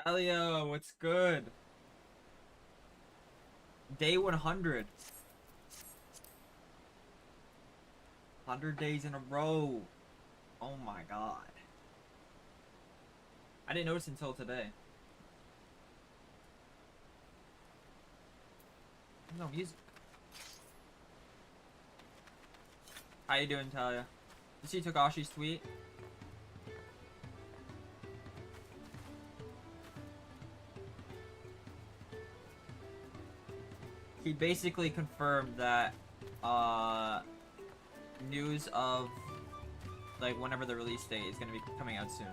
Talia, what's good? Day 100. 100 days in a row. Oh my god. I didn't notice until today. No music. How you doing, Talia? You see Takashi's tweet? He basically confirmed that news of like whenever the release date is gonna be coming out soon.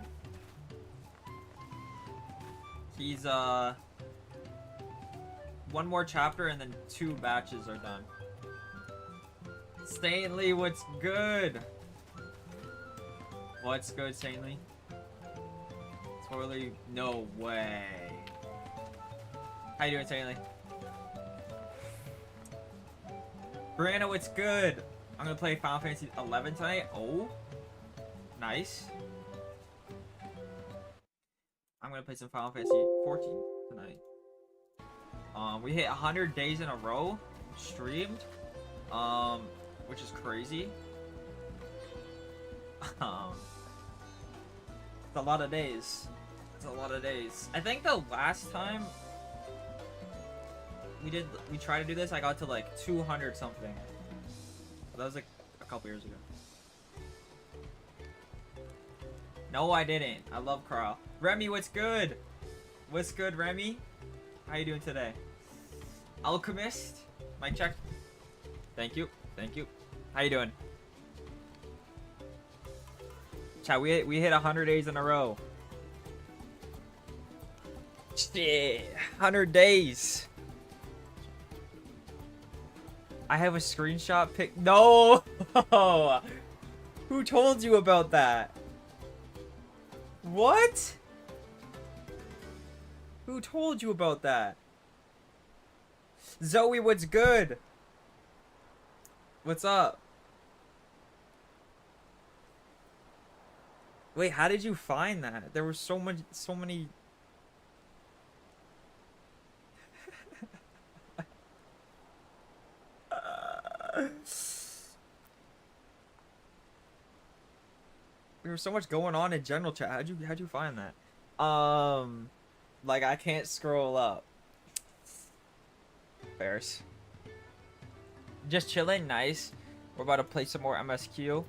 He's one more chapter and then 2 batches are done. Stanley, what's good? What's good, Stanley? Totally no way. How you doing, Stanley? Brianna, what's good? I'm gonna play Final Fantasy 11 tonight. Oh, nice. I'm gonna play some Final Fantasy 14 tonight. We hit 100 days in a row streamed, which is crazy. It's a lot of days. It's a lot of days. I think the last time we tried to do this, I got to like 200 something. But that was like a couple years ago. No, I didn't. I love Carl. Remy, what's good? What's good, Remy? How you doing today? Alchemist, mic check. Thank you. Thank you. How you doing? Chat, we hit 100 days in a row. Shit, 100 days. I have a screenshot pic. No! Who told you about that? What? Who told you about that? Zoe, what's good? What's up? Wait, how did you find that? There were so many. There was so much going on in general chat. How'd you find that? Like I can't scroll up. Bears. Just chilling, nice. We're about to play some more MSQ.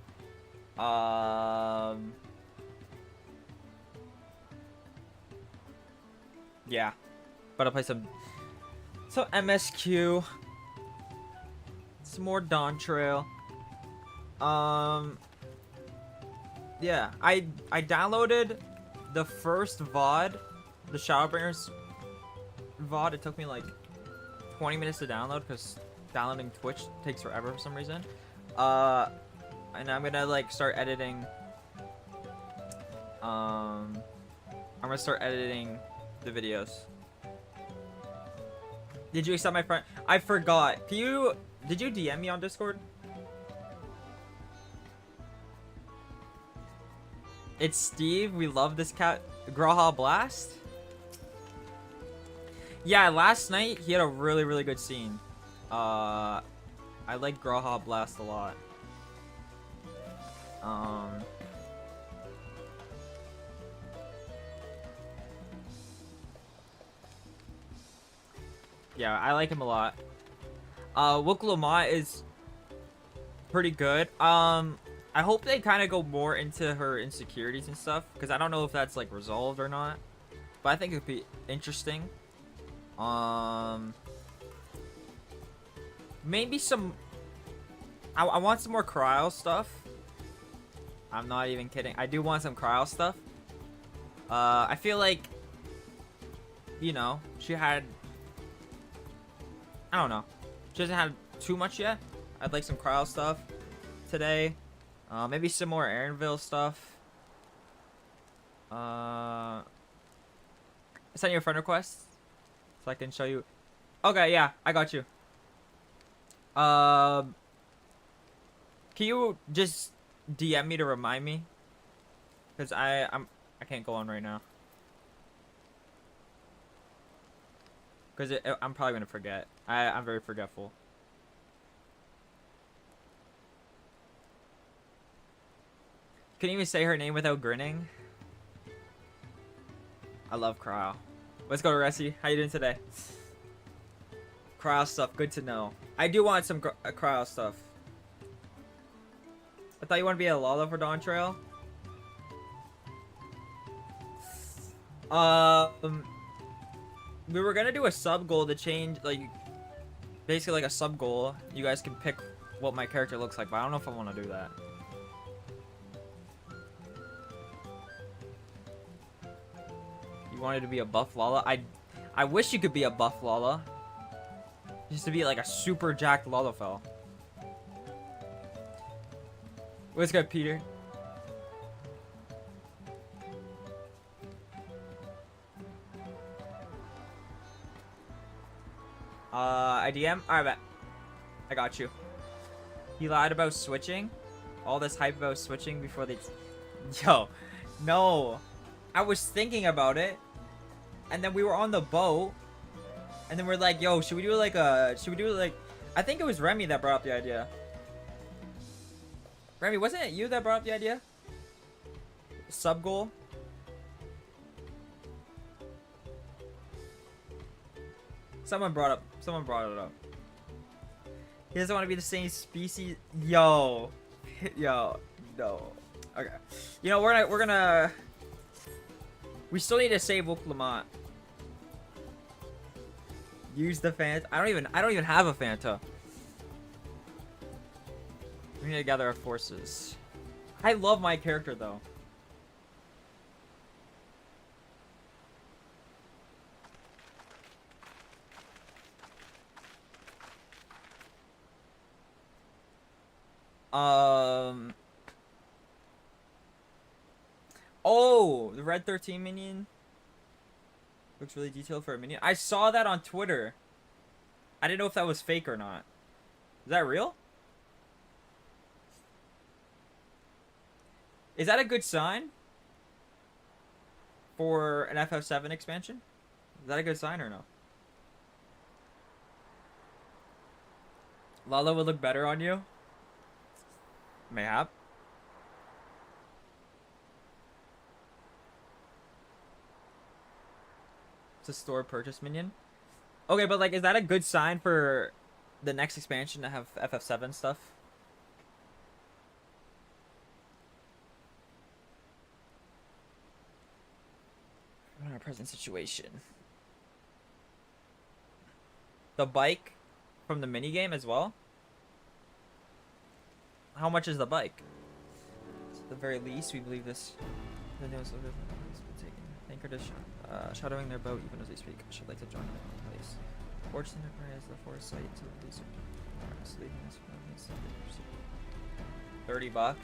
Yeah. About to play some MSQ. Some more Dawntrail. Yeah, I downloaded the first VOD, the Shadowbringers VOD. It took me like 20 minutes to download because downloading Twitch takes forever for some reason. And I'm gonna like start editing. I'm gonna start editing the videos. Did you accept my friend? I forgot. Did you DM me on Discord? It's Steve. We love this cat. Graha Blast? Yeah, last night he had a really good scene. I like Graha Blast a lot. Yeah, I like him a lot. Wook Lamont is pretty good. I hope they kind of go more into her insecurities and stuff, because I don't know if that's like resolved or not, but I think it'd be interesting. Maybe some. I want some more Cryo stuff. I'm not even kidding. I do want some Cryo stuff. I feel like, you know, she had. I don't know. She hasn't had too much yet. I'd like some Cryo stuff today. Maybe some more Aaronville stuff. Send you a friend request so I can show you. Okay, yeah, I got you. Can you just DM me to remind me? Cause I can't go on right now. Cause I'm probably gonna forget. I'm very forgetful. Can you even say her name without grinning? I love Cryo. Let's go to Ressi. How you doing today? Cryo stuff, good to know. I do want some Cryo stuff. I thought you want to be a Lala for Dawntrail. We were gonna do a sub goal to change, like, basically like a sub goal. You guys can pick what my character looks like, but I don't know if I want to do that. You wanted to be a buff Lala? I wish you could be a buff Lala. Just to be like a super jacked Lalafell. What's good, Peter? IDM? Alright, bet. I got you. He lied about switching? All this hype about switching before they... Yo, no. I was thinking about it. And then we were on the boat. And then we're like, yo, should we do like a... Should we do like... I think it was Remy that brought up the idea. Remy, wasn't it you that brought up the idea? Sub goal? Someone brought it up. He doesn't want to be the same species. Yo, no. Okay. You know, we're gonna. We still need to save Wolf Lamont. Use the Fanta. I don't even have a Fanta. We need to gather our forces. I love my character though. Oh, the Red 13 minion looks really detailed for a minion. I saw that on Twitter. I didn't know if that was fake or not. Is that real? Is that a good sign for an FF7 expansion? Is that a good sign or no? Lala would look better on you? Mayhap. It's a store purchase minion. Okay, but like, is that a good sign for the next expansion to have FF7 stuff? In our present situation. The bike from the minigame as well? How much is the bike? At the very least, we believe this. The news of has been taken. Anchor to shadowing their boat even as they speak. Should like to join them in place. Fortunate has the foresight to release it. Leaving us from $30. What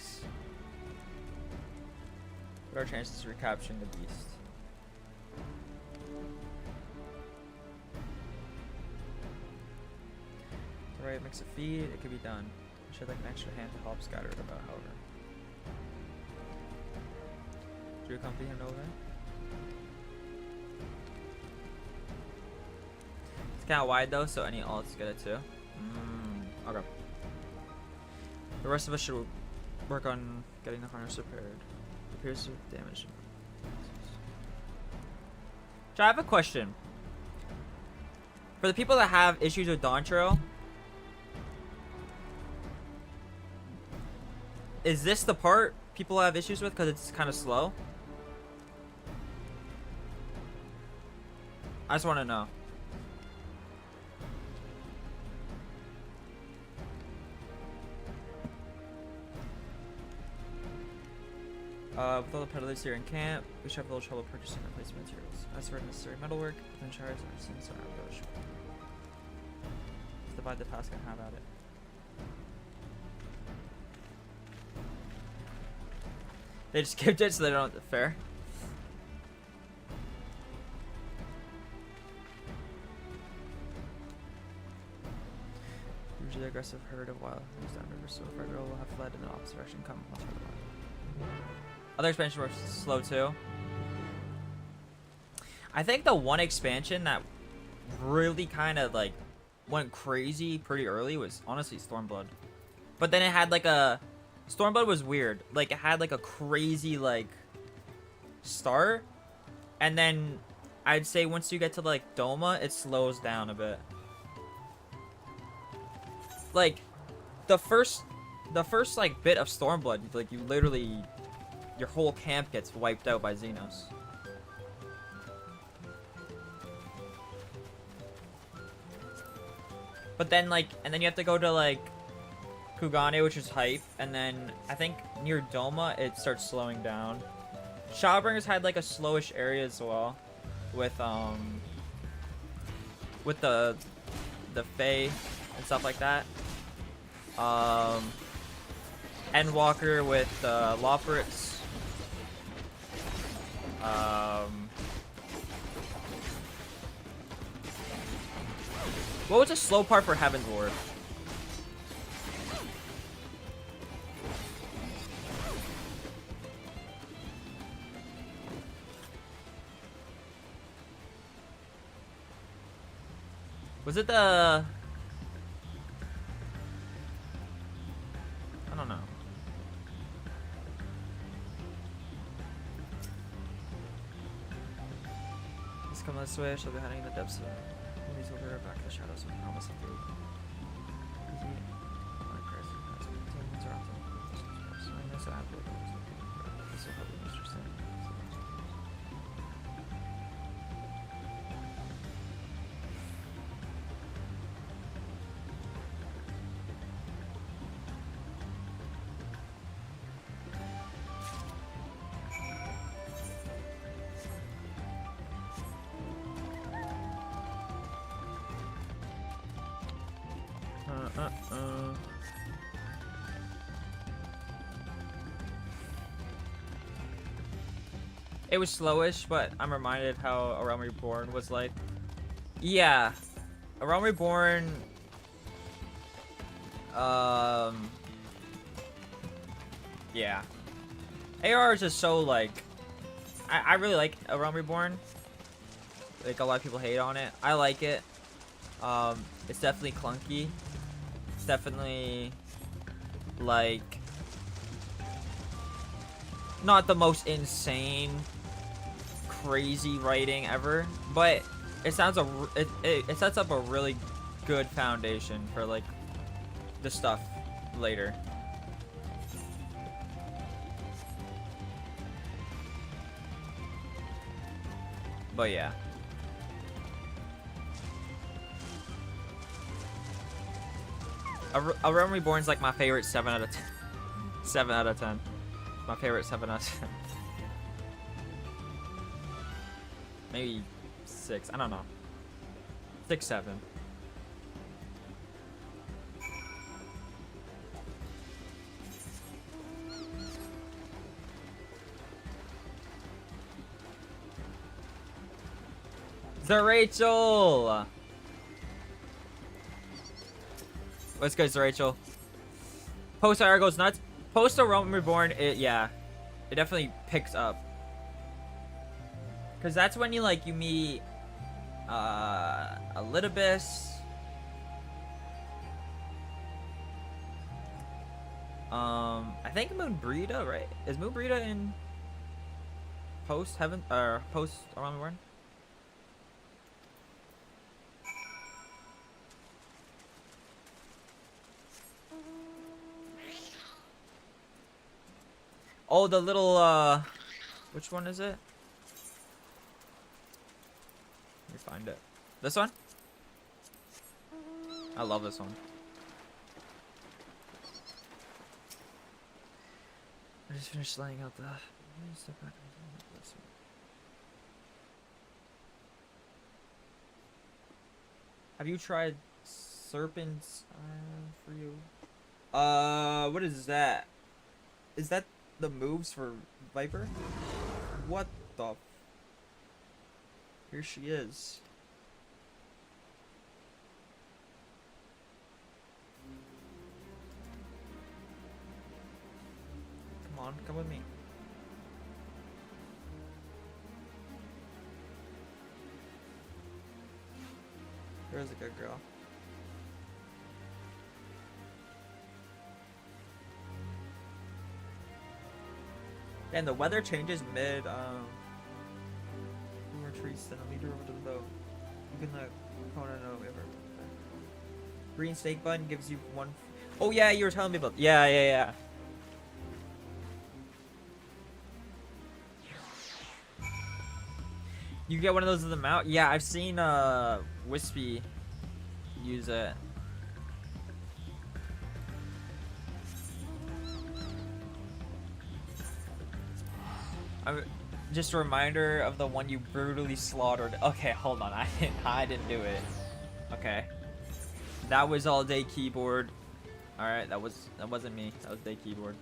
are our chances of recapturing the beast? Alright, mix a feed. It could be done. Should like an extra hand to help scatter it about, however. Drew comfy hand over. It's kind of wide though, so any alts get it too. Okay. The rest of us should work on getting the harness repaired. Appears to damage. So I have a question. For the people that have issues with Dawntrail, is this the part people have issues with because it's kind of slow? I just want to know. With all the peddlers here in camp, we should have a little trouble purchasing replacement materials. As for necessary metalwork, then shards are seen so outdoors. Let's divide the task and have at it. They just skipped it so they don't. Fair. usually aggressive herd of wild moves downriver, so if I will have fled in the opposite direction, come much further. Other expansions were slow too. I think the one expansion that really kind of like went crazy pretty early was honestly Stormblood. But then it had like a... Stormblood was weird. Like it had like a crazy like start. And then I'd say once you get to like Doma, it slows down a bit. Like the first like bit of Stormblood, like you literally, your whole camp gets wiped out by Xenos. But then like, and then you have to go to like Kugane, which is hype, and then I think near Doma it starts slowing down. Shadowbringers had like a slowish area as well, with the Fae and stuff like that. Endwalker with Loporits. What was a slow part for Heaven's Ward? Was it the... I don't know. Let's come this way. She'll be hiding in the depths of these over back in the shadows of promise and through. It was slowish, but I'm reminded how A Realm Reborn was like. Yeah, A Realm Reborn. Yeah. AR is just so like. I really like A Realm Reborn. Like a lot of people hate on it. I like it. It's definitely clunky. It's definitely like not the most insane crazy writing ever, but it sounds it sets up a really good foundation for like the stuff later. But yeah. A Realm Reborn's like my favorite 7 out of 10. 7 out of 10. My favorite 7 out of 10. Maybe 6. I don't know. 6, 7. Rachel. What's good, Rachel? Post IR goes nuts. Post A Realm Reborn, yeah, it definitely picks up. Cause that's when you like you meet Elidibus. I think Moonbreeda, right? Is Moonbreeda in post Heaven or post A Realm Reborn? Oh, the little, which one is it? Let me find it. This one? I love this one. I just finished laying out the... Have you tried Serpent's for you? What is that? Is that the moves for Viper? What the? Here she is. down. Come with me. There's a good girl. And the weather changes mid retreats, then I'll lead her over to the boat. You can let Kona know whatever. Green snake button gives you one. Oh yeah, you were telling me about. Yeah. You get one of those in the mount? Yeah, I've seen Wispy use it. Just a reminder of the one you brutally slaughtered. Okay, hold on. I didn't do it. Okay. That was all day keyboard. Alright, that wasn't me. That was day keyboard.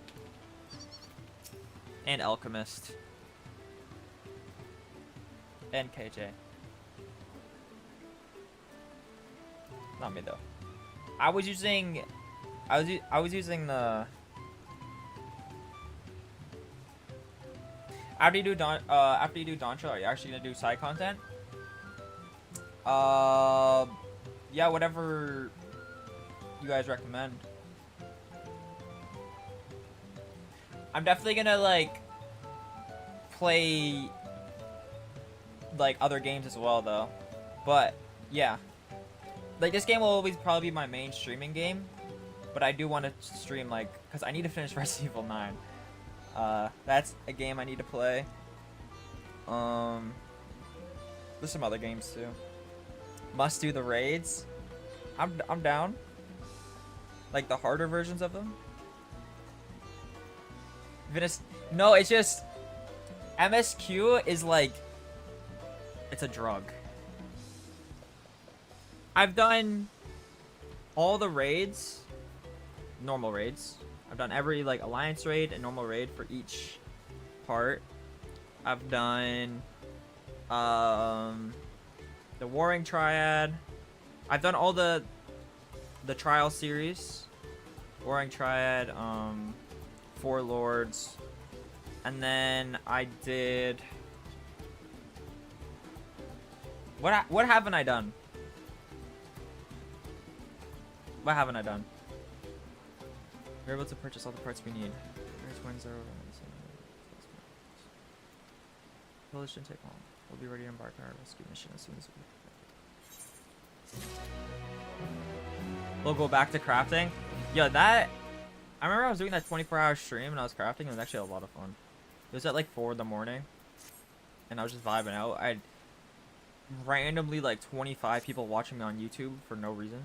And Alchemist. And KJ. Not me though. I was using the after you do Dawntrail, are you actually gonna do side content? Yeah, whatever you guys recommend. I'm definitely gonna like play like other games as well though. But yeah. Like this game will always probably be my main streaming game. But I do want to stream like because I need to finish Resident Evil 9. That's a game I need to play. There's some other games too. Must do the raids. I'm down. Like the harder versions of them. No, it's just MSQ is like it's a drug. I've done all the raids, normal raids. I've done every like alliance raid and normal raid for each part. I've done the Warring Triad. I've done all the trial series. Warring Triad, Four Lords. And then I did what haven't I done? What haven't I done? We're able to purchase all the parts we need. There's Windsor. Village shouldn't take long. We'll be ready to embark on our rescue mission as soon as we. We'll go back to crafting. Yeah, that. I remember I was doing that 24-hour stream and I was crafting. It was actually a lot of fun. It was at like 4 in the morning, and I was just vibing out. I had randomly like 25 people watching me on YouTube for no reason.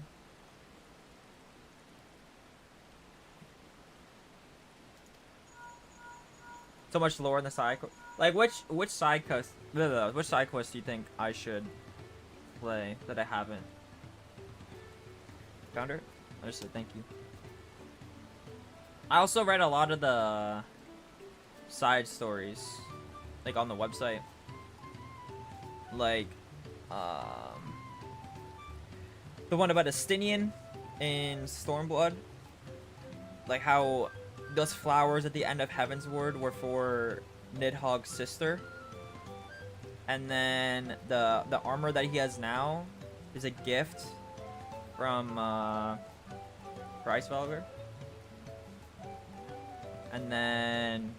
So much lore in the side quest. Like which side quest? Which side quest do you think I should play that I haven't? Found her? Understood. Thank you. I also read a lot of the side stories, like on the website. Like, the one about Estinian in Stormblood. Like how those flowers at the end of Heaven's Word were for Nidhogg's sister. And then the armor that he has now is a gift from Kreisvalger. And then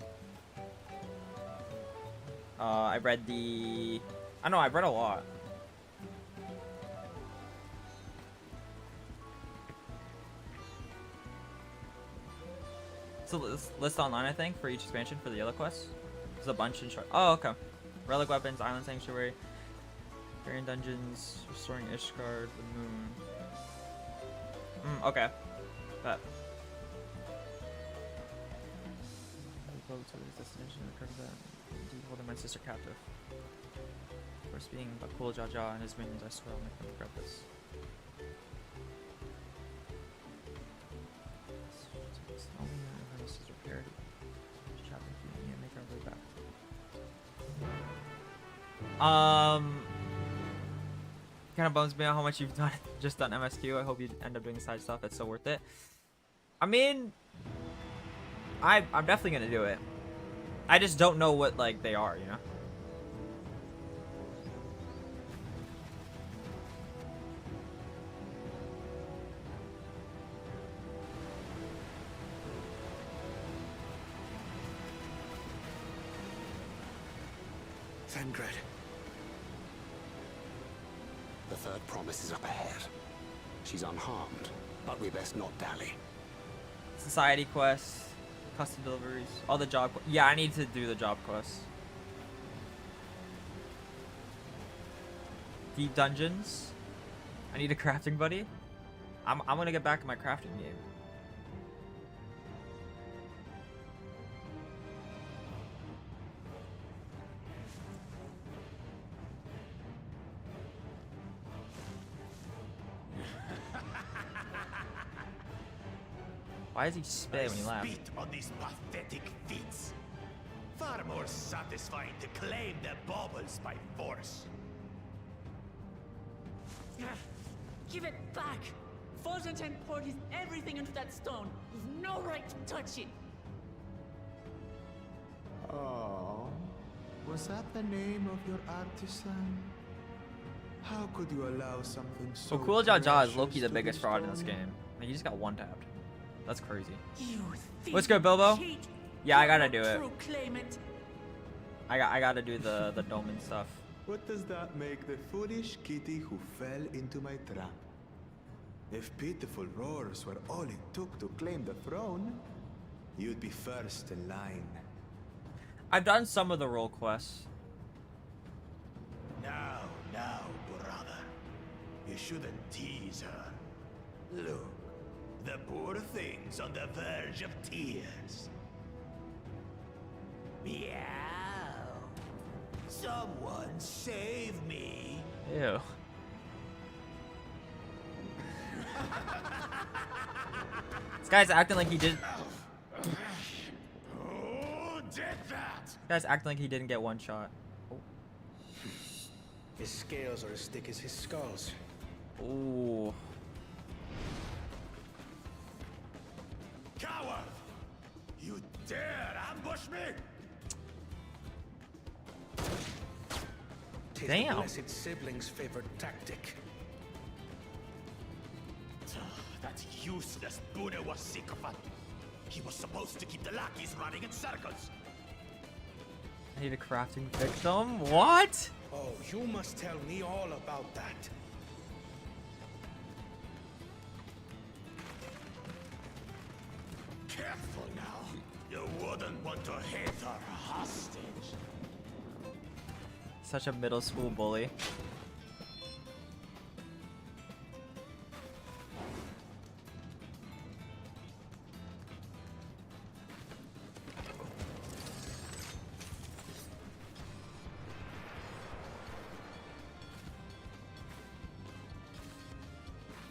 I read the I know I've read a lot. So list online, I think, for each expansion for the yellow quests. There's a bunch in short. Oh, okay. Relic weapons, island sanctuary, Varian dungeons, restoring Ishgard, the moon. Okay. That. Go to his destination and recover that. Indeed, holding my sister captive. Of course, being Bakul Jaja and his minions, I swear I'll make them regret this. Kind of bums me out how much you've done just done MSQ. I hope you end up doing side stuff. It's so worth it. I mean, I'm definitely gonna do it. I just don't know what like they are, you know. Thengred. The third promise is up ahead. She's unharmed, but we best not dally. Society quests, custom deliveries, all the job. Yeah, I need to do the job quests. Deep dungeons. I need a crafting buddy. I'm gonna get back in my crafting game. Why does he spit when he laughs? Spit on these pathetic feats. Far more satisfying to claim the baubles by force. Give it back! Forzenten poured his everything into that stone. You've no right to touch it. Oh, was that the name of your artisan? How could you allow something so? So Cool Jaw Jaw is precious Loki the to biggest be fraud in this stolen? game. Like, he just got one tapped. That's crazy. You Let's go, Bilbo. cheat. Yeah, I You're gotta no do it. true claimant. I gotta do the Doman stuff. What does that make the foolish kitty who fell into my trap? If pitiful roars were all it took to claim the throne, you'd be first in line. I've done some of the role quests. Now, brother. You shouldn't tease her. Look, the poor thing's on the verge of tears. Meow. Someone save me. Ew. This guy's acting like he did. Who did that? This guy's acting like he didn't get one shot. His scales are as thick as his skulls. Ooh. Coward! You dare ambush me? Tis Damn. the blessed sibling's favorite tactic. That useless Buddha was sycophant. He was supposed to keep the lackeys running in circles. I need a crafting victim. What? Oh, you must tell me all about that. Careful now. You wouldn't want to hit her hostage. Such a middle school bully.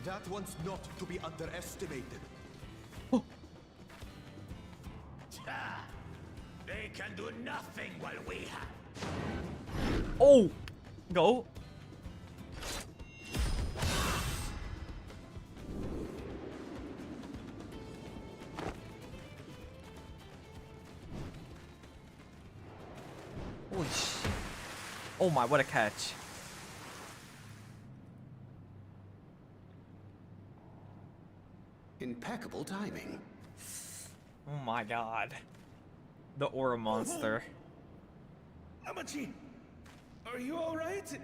That one's not to be underestimated. Ah, they can do nothing while we have. Oh! Go. Holy shit. Oh my, what a catch. Impeccable timing. Oh my god. The aura monster. Amachi, are you all right?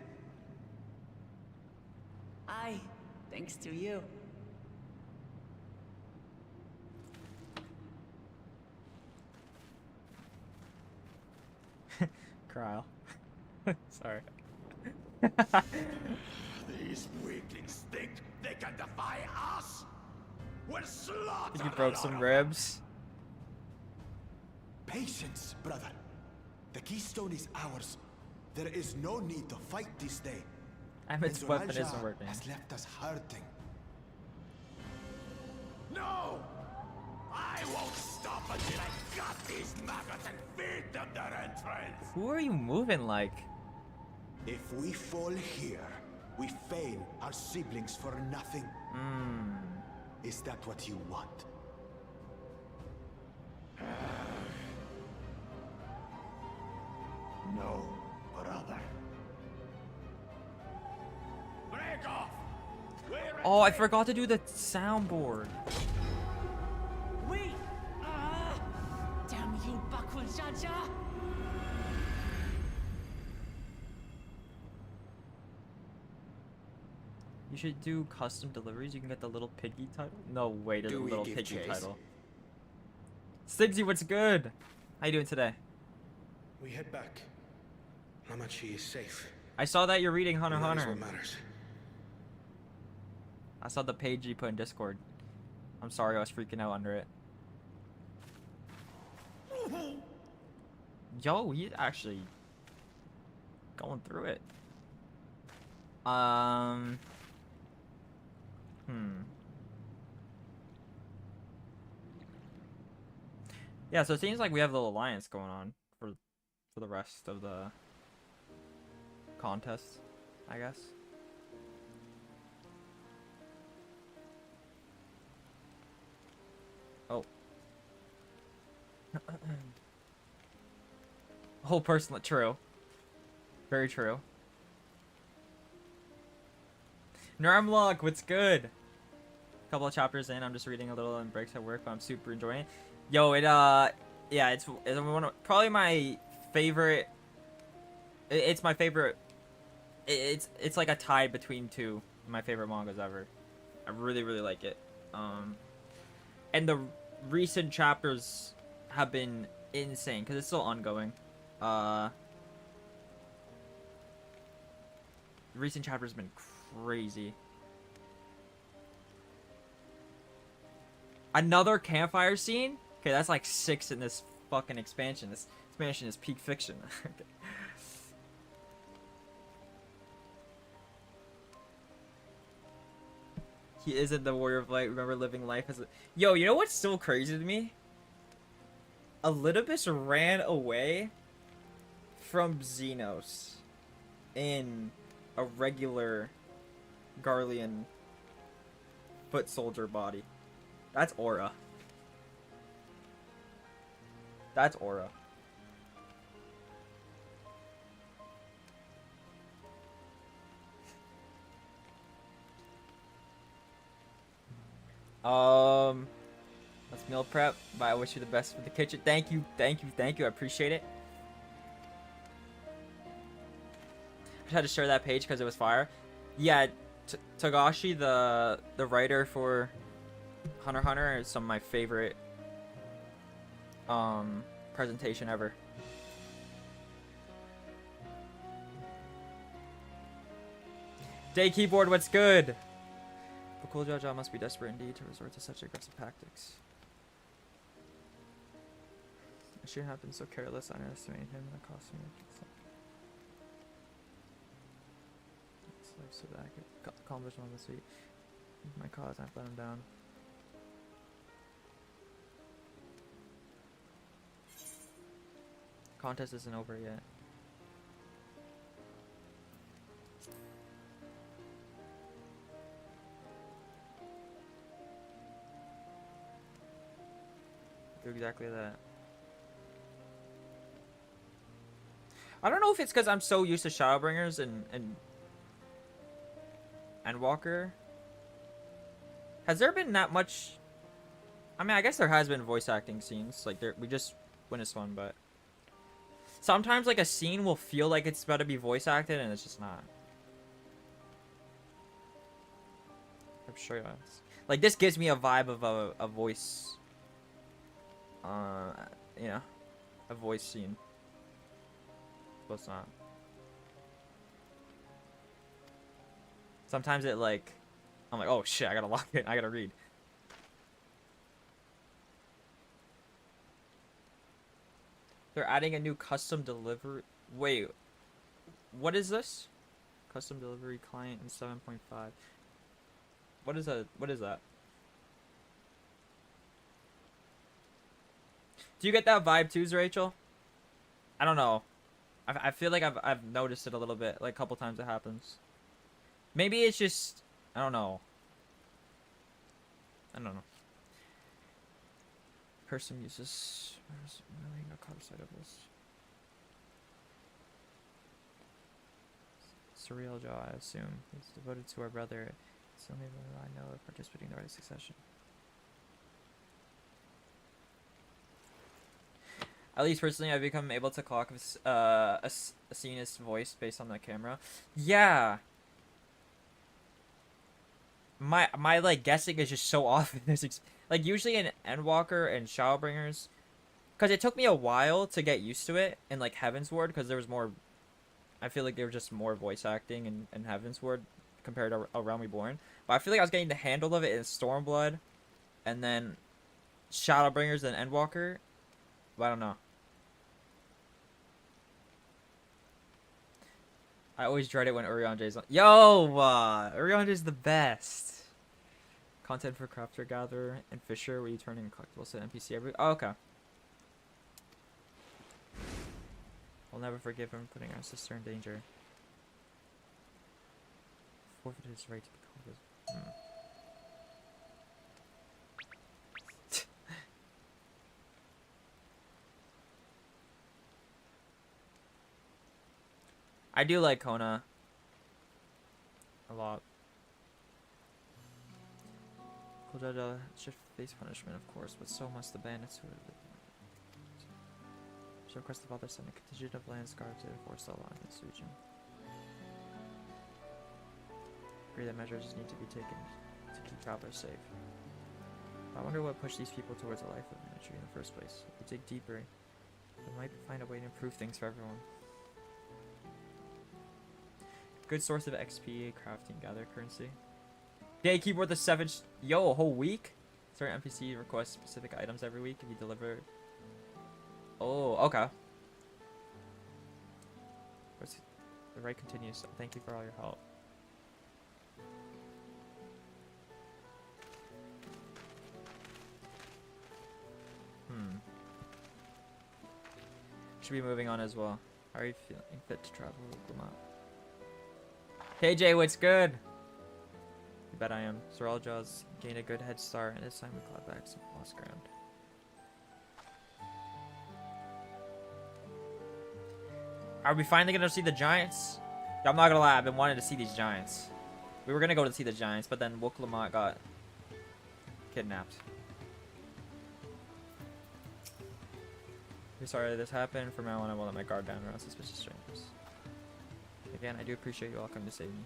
Aye, thanks to you. Krile. Sorry. These weaklings think they can defy us? We'll slaughter You broke some ribs. Patience, brother. The keystone is ours. There is no need to fight this day. Emmett's And weapon Zoralja isn't working. has left us hurting. No! I won't stop until I got these maggots and feed them their entrails! Who are you moving like? If we fall here, we fail our siblings for nothing. Is that what you want? No, brother. Break off! Oh, I forgot to do the soundboard. Wait! Ah! Damn you, backward Jaja! You should do custom deliveries. You can get the little piggy title. No way, there's a Do we little give piggy chase? title. Stigsy, what's good? How you doing today? We head back. Hamachi is safe. I saw that you're reading Hunter x And that is Hunter. what matters. I saw the page you put in Discord. I'm sorry, I was freaking out under it. Yo, he's actually going through it. Yeah, so it seems like we have a little alliance going on for the rest of the contest, I guess. Oh. Whole person, true. Very true. Normlock, what's good? Couple of chapters in, I'm just reading a little in breaks at work, but I'm super enjoying it. Yo, yeah, it's one of, probably my favorite. It's my favorite. It's like a tie between two of my favorite mangas ever. I really like it. And the recent chapters have been insane because it's still ongoing. Recent chapters have been crazy. Another campfire scene? Okay, that's like 6 in this fucking expansion. This expansion is peak fiction. Okay. He isn't the warrior of light. Remember living life as a... Yo, you know what's so crazy to me? Elidibus ran away from Xenos in a regular Garlean foot soldier body. That's aura. That's aura. Let's meal prep, but I wish you the best for the kitchen. Thank you. I appreciate it. I just had to share that page because it was fire. Yeah, Togashi, the writer for Hunter x Hunter, is some of my favorite presentation ever. Day keyboard, what's good? The cool Jaja must be desperate indeed to resort to such aggressive tactics. I shouldn't have been so careless. I underestimated him and the cost me. It's like so that I could accomplish one this week. My cause, I've let him down. Contest isn't over yet. Do exactly that. I don't know if it's because I'm so used to Shadowbringers and Walker. Has there been that much? I mean, I guess there has been voice acting scenes. Like we just witnessed one, but sometimes like a scene will feel like it's about to be voice acted and it's just not. I'm sure that's like this gives me a vibe of a voice. You know, a voice scene. But it's not. Sometimes it like, I'm like, oh shit, I gotta lock it. I gotta read. They're adding a new custom delivery. Wait, what is this? Custom delivery client in 7.5. What is that? What is that? Do you get that vibe too, Rachel? I don't know. I feel like I've noticed it a little bit. Like a couple times it happens. Maybe it's just I don't know. Person uses really no caught sight of this. Surreal Jaw, I assume. He's devoted to our brother. It's the only one I know of participating in the right of succession. At least personally, I've become able to clock a scenist's voice based on the camera. Yeah. My like guessing is just so off in this. Like usually in Endwalker and Shadowbringers, because it took me a while to get used to it in like Heavensward, because there was more. I feel like there was just more voice acting in Heavensward compared to A Realm Reborn. But I feel like I was getting the handle of it in Stormblood, and then Shadowbringers and Endwalker. But I don't know. I always dread it when Urianjay's on. Yo, Urianjay's the best. Content for Crafter, Gatherer, and Fisher, where you turn in collectibles to NPC every. Oh, okay. I'll never forgive him for putting our sister in danger. Forfeited his right to be called his. I do like Kona a lot. Kodaja should face punishment, of course, but so must the bandits who should request the father send a contingent of Landsguard to enforce the law in this region. Agree that measures need to be taken to keep travelers safe. I wonder what pushed these people towards a life of military in the first place. If we dig deeper, we might find a way to improve things for everyone. Good source of XP, crafting, gather currency. Day keyboard the 7. Yo, a whole week? Certain NPC requests specific items every week if you deliver. Oh, okay. The right continues. Thank you for all your help. Should be moving on as well. How are you feeling fit to travel with Lamont? KJ, what's good? You bet I am. Soralja's gained a good head start, and this time we clawed back some lost ground. Are we finally gonna see the giants? I'm not gonna lie, I've been wanting to see these giants. We were gonna go to see the giants, but then Wook Lamont got kidnapped. I'm sorry this happened. From now on, I won't let my guard down around suspicious strangers. Again, I do appreciate you all coming to save me.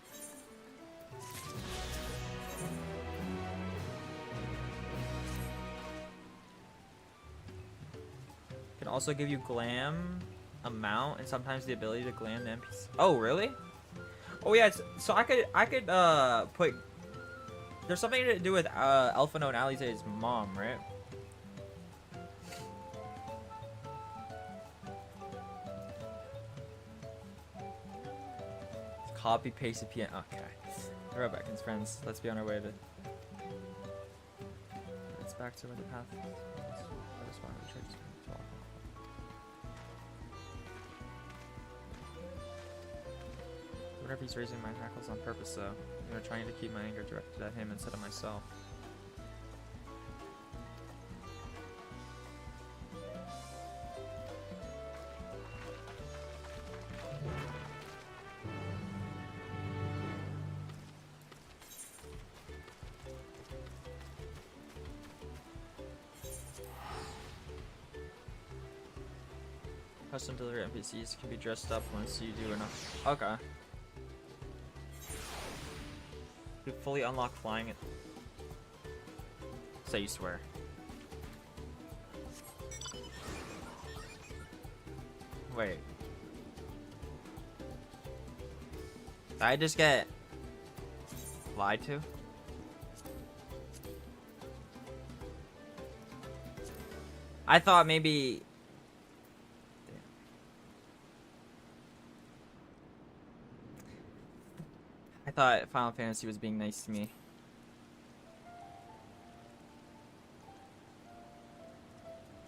Can also give you glam amount and sometimes the ability to glam the NPC. Oh, really? Oh yeah, so I could put. There's something to do with Elfino and Alize's mom, right? Copy paste it PM. Okay. All right, Beckons friends. Let's be on our way to. It's back to where the path. Whatever he's raising my hackles on purpose, though. I'm trying to keep my anger directed at him instead of myself. Custom delivery NPCs can be dressed up once you do enough. Okay. You fully unlock flying it. Say you swear. Wait. Did I just get lied to? I thought maybe. I thought Final Fantasy was being nice to me.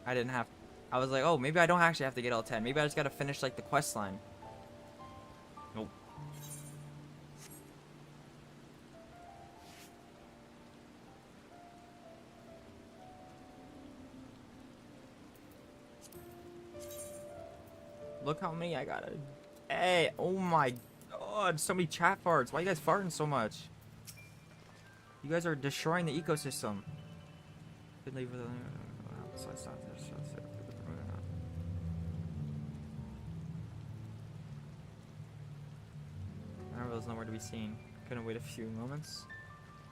I didn't have. I was like, oh, maybe I don't actually have to get all 10. Maybe I just gotta finish like the quest line. Nope. Look how many I got. Hey, oh my. god, so many chat farts. Why are you guys farting so much? You guys are destroying the ecosystem. Could leave with Marvel is nowhere to be seen. Couldn't wait a few moments.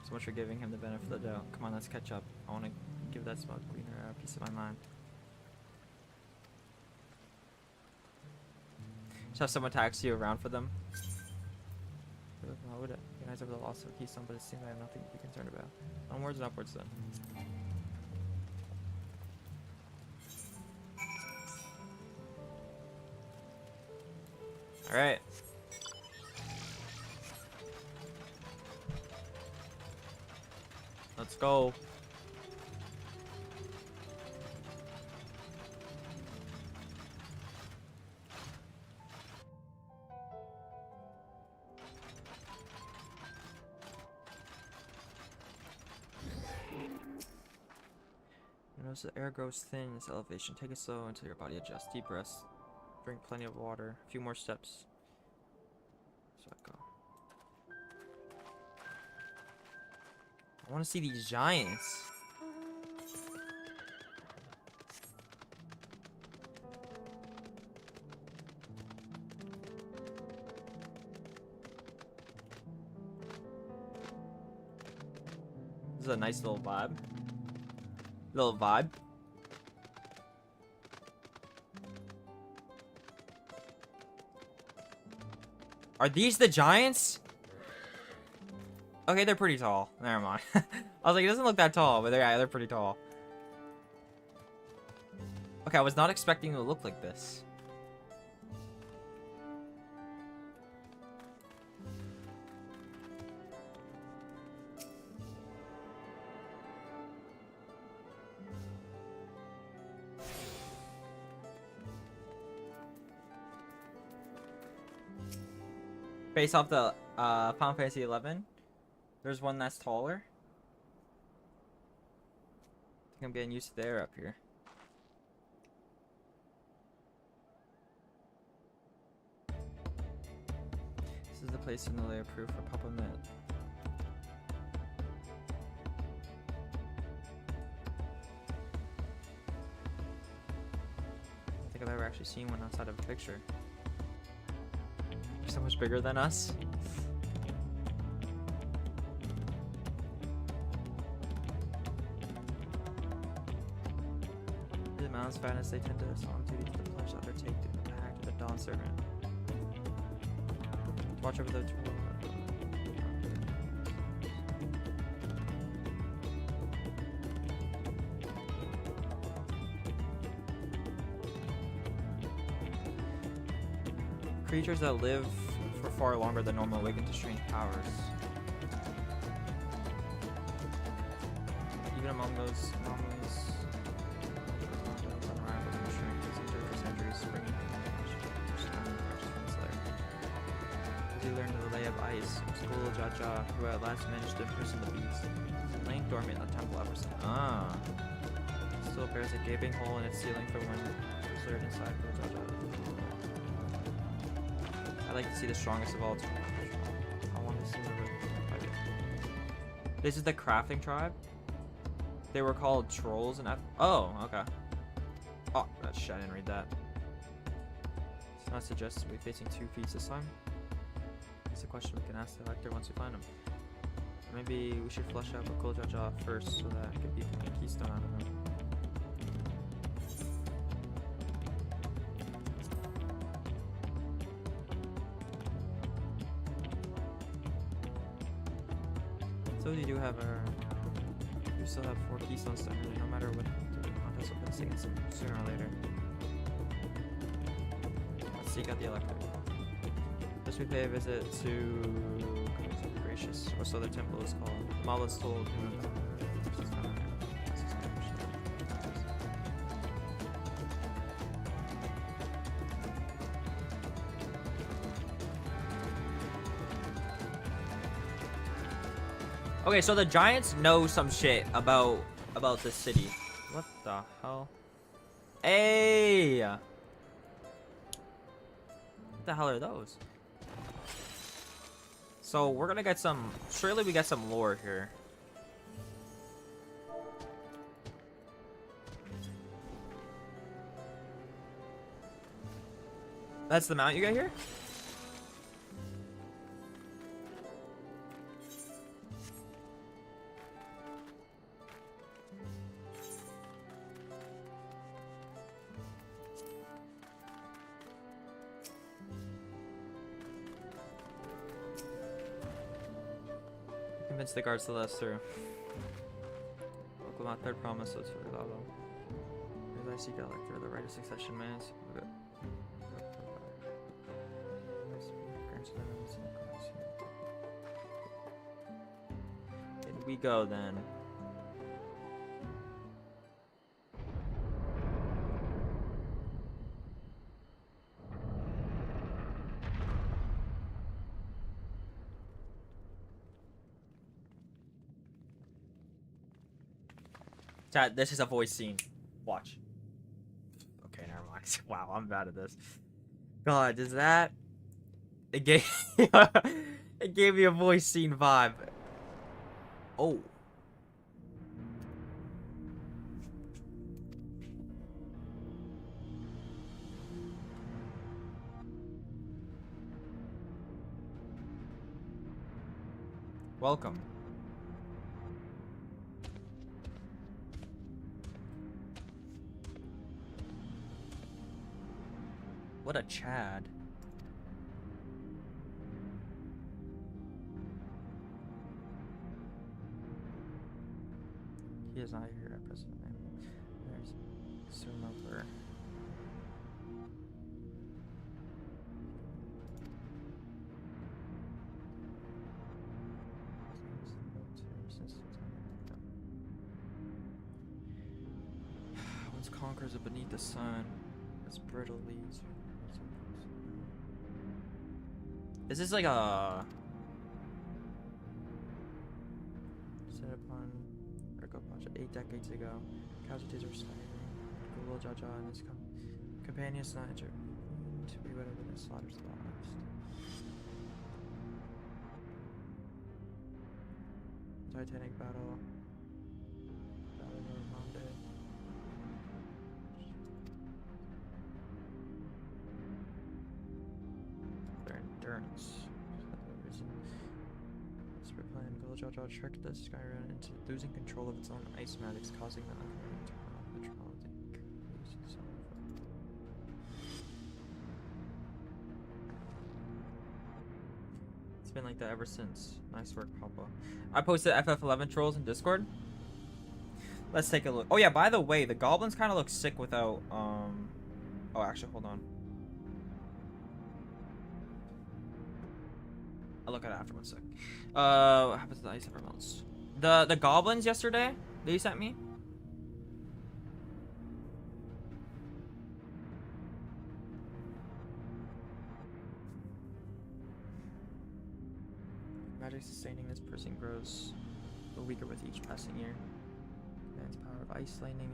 So much for giving him the benefit of the doubt. Come on, let's catch up. I want to give that smug cleaner a piece of my mind. Just have someone taxi you around for them. How would it? You guys over the loss of a keystone, but it seems I have nothing to be concerned about. Onwards and upwards then. Alright. Let's go. Notice the air grows thin in this elevation. Take it slow until your body adjusts. Deep breaths. Drink plenty of water. A few more steps. So I go. I want to see these giants. This is a nice little vibe. Little vibe. Are these the giants? Okay, they're pretty tall. Never mind. I was like, it doesn't look that tall, but they're pretty tall. Okay, I was not expecting them to look like this. Based off the Final Fantasy 11, there's one that's taller. I think I'm getting used to the air up here. This is the place in the layer proof for Papa Mitt. I think I've ever actually seen one outside of a picture. So much bigger than us. The mountains fatness they tend to solemn duty to the pledge that undertake the act of the Dawn Servant. Watch over the creatures that live for far longer than normal awaken to strange powers. Even among those anomalies, as he learned the lay of ice, School Jaja, who at last managed to imprison the beast, laying dormant in the temple ever since. Ah. Still bears a gaping hole in its ceiling from when it was cleared inside School Jaja. I'd like to see the strongest of all. I want to see the. This is the crafting tribe. They were called trolls and oh, okay. Oh, that shit, I didn't read that. So I suggest we're facing 2 feats this time. It's a question we can ask the elector once we find him. Or maybe we should flush out Bakul Jaja first so that it could be a keystone. I don't know. So you do have we still have 4 keystones done, really, no matter what the contest will face against them sooner or later. Let's seek out the elector. First we pay a visit to Gracious, or so the temple is called. Mala's told him about Okay, so the giants know some shit about the city. What the hell? Hey! What the hell are those? So we're gonna get some. Surely we get some lore here. That's the mount you got here? Convince the guards to let us through. Local my third promise, so it's really loud. As I seek elector, the right of succession mans. Okay. In we go then. Chat, this is a voice scene. Watch. Okay, never mind. Wow, I'm bad at this. God, does that... It gave... it gave me a voice scene vibe. Oh. Welcome. What a Chad. He is not here at present. There's soon over. Once conquers it beneath the sun, as brittle leaves. Is this like a set upon Rico Pacha 8 decades ago? Casualties were staggering. Google Jaja and his companion Sniper to be whatever the slaughters last. Titanic battle. Battle of Normandy. Their endurance. Plan Guljaja tricked the Skyrim into losing control of its own ice magics, causing the uncanny turn off the trial to increase itself. It's been like that ever since. Nice work, Papa. I posted ff11 trolls in Discord. Let's take a look. Oh yeah, by the way, the goblins kind of look sick without oh actually hold on. I'll look at it after 1 sec. What happens to the ice ever melts? The goblins yesterday that you sent me? Magic sustaining this person grows weaker with each passing year. Man's power of ice, lightning,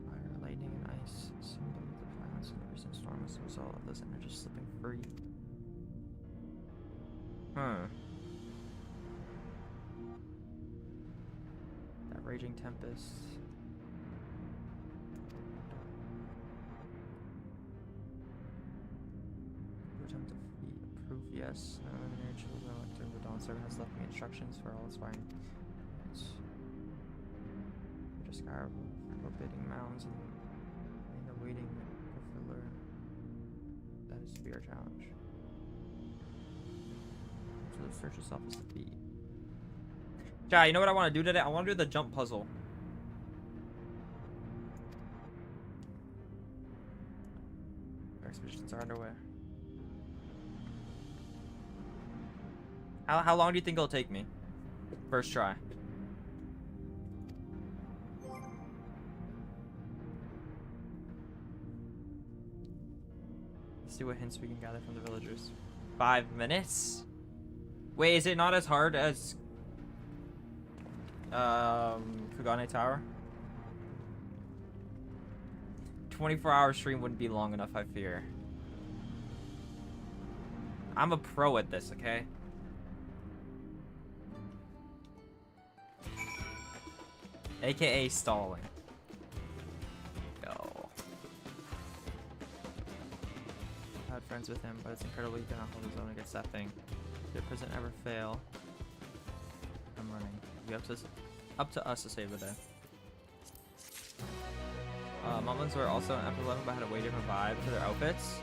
fire, lightning, and ice. Symbol of the planets and the recent storm as a result of this energy slipping free. Huh. That raging tempest. Attempt to prove yes. No energy will elector. The Dawn servant has left me instructions for all aspiring. Just forbidding mounds and the waiting for that is to be our challenge. The search yourself is defeat. Yeah, you know what I want to do today? I want to do the jump puzzle. Our expeditions are underway. How long do you think it'll take me? First try. Let's see what hints we can gather from the villagers. 5 minutes? Wait, is it not as hard as Kagane Tower? 24-hour stream wouldn't be long enough, I fear. I'm a pro at this, okay? AKA stalling. Go. I had friends with him, but it's incredible he cannot hold his own against that thing. Did prison ever fail? I'm running. It'll be up to us to save the day. Mumbins were also in F11 but had a way different vibe to their outfits.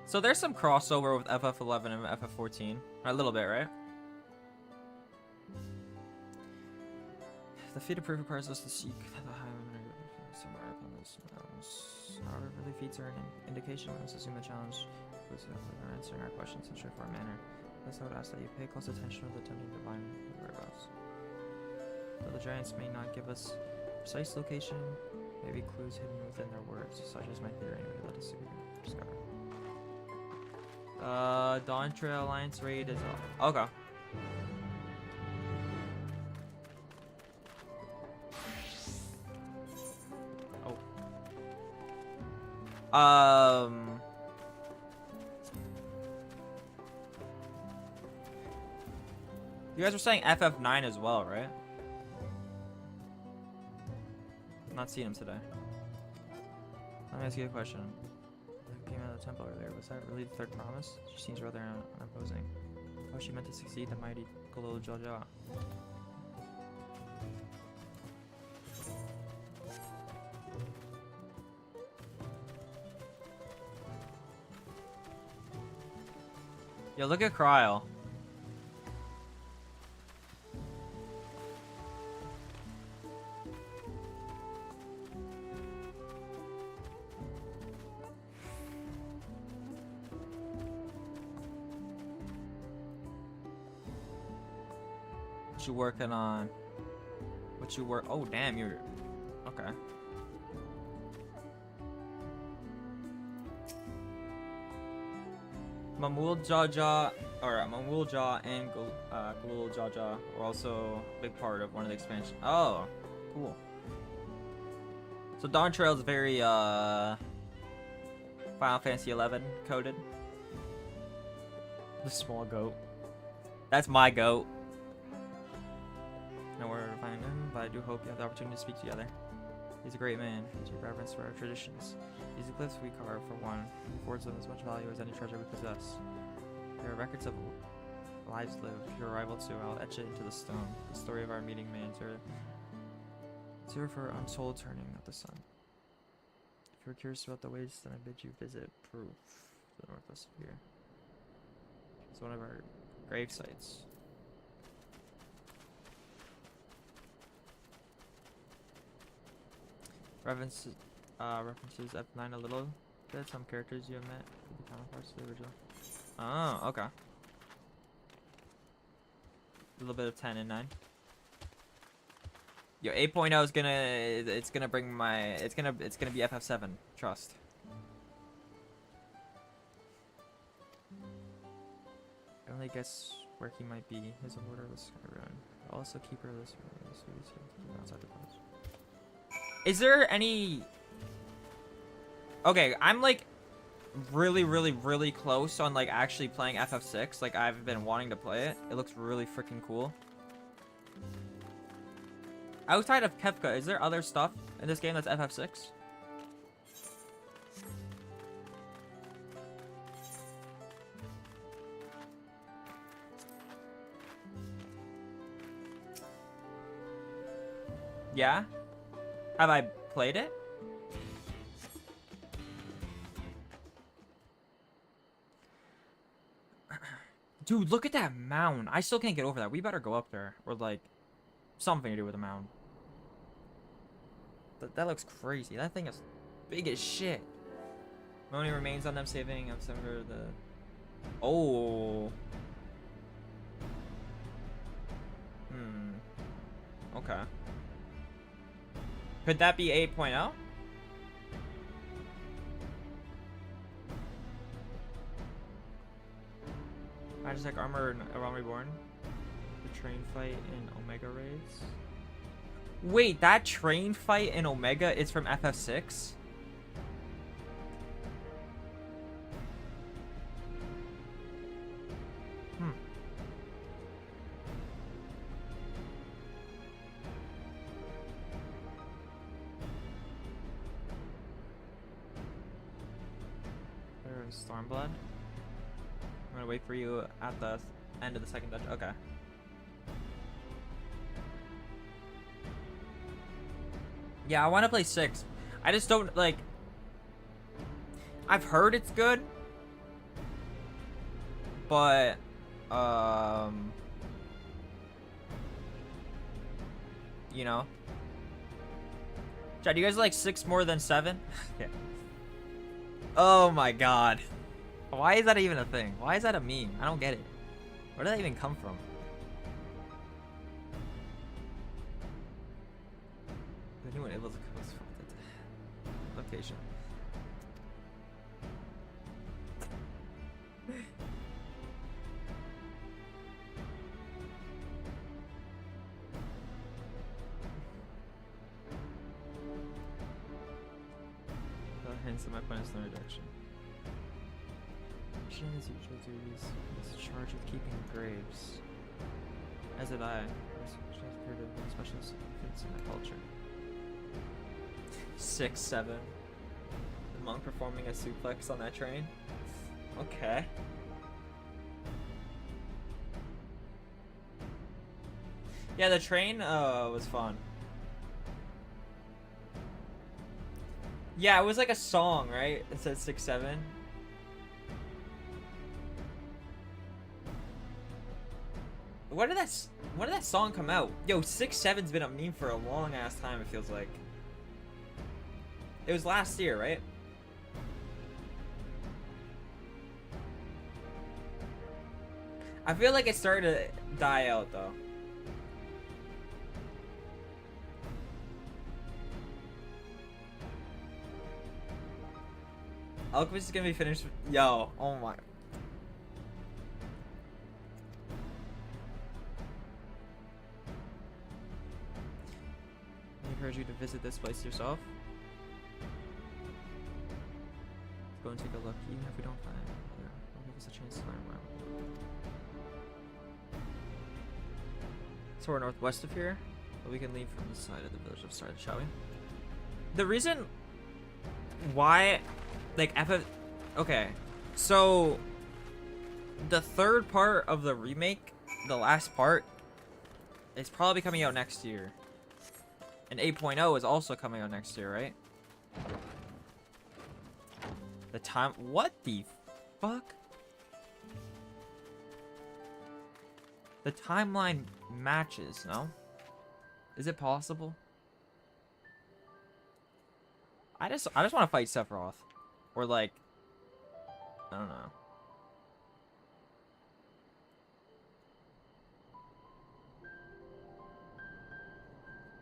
So there's some crossover with FF11 and FF14. A little bit, right? The feat of proof requires us to seek the high somewhere up on those mountains. However, early feats are an indication when us assume the challenge was answering our questions in a straightforward manner. Thus, I would ask that you pay close attention to the tempting divine whereabouts. Though the giants may not give us precise location, maybe clues hidden within their words, such as my theory, may let us discover. Dawntrail Alliance raid is off. Okay. You guys were saying FF9 as well, right? I'm not seeing him today. Let me ask you a question. I came out of the temple earlier. Was that really the third promise? She seems rather unimposing. Oh, she meant to succeed the mighty Golol Joja. Yo, look at Cryle. What you working on? What you work? Oh, damn, you're okay. Mamul Jaja, or Mamul Jaw and Golol Jaja were also a big part of one of the expansions. Oh, cool. So Dawntrail is very Final Fantasy 11 coded. The small goat. That's my goat. Nowhere to find him, but I do hope you have the opportunity to speak together. He's a great man. He's your reverence for our traditions. These glyphs we carve, for one, affords them as much value as any treasure we possess. There are records of lives lived, your arrival too. I'll etch it into the stone. The story of our meeting may endure for untold turning of the sun. If you're curious about the ways, then I bid you visit Proof, to the northwest of here. It's one of our grave sites. References F9 a little bit. Some characters you have met could be counterparts to the original. Oh, okay. A little bit of 10 and 9. Yo, 8.0 is gonna, it's gonna bring my, it's gonna be FF7. Trust. I only guess where he might be. His order was Skyrim. Also, keeper of this outside the village. Is there any... Okay, I'm like really close on like actually playing FF6. Like I've been wanting to play it. It looks really freaking cool. Outside of Kefka, is there other stuff in this game that's FF6? Yeah? Have I played it? Dude, look at that mound. I still can't get over that. We better go up there. Or like, something to do with the mound. That looks crazy. That thing is big as shit. Only remains on them saving of some of the... Oh. Okay. Could that be 8.0? Magitech armor and Realm Reborn. The train fight in Omega raids. Wait, that train fight in Omega is from FF6? Hmm. There's Stormblood. I'm gonna wait for you at the end of the second dungeon. Okay. Yeah, I want to play 6. I just don't, like... I've heard it's good. But... You know? Chad, do you guys like 6 more than 7? Yeah. Oh my god. Why is that even a thing? Why is that a meme? I don't get it. Where did that even come from? Anyone able to coast from the location? Hence, my point is no reduction. Shin's usual duties is charged with keeping graves. As did I. She has appeared to be a specialist in the culture. 6, 7. The monk performing a suplex on that train. Okay. Yeah, the train was fun. Yeah, it was like a song, right? It said 6, 7. When did that song come out? Yo, 6, 7's been a meme for a long ass time, it feels like. It was last year, right? I feel like it started to die out though. Alchemist is gonna be finished. Yo, oh my. I encourage you to visit this place yourself. Let's go and take a look, even if we don't find it. Yeah, it'll give us a chance to learn more. So we're northwest of here, but we can leave from the side of the village of started, shall we? The reason why, like, okay, so the third part of the remake, the last part, is probably coming out next year. And 8.0 is also coming out next year, right? The time, what the fuck? The timeline matches, no? Is it possible? I just want to fight Sephiroth. Or like, I don't know.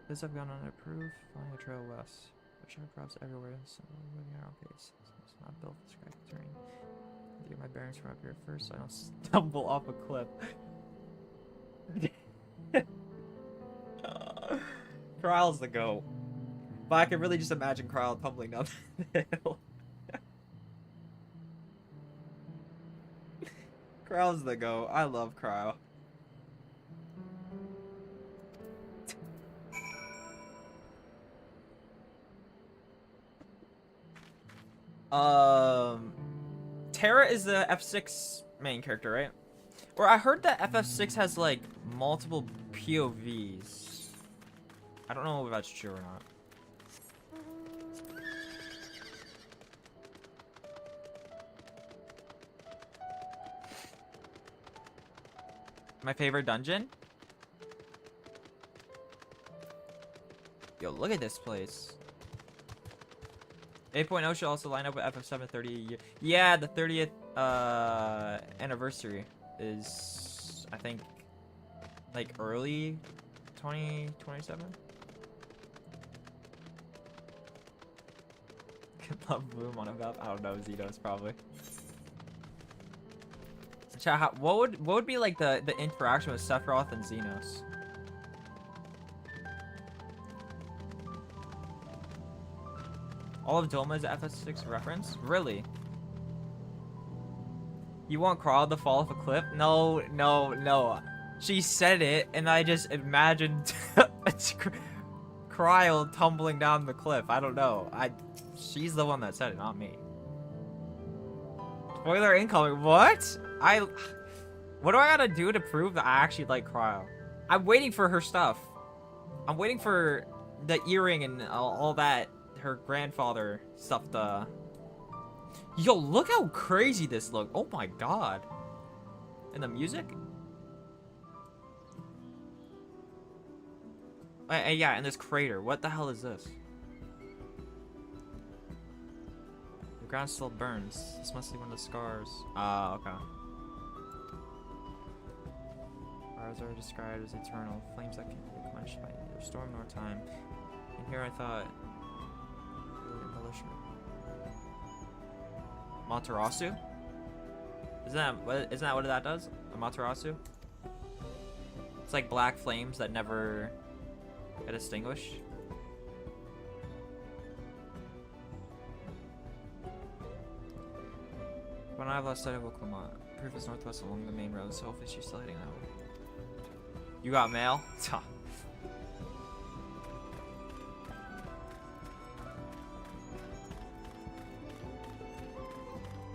This have gone unapproved, following a trail west. There are sharp drops everywhere, so we're moving our own pace. It's not built for scratch terrain. I have to get my bearings from up here first so I don't stumble off a cliff. Kryle's the goat. But I can really just imagine Kryle tumbling down the hill. Kryle's the goat. I love Kryle. Terra is the F6 main character, right? Or I heard that FF6 has like multiple POVs. I don't know if that's true or not. My favorite dungeon? Yo, look at this place. 8.0 should also line up with FF7 30 year. Yeah, the 30th anniversary is, I think, like early 2027. Could love Bloom on a map. I don't know, Xenos probably. Chat, what would be like the interaction with Sephiroth and Xenos? All of Doma is a FS6 reference? Really? You want Carl to fall off a cliff? No, no, no. She said it, and I just imagined Cryle tumbling down the cliff. I don't know. She's the one that said it, not me. Spoiler incoming. What? What do I gotta do to prove that I actually like Cryo? I'm waiting for her stuff. I'm waiting for the earring and all that. Her grandfather stuff. Yo, look how crazy this looks. Oh my god. And the music? Yeah, and this crater. What the hell is this? The ground still burns. This must be one of the scars. Okay. Fires are described as eternal. Flames that can be quenched by neither storm nor time. And here I thought... embellishment. Materasu? Isn't that what that does? A Materasu? It's like black flames that never get extinguished. When I have lost sight of Oklahoma, proof is northwest along the main road, so hopefully she's still heading that way. You got mail?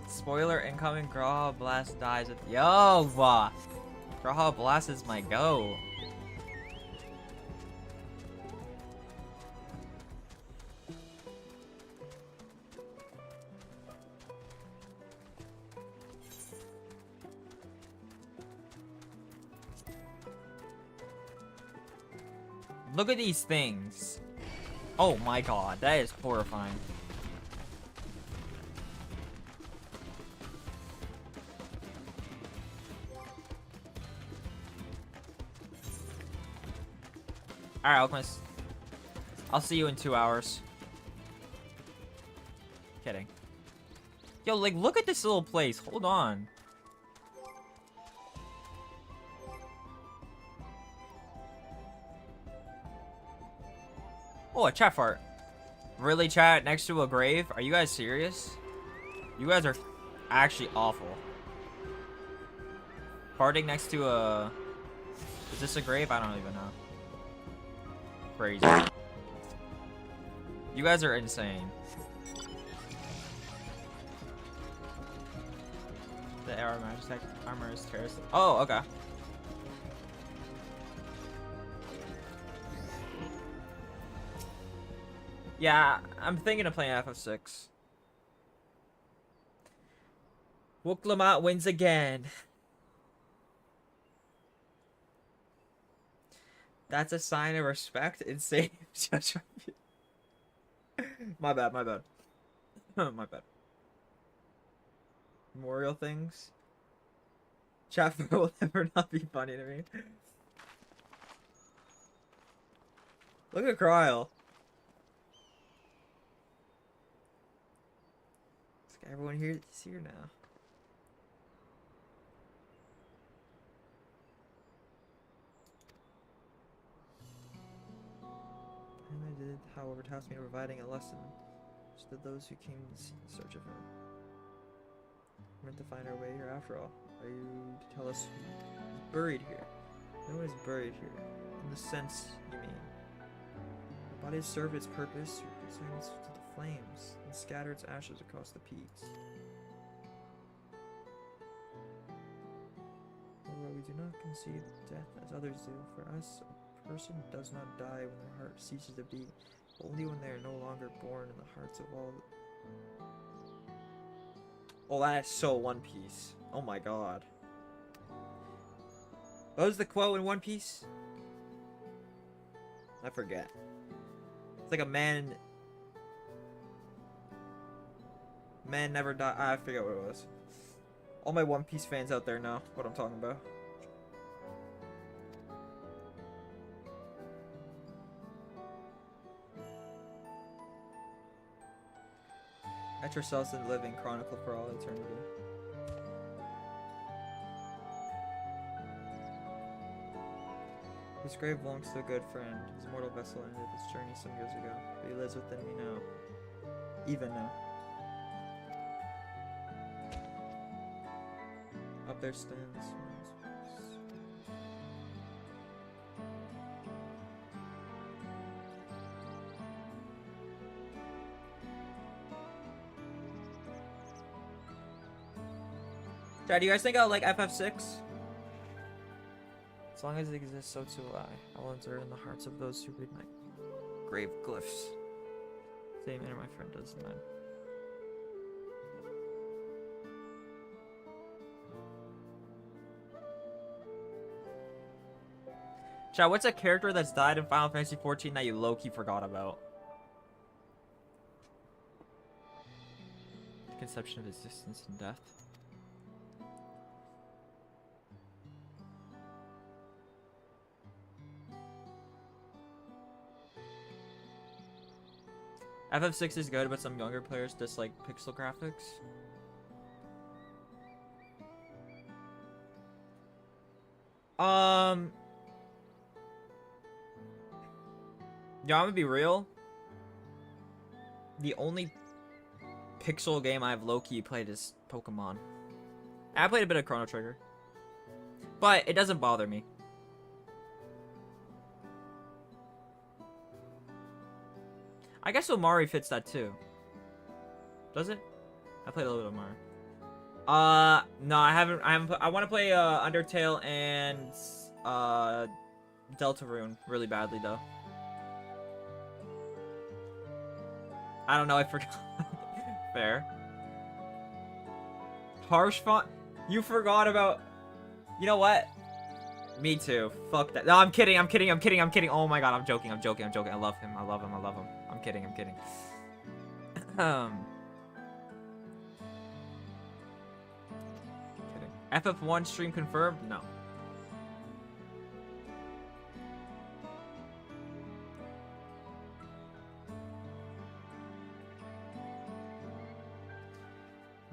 Spoiler incoming, Graha Blast dies at yo! Graha Blast is my go. Look at these things. Oh my god, that is horrifying. Alright, Alchemist. I'll see you in 2 hours. Kidding. Yo, like, look at this little place. Hold on. Oh, a chat fart. Really, chat? Next to a grave? Are you guys serious? You guys are actually awful. Farting next to a... Is this a grave? I don't even know. Crazy. You guys are insane. The armor is terrorist. Oh, okay. Yeah, I'm thinking of playing FF6. Woklamat wins again. That's a sign of respect and safe judgment. My bad, my bad. My bad. Memorial things. Chat will never not be funny to me. Look at Cryle. Everyone here is here now. And I did, however, tasked me providing a lesson to those who came in search of him. We're meant to find our way here after all. Are you to tell us who's buried here? No one is buried here. In the sense you mean. The body has served its purpose, returning to the flames, and scattered its ashes across the peaks. Although we do not conceive death as others do, for us, a person does not die when their heart ceases to beat, only when they are no longer born in the hearts of all. Oh, that is so One Piece. Oh my god. What was the quote in One Piece? I forget. It's like a man never die. I forget what it was. All my One Piece fans out there know what I'm talking about. At yourselves in the living chronicle for all eternity. This grave belongs to a good friend. His mortal vessel ended its journey some years ago, but he lives within me now. Even now. Up there stands. Chad, do you guys think I'll like FF6? As long as it exists, so too will I. I will enter in the hearts of those who read my grave glyphs. Same manner my friend does in mine. Chad, what's a character that's died in Final Fantasy XIV that you low-key forgot about? Conception of existence and death. FF6 is good, but some younger players dislike pixel graphics. Yeah, I'm gonna be real. The only pixel game I've low-key played is Pokemon. I played a bit of Chrono Trigger, but it doesn't bother me. I guess Omari fits that too. Does it? I played a little bit of Omari. No, I haven't. I want to play Undertale and Deltarune really badly though. I don't know. I forgot. Fair. Harsh font. You forgot about. You know what? Me too. Fuck that. No, I'm kidding. I'm kidding. I'm kidding. I'm kidding. Oh my god, I'm joking. I'm joking. I'm joking. I love him. I love him. I love him. I'm kidding. I'm kidding. Kidding. FF1 stream confirmed? No.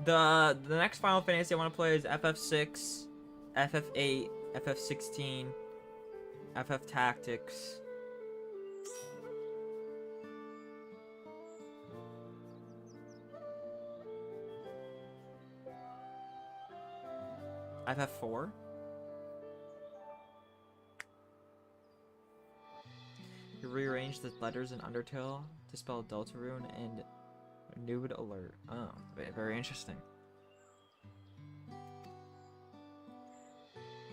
The next Final Fantasy I want to play is FF6, FF8, FF16, FF Tactics. FF4. You rearrange the letters in Undertale to spell Deltarune and Nude Alert. Oh, very interesting.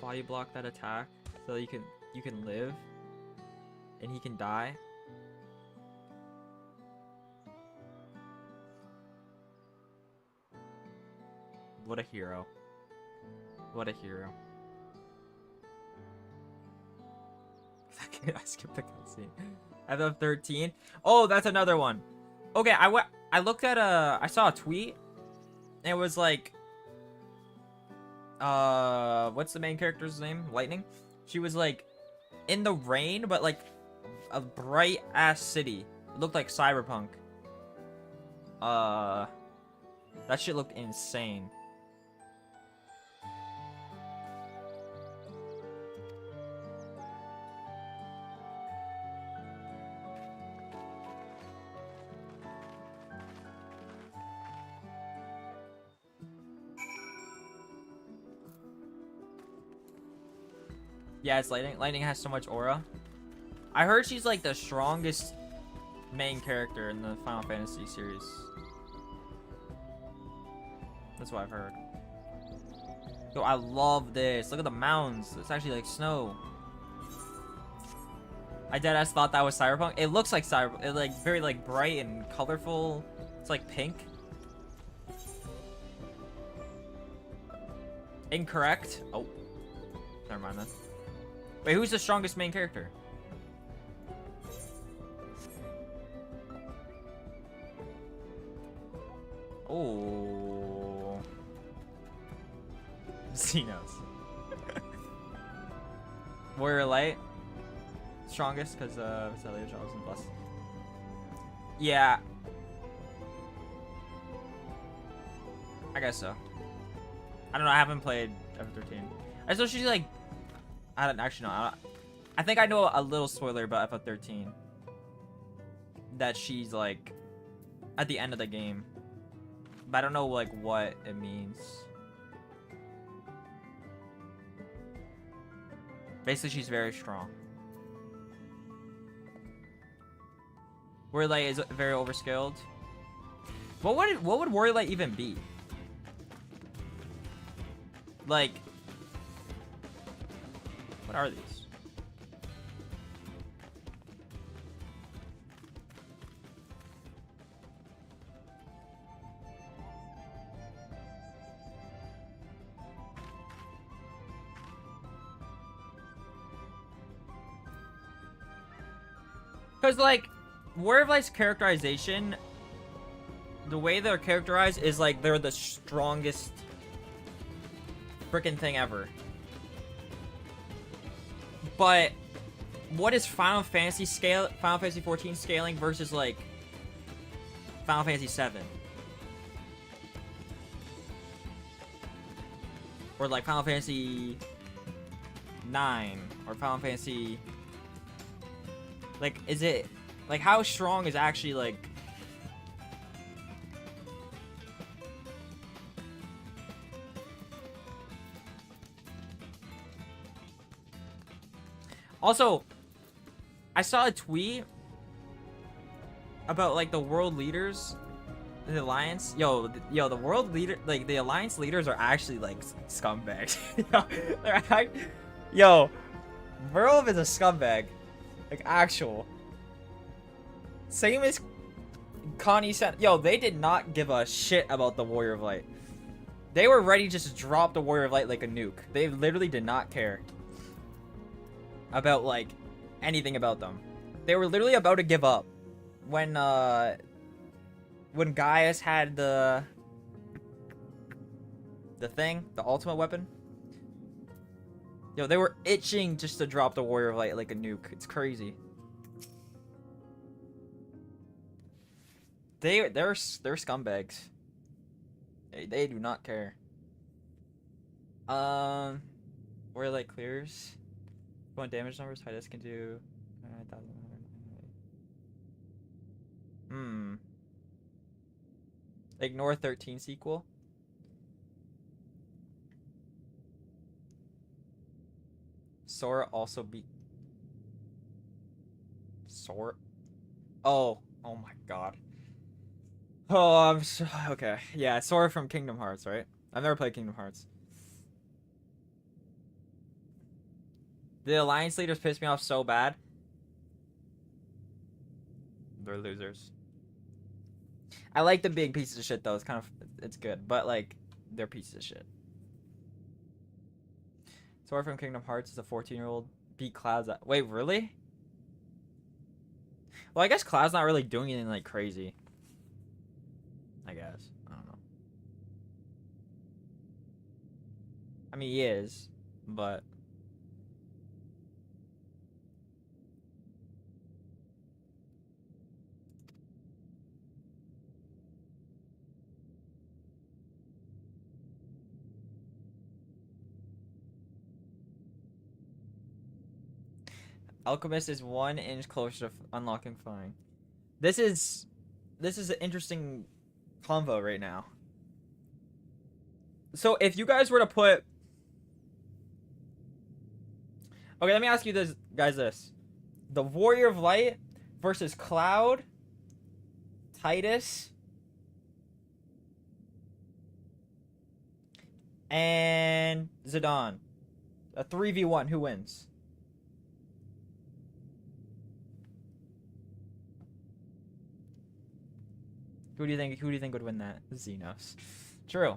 Body block that attack so you can live and he can die. What a hero. What a hero. I skipped the cutscene. FF13. Oh, that's another one. Okay, I looked at I saw a tweet. And it was like, what's the main character's name? Lightning. She was like in the rain, but like a bright ass city. It looked like Cyberpunk. That shit looked insane. Yeah, it's Lightning. Lightning has so much aura. I heard she's like the strongest main character in the Final Fantasy series. That's what I've heard. Yo, I love this. Look at the mountains. It's actually like snow. I deadass thought that was Cyberpunk. It looks like Cyberpunk. It's like very like bright and colorful. It's like pink. Incorrect. Oh, never mind then. Wait, who's the strongest main character? Oh. Xenos. Warrior Light. Strongest because Celia Charles and Plus. Yeah. I guess so. I don't know, I haven't played FF13. I know she's like, I don't actually know. I think I know a little spoiler about FF13. That she's like at the end of the game. But I don't know like what it means. Basically, she's very strong. Warrior Light is very overskilled. What would Warrior Light even be? Like, what are these? Because, like, Warrior of Light's characterization, the way they're characterized is like they're the strongest freaking thing ever. But what is Final Fantasy 14 scaling versus like Final Fantasy 7? Or like Final Fantasy 9 or Final Fantasy, like, is it like how strong is actually like also, I saw a tweet about like the world leaders, the alliance. Yo, the world leader, like the alliance leaders are actually like scumbags. Yo, Verve is a scumbag, like actual. Same as Connie said. Yo, they did not give a shit about the Warrior of Light. They were ready just to drop the Warrior of Light like a nuke. They literally did not care about like anything about them. They were literally about to give up when Gaius had the thing, the ultimate weapon. Yo, they were itching just to drop the Warrior of Light like a nuke. It's crazy. They're scumbags. They do not care. Warrior Light clears. Going damage numbers, Titus can do 9,100. Ignore 13 sequel. Sora also beat Sora. Oh my god. Oh, I'm so okay. Yeah, Sora from Kingdom Hearts, right? I've never played Kingdom Hearts. The alliance leaders piss me off so bad. They're losers. I like them being pieces of shit though. It's good, but like they're pieces of shit. Sora from Kingdom Hearts is a 14-year-old beat Cloud's. Wait, really? Well, I guess Cloud's not really doing anything like crazy. I guess. I don't know. I mean, he is, but Alchemist is 1 inch closer to unlocking flying. This is an interesting convo right now. So if you guys were to put, okay, let me ask you this, guys. The Warrior of Light versus Cloud, Titus, and Zidane. A 3v1. Who wins? Who do you think would win that? Xenos. True.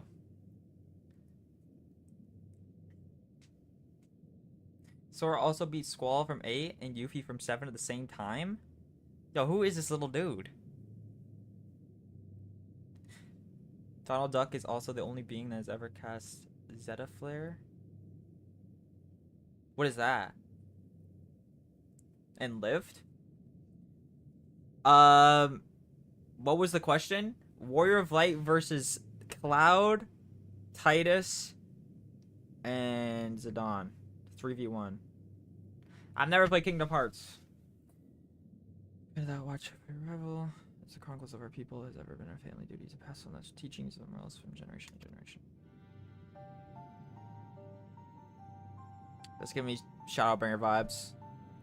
Sora also beat Squall from 8 and Yuffie from 7 at the same time? Yo, who is this little dude? Donald Duck is also the only being that has ever cast Zeta Flare. What is that? And lived? What was the question? Warrior of Light versus Cloud, Titus, and Zidane. 3v1. I've never played Kingdom Hearts. That watch Rebel. It's the chronicles of our people has ever been our family duty to pass on those teachings and morals from generation to generation. Let's give me Shadowbringer vibes.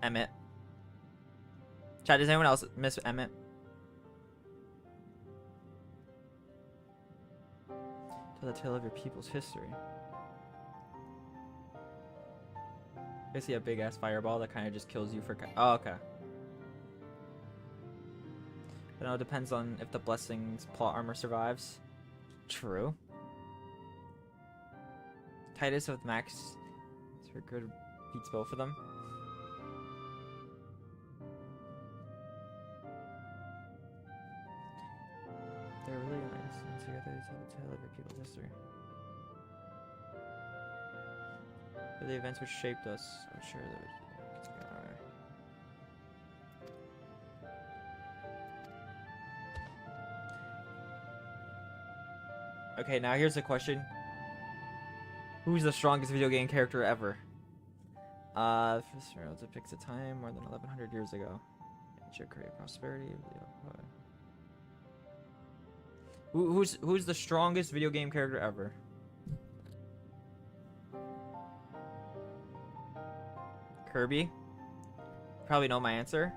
Emmett. Chat, does anyone else miss Emmett? Tell the tale of your people's history. I see a big ass fireball that kind of just kills you for. Oh, okay. I know it depends on if the blessings plot armor survives. True. Titus with max. It's for good. Beats both of them. They're really nice. And together they tell the tale of your people's history. For the events which shaped us, I'm sure that would. Alright. Okay, now here's the question. Who's the strongest video game character ever? This world depicts a time more than 1100 years ago. It should create prosperity. Who's the strongest video game character ever? Kirby? Probably know my answer.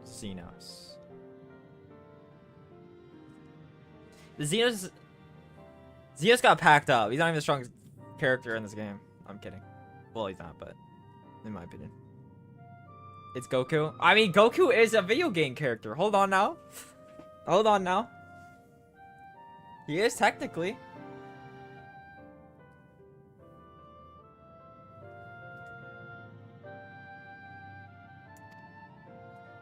Xenos. The Xenos got packed up. He's not even the strongest character in this game. I'm kidding. Well, he's not, but in my opinion. It's Goku. I mean, Goku is a video game character. Hold on now. Hold on now. He is technically.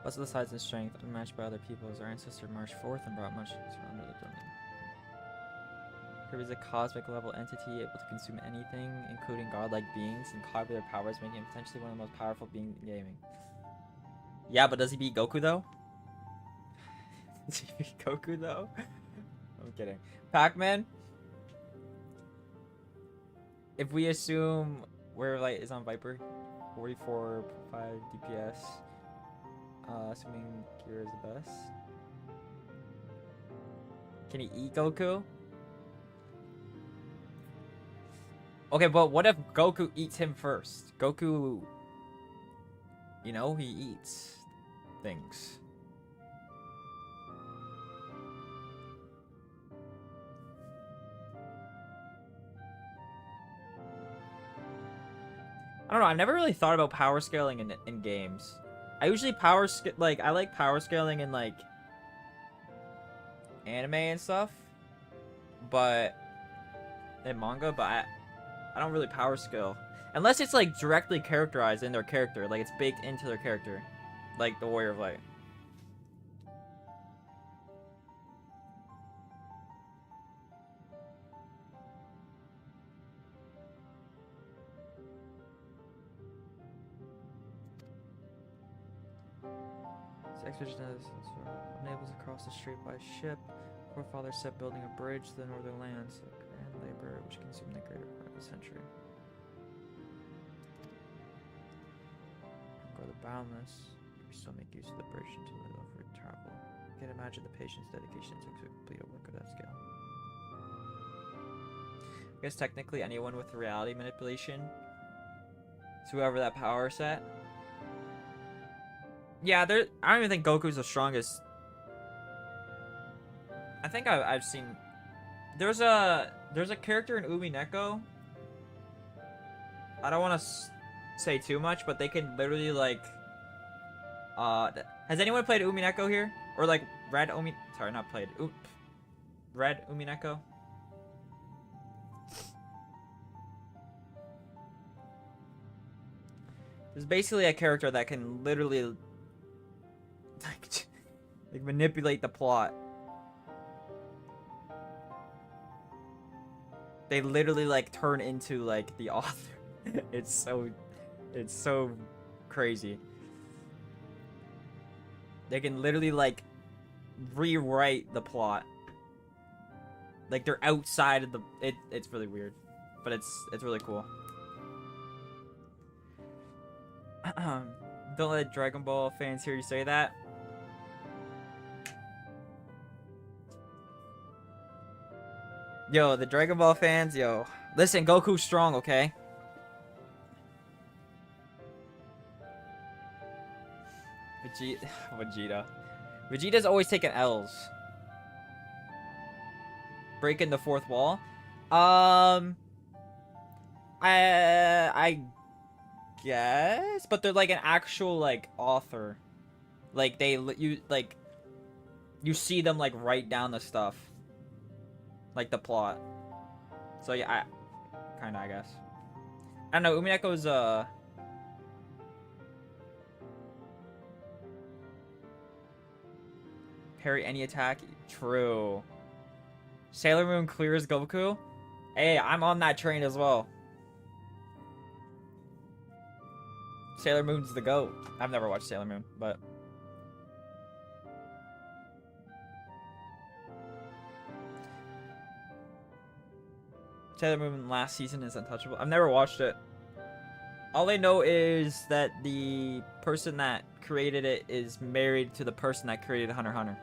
Lots of the size and strength unmatched by other peoples. Our ancestor marched forth and brought much under the domain. Kirby is a cosmic level entity able to consume anything, including godlike beings, and carve their powers, making him potentially one of the most powerful beings in gaming. Yeah, but does he beat Goku though? Does he beat Goku though? I'm kidding. Pac-Man? If we assume where light is on Viper, 44.5 DPS, assuming Kira is the best. Can he eat Goku? Okay, but what if Goku eats him first? Goku, you know, he eats things. I don't know, I've never really thought about power scaling in games. I usually I like power scaling in like anime and stuff, but in manga, but I don't really power scale unless it's like directly characterized in their character, like it's baked into their character, like the Warrior of Light. Expedition enables to cross the strait by ship. Forefathers set building a bridge to the northern lands, a grand labor which consumed the greater part of a century. Go the boundless, we still make use of the bridge until the over travel. You can imagine the patience, dedication it took to complete a work of that scale. I guess technically anyone with reality manipulation, it's whoever that power set. Yeah, I don't even think Goku's the strongest. I think I've seen. There's a character in Umineko. I don't want to say too much, but they can literally like. Has anyone played Umineko here, or like Red Umi? Sorry, not played. Red Umineko. There's basically a character that can literally. Like manipulate the plot. They literally like turn into like the author. It's so crazy. They can literally like rewrite the plot. Like they're outside of the it's really weird, but it's really cool. Don't let Dragon Ball fans hear you say that. Yo, the Dragon Ball fans, yo. Listen, Goku's strong, okay? Vegeta. Vegeta's always taking L's. Breaking the fourth wall. I guess, but they're like an actual like author. Like you see them like write down the stuff, like the plot. So yeah, I guess. I don't know. Umineko's parry any attack. True. Sailor Moon clears Goku. Hey, I'm on that train as well. Sailor Moon's the GOAT. I've never watched Sailor Moon, but... Sailor Moon last season is untouchable. I've never watched it. All I know is that the person that created it is married to the person that created Hunter x Hunter.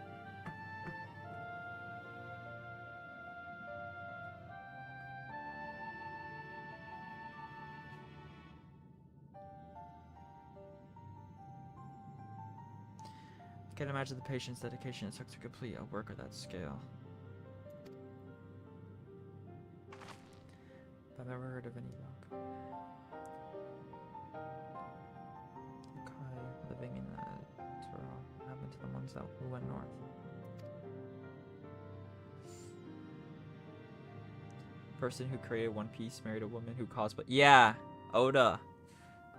Can't imagine the patience, dedication it took to complete a work of that scale. I've never heard of any book. Okay, living in the Dawntrail happened to the ones that who went north. Person who created One Piece married a woman who cosplayed. Yeah, Oda.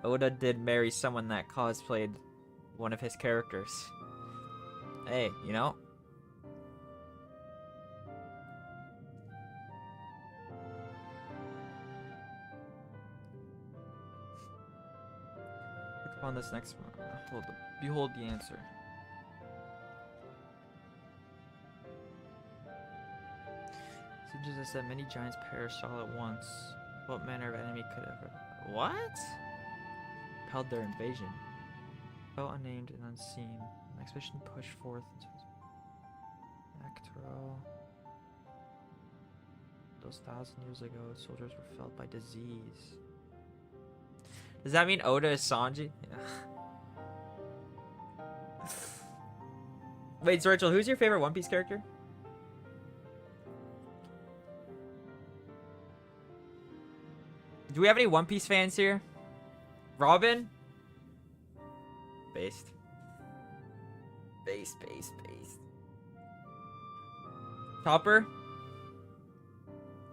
Oda did marry someone that cosplayed one of his characters. Hey, you know? Look upon this next one. Behold the answer. Sieges has said many giants perished all at once. What manner of enemy could ever... What? Held their invasion. Felt unnamed and unseen. An expedition pushed forth into Dawntrail. Those 1,000 years ago, soldiers were felled by disease. Does that mean Oda is Sanji? Yeah. Wait, so Rachel, who's your favorite One Piece character? Do we have any One Piece fans here? Robin? Based. Based. Chopper?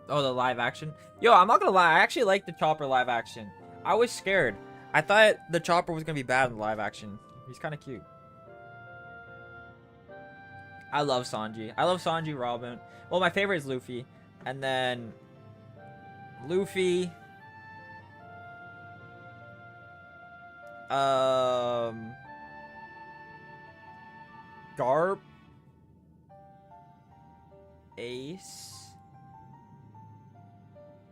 Oh, the live action? Yo, I'm not gonna lie, I actually like the Chopper live action. I was scared. I thought the Chopper was gonna be bad in the live action. He's kind of cute. I love Sanji. I love Sanji, Robin. Well, my favorite is Luffy. And then... Luffy... Garp, Ace.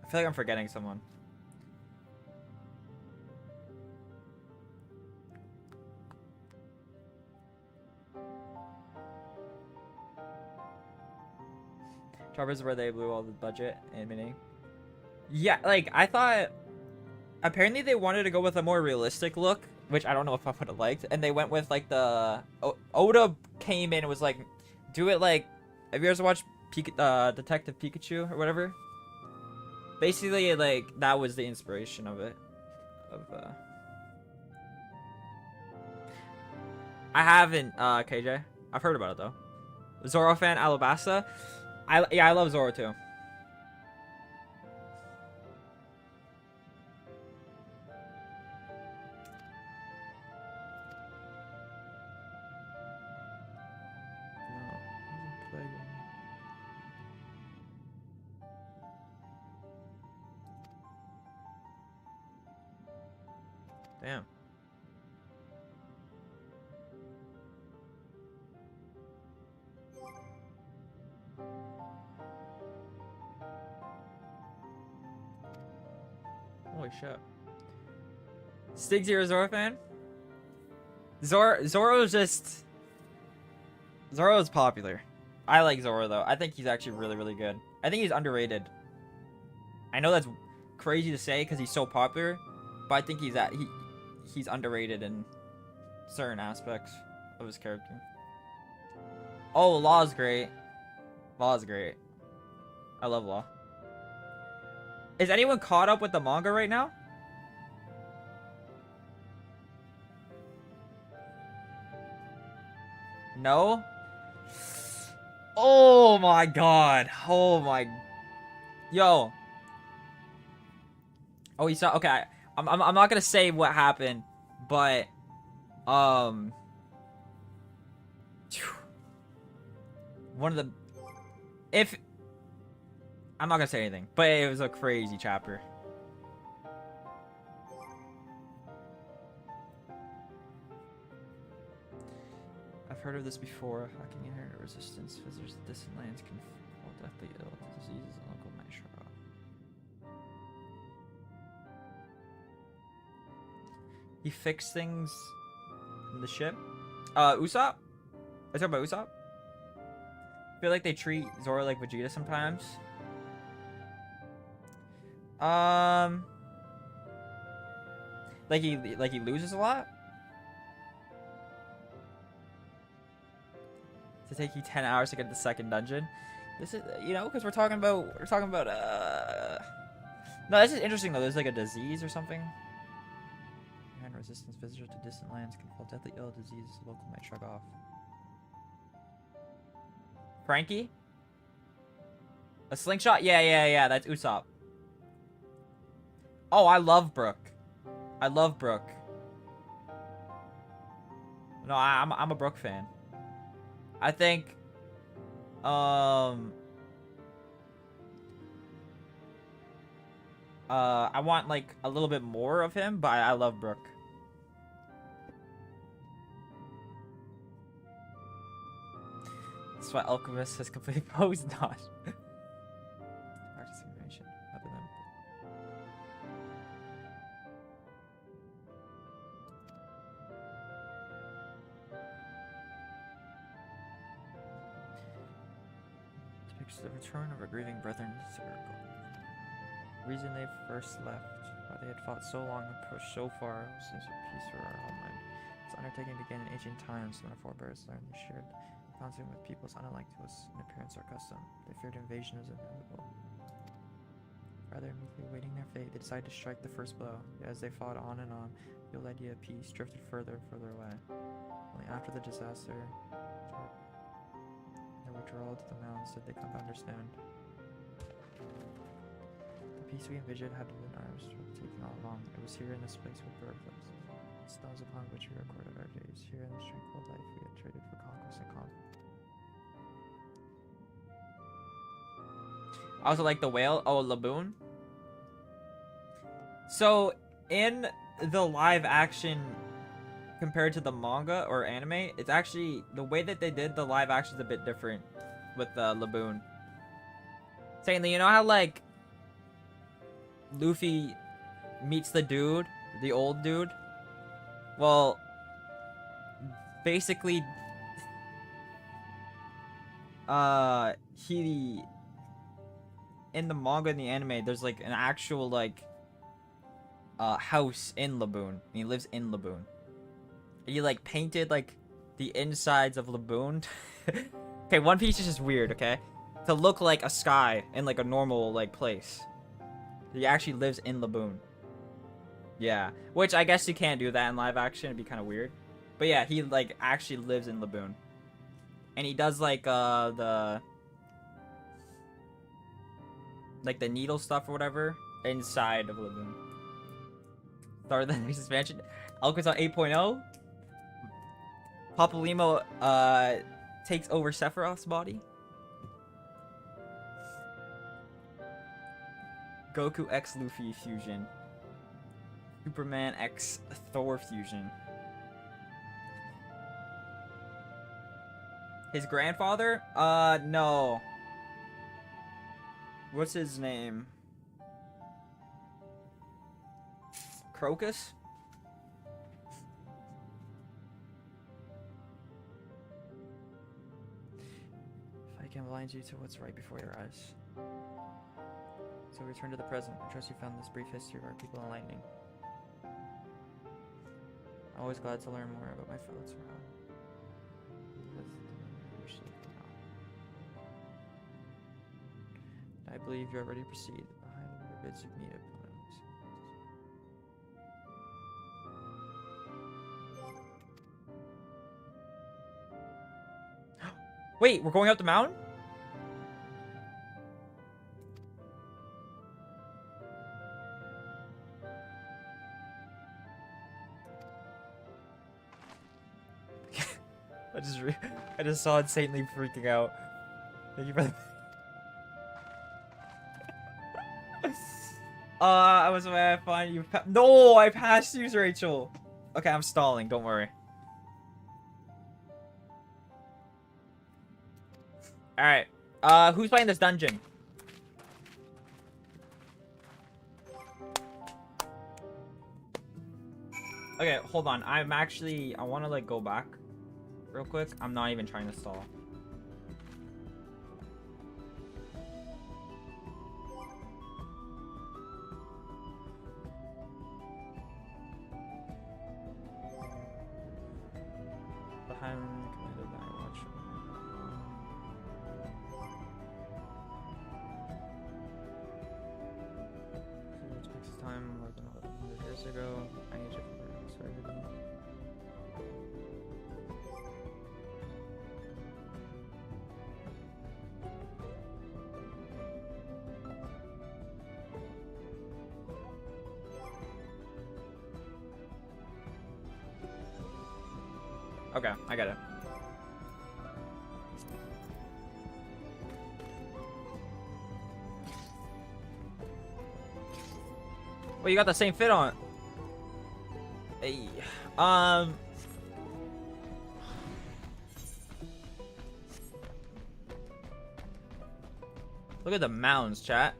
I feel like I'm forgetting someone. Chopper's where they blew all the budget and mini. Yeah, like I thought. Apparently they wanted to go with a more realistic look, which I don't know if I would have liked, and they went with like the Oda came in and was like, do it like, have you ever watched Detective Pikachu or whatever? Basically, like that was the inspiration of it. I haven't, KJ. I've heard about it though. Zoro fan, Alabasta. I love Zoro too. Damn. Holy shit. Stig Zero Zoro fan? Zoro's popular. I like Zoro though. I think he's actually really, really good. I think he's underrated. I know that's crazy to say because he's so popular, but I think he's underrated in certain aspects of his character. Oh, Law's great. Law's great. I love Law. Is anyone caught up with the manga right now? No? Oh my god. Oh my. Yo. Oh, you saw. Okay, I'm not gonna say what happened, but one of the, if I'm not gonna say anything, but it was a crazy chapter. I've heard of this before. How can you inherit resistance? Visitors to distant lands can fall deathly ill to diseases and local might shrug off. He fixed things in the ship. Usopp? I talking about Usopp? I feel like they treat Zoro like Vegeta sometimes. Like he loses a lot. To take you 10 hours to get the second dungeon. This is, you know, because we're talking about no, this is interesting though. There's like a disease or something. And resistance, visitors to distant lands can fall deathly ill. Diseases local might shrug off. Frankie? A slingshot? Yeah. That's Usopp. Oh, I love Brook. I love Brook. No, I'm a Brook fan. I think I want like a little bit more of him, but I love Brook. That's why Alchemist has completely posed not. Practice information other than depicts the return of our grieving brethren to Circle. Reason they first left, why they had fought so long and pushed so far since peace for our homeland. This undertaking began in ancient times when our forebears learned they shared contact with peoples unlike to us in appearance or custom. They feared invasion was inevitable. Rather than immediately waiting their fate, they decided to strike the first blow. Yet as they fought on and on, the old idea of peace drifted further and further away. Only after the disaster, their withdrawal to the mountains did they come to understand. The peace we envisioned had been ours, taken all along. It was here in this place we birthed us. The stones upon which we recorded our days. Here in this tranquil life we had traded for conquest and conflict. I also like the whale. Oh, Laboon. So, in the live action compared to the manga or anime, it's actually the way that they did the live action is a bit different with Laboon. Saying that, you know how like Luffy meets the dude, the old dude? Well, basically, he, in the manga and the anime, there's like an actual like house in Laboon, and he lives in Laboon. He like painted like the insides of Laboon. Okay, One Piece is just weird, okay? To look like a sky in like a normal like place. He actually lives in Laboon. Yeah, which I guess you can't do that in live action. It'd be kind of weird. But yeah, he like actually lives in Laboon. And he does like the needle stuff or whatever inside of Laboon. Start the next expansion. Alcazar 8.0. Papalymo takes over Sephiroth's body. Goku X Luffy fusion. Superman X Thor fusion. His grandfather? No. What's his name? Crocus? If I can blind you to what's right before your eyes. So return to the present. I trust you found this brief history of our people and lightning. I'm always glad to learn more about my fellow Tyrell. I believe you are ready to proceed. Behind the bids you meet opponents. Wait, we're going up the mountain? I just saw insanely freaking out. Thank you for the I was away. I find you. No, I passed you, Rachel. Okay, I'm stalling. Don't worry. All right. Who's playing this dungeon? Okay, hold on. I want to like go back real quick. I'm not even trying to stall. Behind commander that I watch. So it takes time like another 100 years ago. I need to for everything. Okay, I got it. Well, you got the same fit on. Hey, look at the mountains, chat.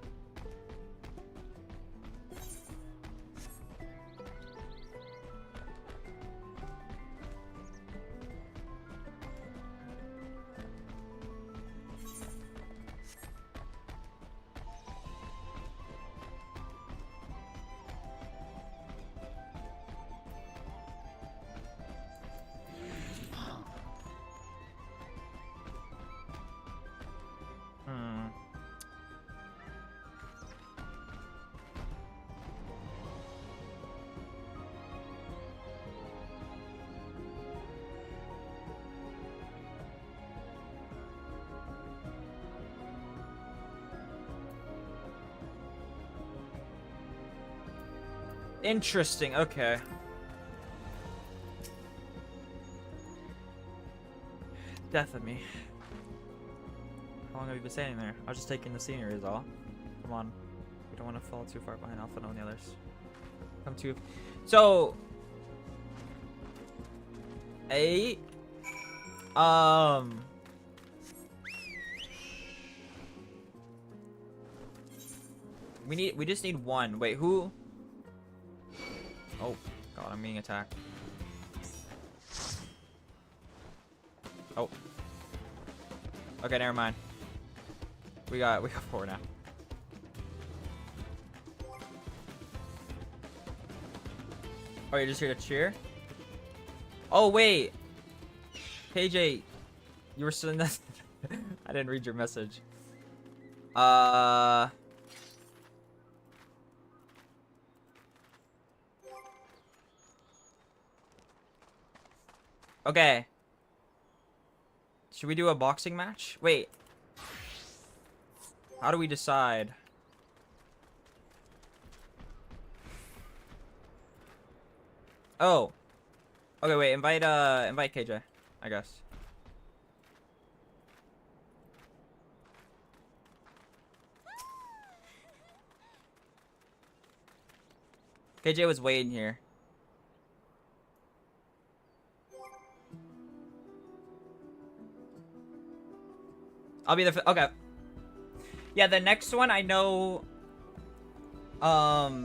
Interesting, okay. Death of me. How long have you been standing there? I was just taking the scenery is all. Come on. We don't want to fall too far behind Alpha and the others. Come to... So... We just need one. Wait, who? Oh, God, I'm being attacked. Oh. Okay, never mind. We got 4 now. Oh, you're just here to cheer? Oh, wait. KJ, you were still in that. I didn't read your message. Okay. Should we do a boxing match? Wait. How do we decide? Oh. Okay, wait. Invite KJ, I guess. KJ was waiting here. I'll be the okay. Yeah, the next one I know. I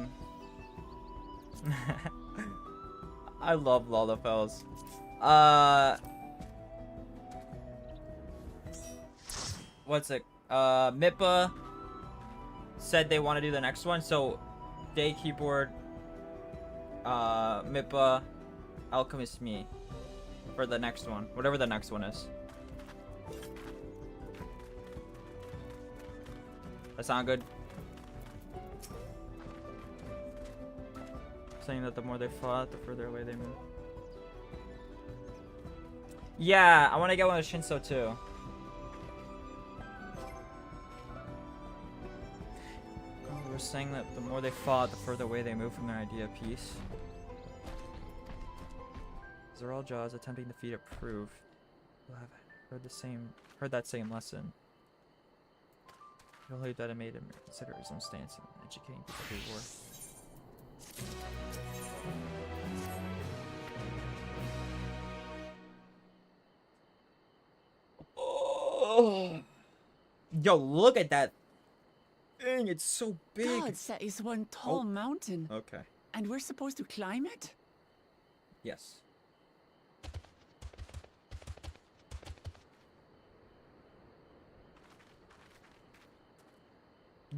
love Lalafels. What's it? Mippa, said they want to do the next one. So, Day Keyboard, Mippa, Alchemist, me, for the next one, whatever the next one is. That sound good? Saying that the more they fought, the further away they moved. Yeah, I want to get one with Shinso too. Oh, we were saying that the more they fought, the further away they moved from their idea of peace. Zeral Jaws attempting to defeat it proved. We'll have heard that same lesson. Only that it made him consider his own stance in educating people through war. Oh. Yo, look at that thing. It's so big. God, that is one tall mountain. Okay. And we're supposed to climb it? Yes.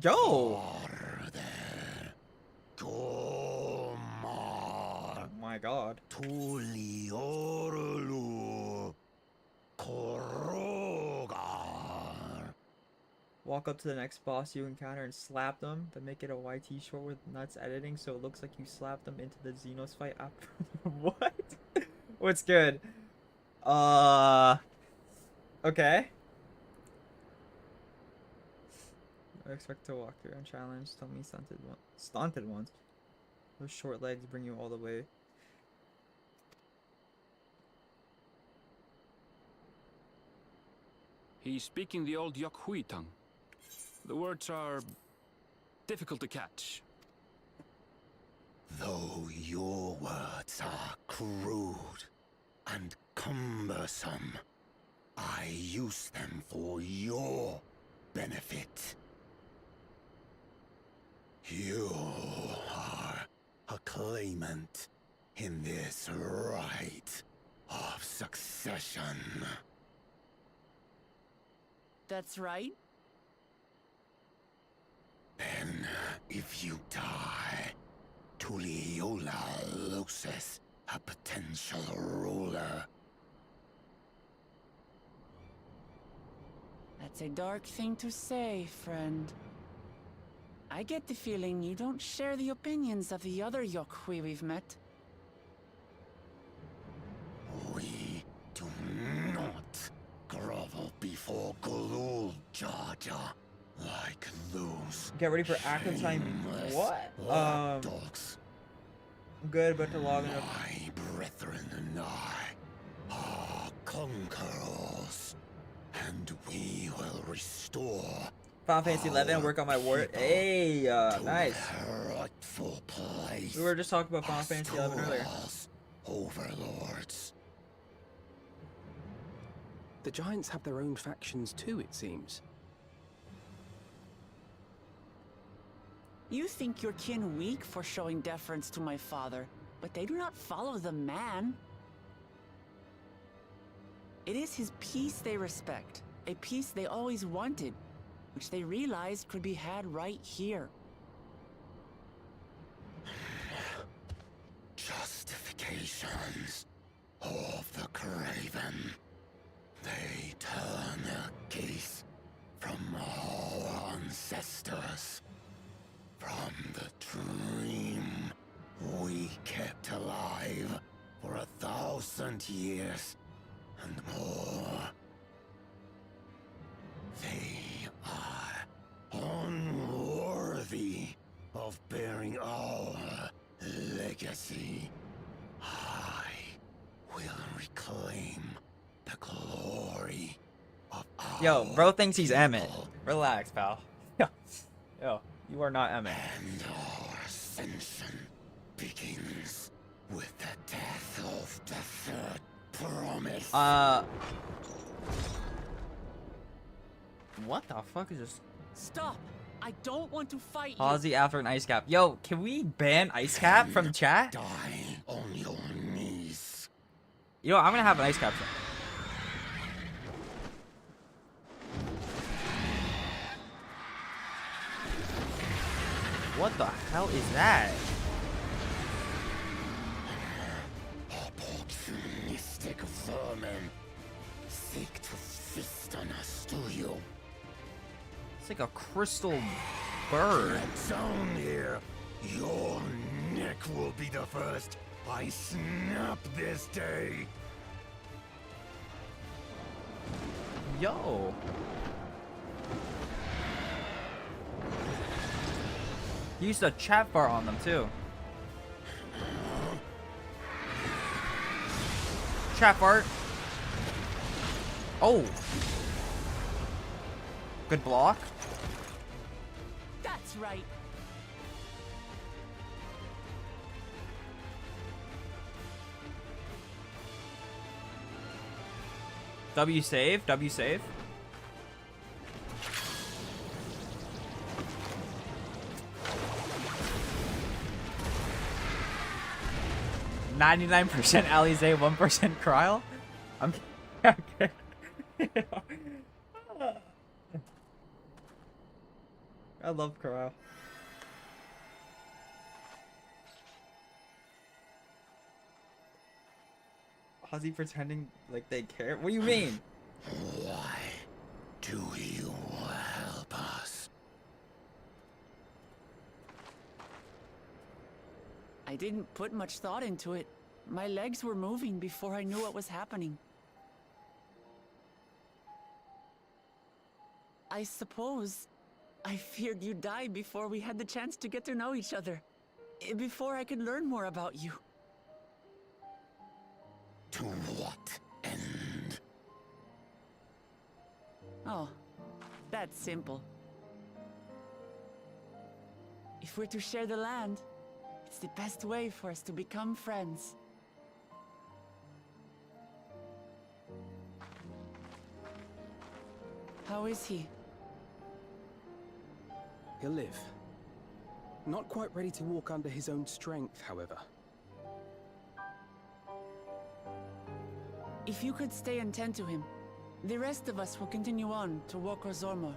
Yo! Oh my god. Walk up to the next boss you encounter and slap them, then make it a YT short with nuts editing so it looks like you slapped them into the Xenos fight after. What? What's good? Okay. I expect to walk through unchallenged. Tell me stunted ones. Those short legs bring you all the way. He's speaking the old Yokhui tongue. The words are difficult to catch. Though your words are crude and cumbersome, I use them for your benefit. You are a claimant in this right of succession. That's right. Then, if you die, Tuliyola loses a potential ruler. That's a dark thing to say, friend. I get the feeling you don't share the opinions of the other Yokhui we've met. We do not grovel before Galul, Jar Jar, like those. Get ready for active time. shameless What? lapdogs. Good, but to log in. My brethren and I are conquerors, and we will restore Final Fantasy 11 and work on my war. Hey, nice. their rightful place. We were just talking about Final as Fantasy 11 earlier. Torah's overlords. The Giants have their own factions too, it seems. You think your kin weak for showing deference to my father, but they do not follow the man. It is his peace they respect, a peace they always wanted, which they realized could be had right here. Justifications of the craven. They turn their gaze from our ancestors, from the dream we kept alive for 1,000 years and more. They are unworthy of bearing our legacy. I will reclaim the glory of our Yo, bro thinks he's Emmett. people. Relax, pal. Yo, you are not Emmett. And our ascension begins with the death of the third promise. What the fuck is this? Stop! I don't want to fight you. Aussie after an ice cap. Yo, can we ban ice cap from chat? Die on your knees. Yo, I'm gonna have an ice cap. What the hell is that? Opportunistic vermin. Seek to feast on us, do you? It's like a crystal bird. Down here. Your neck will be the first I snap this day. Yo. He used a chat bar on them too. Chat bar. Oh. Good block. That's right. W save. W save. %, Alize, 1% Kryl. I'm okay. I love Kryl. How's he pretending like they care? What do you mean? Why do you help us? I didn't put much thought into it. My legs were moving before I knew what was happening. I suppose I feared you'd die before we had the chance to get to know each other. Before I could learn more about you. To what end? Oh, that's simple. If we're to share the land, it's the best way for us to become friends. How is he? He'll live. Not quite ready to walk under his own strength, however. If you could stay and tend to him, the rest of us will continue on to Wokor Zormor.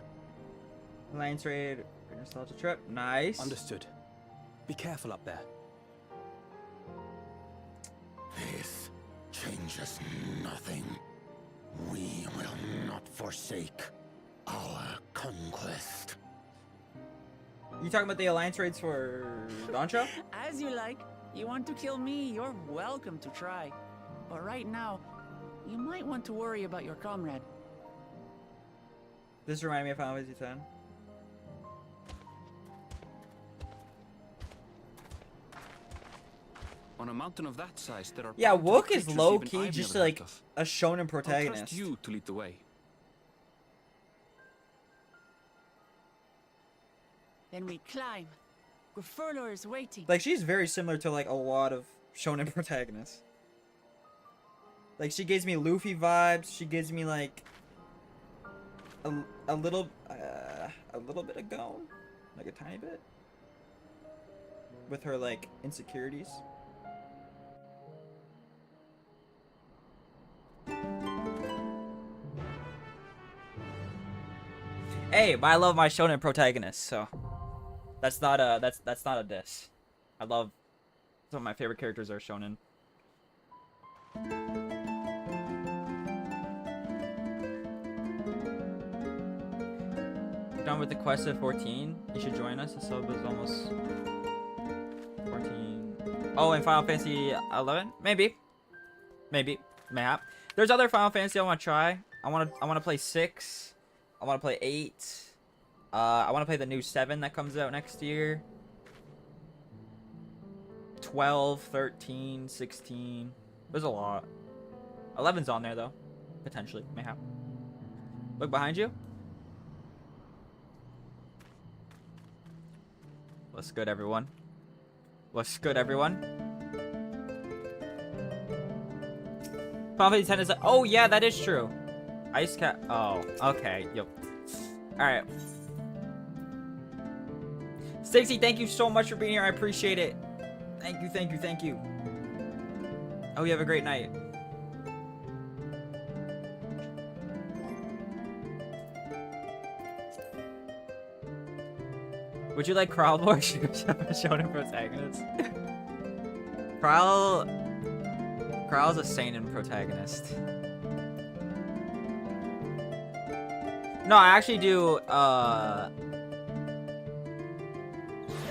Alliance raid, nostalgia trip. Nice. Understood. Be careful up there. This changes nothing. We will not forsake our conquest. You talking about the alliance raids for Dawntrail? As you like. You want to kill me, you're welcome to try. But right now, you might want to worry about your comrade. This reminded me of Final Fantasy X. On a mountain of that size, there are Yeah, powerful Wook is creatures low even key, I've just never like heard of. a shonen I'll protagonist. trust you to lead the way. Then we climb. Grifurlor is waiting. Like, she's very similar to like a lot of shonen protagonists. Like, she gives me Luffy vibes. She gives me like a little bit of Gon, like a tiny bit, with her like insecurities. Hey, but I love my shonen protagonists, so that's not a diss. I love some of my favorite characters are shonen. Done with the quest of 14. You should join us. The sub is almost 14. Oh, and Final Fantasy 11? Maybe. Mayhap. There's other Final Fantasy I want to try. I want to play 6. I want to play 8. I want to play the new 7 that comes out next year. 12, 13, 16. There's a lot. 11's on there though. Potentially. Mayhap. Look behind you. What's good, everyone? What's good, everyone? Final Fantasy X is like, oh yeah, that is true. Ice Cat. Oh, okay. Yep. All right. Stacey, thank you so much for being here. I appreciate it. Thank you, thank you, thank you. Oh, you have a great night. Would you like Prowl more? Shonen protagonist. Prowl's a seinen protagonist. No, I actually do.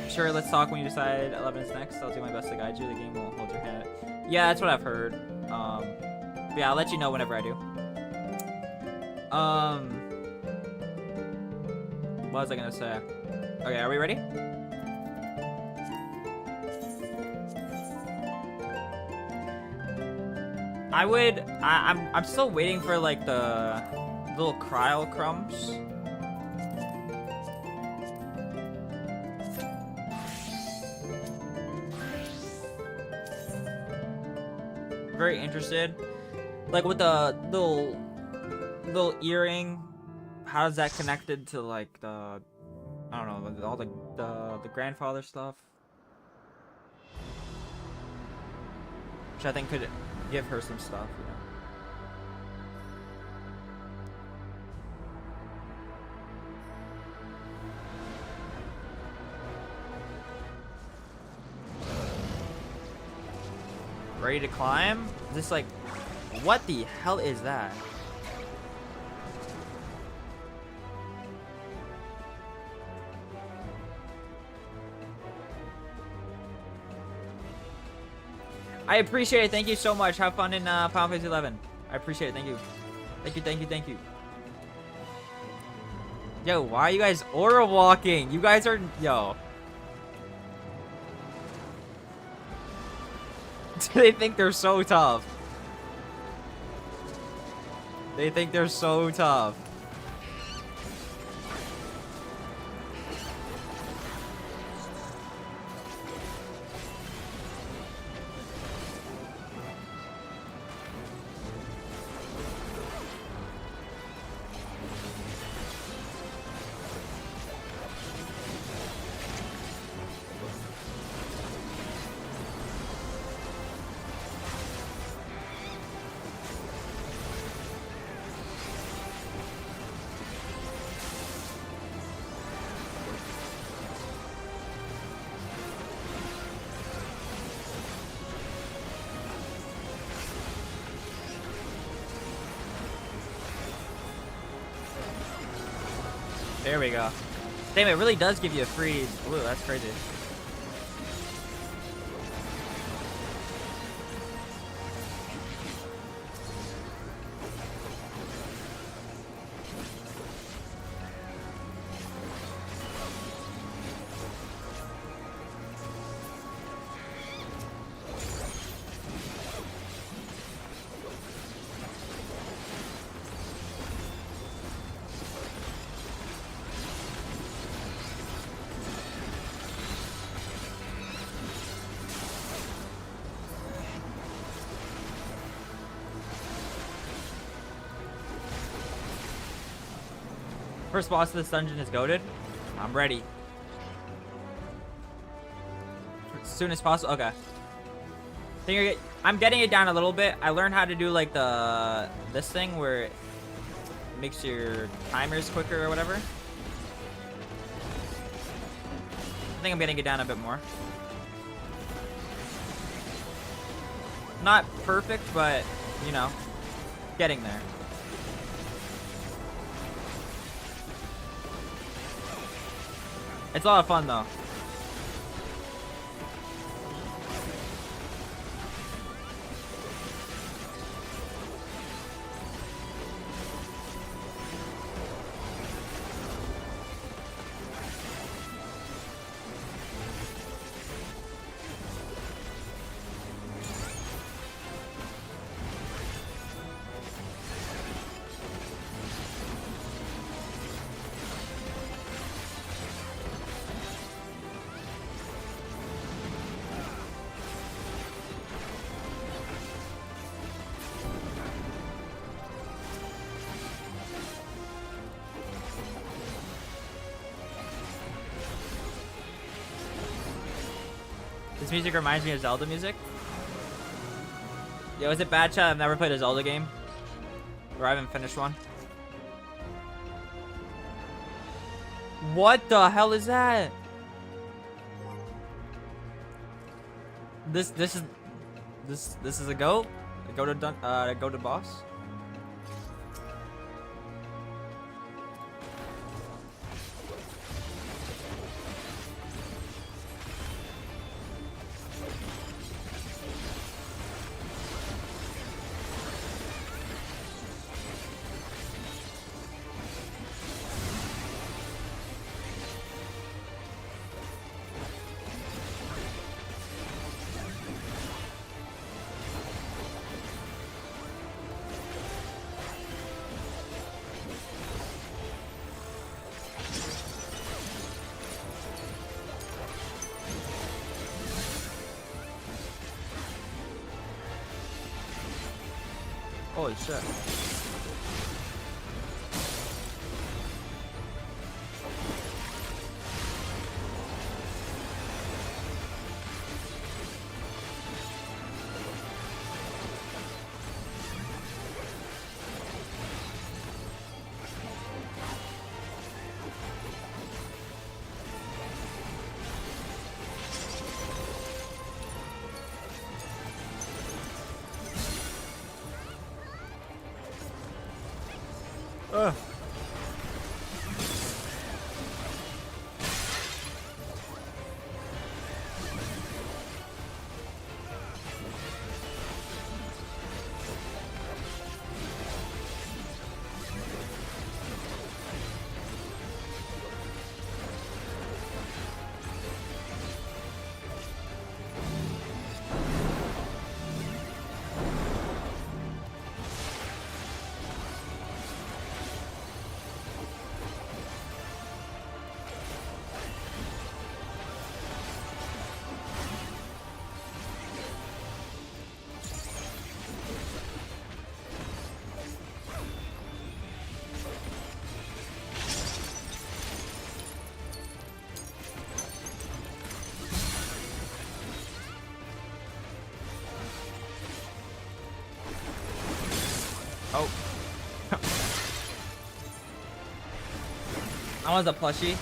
Sure, let's talk when you decide 11 is next. I'll do my best to guide you. The game won't hold your hand. Yeah, that's what I've heard. But yeah, I'll let you know whenever I do. What was I gonna say? Okay, are we ready? I'm still waiting for like the little cryo crumbs. Very interested. Like with the little earring, how is that connected to like the, I don't know, all the grandfather stuff? Which I think could give her some stuff, you know. Ready to climb? Is this like, what the hell is that? I appreciate it. Thank you so much. Have fun in Final Fantasy 11. I appreciate it. Thank you. Thank you, thank you, thank you. Yo, why are you guys aura walking? You guys are, yo. They think they're so tough. They think they're so tough. There we go. Damn, it really does give you a freeze. Ooh, that's crazy. First boss of this dungeon is goated. I'm ready. As soon as possible. Okay. I'm getting it down a little bit. I learned how to do like this thing where it makes your timers quicker or whatever. I think I'm getting it down a bit more. Not perfect, but you know, getting there. It's a lot of fun though. This music reminds me of Zelda music. Yo, is it bad, chat? I've never played a Zelda game. Or I haven't finished one. What the hell is that? This is a go. Go to boss. Holy shit. Ugh. Oh. I want the plushie.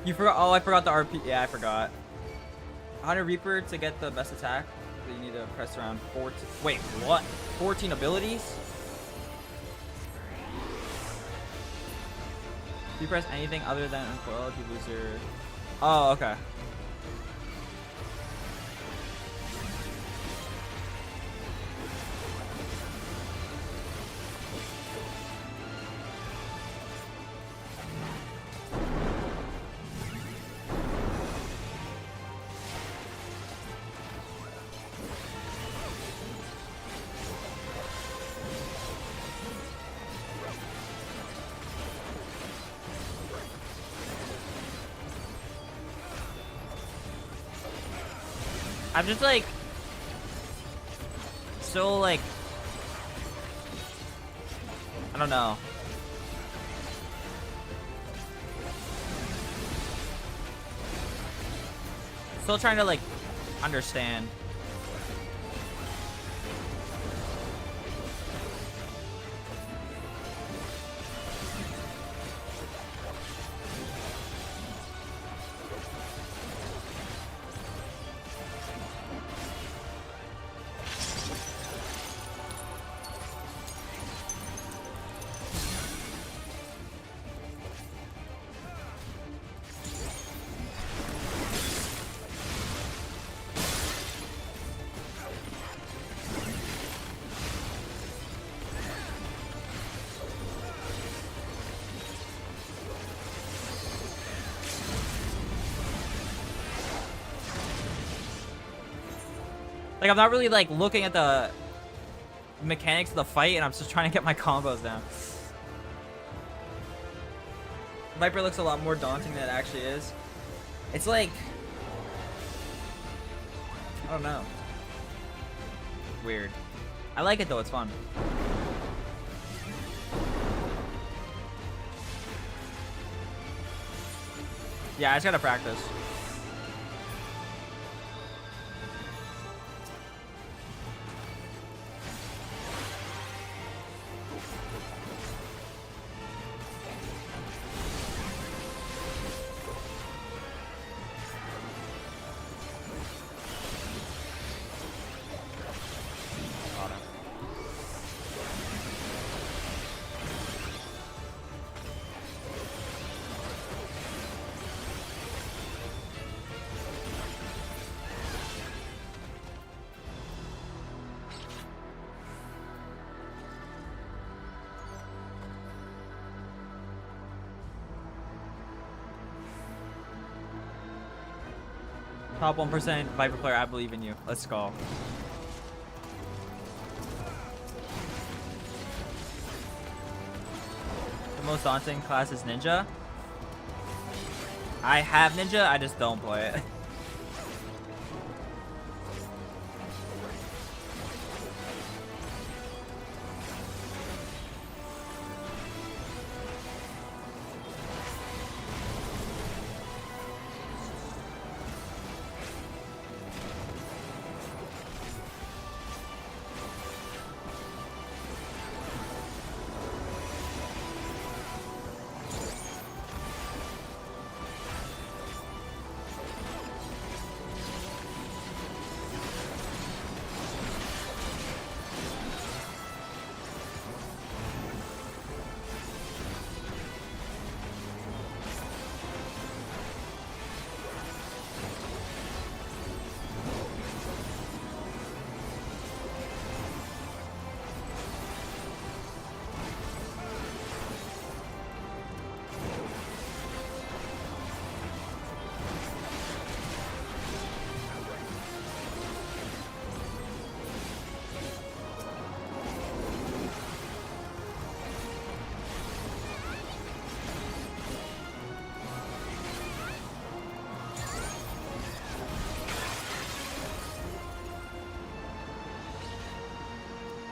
You forgot. Oh, I forgot the RP. Yeah, I forgot. 100 Reaper to get the best attack. So you need to press around 14. Wait, what? 14 abilities? If you press anything other than uncoil, you lose your. Oh, okay. I'm just like so like I don't know. Still trying to like understand. Like, I'm not really, like, looking at the mechanics of the fight, and I'm just trying to get my combos down. Viper looks a lot more daunting than it actually is. It's like... I don't know. Weird. I like it, though. It's fun. Yeah, I just gotta practice. Top 1% Viper player, I believe in you. Let's go. The most daunting class is Ninja. I have Ninja, I just don't play it.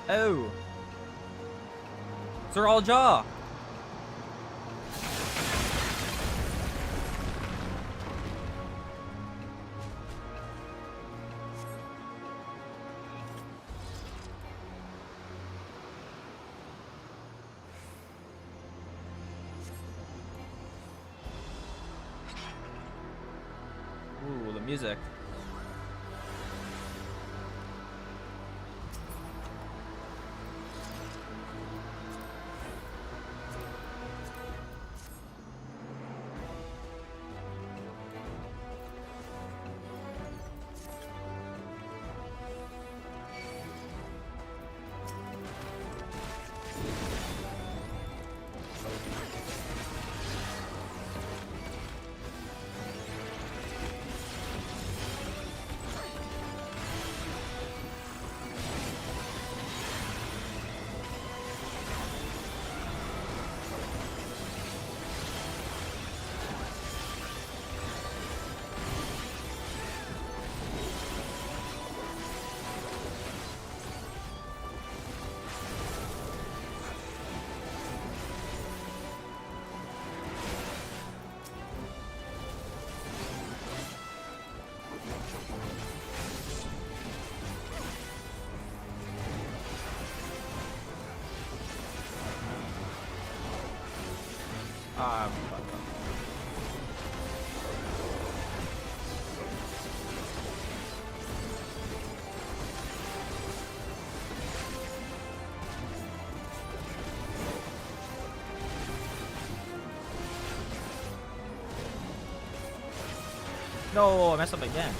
Oh. They're all jaw. Ooh, the music. No, I messed up again.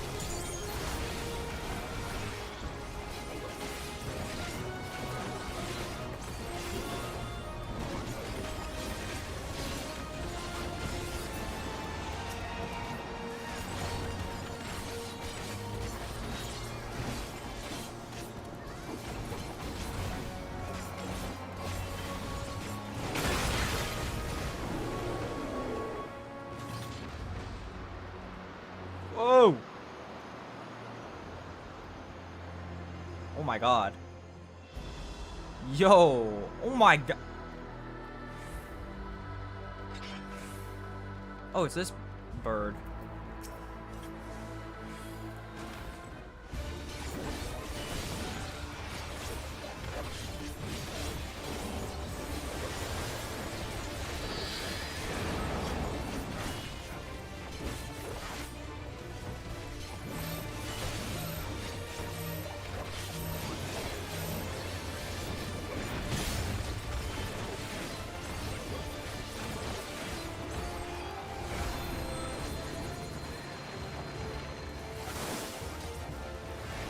Whoa! Oh my god. Yo! Oh my god. Oh, it's this bird.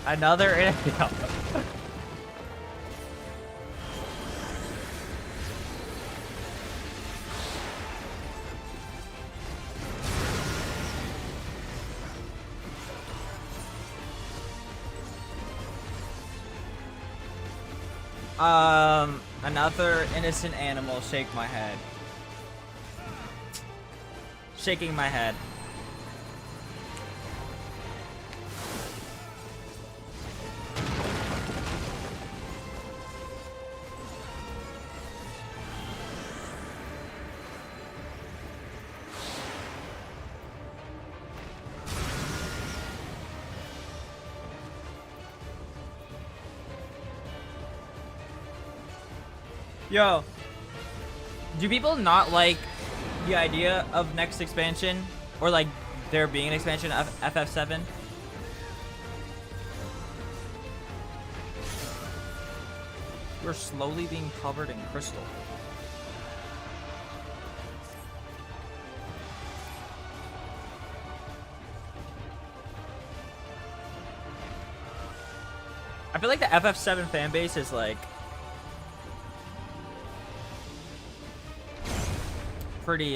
Another enemy. Another innocent animal shake my head. Shaking my head. Yo, do people not like the idea of next expansion, or like there being an expansion of FF7? We're slowly being covered in crystal. I feel like the FF7 fan base is like pretty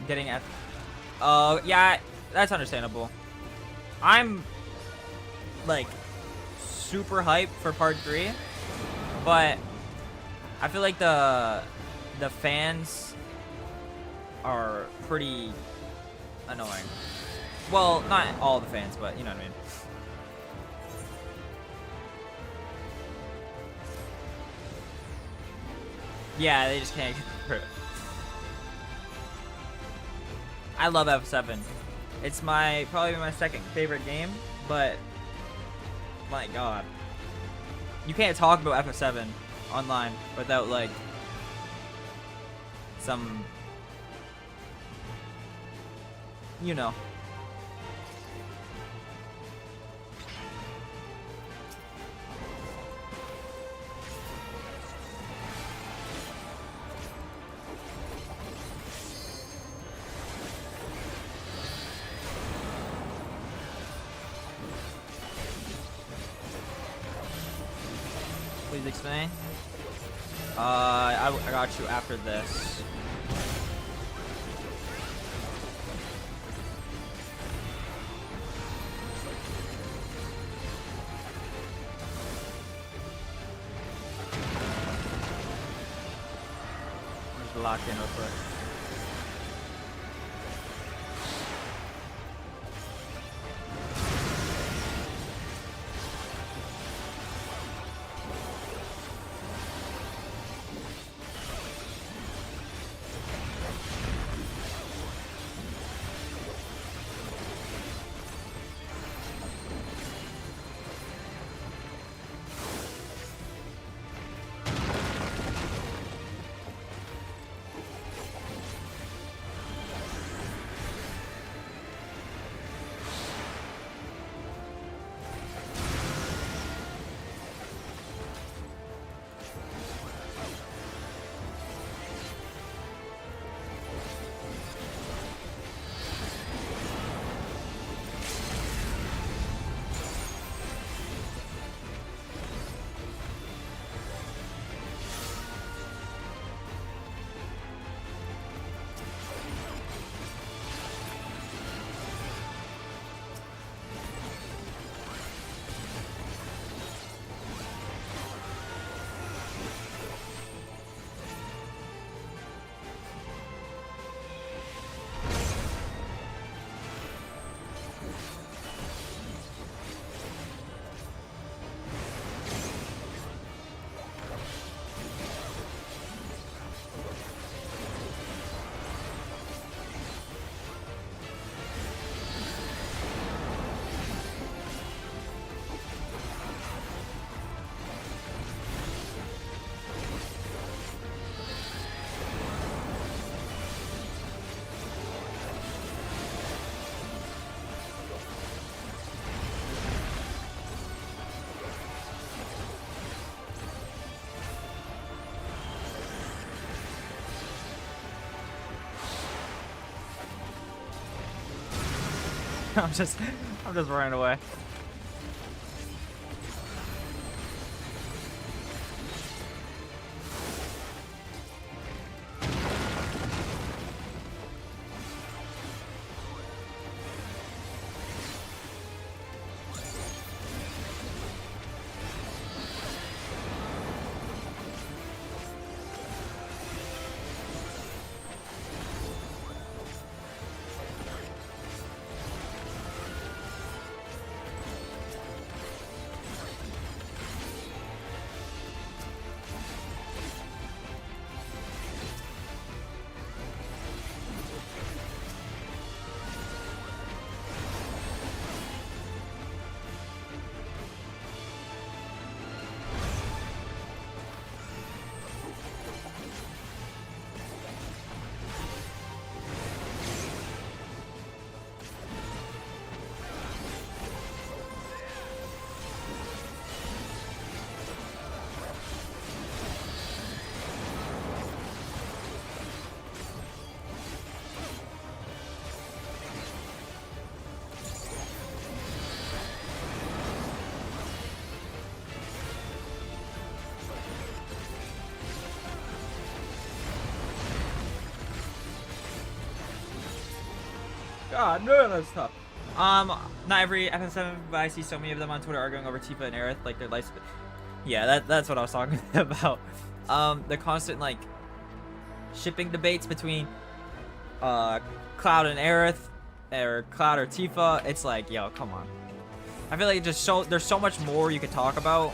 getting at yeah, that's understandable. I'm like super hyped for part 3, but I feel like the fans are pretty annoying. Well, not all the fans, but you know what I mean. Yeah, they just can't get through it. I love F7. It's probably my second favorite game, but my god. You can't talk about FF7 online without like some, you know. Please explain. I got you after this. Just lock in real quick. I'm just running away. God, no, that's tough. Not every FF7, but I see so many of them on Twitter arguing over Tifa and Aerith, like their life. Yeah, that's what I was talking about. The constant like shipping debates between Cloud and Aerith, or Cloud or Tifa. It's like, yo, come on. I feel like there's so much more you could talk about.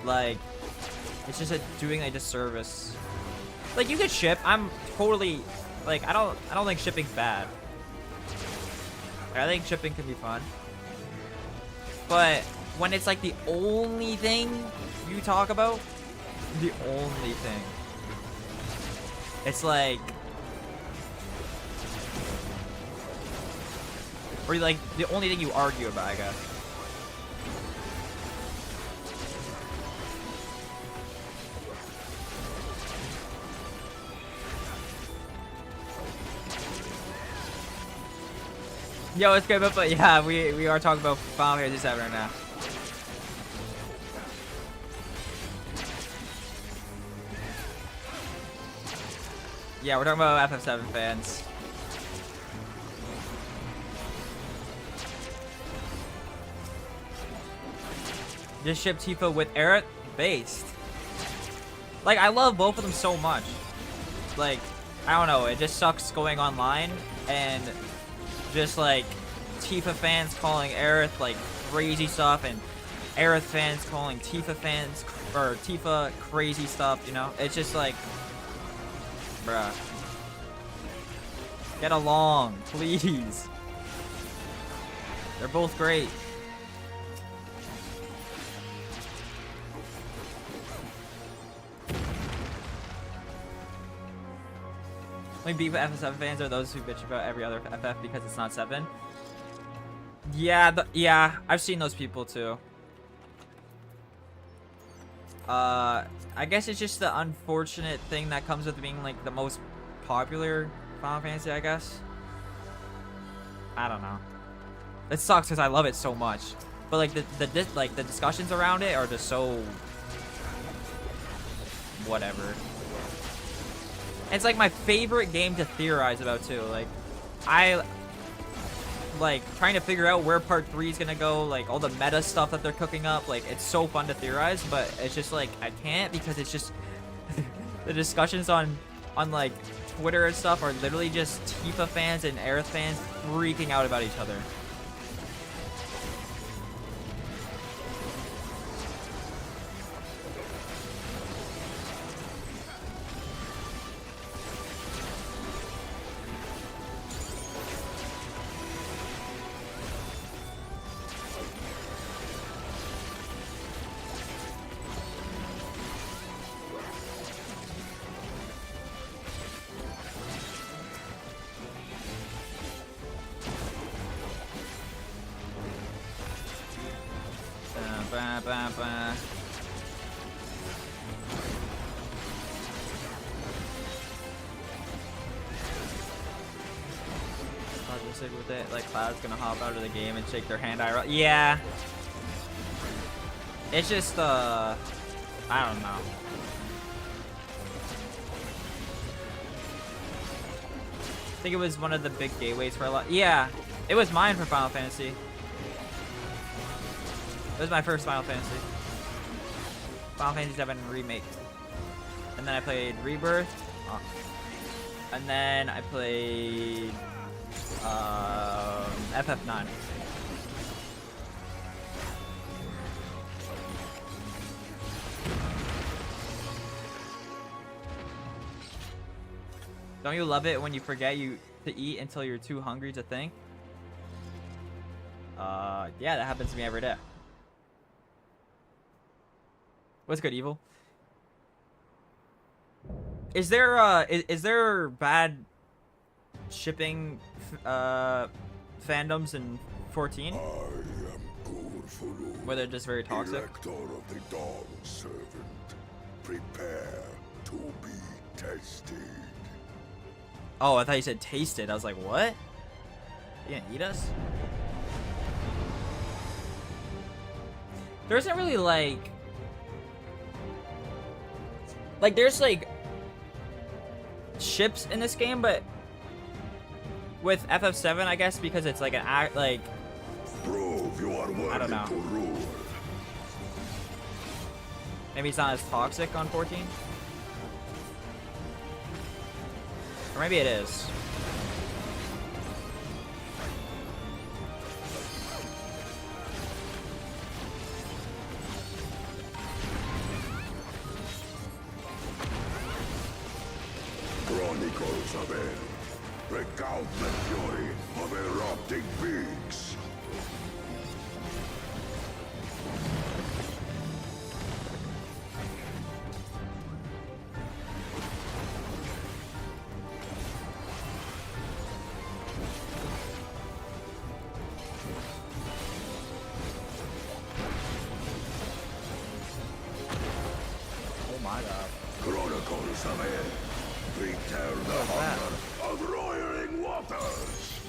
Like, it's just doing a disservice. Like, you could ship. I'm totally like, I don't think shipping's bad. I think shipping can be fun. But when it's like the only thing you talk about, the only thing, it's like, or like the only thing you argue about, I guess. Yo, it's good, but yeah, we are talking about Final Fantasy 7 right now. Yeah, we're talking about FF7 fans. Just ship Tifa with Aerith based. Like, I love both of them so much. Like, I don't know, it just sucks going online and just like Tifa fans calling Aerith like crazy stuff and Aerith fans calling Tifa fans or Tifa crazy stuff, you know? It's just like, bruh. Get along, please. They're both great. Only beef with FF7 fans are those who bitch about every other FF because it's not 7. Yeah, yeah, I've seen those people too. I guess it's just the unfortunate thing that comes with being like the most popular Final Fantasy, I guess. I don't know. It sucks because I love it so much, but like the discussions around it are just so whatever. It's like my favorite game to theorize about too. Like, I like trying to figure out where part 3 is gonna go, like all the meta stuff that they're cooking up. Like, it's so fun to theorize, but it's just like I can't because it's just the discussions on like Twitter and stuff are literally just Tifa fans and Aerith fans freaking out about each other. With it, like Cloud's gonna hop out of the game and shake their hand. Yeah, it's just I don't know. I think it was one of the big gateways for a lot. Yeah, it was mine for Final Fantasy. It was my first Final Fantasy. Final Fantasy 7 Remake. And then I played Rebirth. And then I played FF9. Don't you love it when you forget to eat until you're too hungry to think? Yeah, that happens to me every day. What's good, Evil? Is there bad shipping fandoms in 14? Where they're just very toxic? Elector of the Dawn Servant, prepare to be tested. Oh, I thought you said tasted. I was like, what? You gonna eat us? There isn't really like there's like ships in this game, but with FF7, I guess, because it's like an act, like Prove you are I don't worthy know. to rule. Maybe it's not as toxic on 14, or maybe it is. Chronicles of Hell. Recount the fury of erupting peaks. Oh my god. Chronicles of Hell. Retell the What's that? hunger of roiling waters.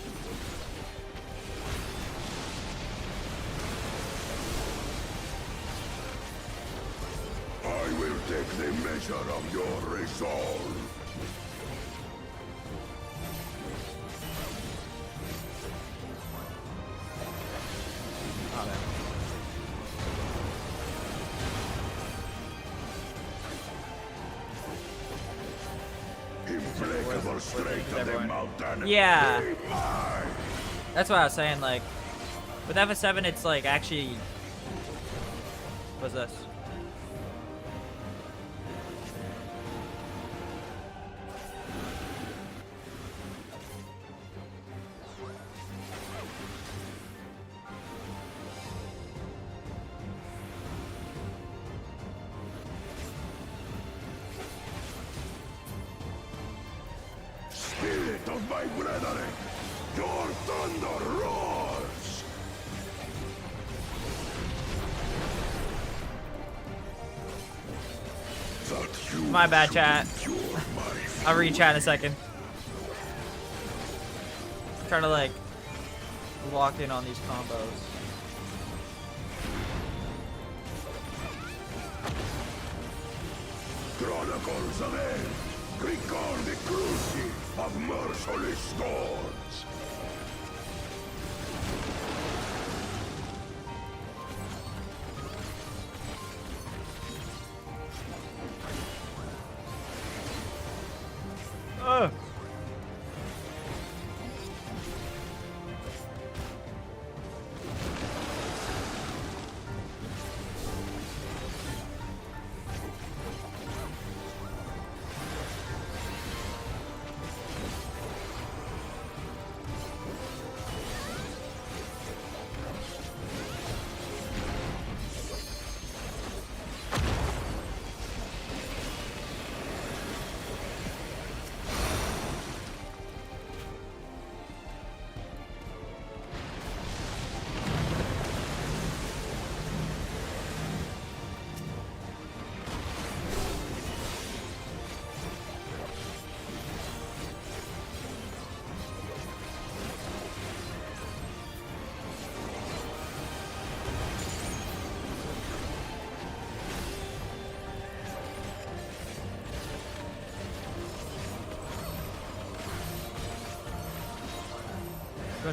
I will take the measure of your resolve. Oh, man. Implacable strength of the everyone? mountain. Yeah. Be mine. That's what I was saying. Like with FF7, it's like actually. What's this? Spirit of my brethren, your thunder roars! That you My bad, should chat. endure my I'll read chat in a second. Trying to like lock in on these combos. Chronicles of Hell, recall the cruelty of merciless storms. Ugh.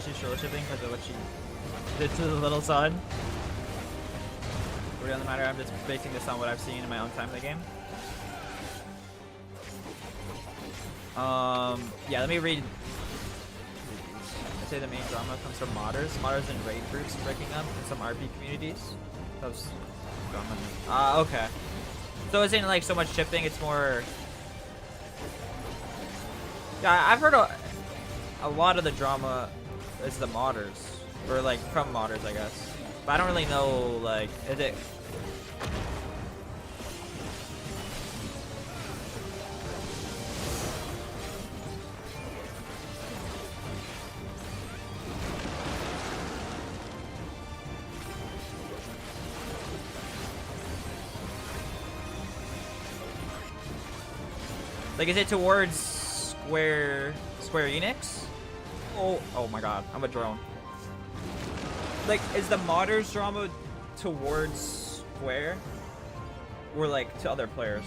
She's show shipping because of what she did to the little son. Really doesn't matter. I'm just basing this on what I've seen in my own time in the game. Yeah, let me read. I'd say the main drama comes from modders. Modders and raid groups breaking up in some RP communities. That was drama. Okay. So it isn't like so much shipping, it's more. Yeah, I've heard a lot of the drama is the modders, or like from modders, I guess. But I don't really know, like, is it? Like, is it towards Square Enix? Oh my god, I'm a drone. Like, is the modders drama towards Square? Or like to other players?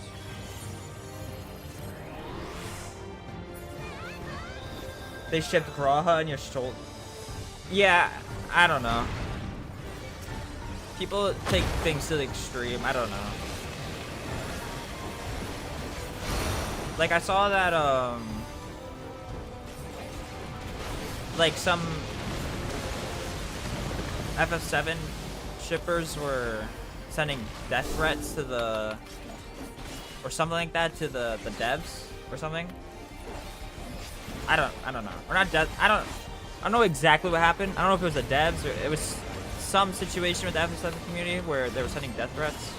They shipped Graha and Yashtol. Yeah, I don't know. People take things to the extreme. I don't know. Like, I saw that, like, some FF7 shippers were sending death threats to the, or something like that, to the devs or something. I don't know. Or not death. I don't know exactly what happened. I don't know if it was the devs or it was some situation with the FF7 community where they were sending death threats.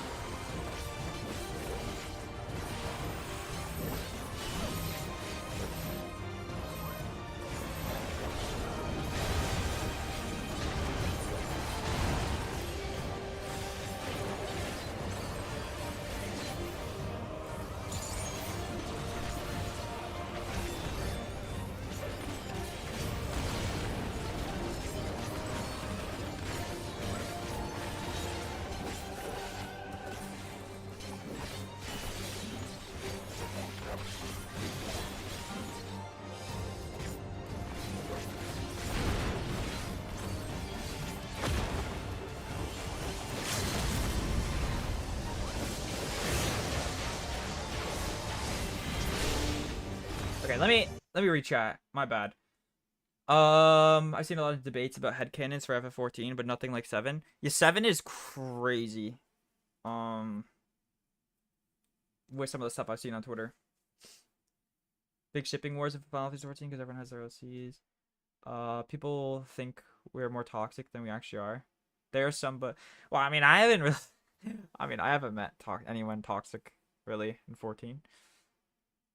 Okay, let me rechat. My bad. I've seen a lot of debates about headcanons for FF14, but nothing like 7. Yeah, 7 is crazy. With some of the stuff I've seen on Twitter. Big shipping wars of Final Fantasy 14 because everyone has their OCs. People think we're more toxic than we actually are. There are some, but well, I mean, I haven't really. I mean, I haven't met anyone toxic really in 14.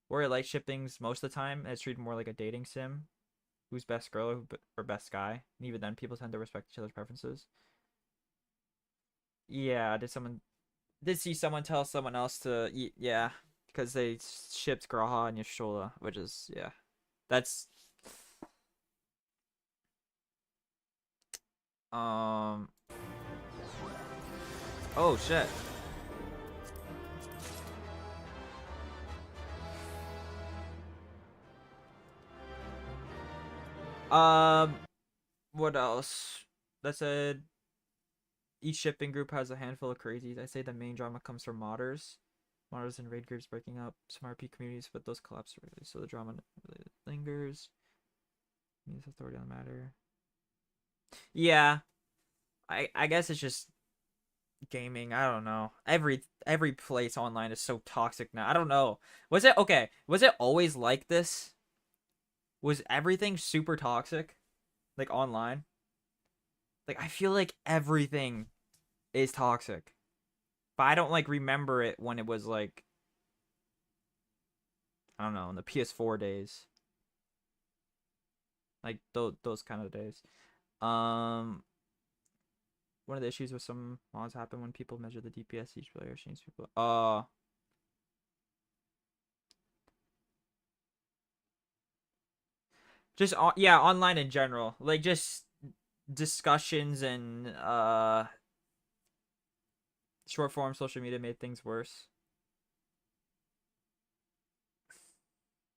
We're like shippings most of the time. It's treated more like a dating sim. Who's best girl or best guy? And even then, people tend to respect each other's preferences. Yeah, did see someone tell someone else to yeah, because they shipped Graha and Yashola, which is yeah, that's oh shit. What else? That said, each shipping group has a handful of crazies. I say the main drama comes from modders. Modders and raid groups breaking up some RP communities, but those collapse really, so the drama really lingers. Means authority on the matter. Yeah, I guess it's just gaming. I don't know. Every place online is so toxic now. I don't know. Was it okay? Was it always like this? Was everything super toxic? Like online? Like I feel like everything is toxic. But I don't like remember it when it was like I don't know, in the PS4 days. Like those kind of days. One of the issues with some mods happen when people measure the DPS each player change people. Just yeah, online in general. Like just discussions and short form social media made things worse.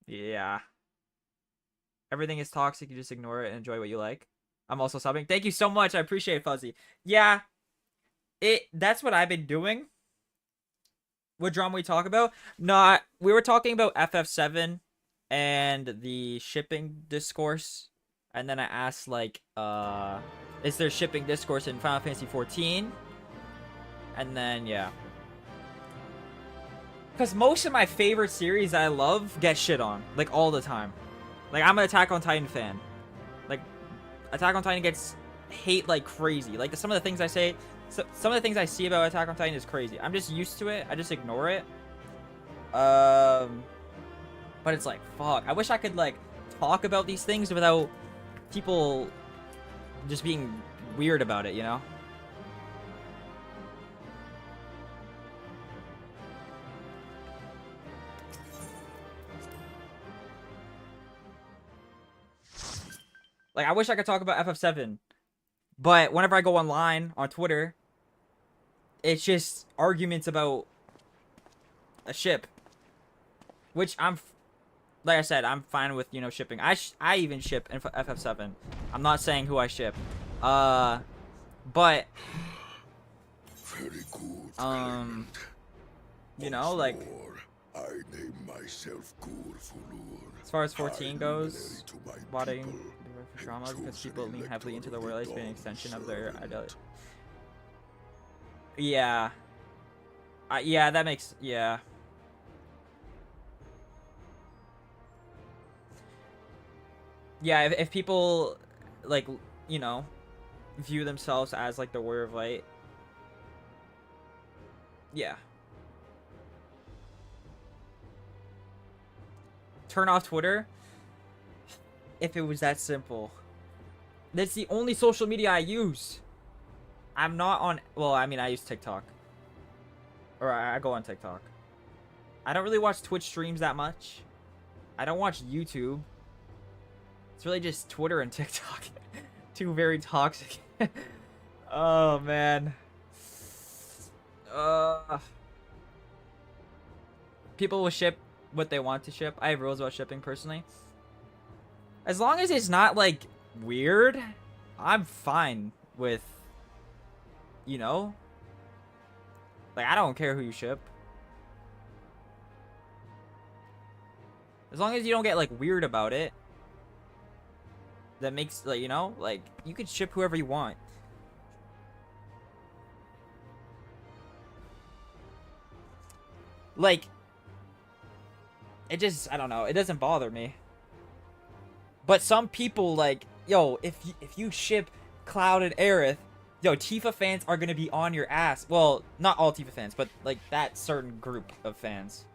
Yeah. Everything is toxic, you just ignore it and enjoy what you like. I'm also subbing. Thank you so much. I appreciate it, Fuzzy. Yeah. That's what I've been doing. What drama we talk about? Not we were talking about FF7 and the shipping discourse. And then I asked like is there shipping discourse in Final Fantasy 14? And then yeah. Cause most of my favorite series I love get shit on. Like all the time. Like I'm an Attack on Titan fan. Like Attack on Titan gets hate like crazy. Like some of the things I say, some of the things I see about Attack on Titan is crazy. I'm just used to it. I just ignore it. But it's like fuck. I wish I could like talk about these things without people just being weird about it, you know? Like, I wish I could talk about FF7, but whenever I go online on Twitter, it's just arguments about a ship, which like I said, I'm fine with, you know, shipping. I even ship in FF7. I'm not saying who I ship. But Very good, you know, like I name myself Gulfulur. as far as 14 goes, To my modding people, for drama because people lean heavily into the world being an extension of their ideology. Yeah. Yeah, that makes, yeah. Yeah, if people, like, you know, view themselves as, like, the Warrior of Light. Yeah. Turn off Twitter? If it was that simple. That's the only social media I use. I'm not on, well, I mean, I use TikTok. Or I go on TikTok. I don't really watch Twitch streams that much. I don't watch YouTube. It's really just Twitter and TikTok. Two very toxic. Oh, man. People will ship what they want to ship. I have rules about shipping personally. As long as it's not, like, weird, I'm fine with, you know? Like, I don't care who you ship. As long as you don't get, like, weird about it. That makes, like, you know? Like, you can ship whoever you want. Like, it just, I don't know. It doesn't bother me. But some people, like, yo, if you ship Cloud and Aerith, yo, Tifa fans are gonna be on your ass. Well, not all Tifa fans, but, like, that certain group of fans.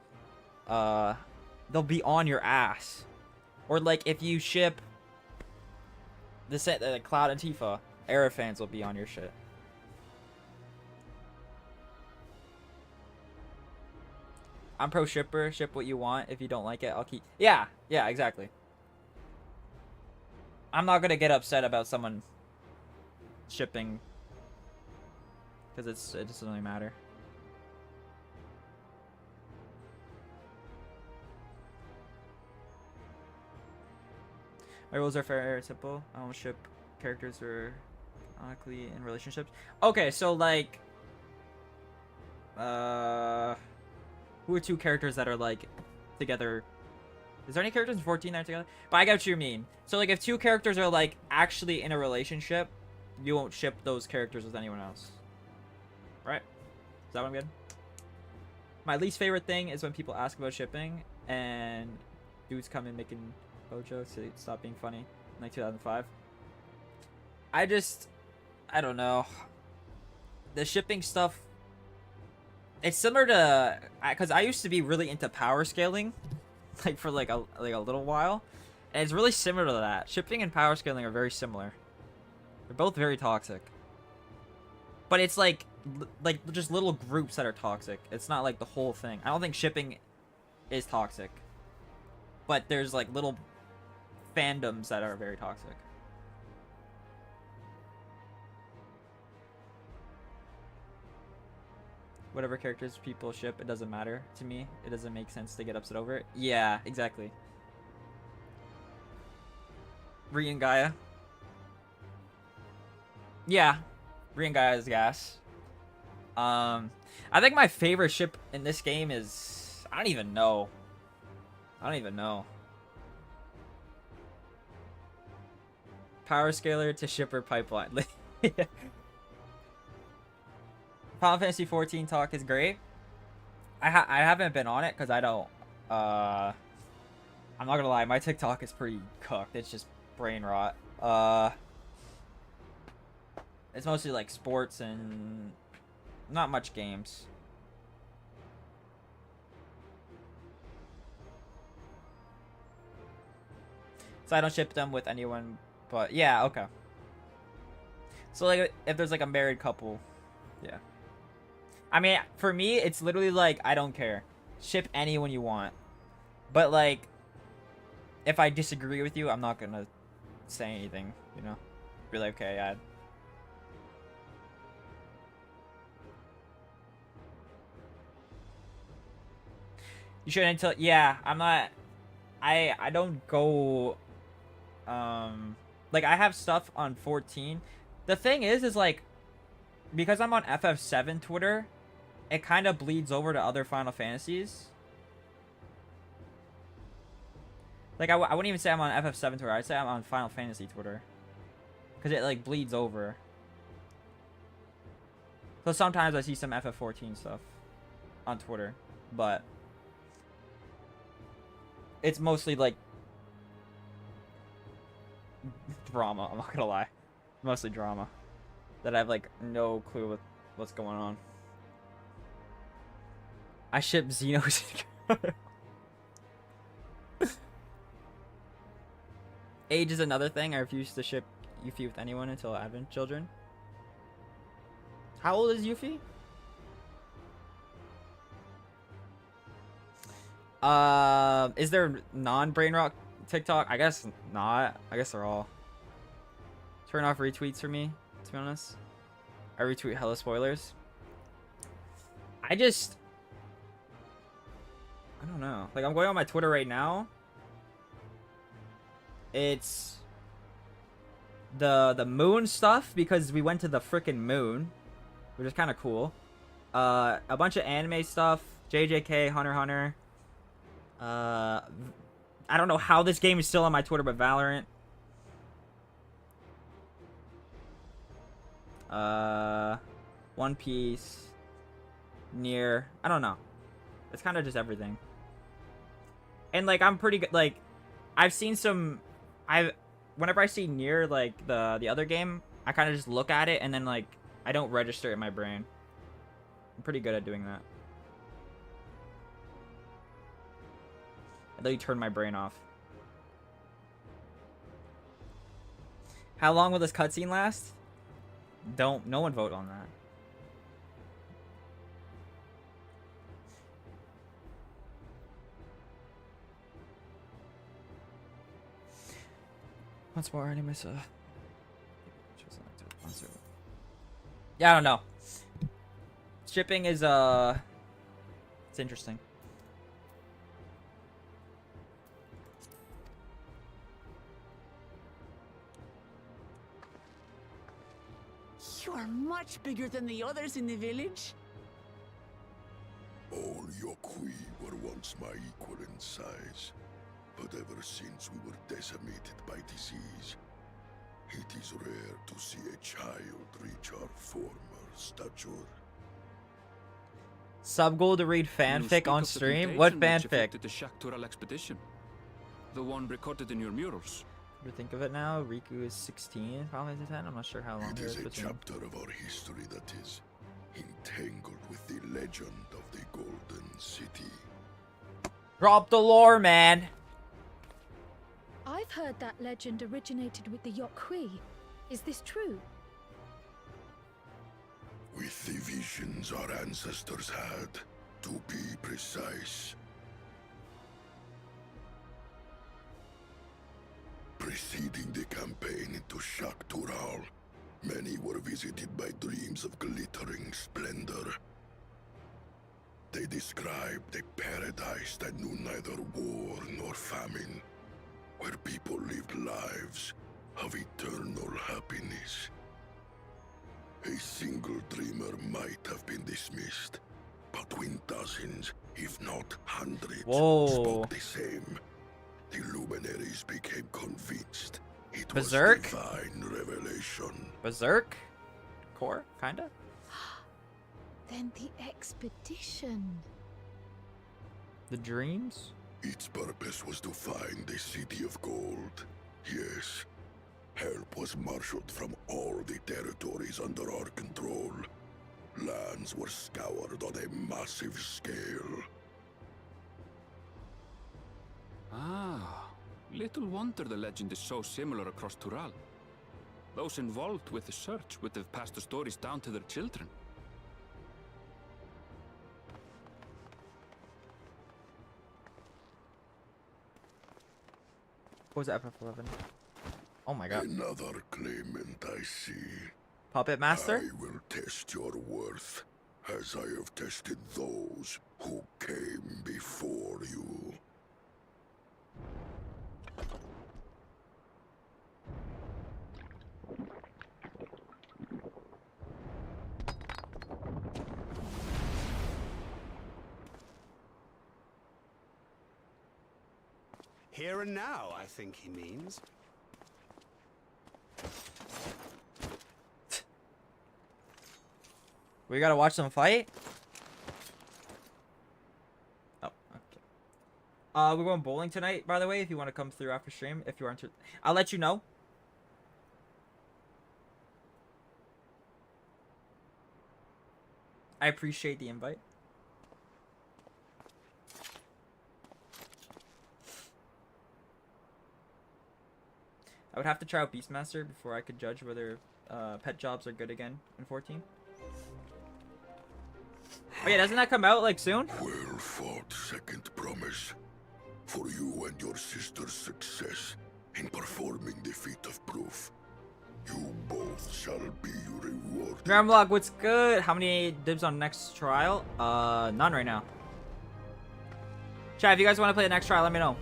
They'll be on your ass. Or, like, if you ship the set, Cloud and Tifa, Aerith fans will be on your shit. I'm pro shipper. Ship what you want. If you don't like it, I'll keep. Yeah, exactly. I'm not gonna get upset about someone shipping because it doesn't really matter. My rules are fair and simple. I don't ship characters who are canonically in relationships. Okay, so like, who are two characters that are like together? Is there any characters in 14 that are together? But I get what you mean. So like, if two characters are like actually in a relationship, you won't ship those characters with anyone else, right? Is that what I'm good? My least favorite thing is when people ask about shipping and dudes come in making jokes to stop being funny in like 2005. I don't know. The shipping stuff, it's similar to, because I used to be really into power scaling, like for like a little while, and it's really similar to that. Shipping and power scaling are very similar. They're both very toxic, but it's like just little groups that are toxic. It's not like the whole thing. I don't think shipping is toxic, but there's like little fandoms that are very toxic. Whatever characters people ship, it doesn't matter to me. It doesn't make sense to get upset over it. Yeah, exactly. Ri and Gaia. Yeah, Ri and Gaia is gas. I think my favorite ship in this game is, I don't even know. Power scaler to shipper pipeline. Final Fantasy 14 talk is great. I haven't been on it because I don't. I'm not gonna lie, my TikTok is pretty cooked. It's just brain rot. It's mostly like sports and not much games. So I don't ship them with anyone. But yeah, okay. So like, if there's like a married couple, yeah. I mean, for me, it's literally like, I don't care. Ship anyone you want. But like, if I disagree with you, I'm not gonna say anything, you know? Be like, okay, yeah. You shouldn't tell, yeah, I'm not, I don't go like I have stuff on 14. The thing is like because I'm on ffxiv Twitter, it kind of bleeds over to other Final Fantasies. Like I wouldn't even say I'm on ffxiv Twitter. I'd say I'm on Final Fantasy Twitter. Cuz it like bleeds over. So sometimes I see some FF14 stuff on Twitter, but it's mostly like drama. I'm not gonna lie, mostly drama that I have like no clue what's going on. I ship Xenos. Age is another thing. I refuse to ship Yuffie with anyone until Advent Children. How old is Yuffie? Is there non-brain rock TikTok? I guess not. I guess they're all. Turn off retweets for me, to be honest. I retweet hella spoilers. I don't know. Like, I'm going on my Twitter right now. It's the moon stuff because we went to the freaking moon, which is kind of cool. A bunch of anime stuff, JJK, Hunter x Hunter. I don't know how this game is still on my Twitter, but Valorant. One Piece, Nier. I don't know. It's kind of just everything. And like I'm pretty good. Like I've seen some. Whenever I see Nier, like the other game, I kind of just look at it and then like I don't register it in my brain. I'm pretty good at doing that. I let you turn my brain off. How long will this cutscene last? No one vote on that. Once more, anime. Yeah, I don't know. Shipping is it's interesting. You are much bigger than the others in the village. All Yokui were once my equal in size, but ever since we were decimated by disease, it is rare to see a child reach our former stature. Sub goal to read fanfic on stream? What fanfic? The Shaktural expedition. The one recorded in your murals. To think of it now, Riku is 16, probably 10. I'm not sure how long It there is is a between. chapter of our history that is entangled with the legend of the Golden City. Drop the lore, man. I've heard that legend originated with the Yokui. Is this true? With the visions our ancestors had, to be precise. Preceding the campaign into Shaktural, many were visited by dreams of glittering splendor. They described a paradise that knew neither war nor famine, where people lived lives of eternal happiness. A single dreamer might have been dismissed, but when dozens, if not hundreds, spoke the same, the luminaries became convinced it Berserk? was divine revelation. Berserk? Core? Kinda? Then the expedition. The dreams? Its purpose was to find the City of Gold. Yes. Help was marshaled from all the territories under our control. Lands were scoured on a massive scale. Ah, little wonder the legend is so similar across Tural. Those involved with the search would have passed the stories down to their children. What was FF11? Oh my god. Another claimant I see. Puppet Master? I will test your worth, as I have tested those who came before you. Here and now, I think he means. We gotta watch them fight? Oh, okay. We're going bowling tonight, by the way, if you want to come through after stream. If you aren't, I'll let you know. I appreciate the invite. I would have to try out Beastmaster before I could judge whether pet jobs are good again in 14. Oh yeah, doesn't that come out like soon? Well fought, second promise. For you and your sister's success in performing the feat of proof. You both shall be rewarded. Gramlock, what's good? How many dibs on next trial? None right now. Chat, if you guys want to play the next trial, let me know.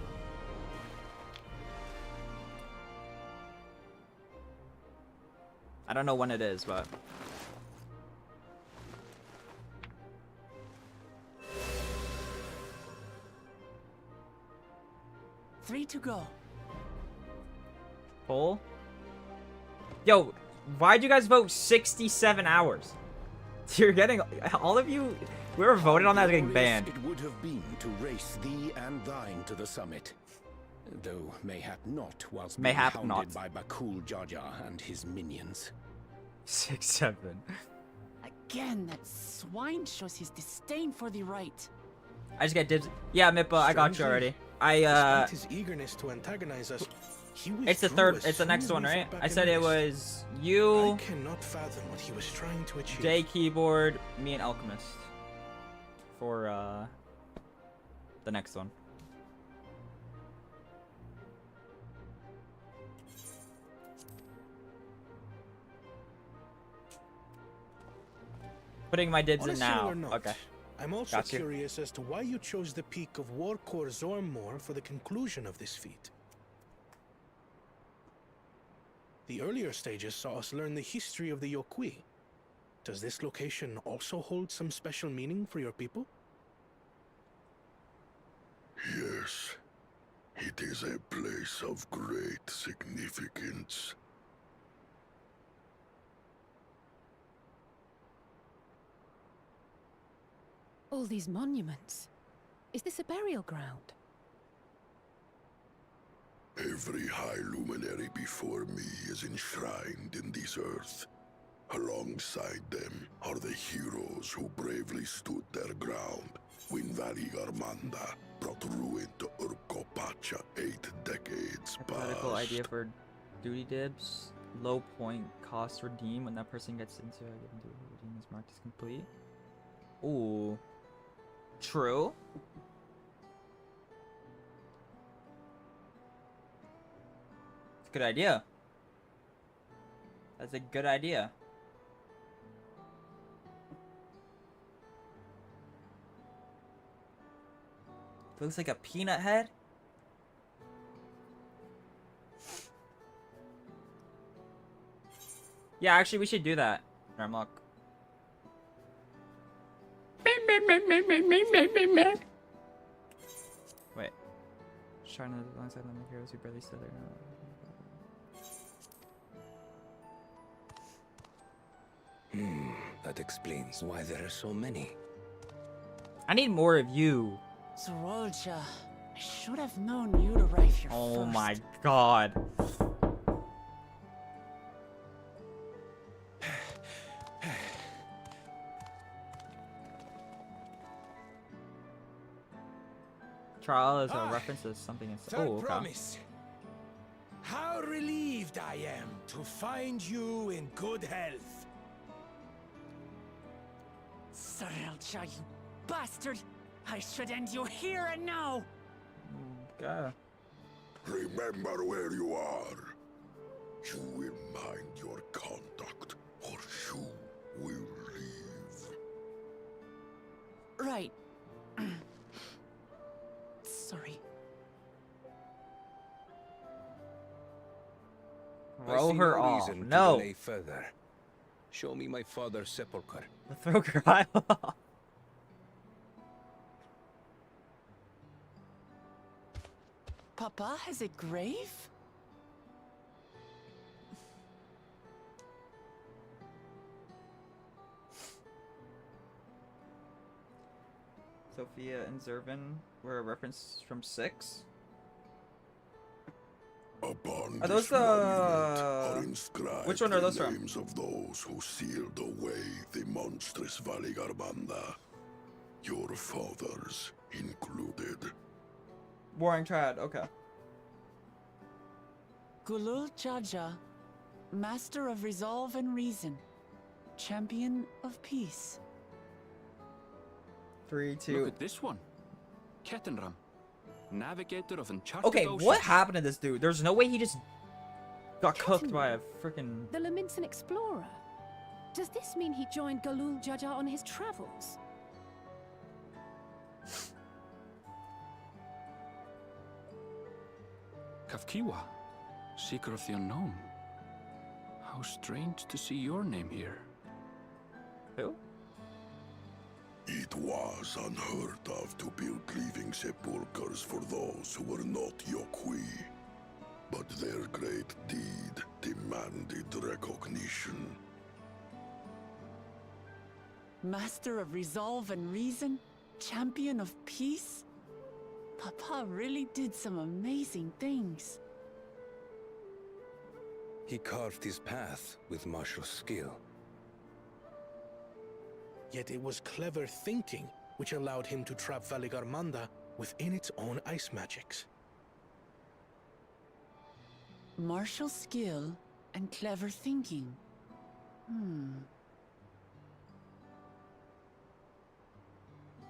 I don't know when it is, but... Three to go. Poll? Yo, why'd you guys vote 67 hours? You're getting... All of you... Whoever voted on that is getting banned. It would have been to race thee and thine to the summit. Though mayhap not, whilst being hounded by Bakul Jaja and his minions. 6-7. Again, that swine shows his disdain for the right. I just get dibs. Yeah, Mippa, I got you already. Despite his eagerness to antagonize us, it's the third. It's the next one, right? I said it was you. I cannot fathom what he was trying to achieve. J Keyboard, me and Alchemist. For the next one. Putting my dibs in now. Okay. I'm also curious as to why you chose the peak of Warcore Zormor for the conclusion of this feat. The earlier stages saw us learn the history of the Yokui. Does this location also hold some special meaning for your people? Yes. It is a place of great significance. All these monuments. Is this a burial ground? Every high luminary before me is enshrined in this earth. Alongside them are the heroes who bravely stood their ground when Varigarmanda brought ruin to Urkopacha 8 decades past. Hypothetical idea for duty dibs. Low point cost redeem when that person gets into a given duty. Redeem is marked as complete. Ooh. True. It's a good idea. That's a good idea. Looks like a peanut head. Yeah, actually, we should do that. Ramlock. Wait. Shine alongside them heroes who barely stood there. That explains why there are so many. I need more of you. Zorolja, I should have known you'd arrive here Oh first. my god. Trial is a reference to something in... Oh, okay. Promise. How relieved I am to find you in good health. Zorolja, you bastard! I should end you here and now! Okay. Remember where you are. You will mind your conduct, or you will leave. Right. Sorry. Throw her off. No. Delay further. Show me my father's sepulcher. Throw Kyle off. Papa has a grave? Sophia and Zervin were a reference from 6. Upon Are those this monument are inscribed which one are those the from? names of those who sealed away the monstrous Valigarbanda. Your fathers included. Boring trad, okay. Gulul Jaja, Master of Resolve and Reason, Champion of Peace. 3, 2. Look at this one. Kettenram, Navigator of Enchanted Okay, Oceans. what happened to this dude? There's no way he just got cooked by a freaking. The Laminsan explorer. Does this mean he joined Gulul Jaja on his travels? Kafkiwa, Seeker of the Unknown. How strange to see your name here. Who? It was unheard of to build living sepulchres for those who were not Yokwi. But their great deed demanded recognition. Master of Resolve and Reason, Champion of Peace? Papa really did some amazing things. He carved his path with martial skill. Yet it was clever thinking which allowed him to trap Valigarmanda within its own ice magics. Martial skill and clever thinking.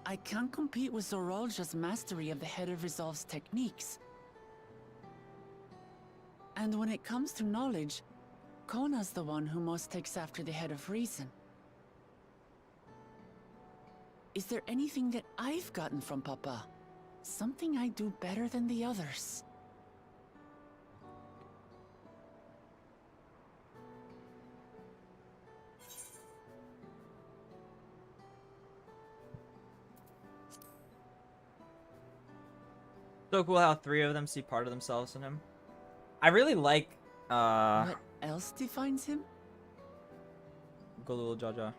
I can't compete with Zorolja's mastery of the Head of Resolve's techniques. And when it comes to knowledge, Kona's the one who most takes after the Head of Reason. Is there anything that I've gotten from Papa? Something I do better than the others? So cool how 3 of them see part of themselves in him. I really like What else defines him? Gulul Jaja.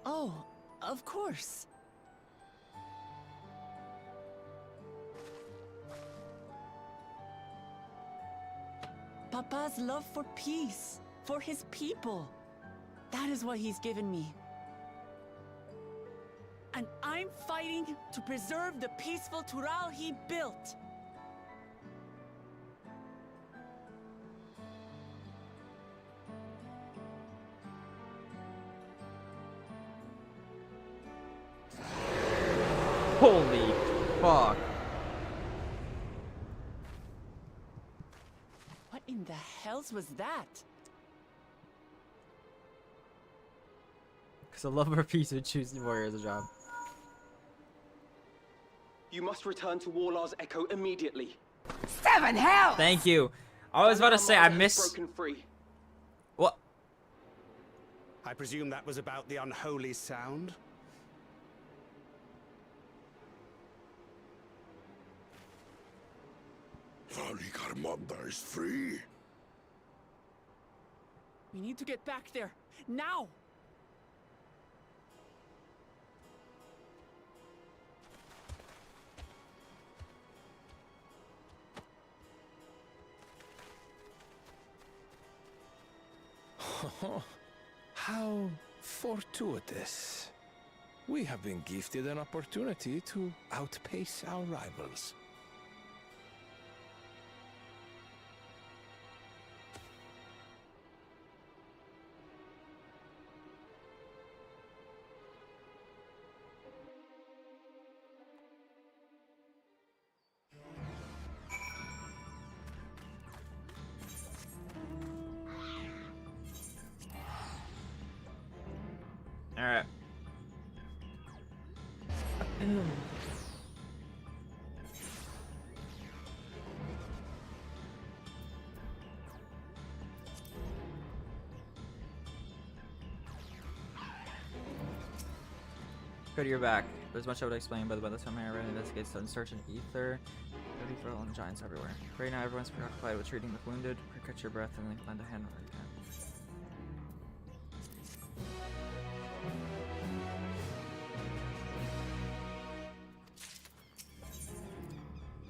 Oh, of course. Papa's love for peace, for his people. That is what he's given me. And I'm fighting to preserve the peaceful Tural he built. Holy fuck. What in the hells was that? Because a lover piece would choose the warrior as a job. You must return to Warlar's Echo immediately. 7 hells! Thank you. I was about to say, I miss. Broken free. What? I presume that was about the unholy sound? Valigarmanda is free. We need to get back there, now! How fortuitous. We have been gifted an opportunity to outpace our rivals. Alright. Go to your back. There's much I would explain, but by the time I already investigates and search in ether, fallen giants everywhere. Right now, everyone's preoccupied with treating the wounded. Catch your breath and then lend a hand where you can.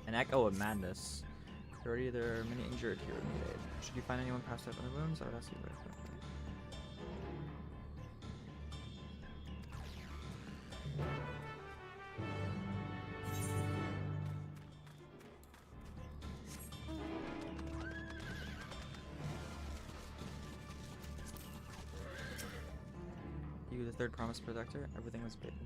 An echo of madness. Already there are many injured here in the aid. Should you find anyone passed out from the wounds, I would ask you to You, the third promise protector, everything was bitten.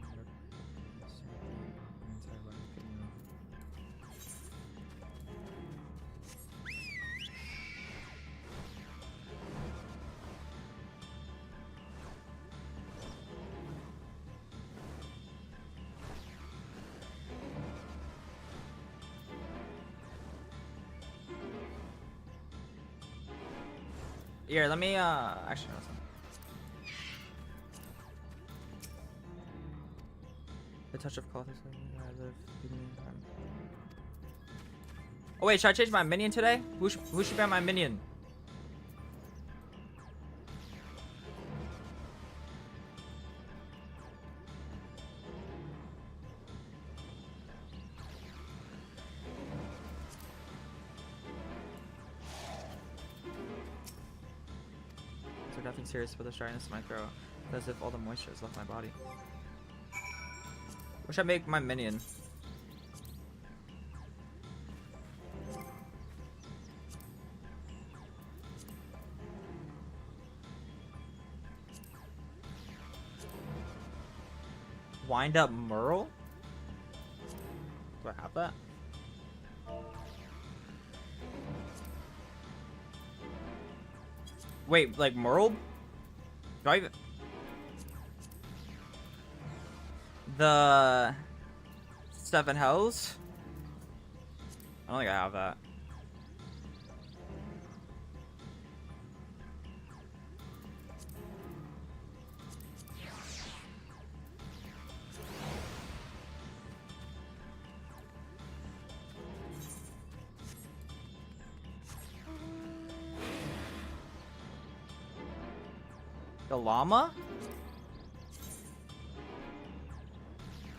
Here, let me actually no, something. The touch of cloth is like I live. Oh wait, should I change my minion today? Who should be my minion? Nothing serious with the dryness in my throat. As if all the moisture has left my body. What should I make my minion? Wind up Merle? Do I have that? Wait, like Merle? Do I even... The... 7 hells? I don't think I have that. The llama?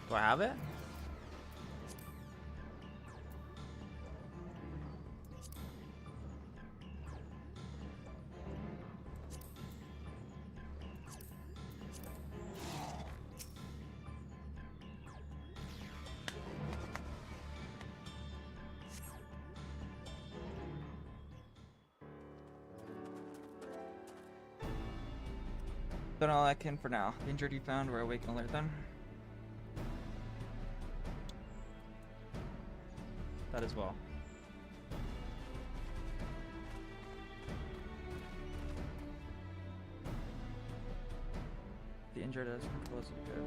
Do I have it? Done all I can for now. The injured you found were awake and alert then. That as well. The injured as close good.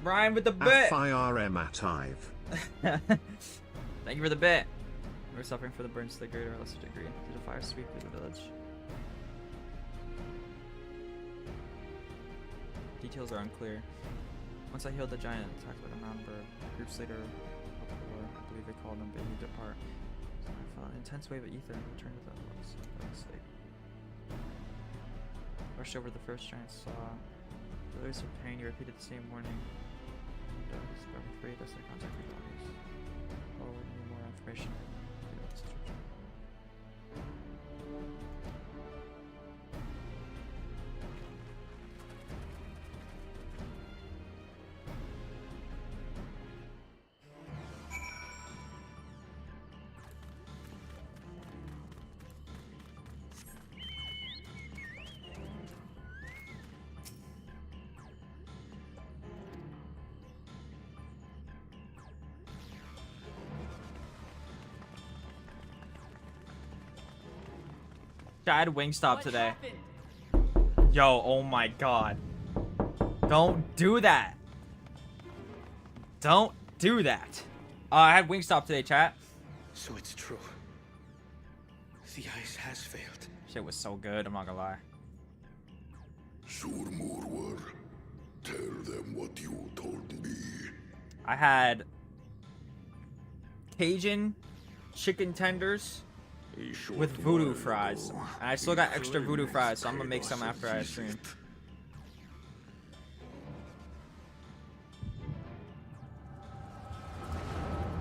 Brian with the bit! FIRM at IVE. Thank you for the bit. We're suffering for the burns to the greater or lesser degree. There's a fire sweep through the village. Details are unclear. Once I healed the giant attacked by the mountain bird, groups later, I believe they called them baby depart. So I felt an intense wave of ether and returned to the house. Rushed over the first giant saw. The others of pain, you repeated the same warning. And I'm afraid that's the contact with bodies. Oh, we need more information. I had Wingstop today. Yo, oh my god. Don't do that. Don't do that. I had Wingstop today, chat. So it's true. The ice has failed. Shit was so good, I'm not gonna lie. Surmurwar, tell them what you told me. I had Cajun chicken tenders with voodoo fries. And I still got extra voodoo fries, so I'm gonna make some after I stream.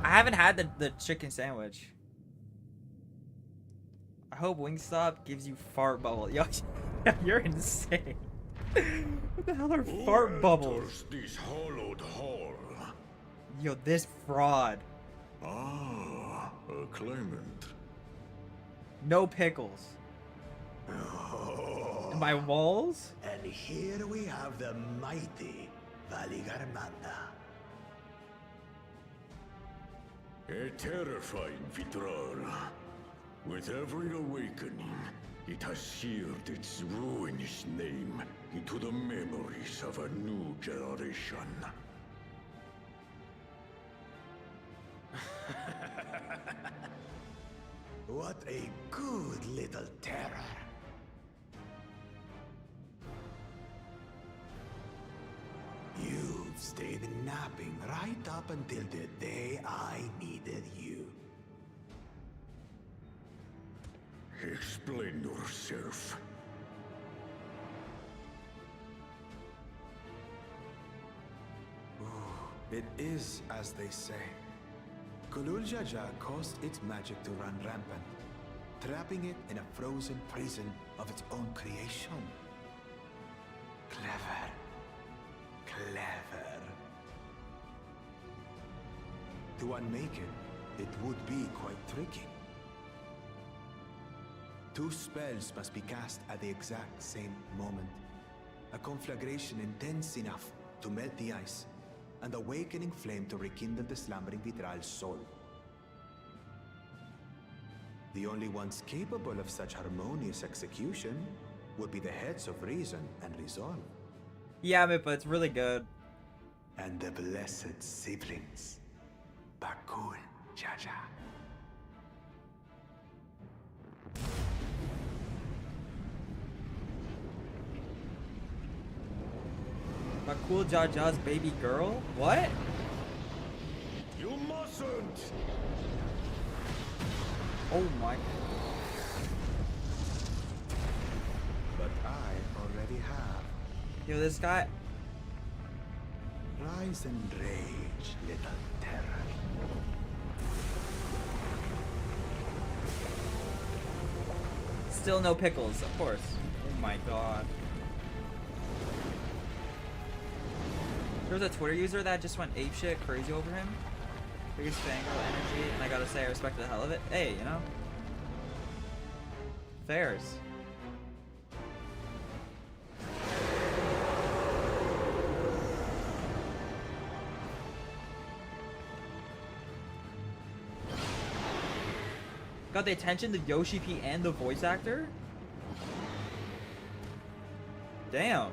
I haven't had the chicken sandwich. I hope Wingstop gives you fart bubble. Yo, you're insane. What the hell are fart bubbles? This hollowed hall. Yo, this fraud. Ah, a claimant. No pickles. Oh. My walls? And here we have the mighty Valigarmanda. A terrifying Vitral. With every awakening, it has seared its ruinous name into the memories of a new generation. What a good little terror. You've stayed napping right up until the day I needed you. Explain yourself. It is as they say. Kulul Jaja caused its magic to run rampant, trapping it in a frozen prison of its own creation. Clever. Clever. To unmake it, it would be quite tricky. 2 spells must be cast at the exact same moment. A conflagration intense enough to melt the ice, and awakening flame to rekindle the slumbering Vitral's soul. The only ones capable of such harmonious execution would be the heads of reason and resolve. Yeah, but it's really good. And the blessed siblings, Bakul Jaja. Bakul Jaja's baby girl? What? You mustn't! Oh my. But I already have. Yo, this guy. Rise and rage, little terror. Still no pickles, of course. Oh my god. There was a Twitter user that just went apeshit crazy over him. Biggest fangirl energy, and I gotta say I respect the hell of it. Hey, you know? Fairs. Got the attention of Yoshi P and the voice actor? Damn.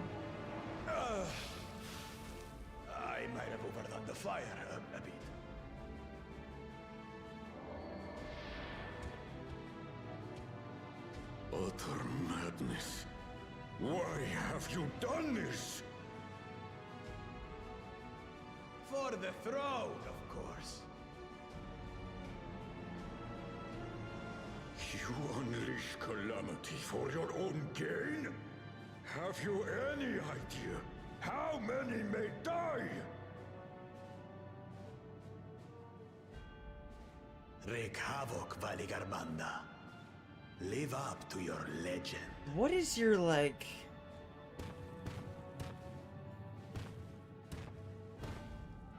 I might have overdone the fire a bit. Utter madness. Why have you done this? For the throne, of course. You unleash calamity for your own gain? Have you any idea how many may die? Wreak havoc, Valigarmanda. Live up to your legend. What is your, like...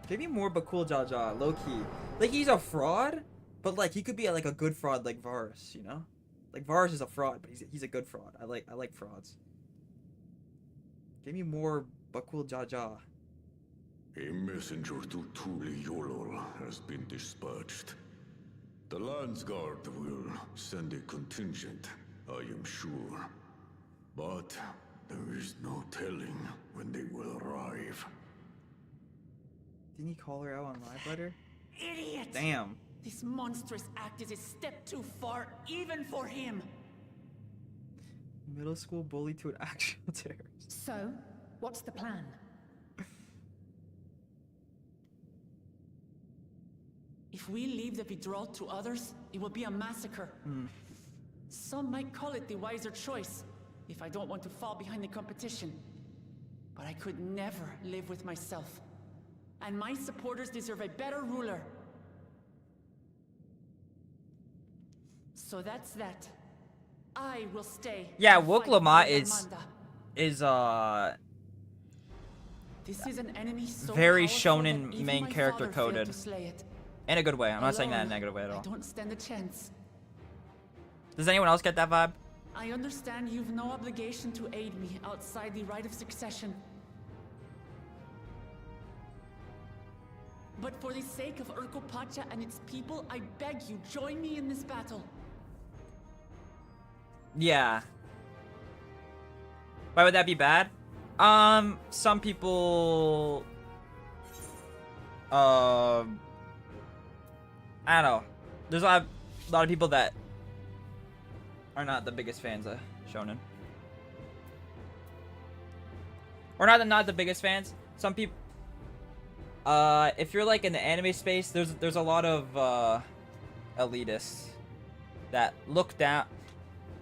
Give me more Bakul Jaja, low-key. Like, he's a fraud, but, like, he could be, like, a good fraud like Varus, you know? Like, Varus is a fraud, but he's a good fraud. I like frauds. Give me more Bakul Jaja. A messenger to Tuli Yolol has been dispatched. The Landsguard will send a contingent, I am sure. But there is no telling when they will arrive. Didn't he call her out on live letter? Idiot! Damn. This monstrous act is a step too far, even for him. Middle school bully to an actual terrorist. So, what's the plan? If we leave the withdrawal to others, it will be a massacre. Some might call it the wiser choice, if I don't want to fall behind the competition. But I could never live with myself. And my supporters deserve a better ruler. So that's that. I will stay. Yeah, and fight Woklama for is this is an enemy so very powerful that shonen even main my character father failed coded. to slay it. In a good way. I'm not saying that in a Alone, negative way at all. I don't stand a chance. Does anyone else get that vibe? I understand you've no obligation to aid me outside the right of succession. But for the sake of Urkopacha and its people, I beg you, join me in this battle. Yeah. Why would that be bad? Some people... I don't know. There's a lot of people that are not the biggest fans of shonen. Or not the biggest fans. Some people... if you're like in the anime space, there's a lot of elitists that look down.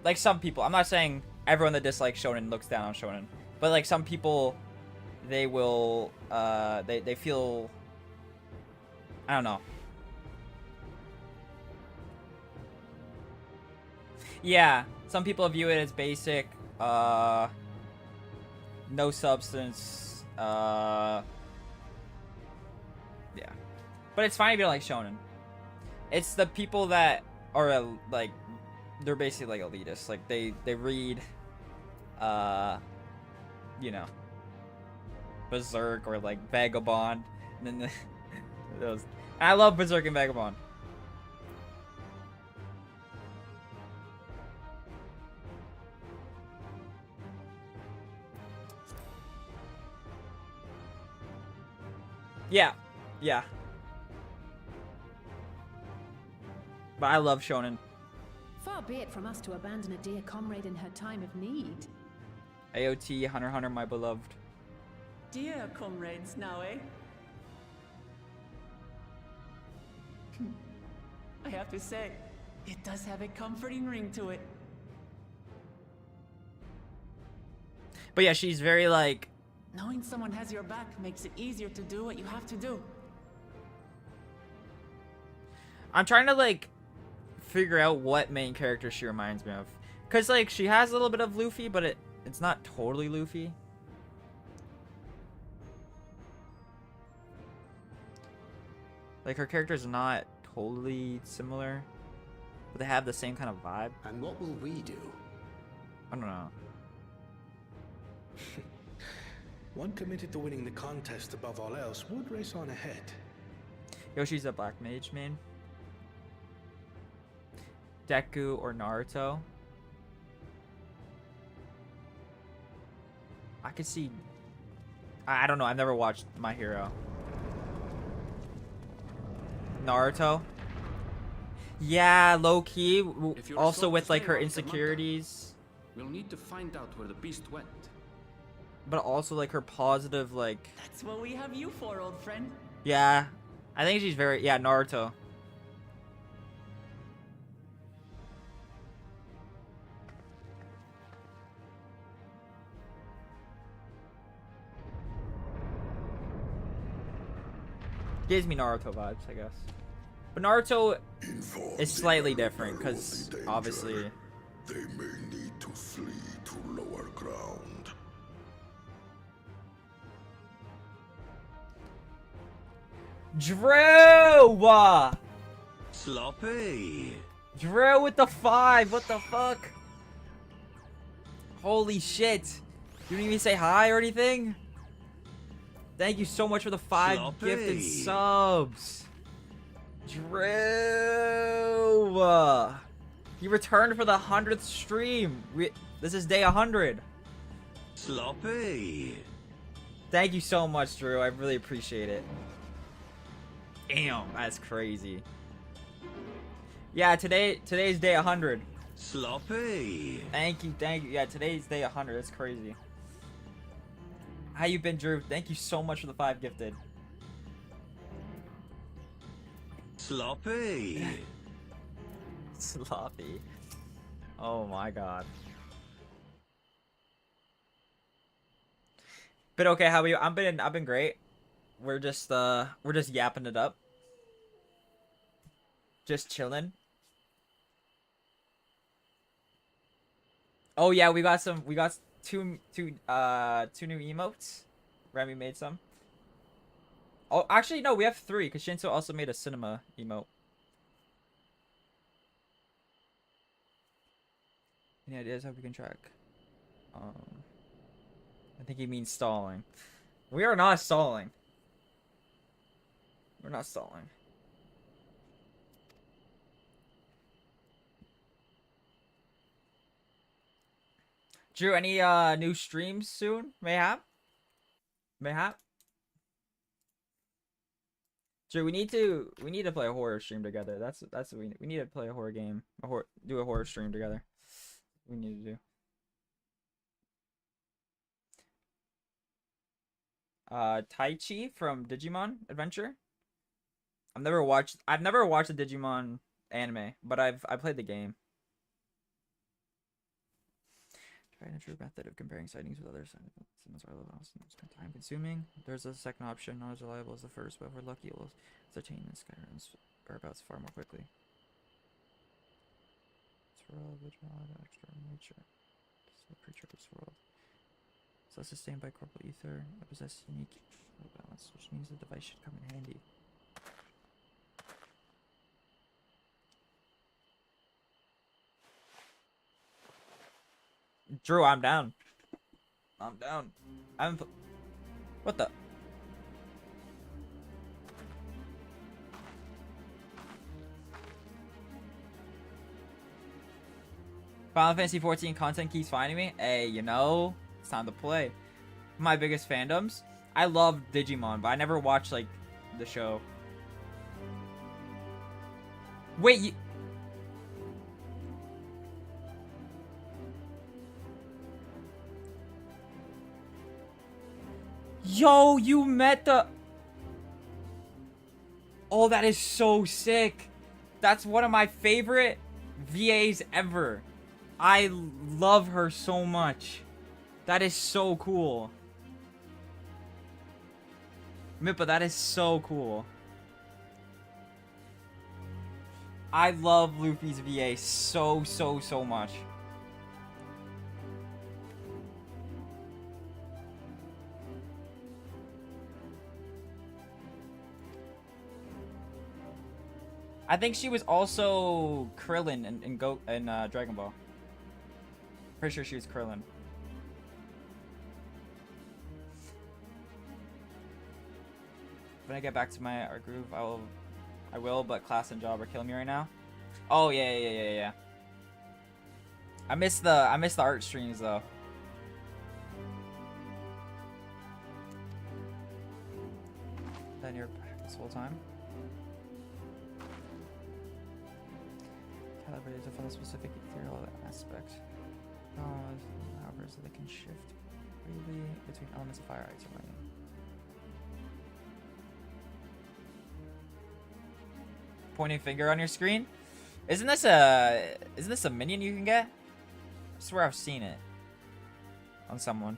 Like some people, I'm not saying everyone that dislikes shonen looks down on shonen, but like some people, they will they feel, I don't know. Yeah, some people view it as basic, no substance, yeah. But it's fine if you like shonen. It's the people that are like, they're basically like elitists. Like they read, you know, Berserk or like Vagabond, and then those. I love Berserk and Vagabond. Yeah, yeah. But I love shonen. Far be it from us to abandon a dear comrade in her time of need. AOT, Hunter x Hunter, my beloved. Dear comrades now, eh? I have to say, it does have a comforting ring to it. But yeah, she's very like... Knowing someone has your back makes it easier to do what you have to do. I'm trying to like figure out what main character she reminds me of. Cause like she has a little bit of Luffy, but it's not totally Luffy. Like her character's not totally similar, but they have the same kind of vibe. And what will we do? I don't know. One committed to winning the contest above all else would race on ahead. Yoshi's a black mage main. Deku or Naruto. I could see... I don't know, I've never watched My Hero. Naruto? Yeah, low-key. Also with like her insecurities. We'll need to find out where the beast went. But also like her positive like... That's what we have you for, old friend. Yeah. I think she's very... Yeah, Naruto. Gives me Naruto vibes, I guess. But Naruto is slightly different, because obviously... They may need to flee to lower ground. Drew! Sloppy! Drew with the 5, what the fuck? Holy shit. You didn't even say hi or anything? Thank you so much for the 5 Sloppy. gifted subs. Drew! He returned for the 100th stream. This is day 100. Sloppy! Thank you so much, Drew. I really appreciate it. Damn, that's crazy. Yeah, today's day 100. Sloppy! Thank you. Yeah, today's day 100. That's crazy. How you been, Drew? Thank you so much for the 5 gifted. sloppy. Sloppy. Oh my god. But okay, how are you? I've been great. We're just yapping it up. Just chilling. Oh yeah, we got two new emotes. Remy made some. Oh, actually no, we have 3 because Shinto also made a cinema emote. Any ideas how we can track? I think he means stalling. We are not stalling. We're not stalling. Drew, any new streams soon? Mayhap? Drew, we need to play a horror stream together. That's what we need to play a horror game. Do a horror stream together. We need to do. Tai Chi from Digimon Adventure. I've never watched the Digimon anime, but I played the game. Try an improved method of comparing sightings with others. It's time consuming. There's a second option, not as reliable as the first, but if we're lucky, we'll ascertain the Skyrim's whereabouts far more quickly. This world, extra nature. This is a creature of this world. So sustained by corporal ether, it possesses unique balance, which means the device should come in handy. Drew, I'm down. What the? Final Fantasy 14 content keeps finding me. Hey, you know, it's time to play. My biggest fandoms. I love Digimon, but I never watched like the show. Wait, you... Yo, you met the... Oh, that is so sick. That's one of my favorite VAs ever. I love her so much. That is so cool. Mippa, that is so cool. I love Luffy's VA so much. I think she was also Krillin in Dragon Ball. Pretty sure she was Krillin. When I get back to my art groove, I will, but class and job are killing me right now. Oh yeah. I miss the art streams though. Then you're back this whole time. Calibrated to follow specific ethereal aspect. However, so they can shift freely between elements of fire, ice, or lightning. Pointing finger on your screen? Isn't this a minion you can get? I swear I've seen it on someone.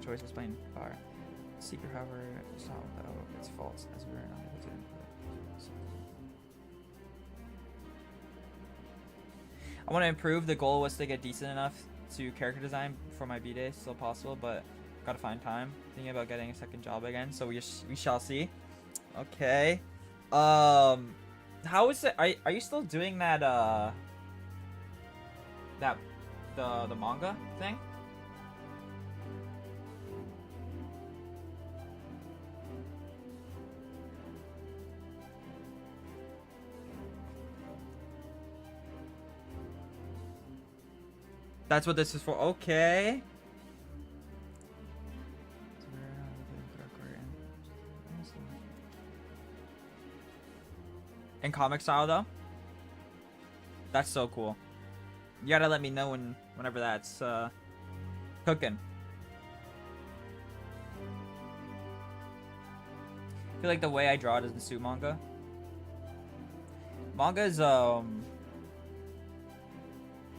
Choice was playing fire. Secret, however, is not without its faults, as we were not able to input. I want to improve. The goal was to get decent enough to character design for my B-Day. Still possible, but gotta find time. Thinking about getting a second job again, so we shall see. Okay. How is it? Are you still doing that? The manga thing? That's what this is for. Okay. In comic style, though. That's so cool. You gotta let me know whenever that's cooking. I feel like the way I draw doesn't suit manga. Manga's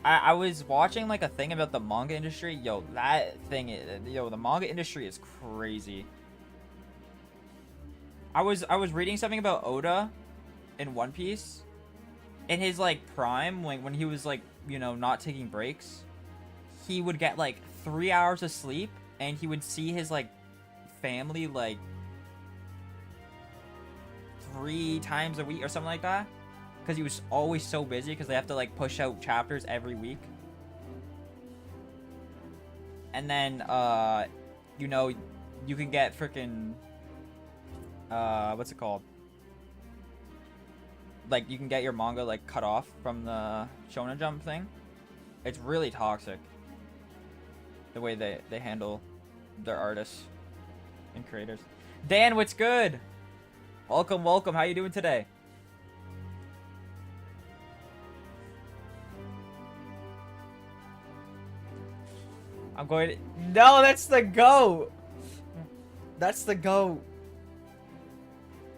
I was watching like a thing about the manga industry. Yo, that thing the manga industry is crazy. I was reading something about Oda in One Piece. In his like prime, when he was like, you know, not taking breaks, he would get like 3 hours of sleep and he would see his like family like 3 times a week or something like that, because he was always so busy because they have to like push out chapters every week. And then you know, you can get freaking what's it called, like you can get your manga like cut off from the Shonen Jump thing. It's really toxic the way they handle their artists and creators. Dan, what's good? Welcome, welcome. How you doing today? I'm going to... No, that's the GOAT. That's the GOAT.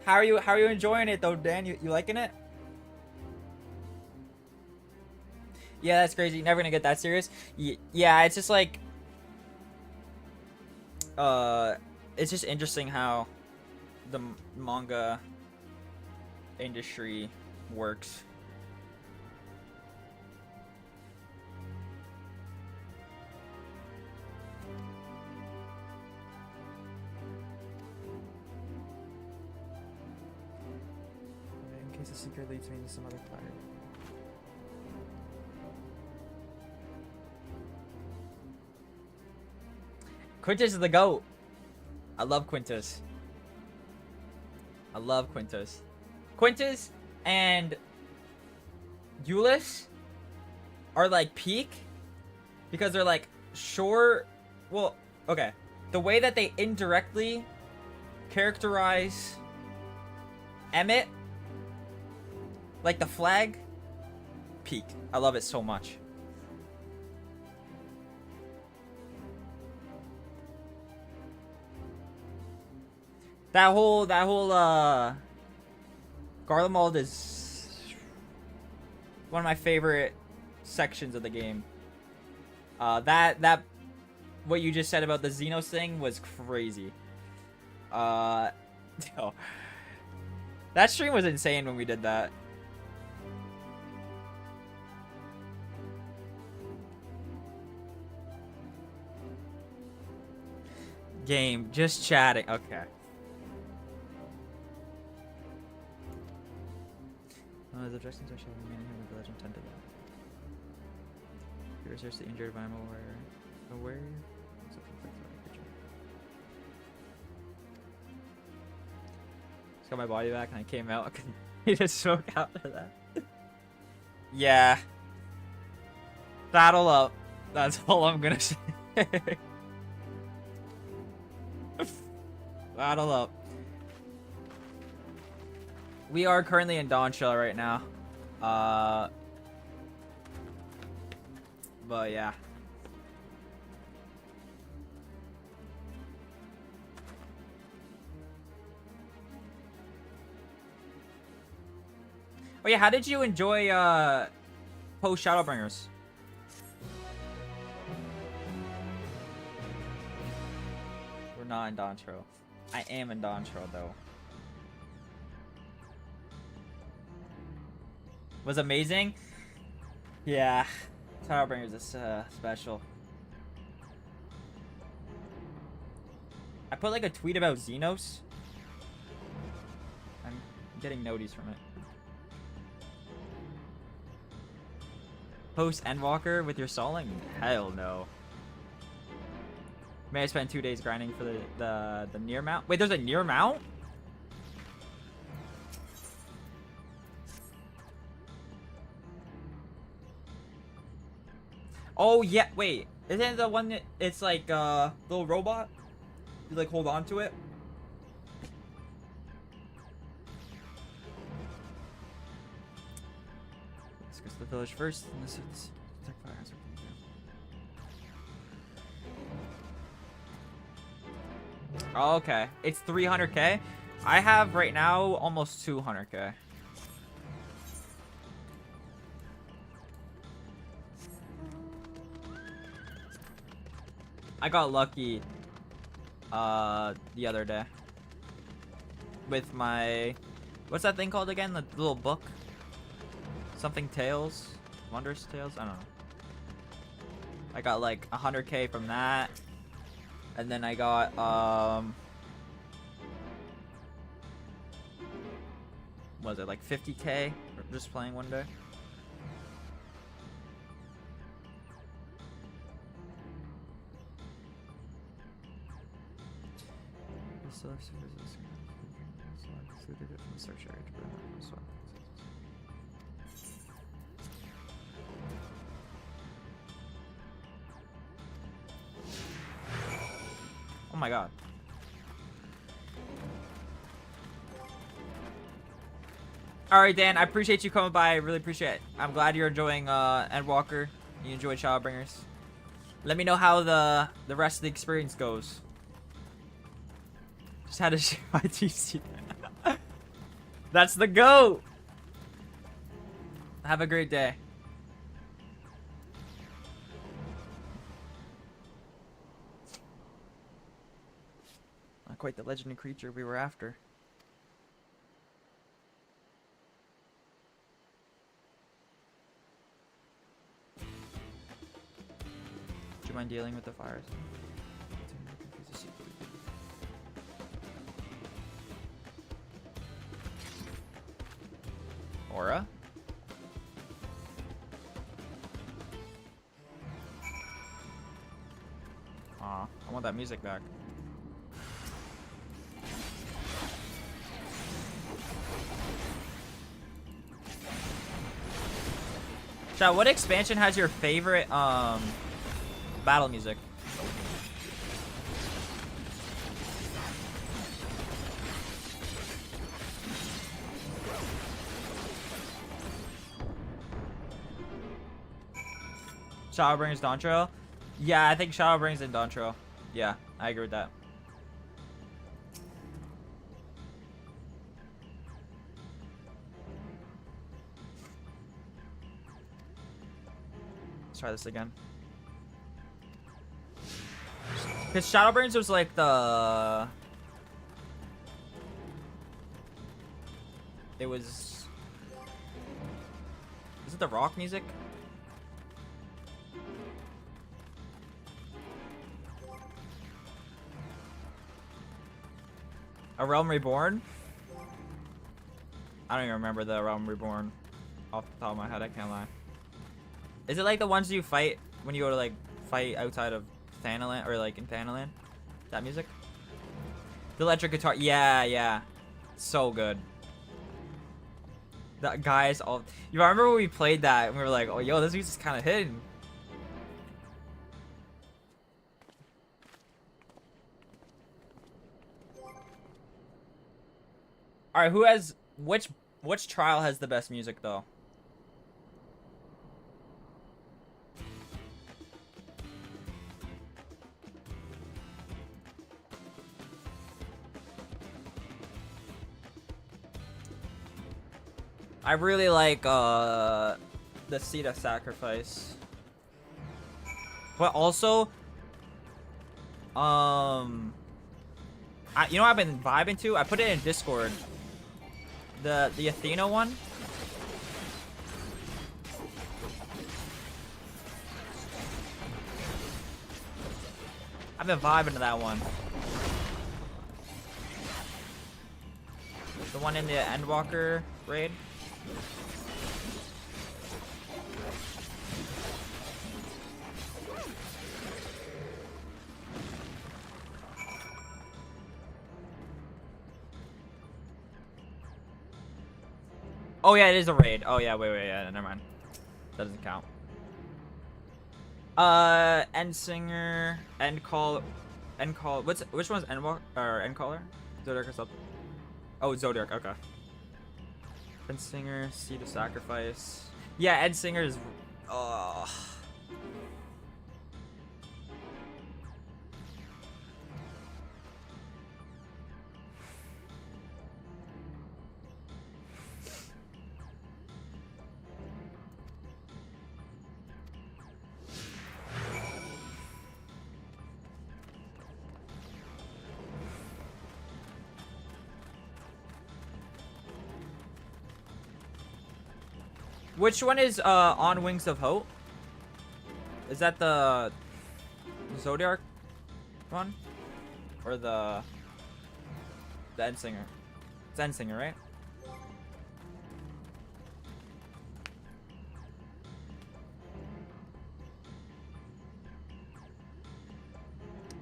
How are you enjoying it though, Dan? You liking it? Yeah, that's crazy. You're never gonna get that serious. Yeah, it's just like it's just interesting how the manga industry works. In case the secret leads me into some other fire. Quintus is the GOAT. I love Quintus. I love Quintus. Quintus and Euless are like peak because they're like short. Well, okay. The way that they indirectly characterize Emmett, like the flag, peak. I love it so much. That whole Garlemald is one of my favorite sections of the game. That what you just said about the Xenos thing was crazy. Yo, that stream was insane when we did that. Game, just chatting. Okay. The objections are showing meaning of the legend tend to that. You're seriously injured, but I'm aware. Just got my body back and I came out. He just spoke after that. Yeah. Battle up. That's all I'm gonna say. Battle up. We are currently in Dawntrail right now. But yeah. Oh yeah, how did you enjoy post Shadowbringers? We're not in Dawntrail. I am in Dawntrail though. Was amazing. Yeah, Shadowbringers is special. I put like a tweet about Xenos. I'm getting noties from it. Post Endwalker with your Soling? Hell no. May I spend 2 days grinding for the near mount? Wait, there's a near mount? Oh yeah, wait. Isn't it the one that it's like little robot? You like hold on to it? Let's go to the village first. Oh, okay. It's 300k. I have right now almost 200k. I got lucky the other day with my, what's that thing called again? The little book? Something Tales? Wondrous Tales? I don't know. I got like 100k from that. And then I got was it like 50k for just playing one day? Oh my god. Alright, Dan, I appreciate you coming by. I really appreciate it. I'm glad you're enjoying Endwalker. You enjoyed Shadowbringers. Let me know how the rest of the experience goes. Just had to share my TC. That's the GOAT! Have a great day. Not quite the legendary creature we were after. Do you mind dealing with the fires? Aura? Aw, I want that music back. Chat, what expansion has your favorite battle music? Shadowbringers Dawntrail? Yeah, I think Shadowbringers and Dawntrail. Yeah, I agree with that. Let's try this again. Because Shadowbringers was like the... It was... Is it the rock music? A Realm Reborn? I don't even remember the Realm Reborn off the top of my head, I can't lie. Is it like the ones you fight when you go to like fight outside of Thanalan or like in Thanalan? That music? The electric guitar, yeah. So good. That guys all you remember when we played that and we were like, oh yo, this music's kinda hidden. Alright, who has which trial has the best music though? I really like the Seed of Sacrifice. But also you know what I've been vibing to? I put it in Discord. The Athena one. I've been vibing to that one. The one in the Endwalker raid. Oh yeah, it is a raid. Oh yeah, wait, yeah, never mind. That doesn't count. End singer, end call. Which one's end walk or end caller? Zodiac or something? Oh, Zodiac. Okay. End singer, Seed of Sacrifice. Yeah, end singer is Oh. Which one is on Wings of Hope? Is that the Zodiac one? Or the Endsinger? It's Endsinger, right?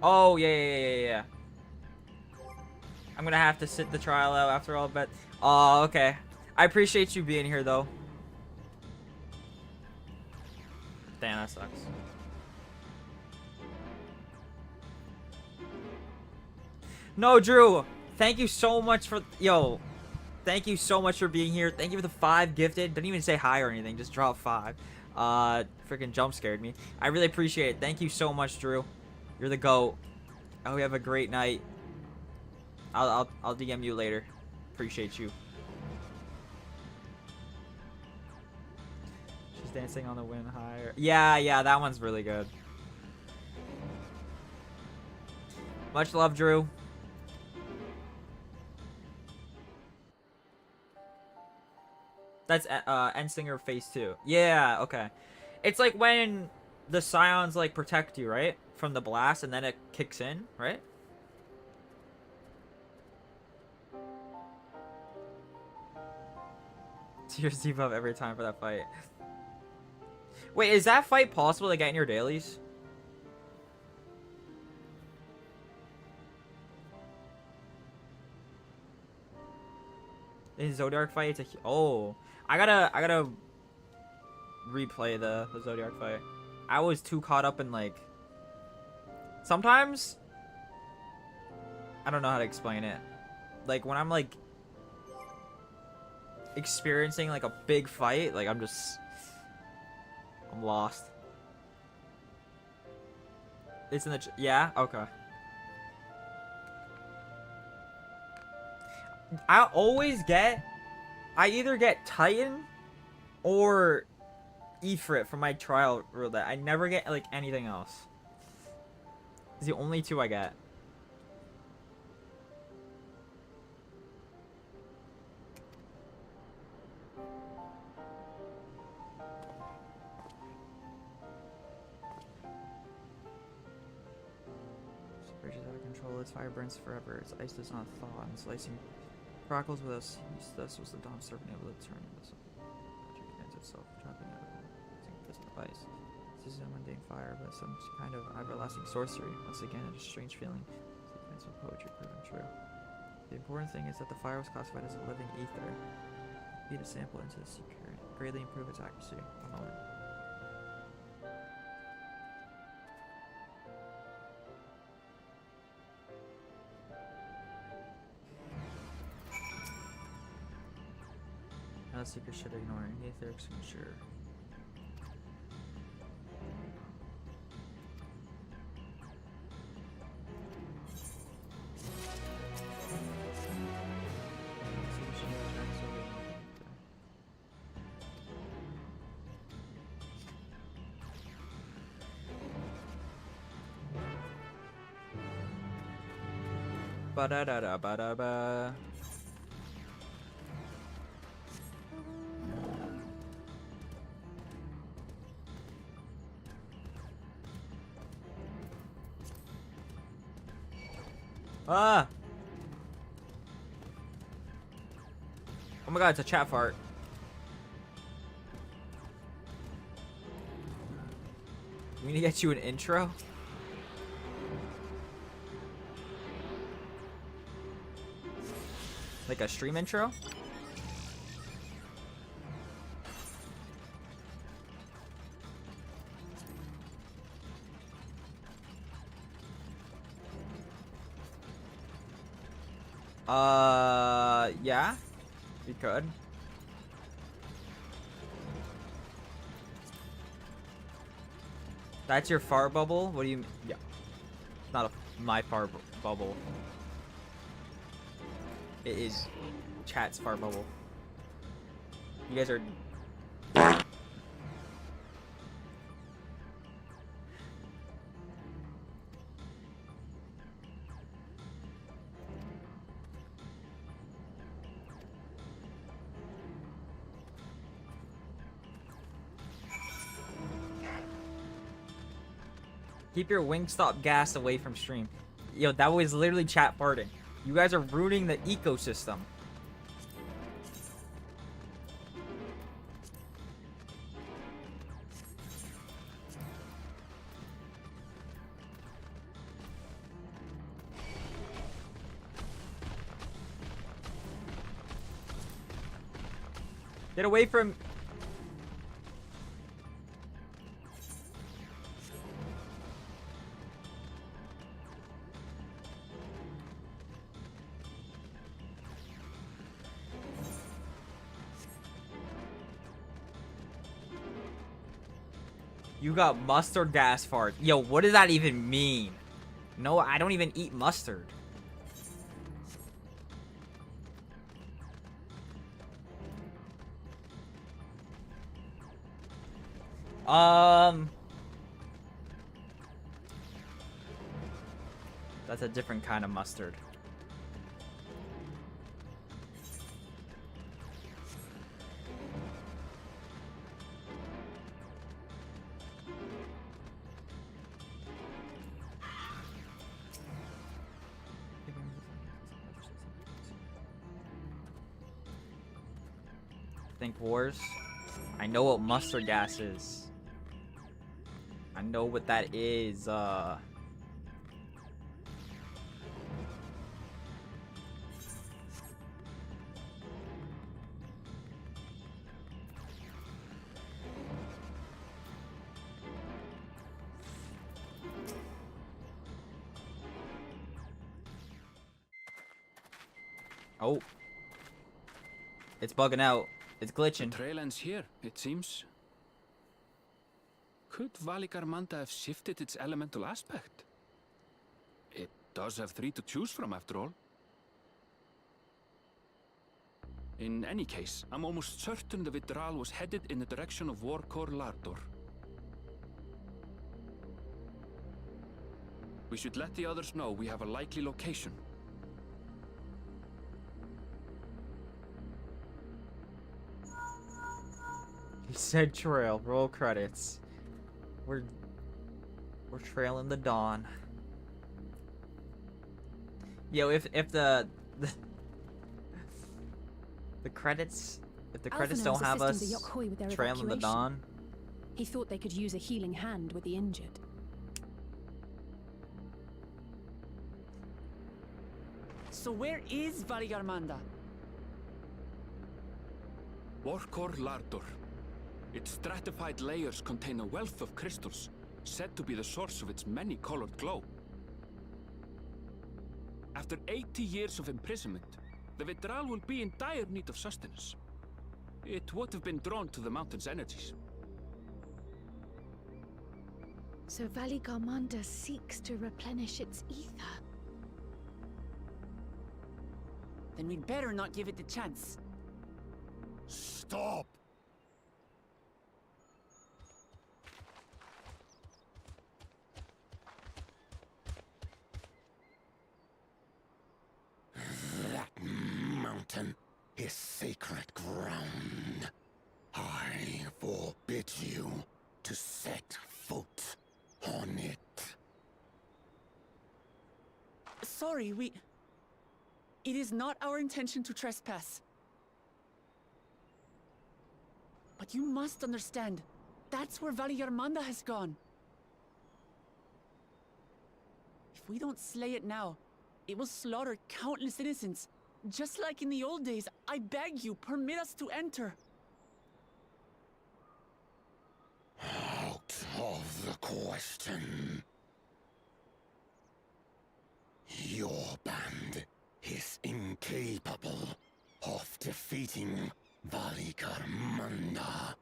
Oh, yeah. I'm gonna have to sit the trial out after all, but... Oh, okay. I appreciate you being here, though. Damn, that sucks. No, Drew! Thank you so much for... Yo. Thank you so much for being here. Thank you for the 5 gifted. Didn't even say hi or anything. Just drop 5. Freaking jump scared me. I really appreciate it. Thank you so much, Drew. You're the GOAT. I hope you have a great night. I'll DM you later. Appreciate you. She's dancing on the wind higher. Yeah, that one's really good. Much love, Drew. That's Endsinger Phase 2. Yeah, okay. It's like when the Scions like protect you, right? From the blast, and then it kicks in, right? Tears debuff every time for that fight. Wait, is that fight possible to get in your dailies? In Zodiac fight, it's a... Oh. I gotta replay the Zodiac fight. I was too caught up in, like... Sometimes... I don't know how to explain it. Like, when I'm, like... experiencing, like, a big fight, like, I'm lost. It's in the... Yeah? Okay. I always get... I either get Titan or Ifrit for my trial roulette. I never get, like, anything else. It's the only 2 I get. Bridge is out of control. Its fire burns forever. Its ice does not thaw. And slicing crackles with us. Thus was the dawn serpent able to turn this magic against itself, trapping it using this device. This is a mundane fire, but some kind of everlasting sorcery. Once again, it's a strange feeling. It's of poetry proven true. The important thing is that the fire was classified as a living ether. Feed a sample into the secret, greatly improve its accuracy. One moment. Now secret should ignore any etheric signature. Ba-da-da-da-ba-da-ba. Ah! Oh my god, it's a chat fart. We need to get you an intro? Like a stream intro? Yeah, we could. That's your fart bubble? What do you... Yeah. It's not my fart bubble. It is chat's fart bubble. You guys are... Keep your Wingstop gas away from stream. Yo, that was literally chat farting. You guys are ruining the ecosystem. Get away from... You got mustard gas fart. Yo, what does that even mean? No, I don't even eat mustard. That's a different kind of mustard. Think wars. I know what mustard gas is. I know what that is. Oh. It's bugging out. It's glitching. The trail ends here, it seems. Could Valigarmanda have shifted its elemental aspect? It does have 3 to choose from, after all. In any case, I'm almost certain the Vidral was headed in the direction of Warkor Lardor. We should let the others know we have a likely location. He said trail. Roll credits. We're trailing the dawn. Yo, if the credits, if the credits don't have us trailing the dawn, he thought they could use a healing hand with the injured. So where is Valigarmanda? Warkor Lardor. Its stratified layers contain a wealth of crystals, said to be the source of its many-colored glow. After 80 years of imprisonment, the Vidral will be in dire need of sustenance. It would have been drawn to the mountain's energies. So Valigarmanda seeks to replenish its ether. Then we'd better not give it the chance. Stop! That mountain is sacred ground. I forbid you to set foot on it. Sorry, it is not our intention to trespass. But you must understand, that's where Valigarmanda has gone. If we don't slay it now, it will slaughter countless innocents. Just like in the old days, I beg you, permit us to enter. Out of the question. Your band is incapable of defeating Valigarmanda.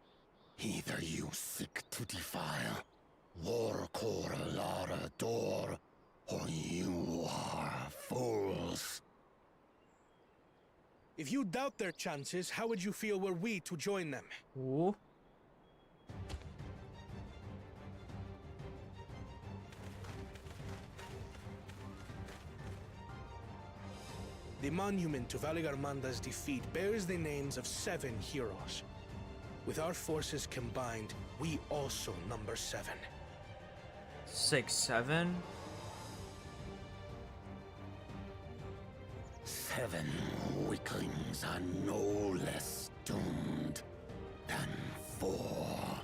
Either you seek to defile Warcor Lara Dor, or you are fools. If you doubt their chances, how would you feel were we to join them? Ooh. The monument to Valigarmanda's defeat bears the names of 7 heroes. With our forces combined, we also number 7. 6, 7? 7 weaklings are no less doomed than 4.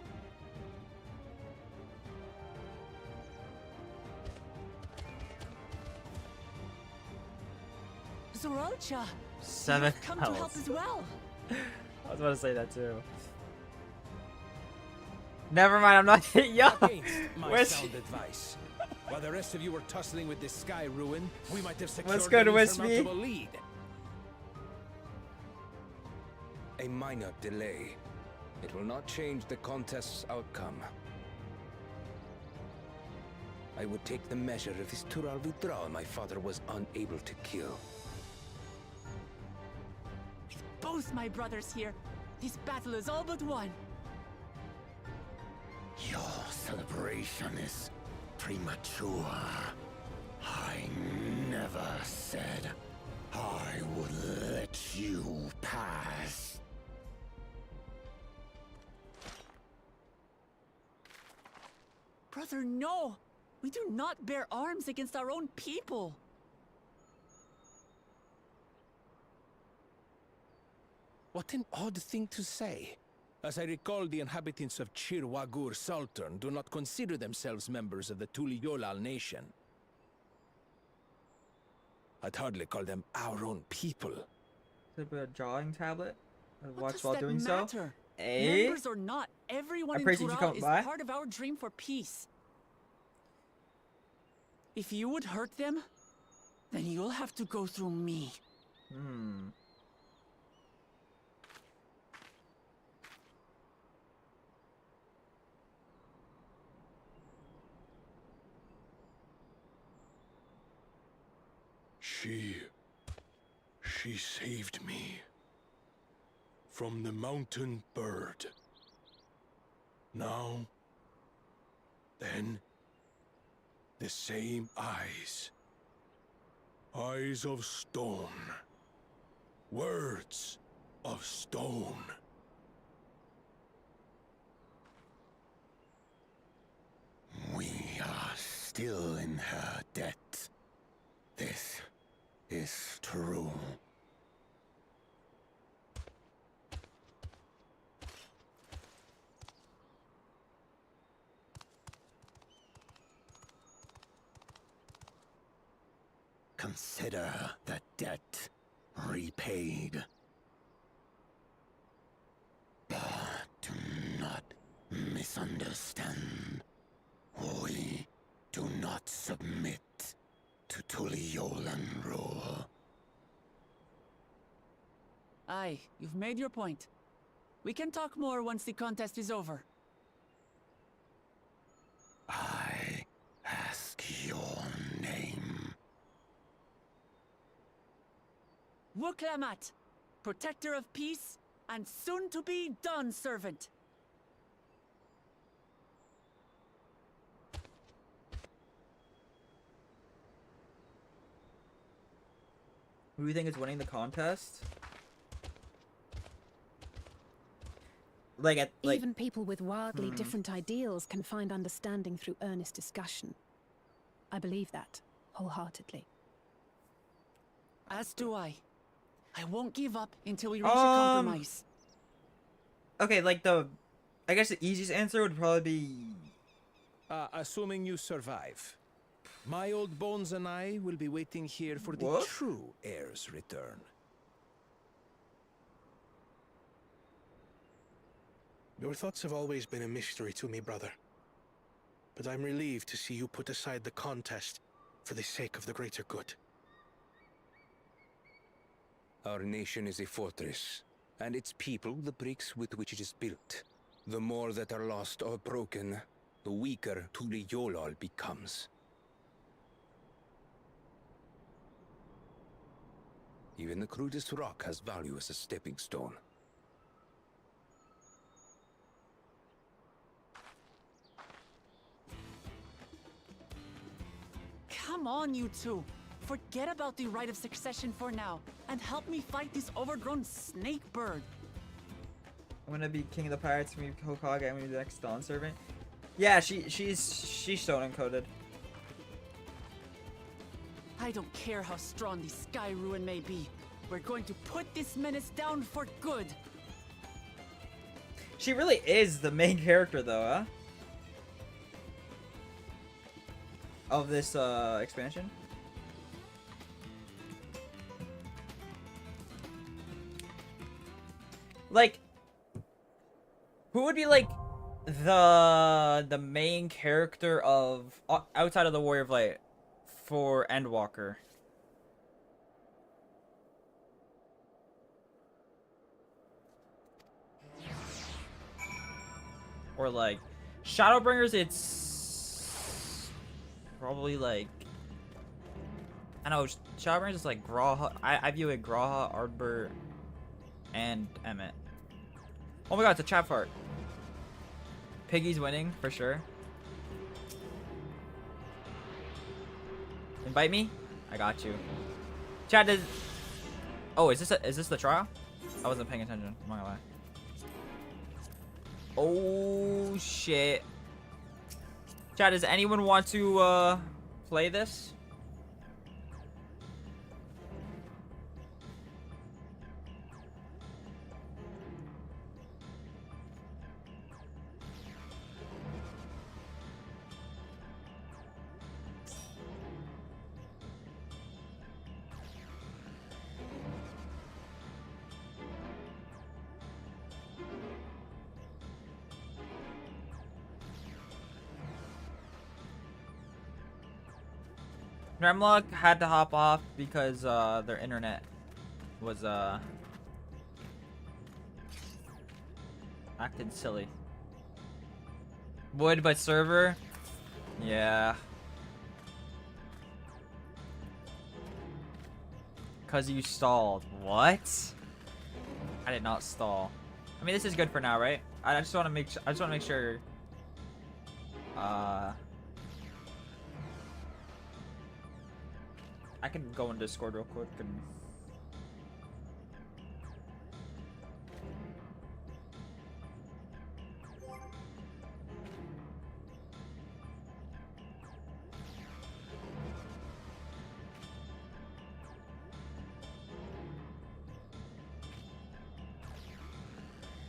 Zoralcha, 7 you've come to help as well. I was about to say that too. Never mind, I'm not yo. Against my Where's sound advice. While the rest of you were tussling with this sky ruin, we might have secured Let's go to an Wispy. insurmountable lead. A minor delay. It will not change the contest's outcome. I would take the measure of this Tural withdrawal my father was unable to kill. With both my brothers here, this battle is all but won. Your celebration is premature. I never said I would let you pass. Brother, no! We do not bear arms against our own people! What an odd thing to say. As I recall, the inhabitants of Chir Wagur Sultan do not consider themselves members of the Tuliyolal nation. I'd hardly call them our own people. Is there a drawing tablet? What Watch does while that doing matter? so. Eh? Members or not, everyone in appreciate you Tural coming is by. part of our dream for peace. If you would hurt them, then you'll have to go through me. Hmm. She saved me from the mountain bird. Now, then, the same eyes. Eyes of stone. Words of stone. We are still in her debt. This is true. Consider the debt repaid. But do not misunderstand. We do not submit to Tuliolan rule. Aye, you've made your point. We can talk more once the contest is over. I ask your name. Wuklamat, protector of peace, and soon-to-be Dawn servant. Who do you think is winning the contest? Even people with wildly different ideals can find understanding through earnest discussion. I believe that wholeheartedly. As do I. I won't give up until we reach a compromise. Okay, I guess the easiest answer would probably be... Assuming you survive. My old bones and I will be waiting here for the What? true heir's return. Your thoughts have always been a mystery to me, brother. But I'm relieved to see you put aside the contest for the sake of the greater good. Our nation is a fortress, and its people the bricks with which it is built. The more that are lost or broken, the weaker Tuliyolal becomes. Even the crudest rock has value as a stepping stone. Come on, you two. Forget about the right of succession for now, and help me fight this overgrown snake bird. I'm gonna be king of the pirates when we Hokage and we do the next Dawn servant. Yeah, she's stone encoded. I don't care how strong the Sky Ruin may be. We're going to put this menace down for good. She really is the main character though, huh? Of this expansion. Like, who would be like the main character of outside of the Warrior of Light for Endwalker? Or like Shadowbringers, it's probably like, I know Shadowbringers is like Graha. I view it Graha, Ardbert, and Emmett. Oh my god, it's a chat fart. Piggy's winning for sure. Invite me? I got you. Chat is. Oh, is this the trial? I wasn't paying attention. I'm not gonna lie. Oh shit. Chat, does anyone want to play this? Gremlock had to hop off because their internet was acted silly. Would but server? Yeah. Cause you stalled. What? I did not stall. I mean, this is good for now, right? I just want to make sure. I can go in Discord real quick and.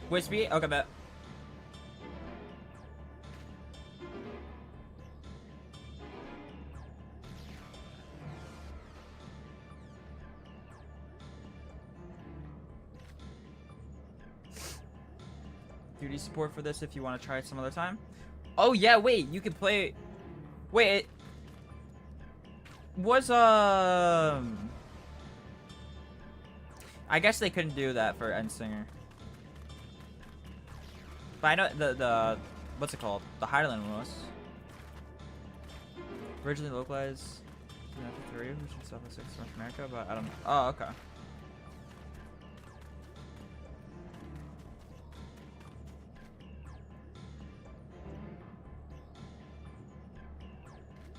Wispy? Okay, bet. Duty support for this if you want to try it some other time. Oh yeah, wait, you can play. Wait, it was I guess they couldn't do that for Endsinger. But I know the what's it called? The Highland was originally localized in 3, which is South 6 North America, but I don't know. Oh, okay.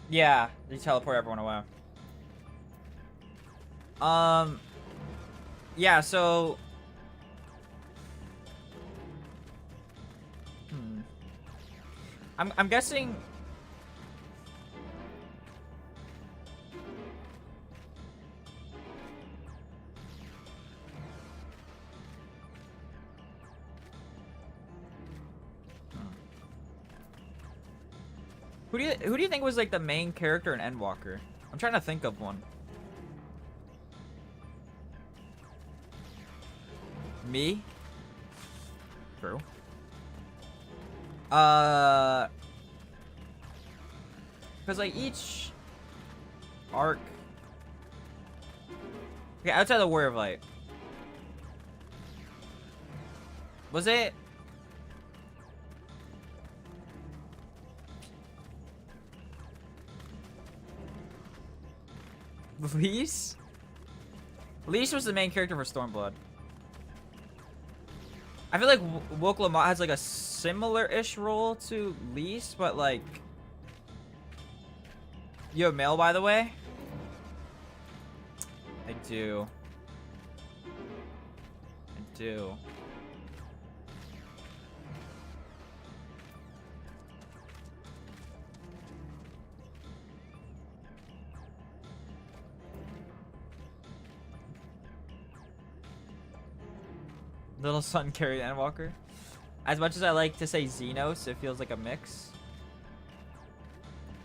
Yeah, they teleport everyone away. Yeah, so I'm guessing who do you think was like the main character in Endwalker? I'm trying to think of one. Me? True. Because like each arc. Okay, outside the Warrior of Light. Was it? Lise? Lise was the main character for Stormblood. I feel like Woke Lamont has like a similar-ish role to Lise, but like... You have mail, by the way? I do. I do. Little Sun carried Endwalker. As much as I like to say Xenos, it feels like a mix.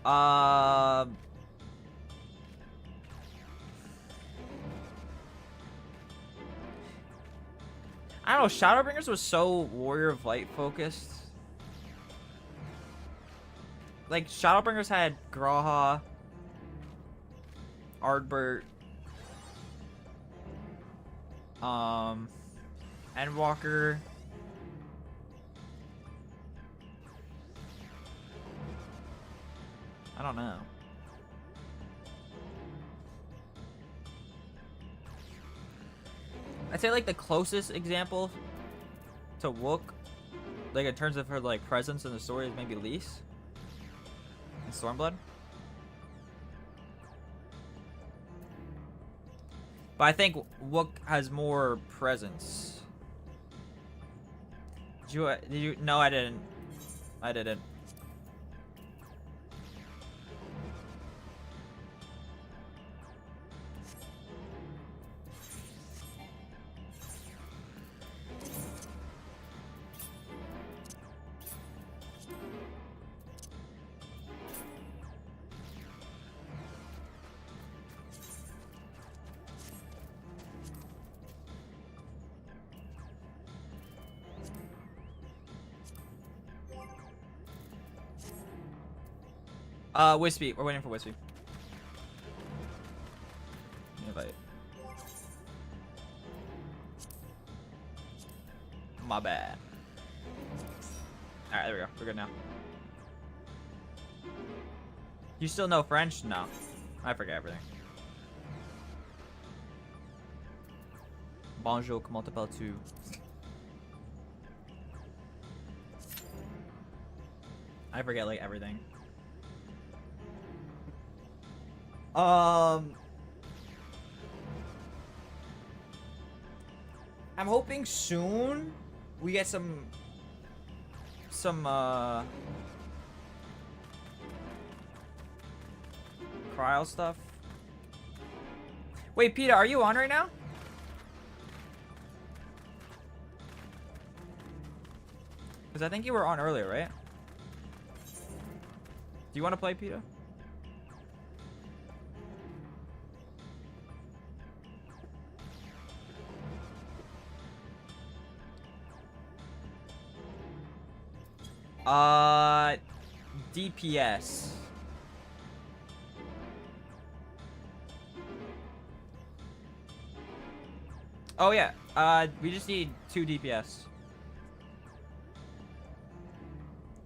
I don't know, Shadowbringers was so Warrior of Light focused. Like, Shadowbringers had Graha, Ardbert, Endwalker. I don't know. I'd say like the closest example to Wook, like in terms of her like presence in the story, is maybe Lise in Stormblood. But I think Wook has more presence. Did you? No, I didn't. I didn't. Wispy. We're waiting for Wispy. Invite. My bad. Alright, there we go. We're good now. You still know French? No. I forget everything. Bonjour, comment t'appelles-tu? I forget like everything. I'm hoping soon we get some cryo stuff. Wait, Peter, are you on right now? Because I think you were on earlier, right? Do you want to play, Peter? DPS. Oh yeah, we just need 2 DPS.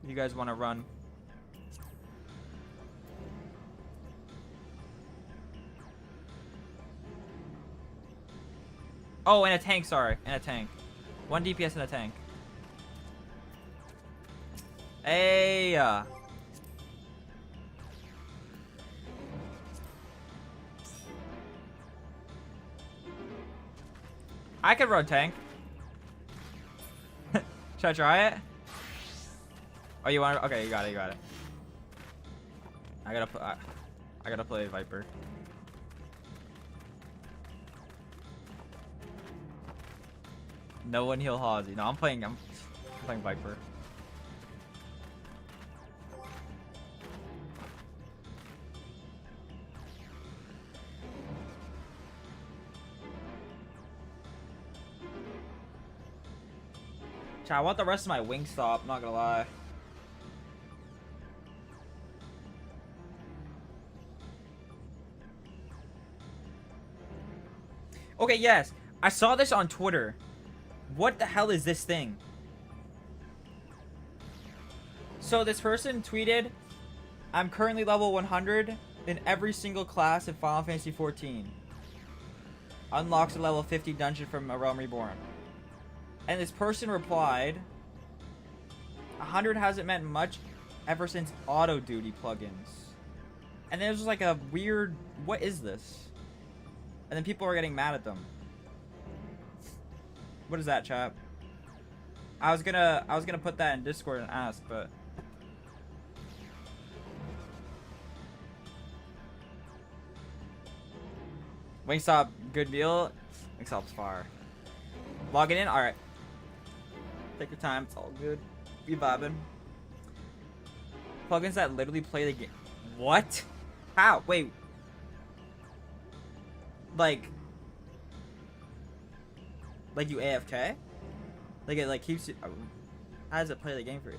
You guys want to run? Oh, and a tank, sorry, and a tank. 1 DPS and a tank. Hey, I could run tank. Should I try it? Oh, you want it? Okay, you got it. You got it. I gotta play Viper. No one heal Halsey. No, I'm playing Viper. I want the rest of my Wingstop, not gonna lie. Okay, yes. I saw this on Twitter. What the hell is this thing? So this person tweeted, I'm currently level 100. in every single class in Final Fantasy XIV. Unlocks a level 50 dungeon from A Realm Reborn. And this person replied, 100 hasn't meant much ever since auto duty plugins. And there's just like a weird, what is this? And then people are getting mad at them. What is that, chat? I was gonna put that in Discord and ask, but Wingstop, good meal. Wingstop's fire. Logging in, all right. Take your time, it's all good. Be vibing. Plugins that literally play the game. What? How? Wait. Like you AFK? Like it like keeps you. How does it play the game for you?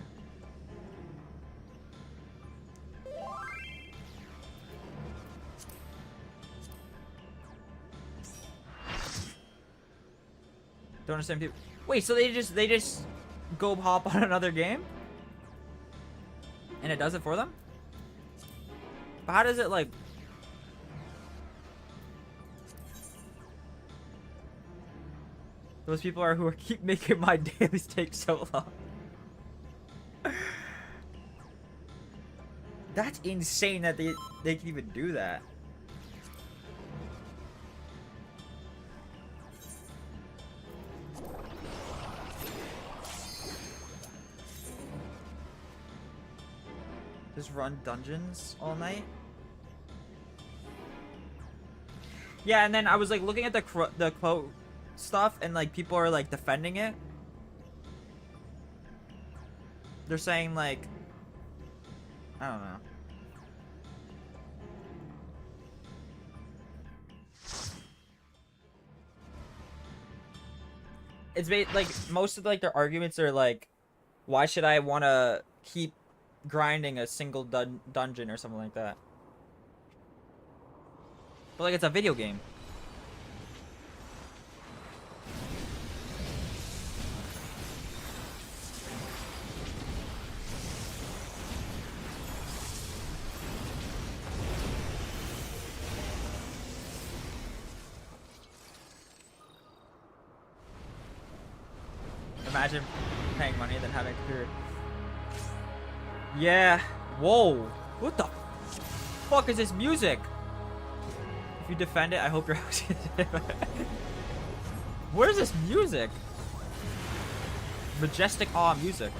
Don't understand people. Wait, so they just go hop on another game? And it does it for them? But how does it like? Those people are who are keep making my dailies take so long. That's insane that they can even do that. Just run dungeons all night? Yeah, and then I was like looking at the quote stuff, and like people are like defending it. They're saying like, I don't know. It's like most of like their arguments are like, why should I want to keep grinding a single dungeon or something like that? But like it's a video game. Imagine paying money and then having a career. Yeah. Whoa. What the fuck is this music? If you defend it, I hope you're What is this music? Majestic awe music.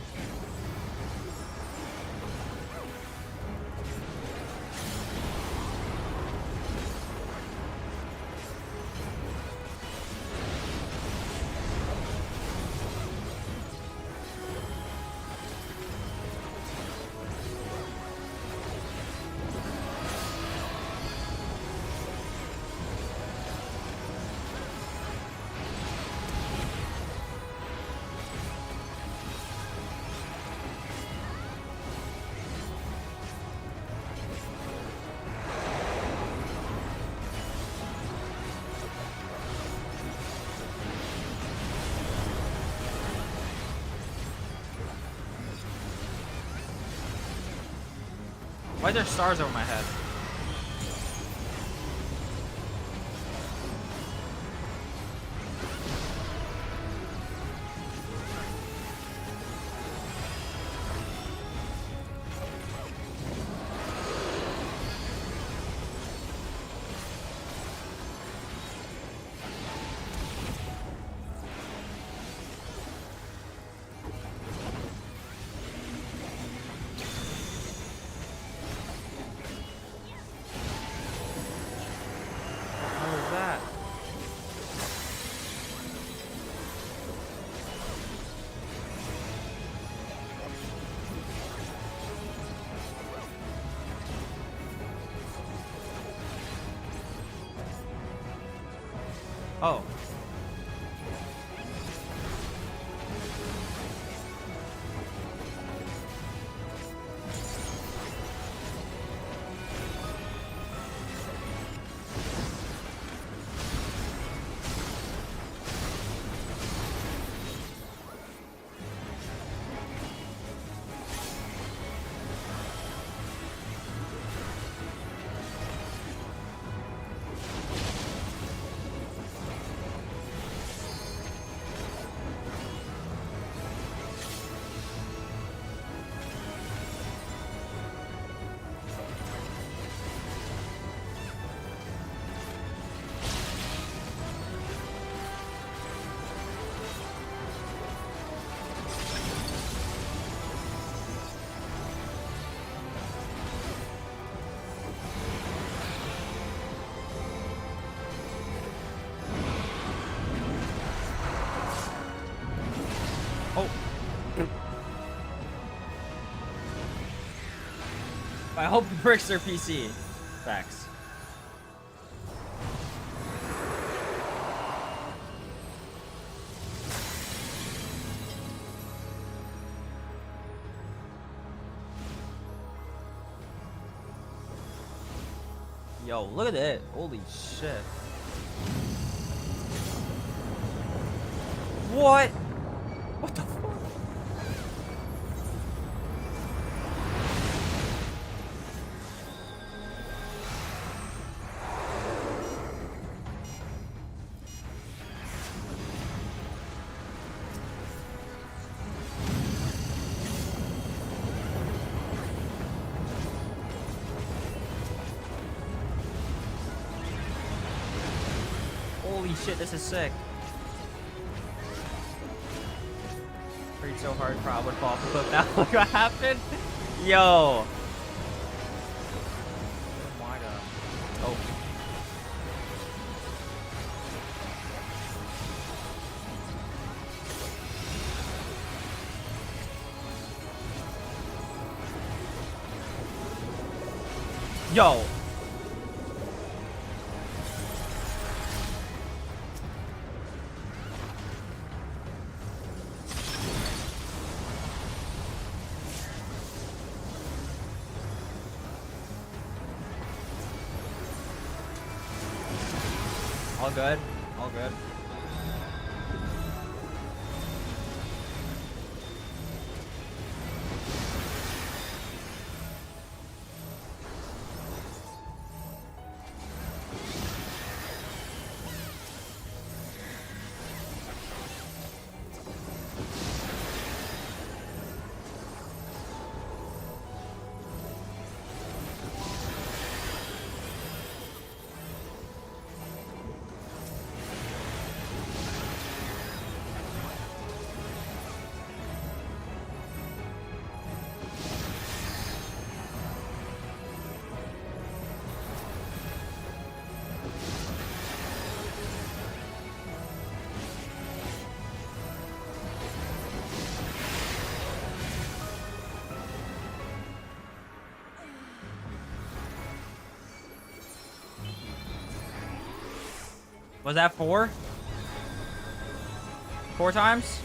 Why are there stars over my head? Oh. hope it breaks their PC. Facts. Yo, look at it. Holy shit. What? What the fuck? Holy shit, this is sick. Breathe so hard, Proud would fall off the cliff now. Look what happened. Yo. Oh my god. Oh. Yo. All good. All good. Was that 4? 4 times?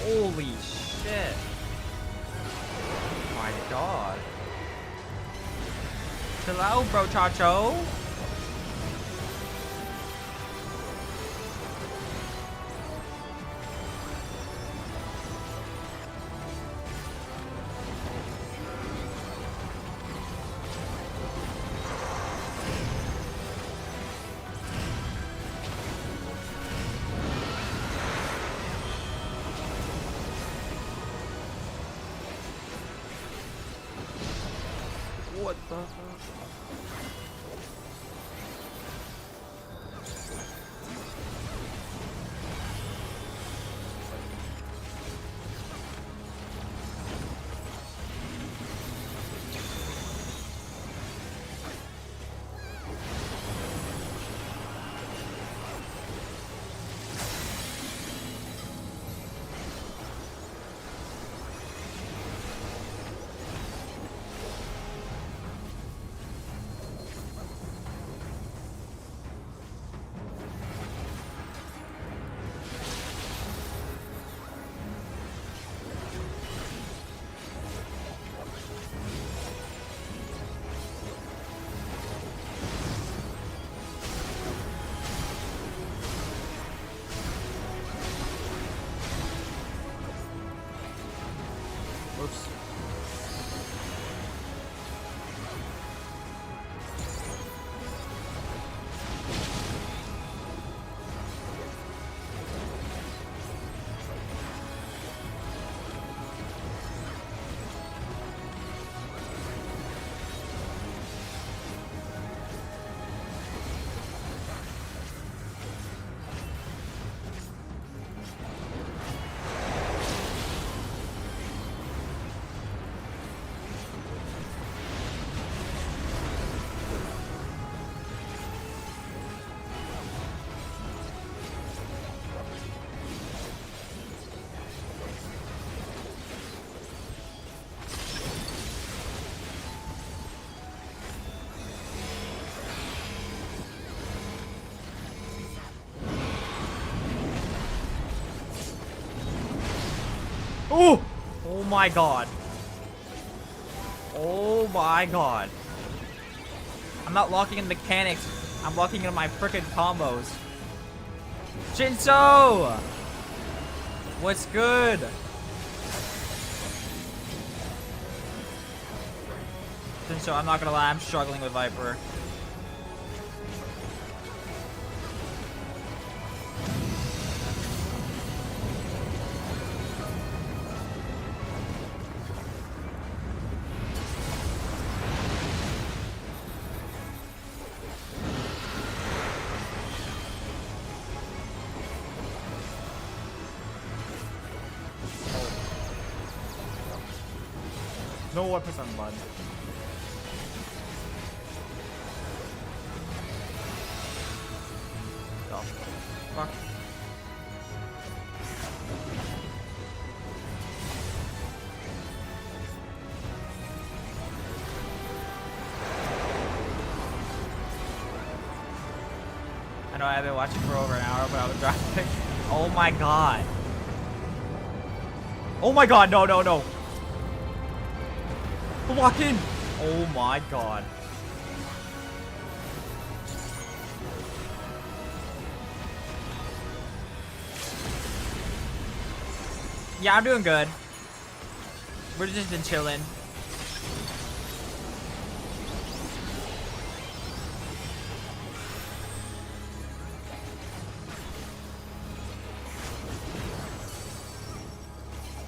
Holy shit. My god. Chill out, bro, chacho. What the fuck? Oh! Oh my god. Oh my god. I'm not locking in mechanics. I'm locking in my frickin' combos. Shinso! What's good? Shinso, I'm not gonna lie, I'm struggling with Viper. No weapons on mud. Oh, fuck. I know I've been watching for over an hour, but I was driving. Oh my god. Oh my god, no, no, no. Lock in! Oh my god. Yeah, I'm doing good. We're just been chilling.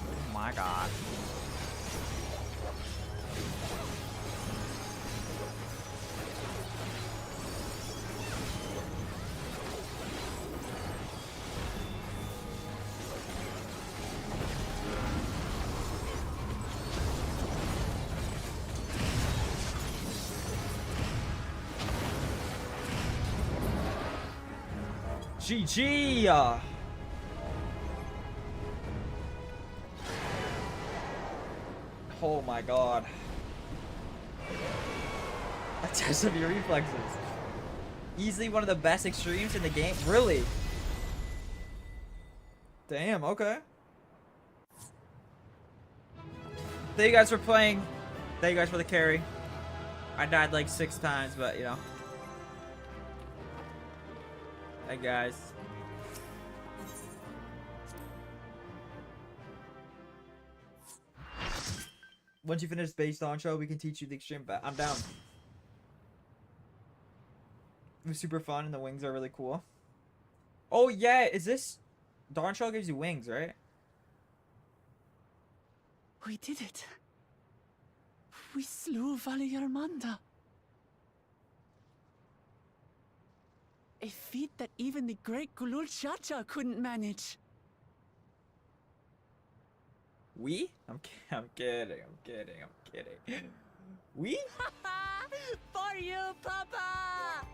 Oh my god. GG! Oh my god. A test of your reflexes. Easily one of the best extremes in the game. Really? Damn, okay. Thank you guys for playing. Thank you guys for the carry. I died like 6 times, but you know. Hey guys. Once you finish base Dawntrail, we can teach you the extreme bat. I'm down. It was super fun and the wings are really cool. Oh yeah, is this Dawntrail gives you wings, right? We did it. We slew Valiarmanda. A feat that even the great Gulul Chacha couldn't manage. We? I'm kidding. We? For you, Papa!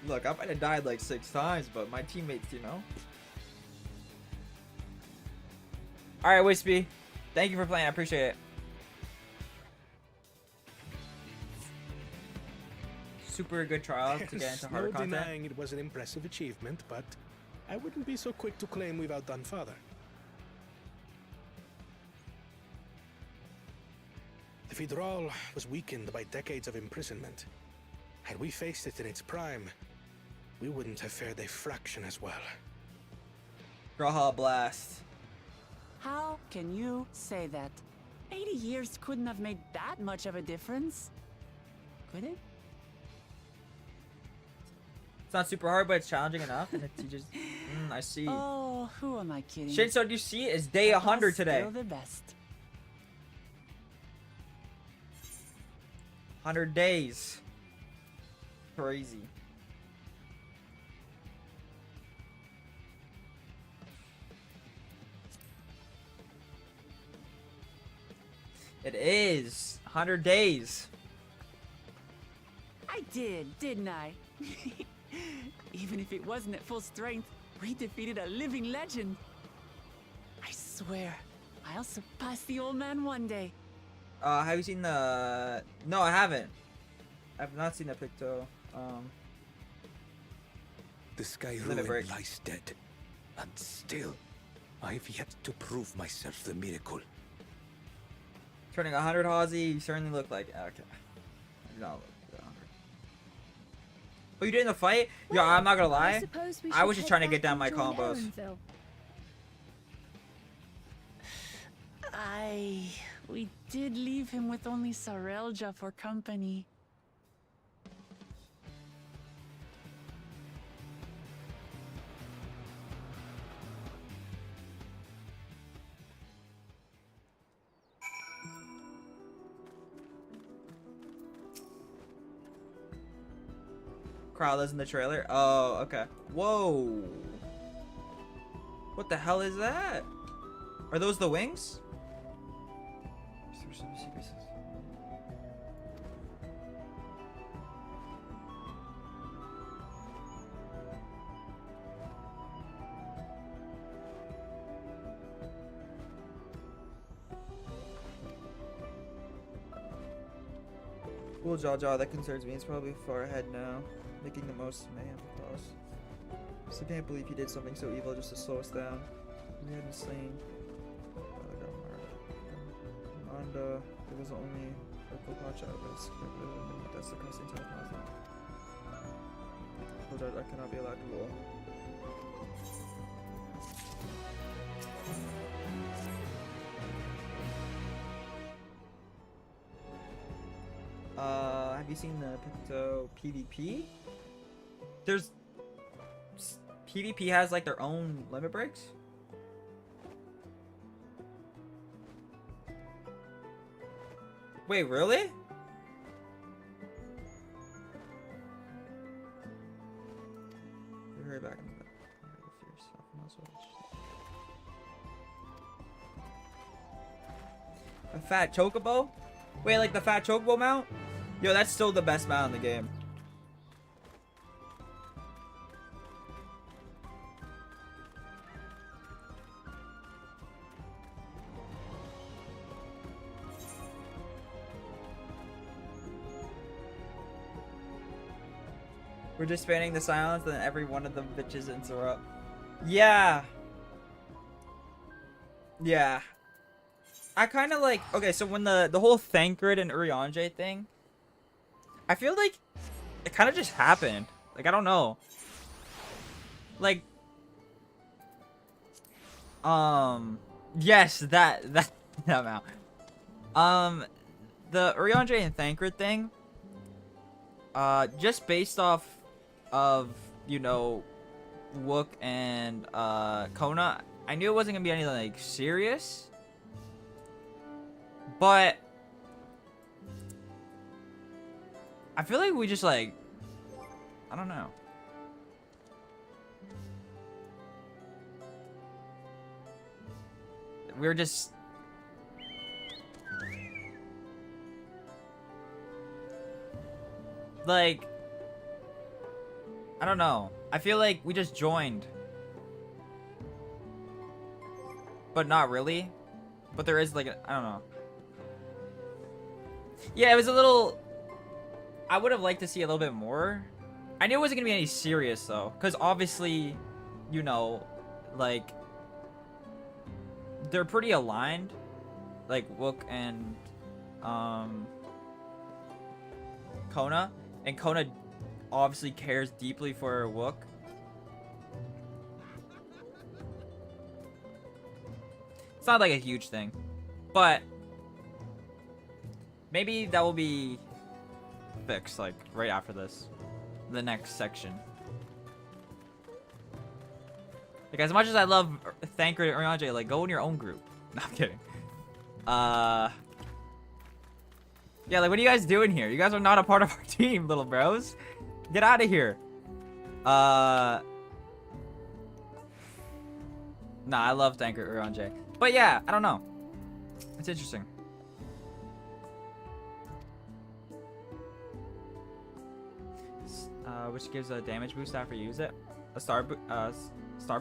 Look, I might have died like 6 times, but my teammates, you know. Alright, Wispy. Thank you for playing. I appreciate it. Super good trial to get into harder content. No denying it was an impressive achievement, but I wouldn't be so quick to claim we've outdone Father. The Federal was weakened by decades of imprisonment. Had we faced it in its prime, we wouldn't have fared a fraction as well. Graha Blast. How can you say that? 80 years couldn't have made that much of a difference. Could it? It's not super hard, but it's challenging enough. And it's, you just, I see. Oh, who am I kidding? Shinso, do you see it? It's day 100 today. Still the best. 100 days. Crazy. It is 100 days. I did, didn't I? Even if it wasn't at full strength, we defeated a living legend. I swear, I'll surpass the old man one day. Have you seen the... No, I haven't. I've not seen the Picto. The Sky Ruin lies dead. And still, I've yet to prove myself the miracle. Turning 100 Hawsey, you certainly look like... Okay. You don't look 100. Oh, you did in the fight? Yo, I'm not gonna lie. I was just trying to get down my combos. We did leave him with only Sarelja for company. Crowd in the trailer. Oh, okay. Whoa. What the hell is that? Are those the wings? Cool Jaja, that concerns me. It's probably far ahead now, making the most mayhem across. Still can't believe he did something so evil just to slow us down. We hadn't slain. And it was only a Kopacha, but it's that's the cussing telephone. Cool Jaja cannot be allowed to roll. Have you seen the Picto PvP? There's... PvP has like their own limit breaks? Wait, really? Hurry back. A fat chocobo? Wait, like the fat chocobo mount? Yo, that's still the best mount in the game. We're just spanning the silence, and then every one of the bitches interrupt. Yeah. Yeah. I kind of like... Okay, so when the whole Thancred and Urianger thing... I feel like it kind of just happened. Like, I don't know. Like... Yes, that amount. The Urianger and Thancred thing... just based off of, you know, Wook and Kona, I knew it wasn't gonna be anything like serious, but I feel like we just like, I don't know. We're just like, I don't know. I feel like we just joined. But not really. But there is like, I don't know. Yeah, it was a little... I would have liked to see a little bit more. I knew it wasn't going to be any serious though. Because obviously, you know, like... They're pretty aligned. Like Wook and... Kona. And Kona obviously cares deeply for Wook. It's not like a huge thing. But maybe that will be fixed like right after this. The next section. Like as much as I love Thancred and Urianger, like go in your own group. No, I'm kidding. Yeah, like what are you guys doing here? You guys are not a part of our team, little bros. Get out of here. Nah, I love Thancred Urianger. But yeah, I don't know. It's interesting. Which gives a damage boost after you use it. A star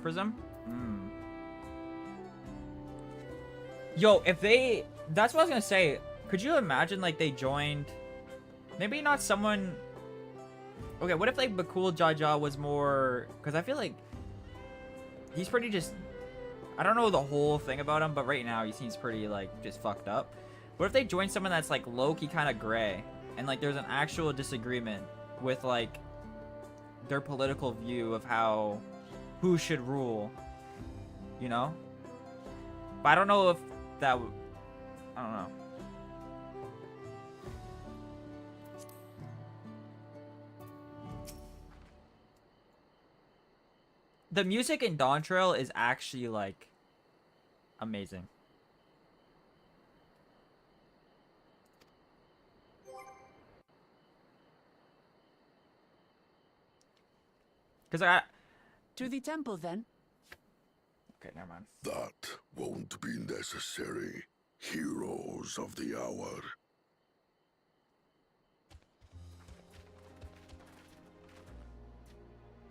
prism? Yo, if they... That's what I was gonna say. Could you imagine, like, they joined... Maybe not someone... Okay, what if, like, Bakul Jaja was more... Because I feel like... He's pretty just... I don't know the whole thing about him, but right now he seems pretty like just fucked up. What if they join someone that's like low-key kind of gray, and like there's an actual disagreement with like their political view of who should rule, you know? But I don't know if that would, I don't know. The music in Dawntrail is actually like amazing. To the temple, then. Okay, never mind. That won't be necessary. Heroes of the hour.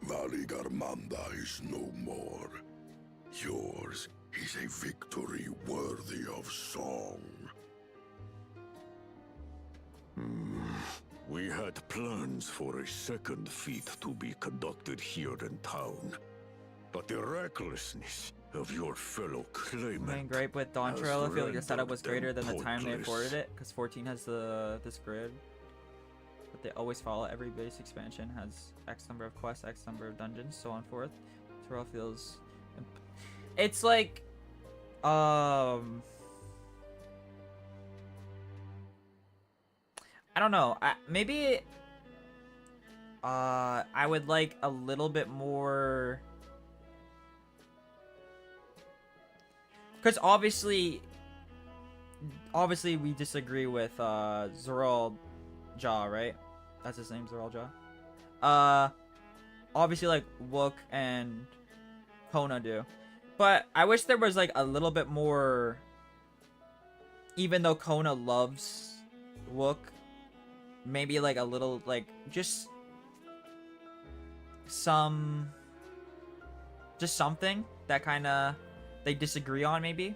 Valigarmanda is no more. Yours is a victory worthy of song. We had plans for a second feat to be conducted here in town. But the recklessness of your fellow claimant. Main gripe with Dawntrail, I feel like the setup was greater than the time they afforded it, because 14 has this grid. But they always follow every base expansion has X number of quests, X number of dungeons, so on and forth. Dawntrail feels... It's like... I don't know. Maybe I would like a little bit more, because obviously we disagree with Zoral Jaw, right? That's his name, Zoral Jaw. Obviously like Wook and Kona do, but I wish there was like a little bit more. Even though Kona loves Wook, maybe like a little, like just something that kind of they disagree on, maybe.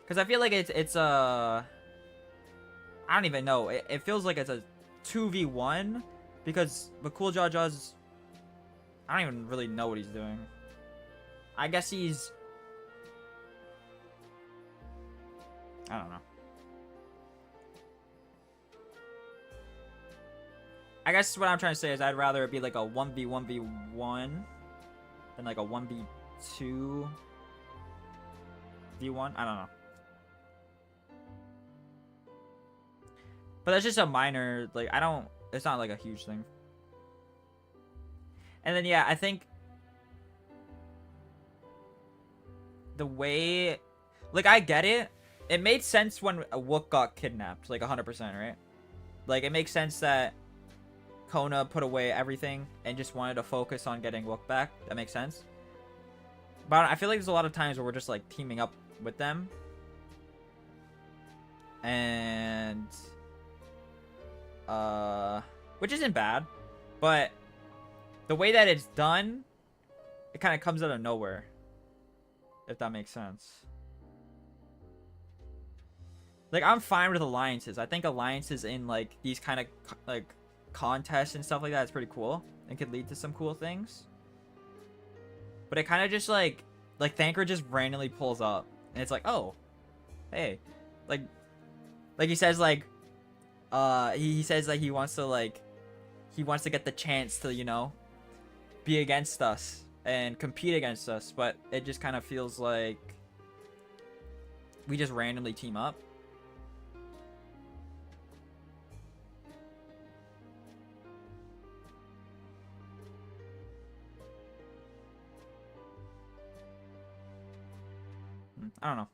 Because I feel like it's I don't even know. It feels like it's a 2v1 because Cool Jaja's, I don't even really know what he's doing. I guess he's, I don't know. I guess what I'm trying to say is I'd rather it be like a 1v1v1 than like a 1v2v1. I don't know. But that's just a minor, like, I don't, it's not like a huge thing. And then, yeah, I think the way, like, I get it. It made sense when Wook got kidnapped, like 100%, right? Like, it makes sense that Kona put away everything and just wanted to focus on getting Wook back. That makes sense. But I feel like there's a lot of times where we're just, like, teaming up with them. And which isn't bad, but the way that it's done, it kind of comes out of nowhere, if that makes sense. Like, I'm fine with alliances. I think alliances in like these kind of like contests and stuff like that is pretty cool and could lead to some cool things. But it kind of just like Thanker just randomly pulls up and it's like, oh, hey, like he says like he says that he wants to get the chance to, you know, be against us and compete against us, but it just kind of feels like we just randomly team up. I don't know.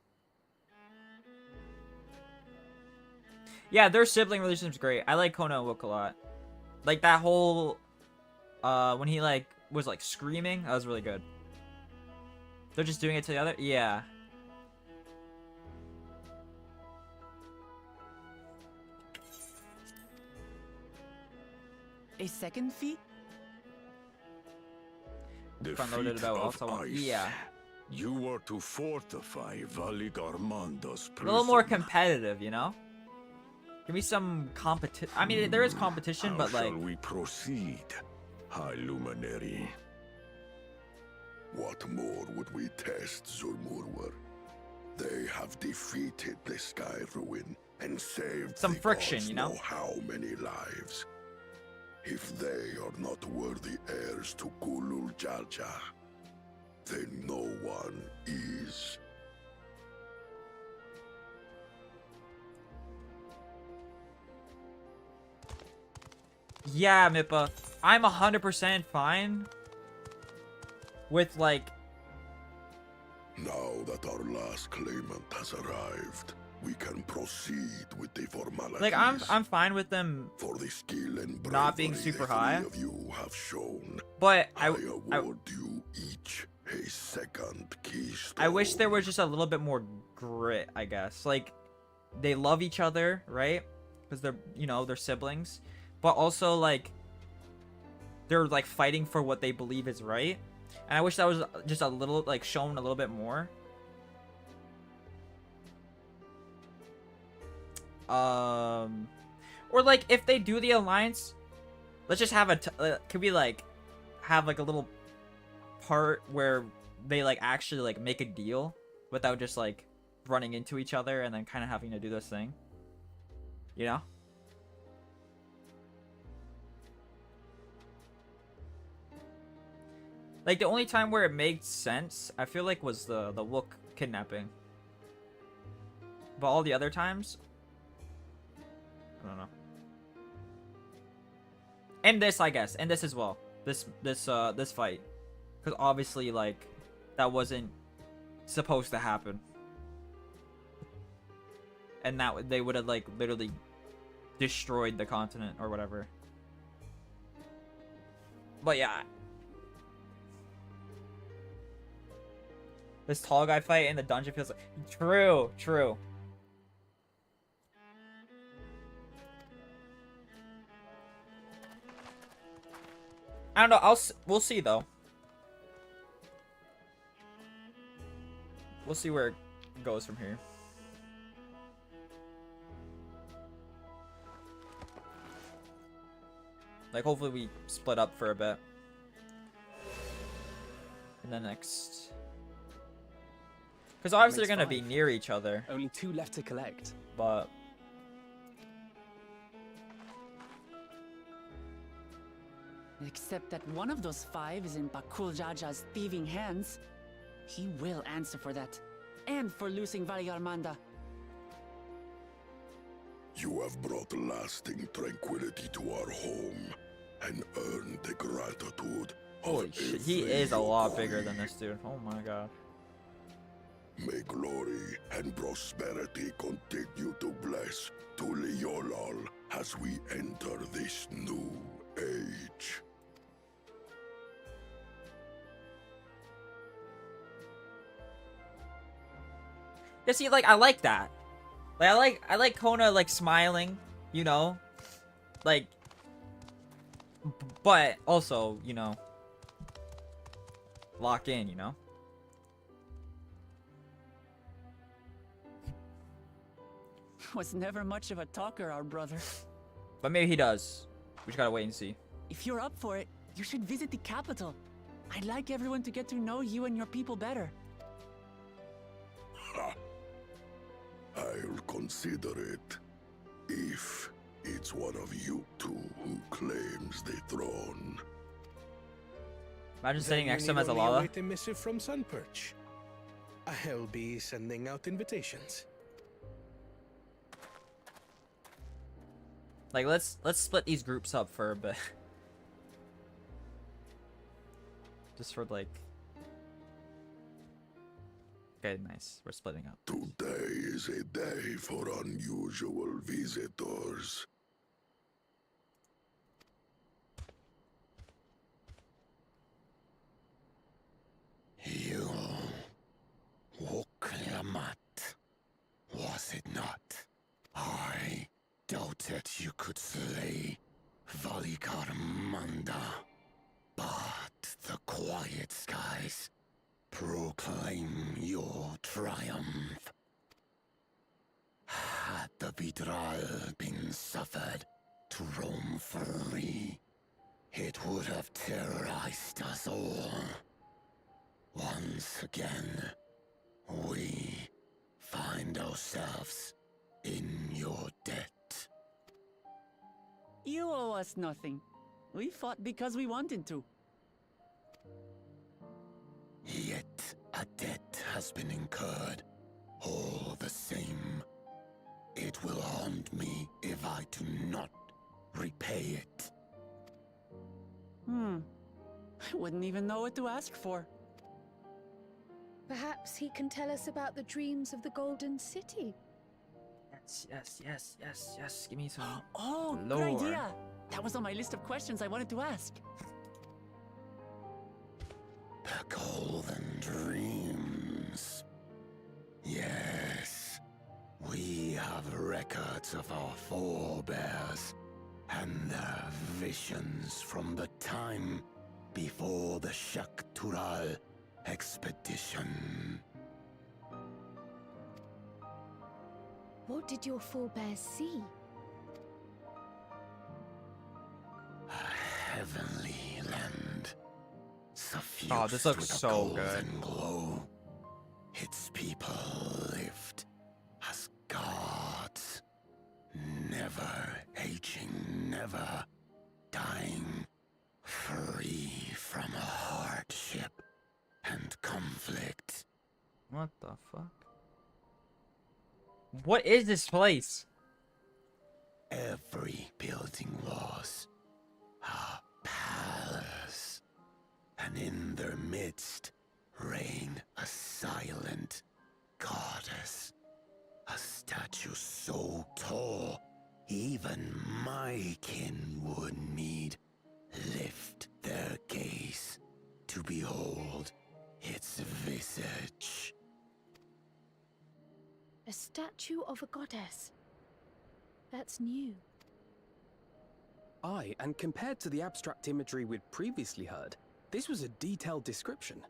Yeah, their sibling relationship's great. I like Kona and Wook a lot. Like that whole when he like was like screaming, that was really good. They're just doing it to the other. Yeah. A second fee? Front-loaded about also one. Yeah. You are to fortify Valigarmanda's prison. A little more competitive, you know? Give me some competition. I mean, there is competition, but like. How shall we proceed, High Luminary? What more would we test, Zulmurwer? They have defeated the Sky Ruin and saved some the friction, gods you know how many lives. If they are not worthy heirs to Kulul Jalja, then no one is. Yeah, Mippa. I'm 100% fine with, like... Now that our last claimant has arrived, we can proceed with the formalities. Like, I'm fine with them for the skill and not being super high. Of you have shown. But I award you each a second keystone. I wish there was just a little bit more grit, I guess. Like, they love each other, right? Because they're, you know, they're siblings. But also, like, they're, like, fighting for what they believe is right. And I wish that was just a little, like, shown a little bit more. Or, like, if they do the alliance, let's just have could we, like, have, like, a little part where they, like, actually, like, make a deal without just, like, running into each other and then kind of having to do this thing. You know? Like, the only time where it made sense, I feel like, was the Wook kidnapping. But all the other times, I don't know. And this, I guess. And this as well. This fight. Because obviously, like, that wasn't supposed to happen. And that they would have, like, literally destroyed the continent or whatever. But yeah. This tall guy fight in the dungeon feels like... True, true. I don't know, we'll see though. We'll see where it goes from here. Like, hopefully we split up for a bit. And then next... Because obviously they're going to be near each other. Only 2 left to collect. But... Except that one of those 5 is in Bakul Jaja's thieving hands. He will answer for that. And for losing Valyarmanda. You have brought lasting tranquility to our home and earned the gratitude. Holy shit, he is a lot bigger than this dude. Oh my god. May glory and prosperity continue to bless Tuliolal as we enter this new age. Yeah, see, like, I like that. Like, I like Kona, like, smiling, you know? Like, but also, you know, lock in, you know? Was never much of a talker, our brother. But maybe he does. We just gotta wait and see. If you're up for it, you should visit the capital. I'd like everyone to get to know you and your people better. Ha! I'll consider it. If it's one of you two who claims the throne. Imagine sitting next to him as a Lala. Lala. Wait a missive from Sunperch. I'll be sending out invitations. Like, let's split these groups up for a bit. Just for, like... Okay, nice. We're splitting up. Today is a day for unusual visitors. You... Woklamat, was it not? I doubted you could slay Valikarmanda, but the quiet skies proclaim your triumph. Had the Vidral been suffered to roam free, it would have terrorized us all. Once again, we find ourselves in your debt. You owe us nothing. We fought because we wanted to. Yet a debt has been incurred. All the same, it will haunt me if I do not repay it. I wouldn't even know what to ask for. Perhaps he can tell us about the dreams of the Golden City. Yes. Give me some. Oh, lore. good idea. That was on my list of questions I wanted to ask. The Golden Dreams. Yes, we have records of our forebears and their visions from the time before the Shaktural expedition. What did your forebears see? A heavenly land, suffused Oh, this looks with a so golden good. glow. Its people lived as gods, never aging, never dying, free from hardship and conflict. What the fuck? What is this place? Every building was a palace, and in their midst reigned a silent goddess, a statue so tall even my kin would need lift their gaze to behold its visage. A statue of a goddess. That's new. Aye, and compared to the abstract imagery we'd previously heard, this was a detailed description.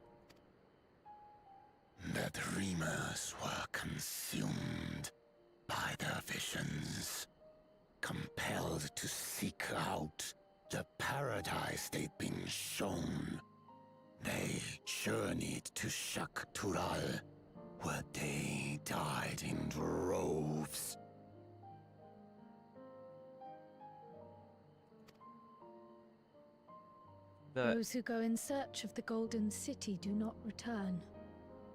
The dreamers were consumed by their visions, compelled to seek out the paradise they'd been shown. They journeyed to Shaktural, where they died in droves. Those who go in search of the Golden City do not return.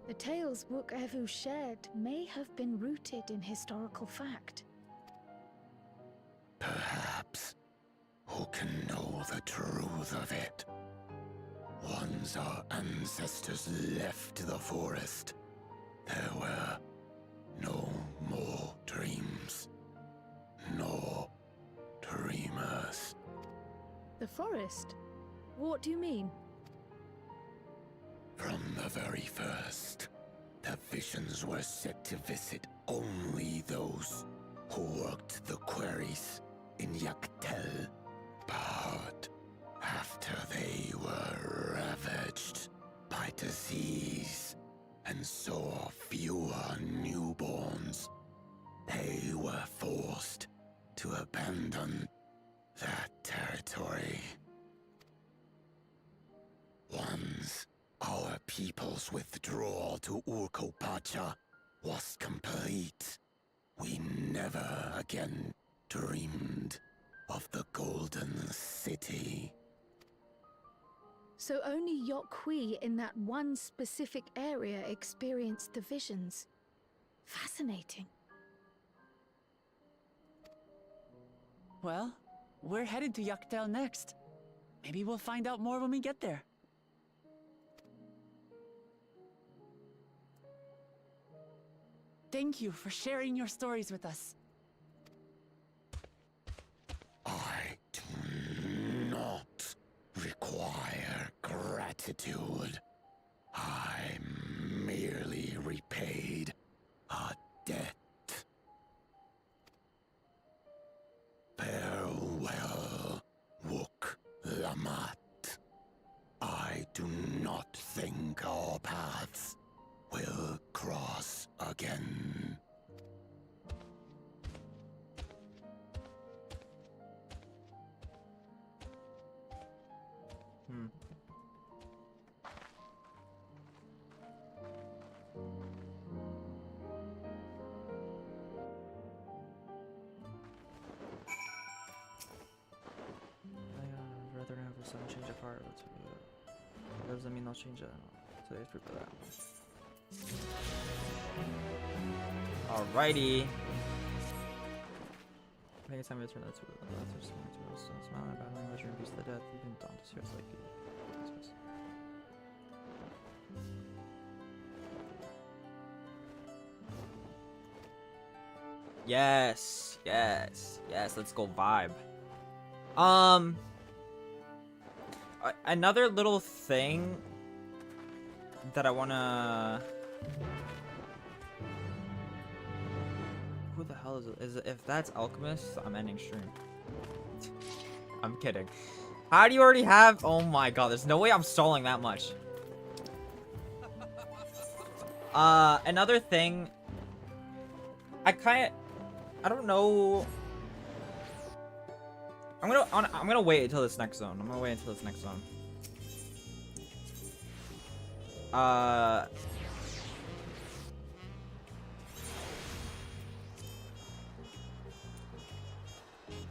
The tales Wook Evu shared may have been rooted in historical fact. Perhaps. Who can know the truth of it? Once our ancestors left the forest, there were no more dreams, no dreamers. The forest? What do you mean? From the very first, the visions were set to visit only those who worked the quarries in Yaktel. But after they were ravaged by disease and saw fewer newborns, they were forced to abandon that territory. Once our people's withdrawal to Urkopacha was complete, we never again dreamed of the Golden City. So only Yokhui in that one specific area experienced the visions. Fascinating. Well, we're headed to Yaktel next. Maybe we'll find out more when we get there. Thank you for sharing your stories with us. I do not require gratitude. I merely repaid a debt. Farewell, Wook Lamat. I do not think our paths will cross again. Hmm. I'd rather have a sudden change of heart. That doesn't mean they'll change it. Today's proof of that. Alrighty. I think it's time to turn that to a smile and battling measure and peace to the death. Even Dante's here is like you. Yes, yes, yes. Let's go vibe. Another little thing that I wanna. Who the hell is it? If that's Alchemist, I'm ending stream. I'm kidding. How do you already have? Oh my god, there's no way I'm stalling that much. Another thing. I don't know. I'm gonna wait until this next zone. I'm gonna wait until this next zone.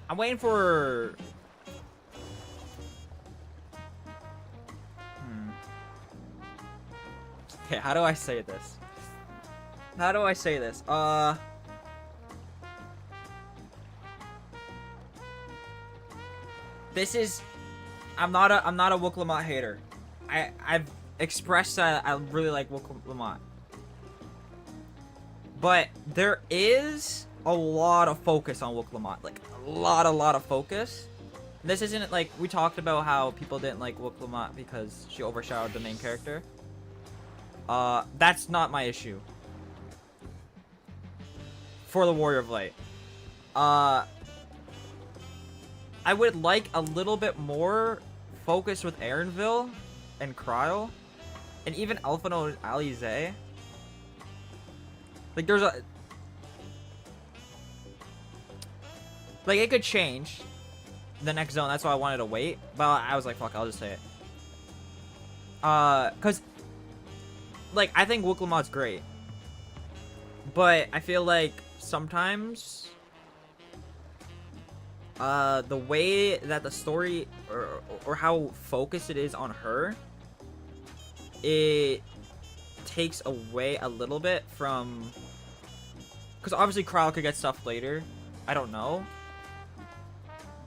I'm waiting for. Okay, how do I say this? How do I say this? This is. I'm not a Wook Lamont hater. I've expressed that I really like Wook Lamont. But there is a lot of focus on Wook Lamont. Like, a lot of focus. This isn't like, we talked about how people didn't like Wook Lamont because she overshadowed the main character. That's not my issue. For the Warrior of Light. I would like a little bit more focus with Aaronville and Cryle. And even Elfino and Alize. Like, there's a... Like, it could change the next zone. That's why I wanted to wait. But I was like, fuck, I'll just say it. Because... Like, I think Wook Lamont's great. But I feel like sometimes... the way that the story... Or how focused it is on her... It takes away a little bit from... Because obviously Cryle could get stuff later. I don't know.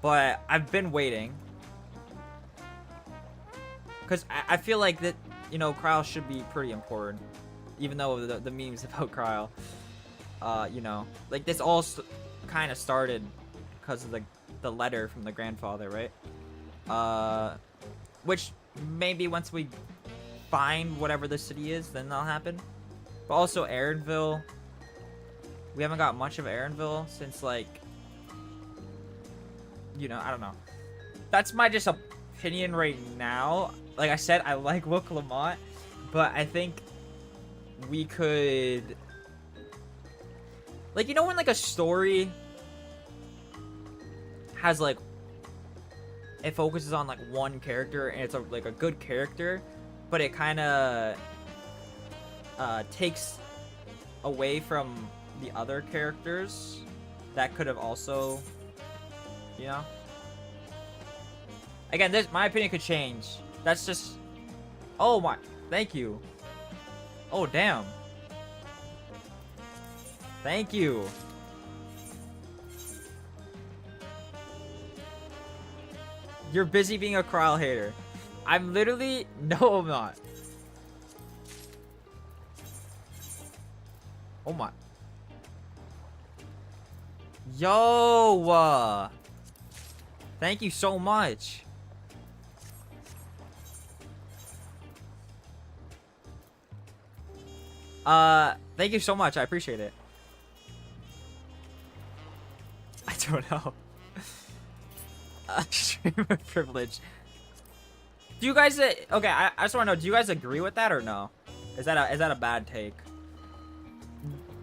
But I've been waiting. Because I feel like that, you know, Cryle should be pretty important. Even though the memes about Cryle. You know. Like, this all kind of started because of the letter from the grandfather, right? Which maybe once we find whatever the city is, then that'll happen. But also Aaronville. We haven't got much of Aaronville since, like... You know, I don't know. That's my just opinion right now. Like I said, I like Wook Lamont, but I think we could... Like, you know when, like, a story has, like... It focuses on, like, one character, and it's, like, a good character, but it kind of... takes away from the other characters that could have also... You know? Again, my opinion could change. That's just... Oh my... Thank you. Oh, damn. Thank you. You're busy being a Cryle hater. I'm literally... No, I'm not. Oh my... Yo! Thank you so much. Thank you so much. I appreciate it. I don't know. Streamer privilege. Do you guys... Okay, I just want to know, do you guys agree with that or no? Is that a bad take?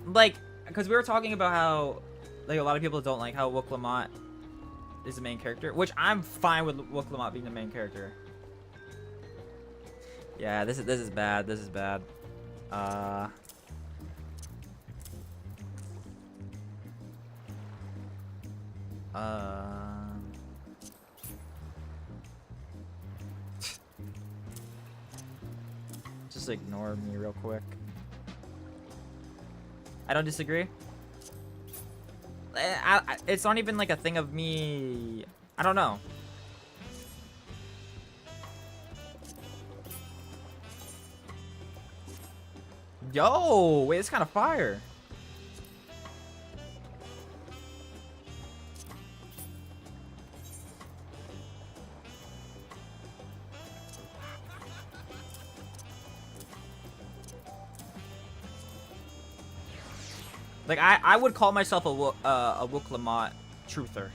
Like, because we were talking about how, like, a lot of people don't like how Wook Lamont is the main character, which I'm fine with Wook Lamont being the main character. Yeah, this is bad. This is bad. Just ignore me real quick. I don't disagree. It's not even like a thing of me. I don't know. Yo, wait, it's kind of fire. Like, I would call myself a Wook-Lamont truther.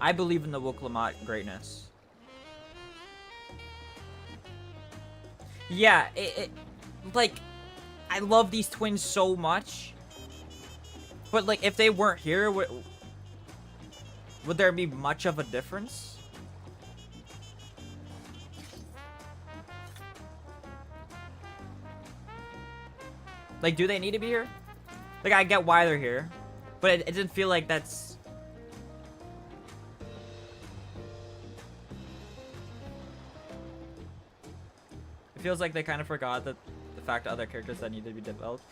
I believe in the Wook-Lamont greatness. Yeah, like, I love these twins so much. But, like, if they weren't here, would there be much of a difference? Like, do they need to be here? Like, I get why they're here, but it didn't feel like that's... It feels like they kind of forgot that the fact that other characters that need to be developed.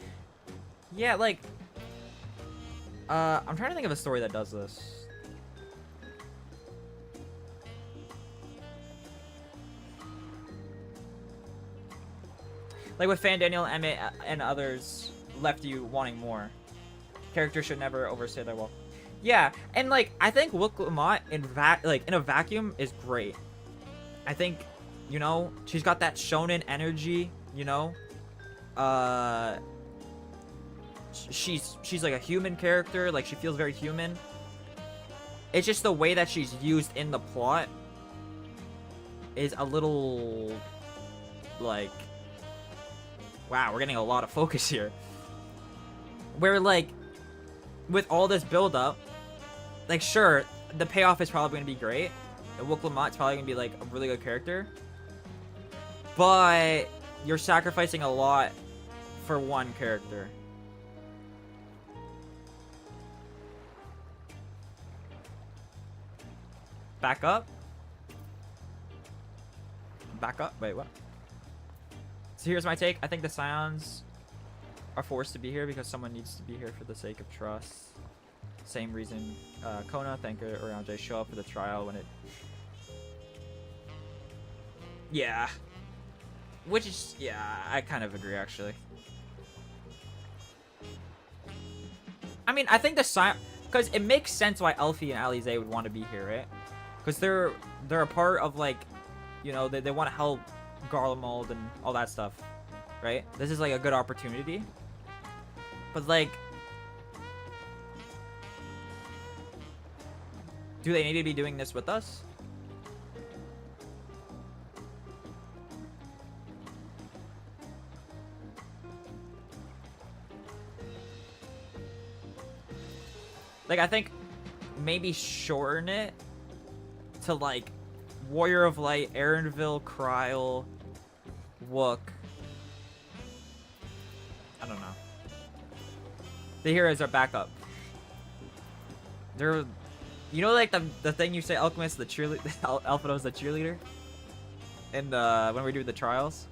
Yeah, like... I'm trying to think of a story that does this. Like with Fan Daniel, Emmett, and others left you wanting more. Characters should never overstay their welcome. Yeah, and like I think Wook-Lamont in a vacuum is great. I think, you know, she's got that shonen energy, you know. She's like a human character, like she feels very human. It's just the way that she's used in the plot is a little like, wow, we're getting a lot of focus here. Where like with all this build up, like sure, the payoff is probably gonna be great. And Wook-Lamont's probably gonna be like a really good character. But you're sacrificing a lot for one character. Back up? Back up? Wait, what? So here's my take. I think the Scions are forced to be here because someone needs to be here for the sake of trust. Same reason Kona, Thanker, or Anjay show up for the trial when it... Yeah. Which is... Yeah, I kind of agree, actually. I mean, I think the Scion... Because it makes sense why Elfie and Alize would want to be here, right? Because they're a part of, like... You know, they want to help Garlemald and all that stuff, right? This is, like, a good opportunity. But, like... Do they need to be doing this with us? Like, I think maybe shorten it to, like, Warrior of Light, Erranville, Kryl, Wook. I don't know. The heroes are back up. They're... You know, like, the thing you say, Alchemist, the cheerleader... Alphino's the cheerleader? And, when we do the trials?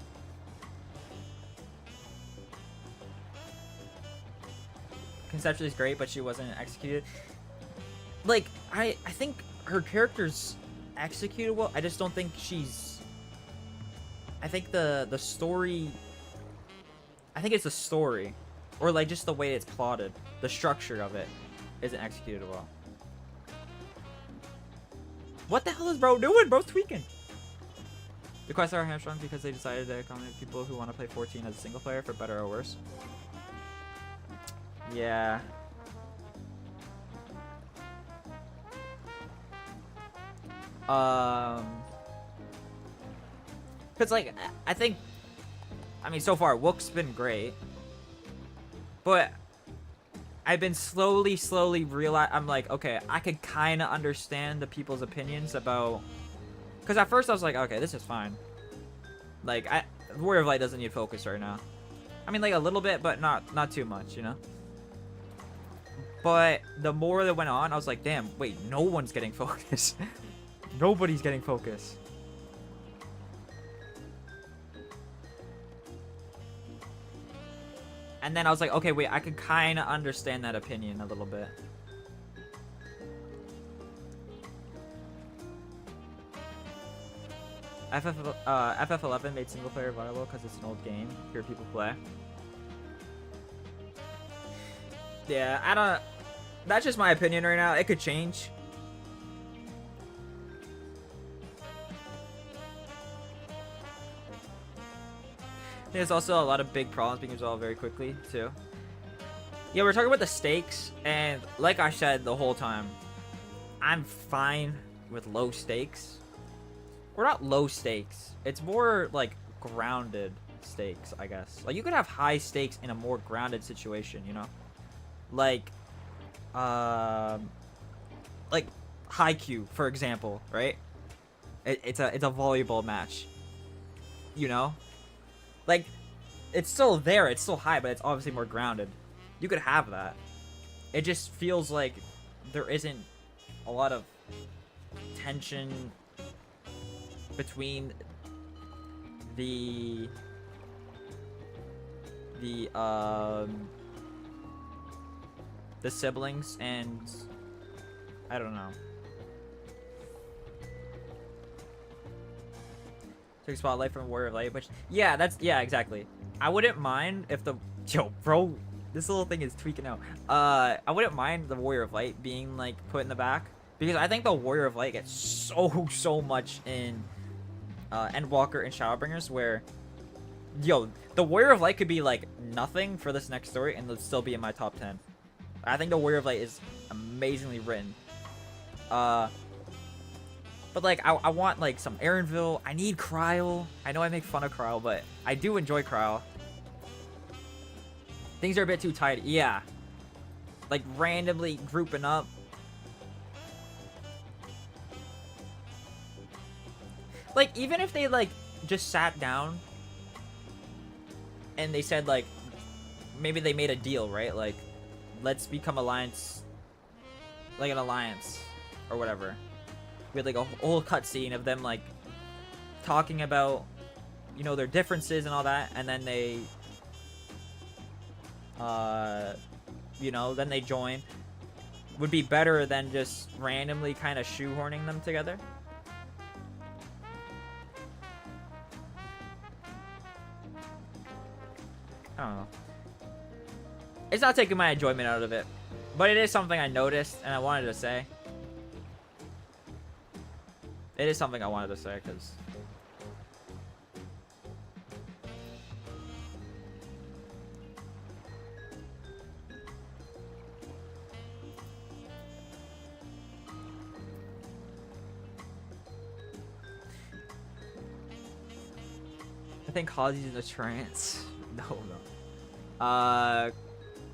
Conceptually is great, but she wasn't executed. Like, I think her character's executed well. I just don't think she's... I think the story... I think it's the story. Or, like, just the way it's plotted. The structure of it isn't executed well. What the hell is bro doing? Bro's tweaking. The quests are hamstrung because they decided to accommodate people who want to play 14 as a single player, for better or worse. Yeah. Cause like, I think, I mean, so far, Wook's been great. But I've been slowly I'm like, okay, I could kind of understand the people's opinions about... Because at first I was like, okay, this is fine. Like, Warrior of Light doesn't need focus right now. I mean, like a little bit, but not too much, you know? But the more that went on, I was like, damn, wait, no one's getting focus. Nobody's getting focus. And then I was like, okay, wait, I could kind of understand that opinion a little bit. FF11 made single player viable because it's an old game. Hear people play. Yeah, I don't... That's just my opinion right now. It could change. There's also a lot of big problems being resolved very quickly, too. Yeah, we're talking about the stakes, and like I said the whole time, I'm fine with low stakes. Or not low stakes. It's more, like, grounded stakes, I guess. Like, you could have high stakes in a more grounded situation, you know? Like Haikyuu, for example, right? It's a volleyball match. You know? Like, it's still there, it's still high, but it's obviously more grounded. You could have that. It just feels like there isn't a lot of tension between the siblings, and I don't know. Take spotlight from Warrior of Light, which yeah, exactly. I wouldn't mind if the bro, this little thing is tweaking out. I wouldn't mind the Warrior of Light being like put in the back, because I think the Warrior of Light gets so much in Endwalker and Shadowbringers, where the Warrior of Light could be like nothing for this next story and it'll still be in my top 10. I think the Warrior of Light is amazingly written. But like I want like some Erenville. I need Kryl. I know I make fun of Kryl, but I do enjoy Kryl. Things are a bit too tight. Yeah. Like randomly grouping up. Like even if they like just sat down and they said like maybe they made a deal, right? Like let's become alliance, like an alliance or whatever. We had like a whole cutscene of them like talking about, you know, their differences and all that, and then they you know, then they join. Would be better than just randomly kind of shoehorning them together. I don't know. It's not taking my enjoyment out of it, but it is something I noticed and I wanted to say. It is something I wanted to say, because I think Hazi's in a trance. No.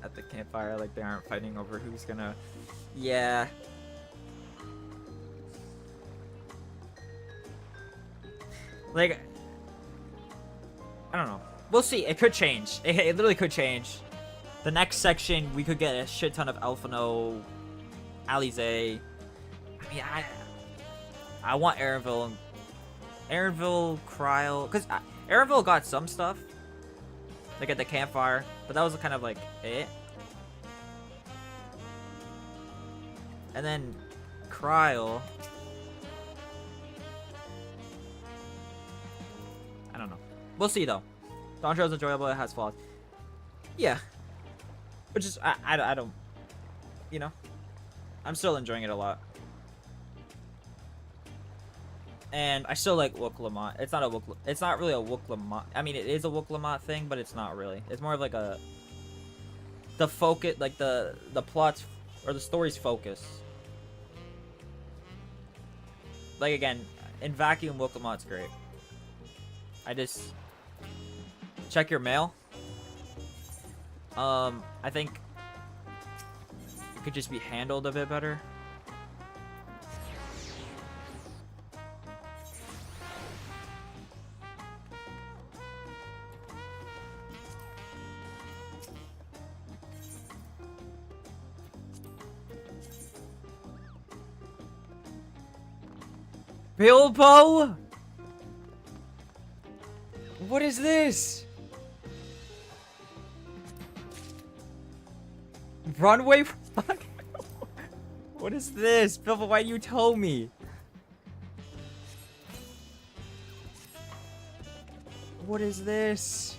At the campfire, like they aren't fighting over who's gonna. Yeah. Like, I don't know. We'll see. It could change. It literally could change. The next section, we could get a shit ton of Alphino, Alize. I mean, I want Erenville, Kryl, because Erenville got some stuff, like at the campfire, but that was kind of like it. And then Kryl, I don't know. We'll see though. Dawntrail is enjoyable. It has flaws. Yeah, which is I don't, you know, I'm still enjoying it a lot. And I still like Wook Lamont. It's not really a Wook Lamont. I mean, it is a Wook Lamont thing, but it's not really. It's more of like the focus, like the plots or the story's focus. Like again, in vacuum, Wook Lamont's great. I just check your mail. I think it could just be handled a bit better. Bilbo? What is this? Runway? What is this? Bilbo, why you tell me? What is this?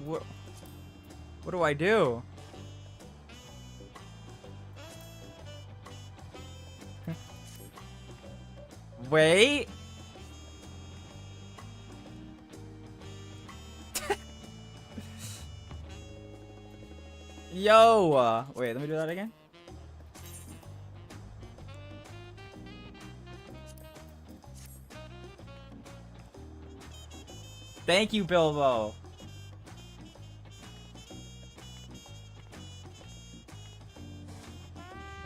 What do I do? Wait. Yo. Wait, let me do that again. Thank you, Bilbo.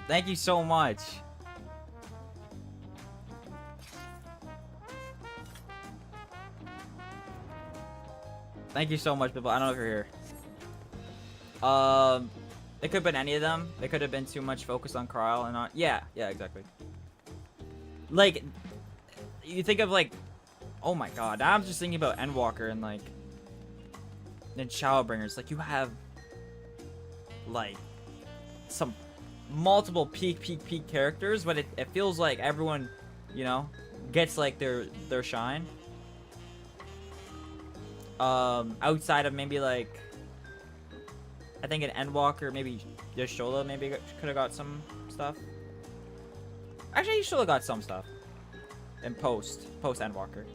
Thank you so much. Thank you so much, Bilbo. I don't know if you're here. It could have been any of them. It could have been too much focus on Krile and not. Yeah, exactly. Like, you think of like, oh my god, now I'm just thinking about Endwalker and like, and Shadowbringers. Like, you have like some multiple peak characters, but it feels like everyone, you know, gets like their shine. Outside of maybe like, I think an Endwalker, maybe Yashola maybe could have got some stuff. Actually, Yashola got some stuff in post Endwalker.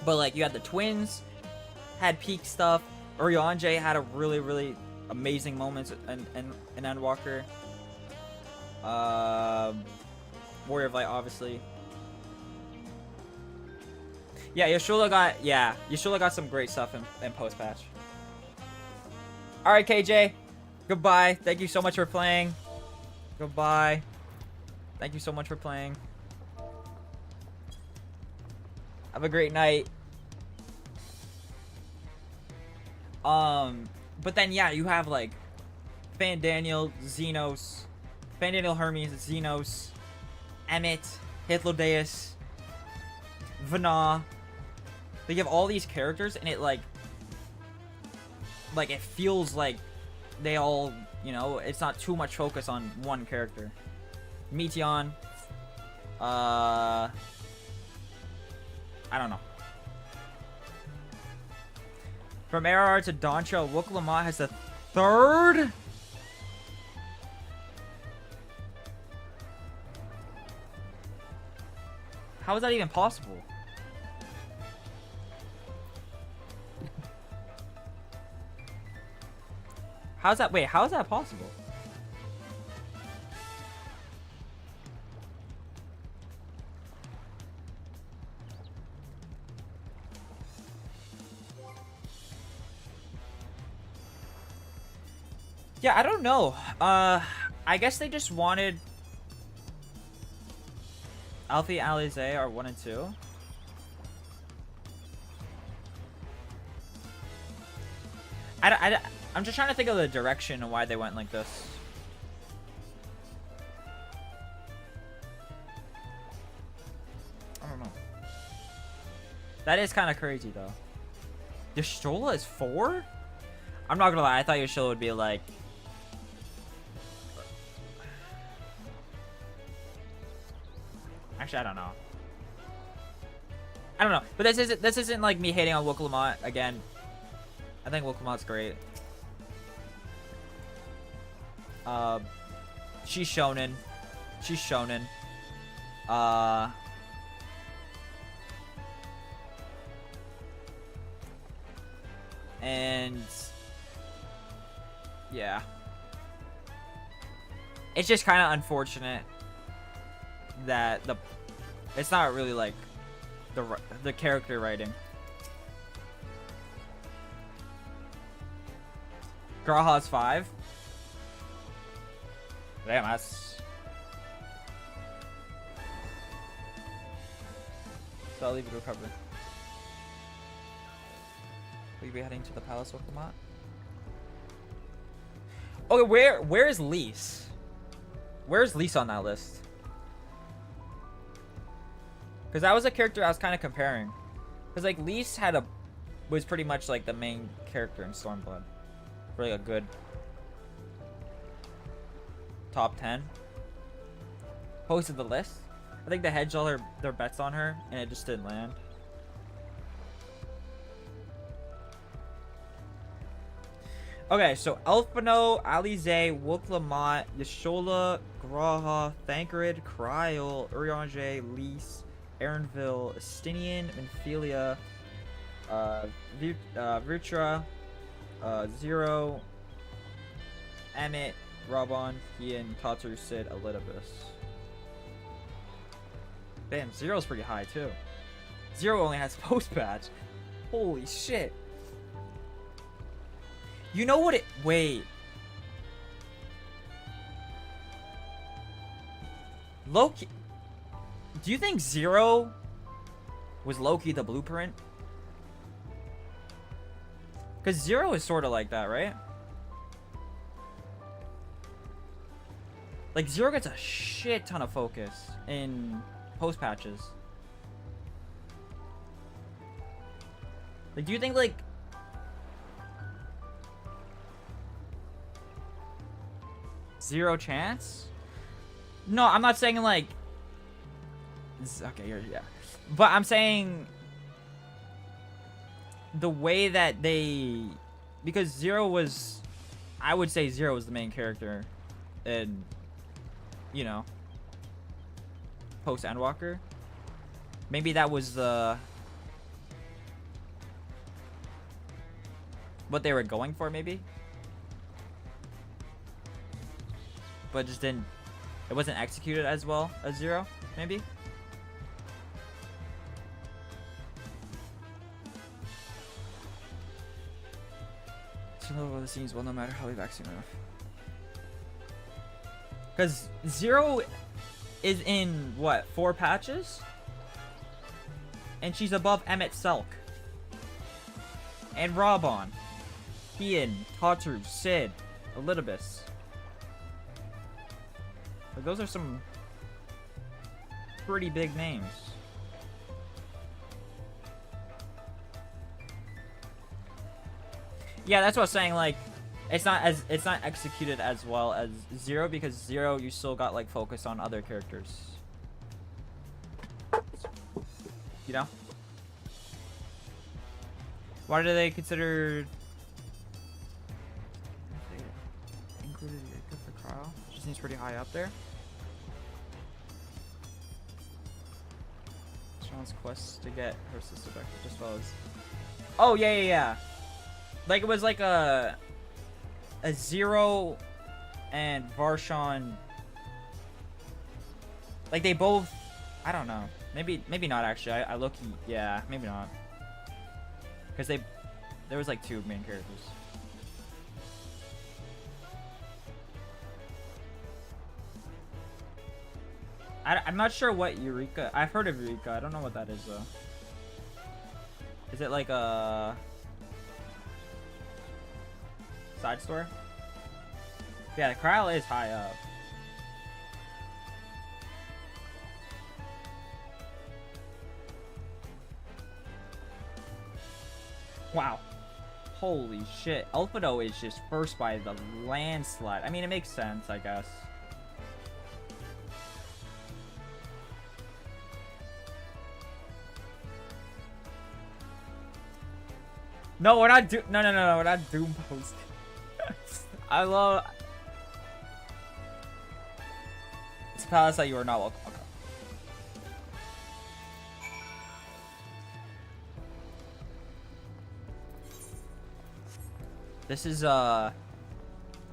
But like, you had the twins, had peak stuff. Urianger had a really amazing moments in Endwalker. Warrior of Light, obviously. Yeah, Yashola got some great stuff in post patch. All right, KJ, goodbye. Thank you so much for playing. Goodbye. Thank you so much for playing. Have a great night. But then yeah, you have like Fandaniel, Xenos, Fandaniel Hermes, Xenos, Emmett, Hythlodaeus, Vana. They have all these characters, and it like it feels like they all, you know, it's not too much focus on one character. Meteon. I don't know. From ARR to Dawntrail, Wook Lamont has the third? How is that even possible? How's that? Wait, how is that possible? Yeah, I don't know. I guess they just wanted Alfie and Alize are 1 and 2. I'm just trying to think of the direction and why they went like this. I don't know. That is kind of crazy though. Yashola is 4? I'm not gonna lie, I thought Yashola would be like... Actually, I don't know. I don't know, but this isn't like me hating on Wook Lamont again. I think Wook Lamont's great. She's shonen. She's shonen. And yeah, it's just kind of unfortunate that it's not really like the character writing. Graha's 5. Damn, that's... So I'll leave it to recover. Will you be heading to the palace with Lamont? Okay, where is Lise? Where's Lise on that list? Because that was a character I was kind of comparing. Because like Lise was pretty much like the main character in Stormblood. For like a good top 10. Posted the list. I think they hedged all their bets on her and it just didn't land. Okay, so Elfino, Alize, Wooklamont, Yashola, Graha, Thankered, Kryl, Urianger, Lise, Aaronville, Estinian, Minfilia, Virtua, Zero, Emmett, Robon, Ian, Tatsu, Sid, Elidibus. Damn, Zero's pretty high too. Zero only has post-patch. Holy shit. You know what it... Wait. Loki... Do you think Zero was Loki the blueprint? Because Zero is sort of like that, right? Like, Zero gets a shit ton of focus in post-patches. Like, do you think, like... Zero chance? No, I'm not saying, like... Okay, yeah. But I'm saying... The way that they... Because Zero was... I would say Zero was the main character. And... You know... Post-Endwalker. Maybe that was the... What they were going for, maybe? But just didn't... It wasn't executed as well as Zero, maybe? The scenes, well, no matter how we vaccine enough. Because Zero is in, what, 4 patches? And she's above Emmett Selk. And Robon. Ian, Tatsu, Sid, Elidibus. Like, those are some pretty big names. Yeah, that's what I was saying, like, it's not executed as well as Zero, because Zero, you still got, like, focus on other characters. You know? Why do they consider... Included good for Kryl? She seems pretty high up there. Sean's quest to get her sister back just well as... Oh, yeah. Like, it was like a Zero and Varshan. Like, they both... I don't know. Maybe not, actually. I low-key... Yeah, maybe not. Because there was like 2 main characters. I'm not sure what Eureka... I've heard of Eureka. I don't know what that is, though. Is it like a... side store? Yeah, the Kryl is high up. Wow. Holy shit. Elfido is just first by the landslide. I mean, it makes sense, I guess. No, we're not No, we're not Doom posting. I love... It's Palace that you are not welcome. Okay. This is, No,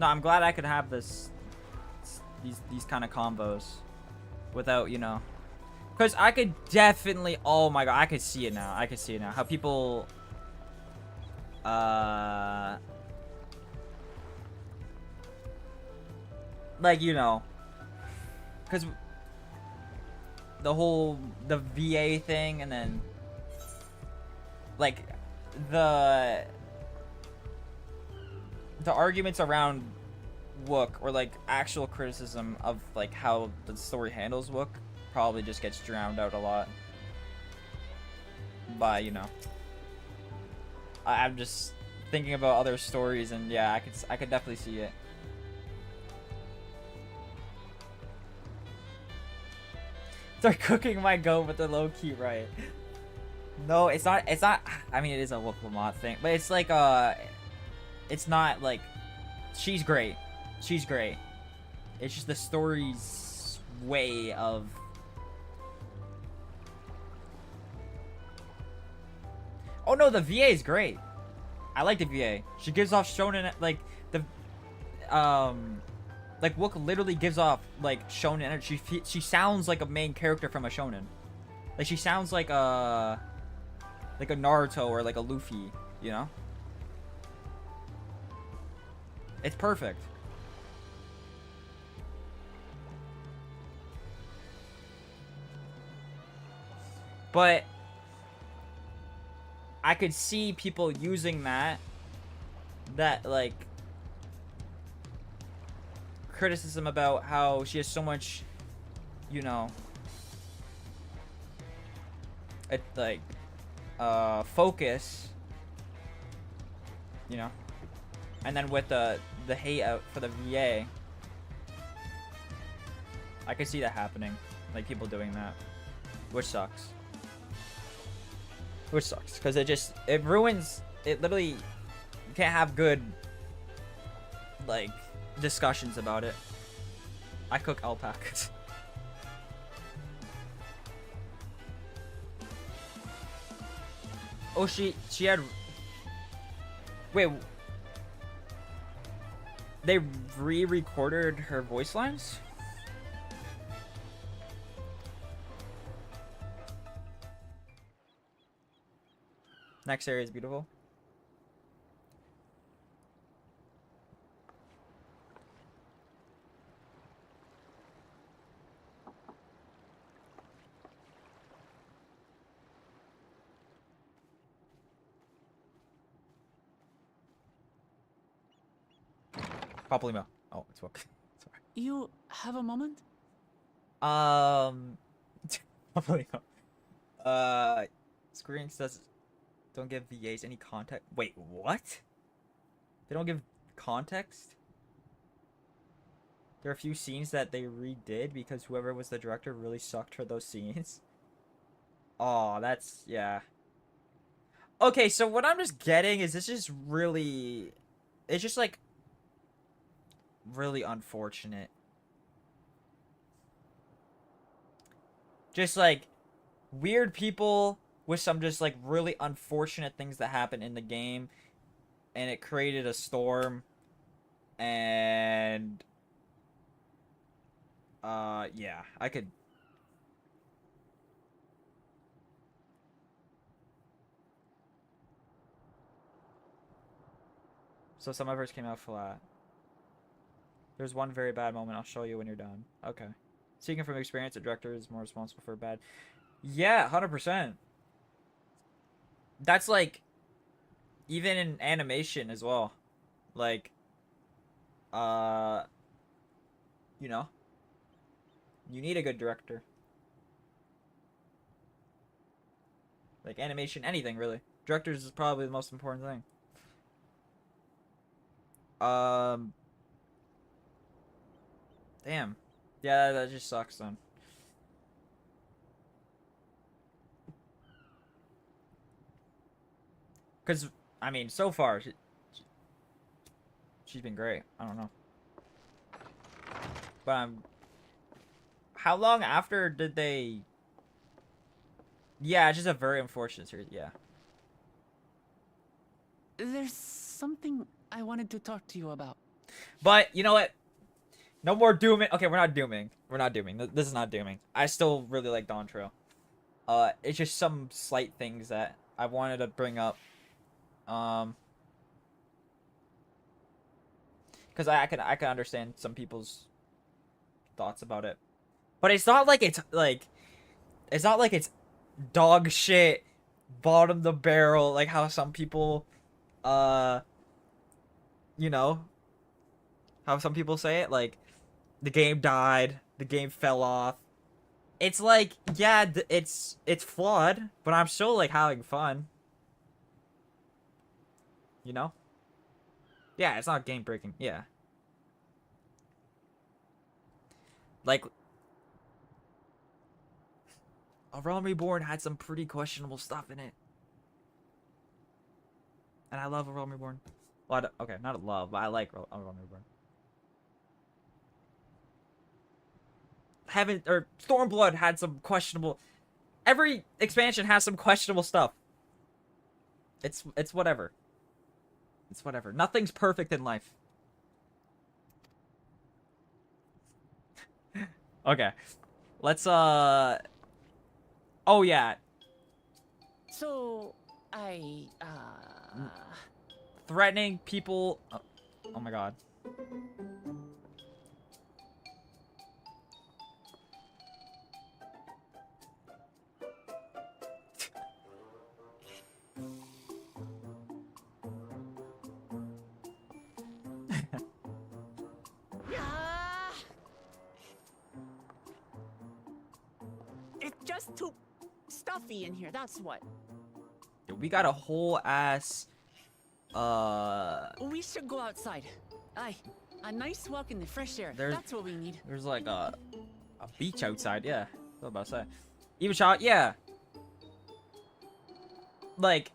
I'm glad I could have these kind of combos. Without, you know... Because I could definitely... Oh my god, I could see it now. How people... Like, you know, because the VA thing, and then like the arguments around Wook, or like actual criticism of like how the story handles Wook, probably just gets drowned out a lot by, you know, I'm just thinking about other stories, and yeah, I could definitely see it. Start cooking my goat, but they're low key right. No, it's not. It's not. I mean, it is a Wook Lamont thing, but it's like it's not like she's great. She's great. It's just the story's way of. Oh no, the VA is great. I like the VA. She gives off shonen like the like Wook literally gives off like shonen energy. She sounds like a main character from a shonen. Like she sounds like a Naruto or like a Luffy, you know? It's perfect. But I could see people using that like criticism about how she has so much, you know, like focus, you know, and then with the hate out for the VA, I could see that happening, like people doing that, which sucks. Which sucks, because it ruins, it literally, you can't have good, like, discussions about it. I cook alpacas. Oh, she had, wait, they re-recorded her voice lines? Next area is beautiful. Papalymo. Oh, it's Wook. Sorry. You have a moment? Papalymo. Screen says don't give VAs any context. Wait, what? They don't give context? There are a few scenes that they redid because whoever was the director really sucked for those scenes. Oh, that's, yeah. Okay, so what I'm just getting is this just really, it's just like really unfortunate. Just like weird people with some just like really unfortunate things that happen in the game, and it created a storm, and yeah, I could. So some of ours came out flat. There's one very bad moment. I'll show you when you're done. Okay. Speaking from experience, the director is more responsible for bad. Yeah, 100%. That's like, even in animation as well. Like, you know, you need a good director. Like animation, anything really. Directors is probably the most important thing. Damn. Yeah, that just sucks then. Because, I mean, so far, she's been great. I don't know. But how long after did they... Yeah, it's just a very unfortunate series, yeah. There's something I wanted to talk to you about. But, you know what? No more dooming. Okay, we're not dooming. We're not dooming. This is not dooming. I still really like Dawntrail. It's just some slight things that I wanted to bring up. Because I can understand some people's thoughts about it. But it's not like it's dog shit, bottom the barrel, like how some people, you know, how some people say it, like the game died, the game fell off. It's like, yeah, it's flawed, but I'm still like having fun. You know? Yeah, it's not game breaking. Yeah. Like, A Realm Reborn had some pretty questionable stuff in it. And I love A Realm Reborn. Well, okay, not love, but I like A Realm Reborn. Stormblood had some questionable. Every expansion has some questionable stuff. It's whatever. It's whatever. Nothing's perfect in life. Okay. Let's oh yeah. So threatening people. Oh my god. It's just too stuffy in here, that's what. We got a whole ass We should go outside. Aye, a nice walk in the fresh air. That's what we need. There's like a beach outside, yeah. What about to say? Even shot, yeah. Like,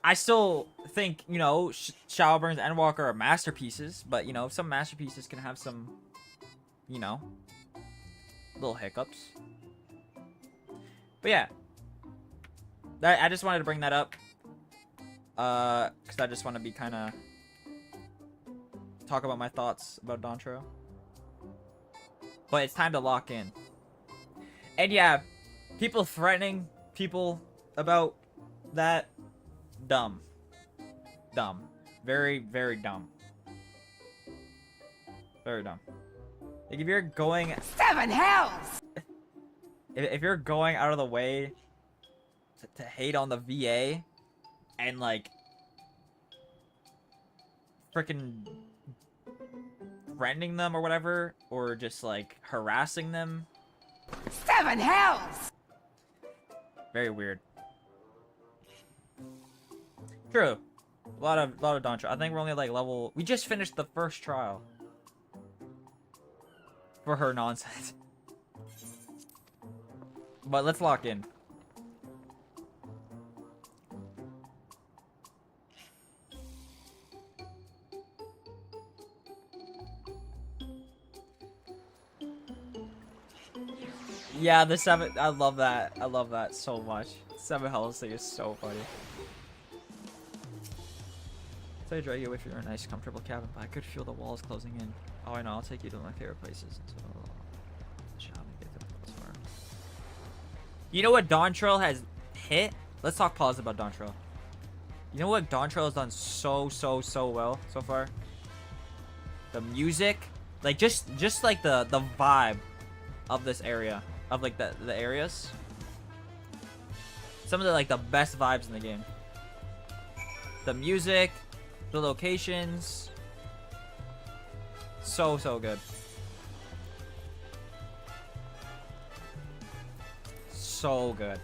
I still think, you know, Shadowburn's Endwalker are masterpieces, but you know, some masterpieces can have some, you know, little hiccups. But yeah, I just wanted to bring that up, because I just want to be kind of talk about my thoughts about Dawntrail. But it's time to lock in. And yeah, people threatening people about that, dumb. Very, very dumb. Very dumb. Like, if you're going 7 hells. If you're going out of the way to hate on the VA and like freaking threatening them or whatever, or just like harassing them, 7 hells. very weird. True. A lot of Dawntrail. I think we're only like level. We just finished the first trial for her nonsense. But let's lock in. Yeah, the 7. I love that. I love that so much. 7 hells thing is so funny. So I drag you away from your nice, comfortable cabin, but I could feel the walls closing in. Oh, I know. I'll take you to my favorite places until the shop and get the close far. You know what Dawntrail has hit? Let's talk pause about Dawntrail. You know what Dawntrail has done so well so far? The music, like just like the vibe of this area, of like the areas. Some of the like the best vibes in the game. The music, the locations, so good. So good.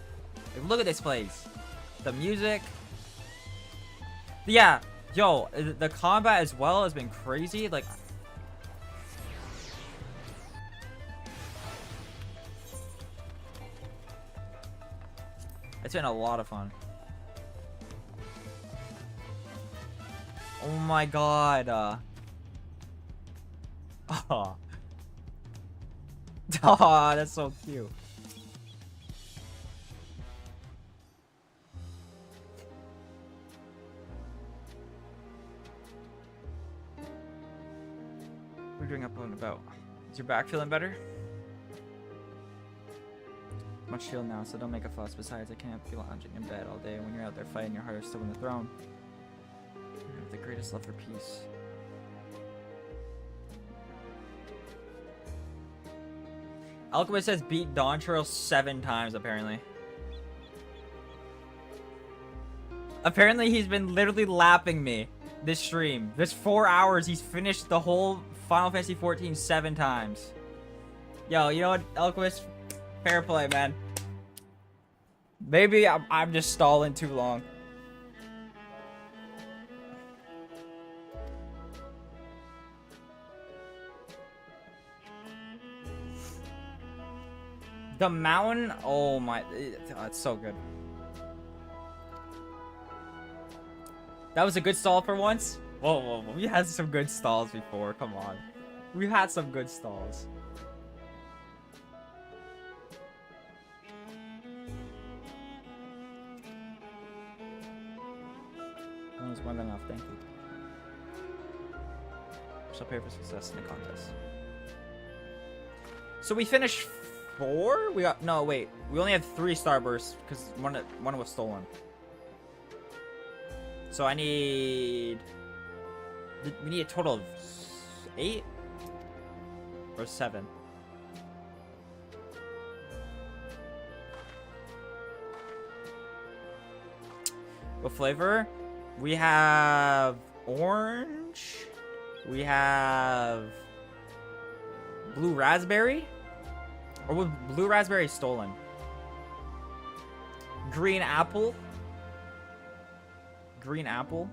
Like, look at this place. The music. Yeah, yo, the combat as well has been crazy. Like, it's been a lot of fun. Oh my god. Oh. Oh, that's so cute. What are you doing up and about? Is your back feeling better? Much healed now, so don't make a fuss. Besides, I can't be lounging in bed all day when you're out there fighting your hardest to win the throne. You have the greatest love for peace. Alchemist says beat Dawntrail 7 times, apparently. Apparently, he's been literally lapping me this stream. This 4 hours, he's finished the whole Final Fantasy 14 7 times. Yo, you know what, Elquist? Fair play, man. Maybe I'm just stalling too long. The mountain, oh my, it's so good. That was a good stall for once. Whoa, we had some good stalls before. Come on, we've had some good stalls. That was more than enough. Thank you. Shall pay for success in the contest. So we finished 4? We got, no, wait. We only had 3 starbursts because one was stolen. So I need... We need a total of 8? Or 7? What flavor? We have orange. We have blue raspberry. Or was blue raspberry stolen? Green apple. Green apple.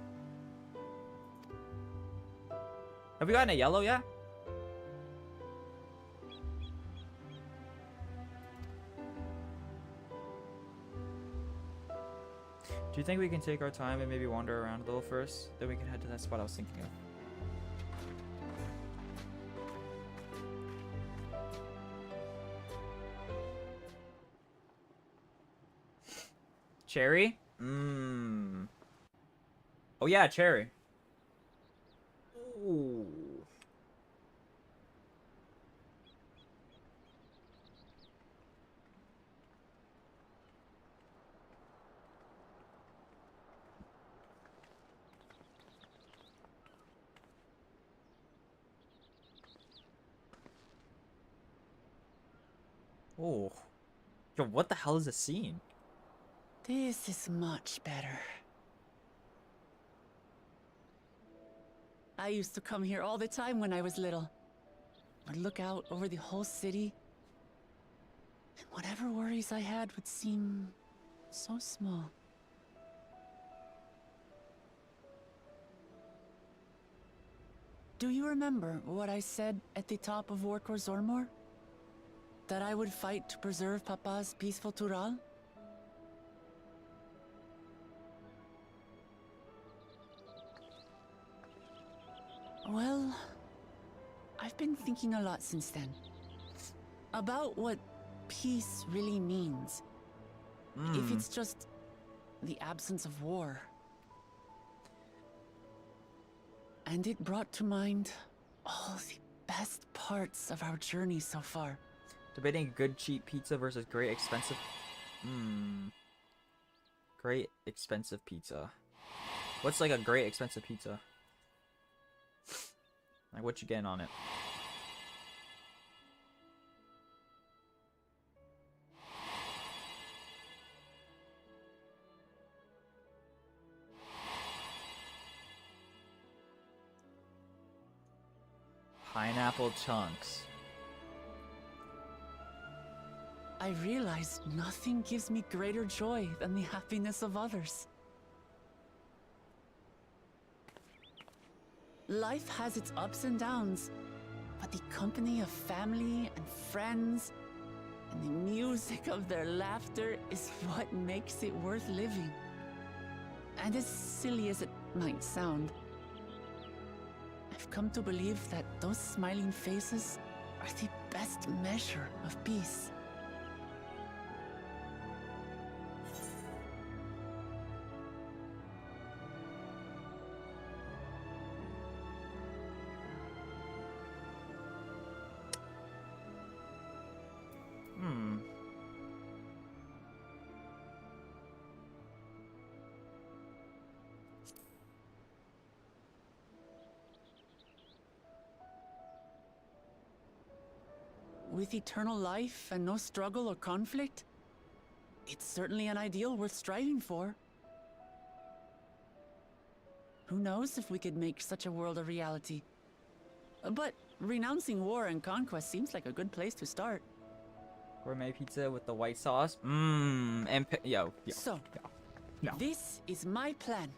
Have we gotten a yellow yet? Do you think we can take our time and maybe wander around a little first? Then we can head to that spot I was thinking of. Cherry? Mmm. Oh yeah, cherry. Ooh. Oh. Yo, what the hell is this scene? This is much better. I used to come here all the time when I was little. I'd look out over the whole city, and whatever worries I had would seem so small. Do you remember what I said at the top of Warkor Zormor? That I would fight to preserve Papa's peaceful Tural? Well, I've been thinking a lot since then. About what peace really means. If it's just the absence of war. And it brought to mind all the best parts of our journey so far. Debating good cheap pizza versus great expensive... Great expensive pizza. What's like a great expensive pizza? Like what you getting on it? Pineapple chunks. I realize nothing gives me greater joy than the happiness of others. Life has its ups and downs, but the company of family and friends and the music of their laughter is what makes it worth living. And as silly as it might sound, I've come to believe that those smiling faces are the best measure of peace. With eternal life and no struggle or conflict, it's certainly an ideal worth striving for. Who knows if we could make such a world a reality? But renouncing war and conquest seems like a good place to start. Gourmet pizza with the white sauce. Mmm. And yo. So, no. This is my plan.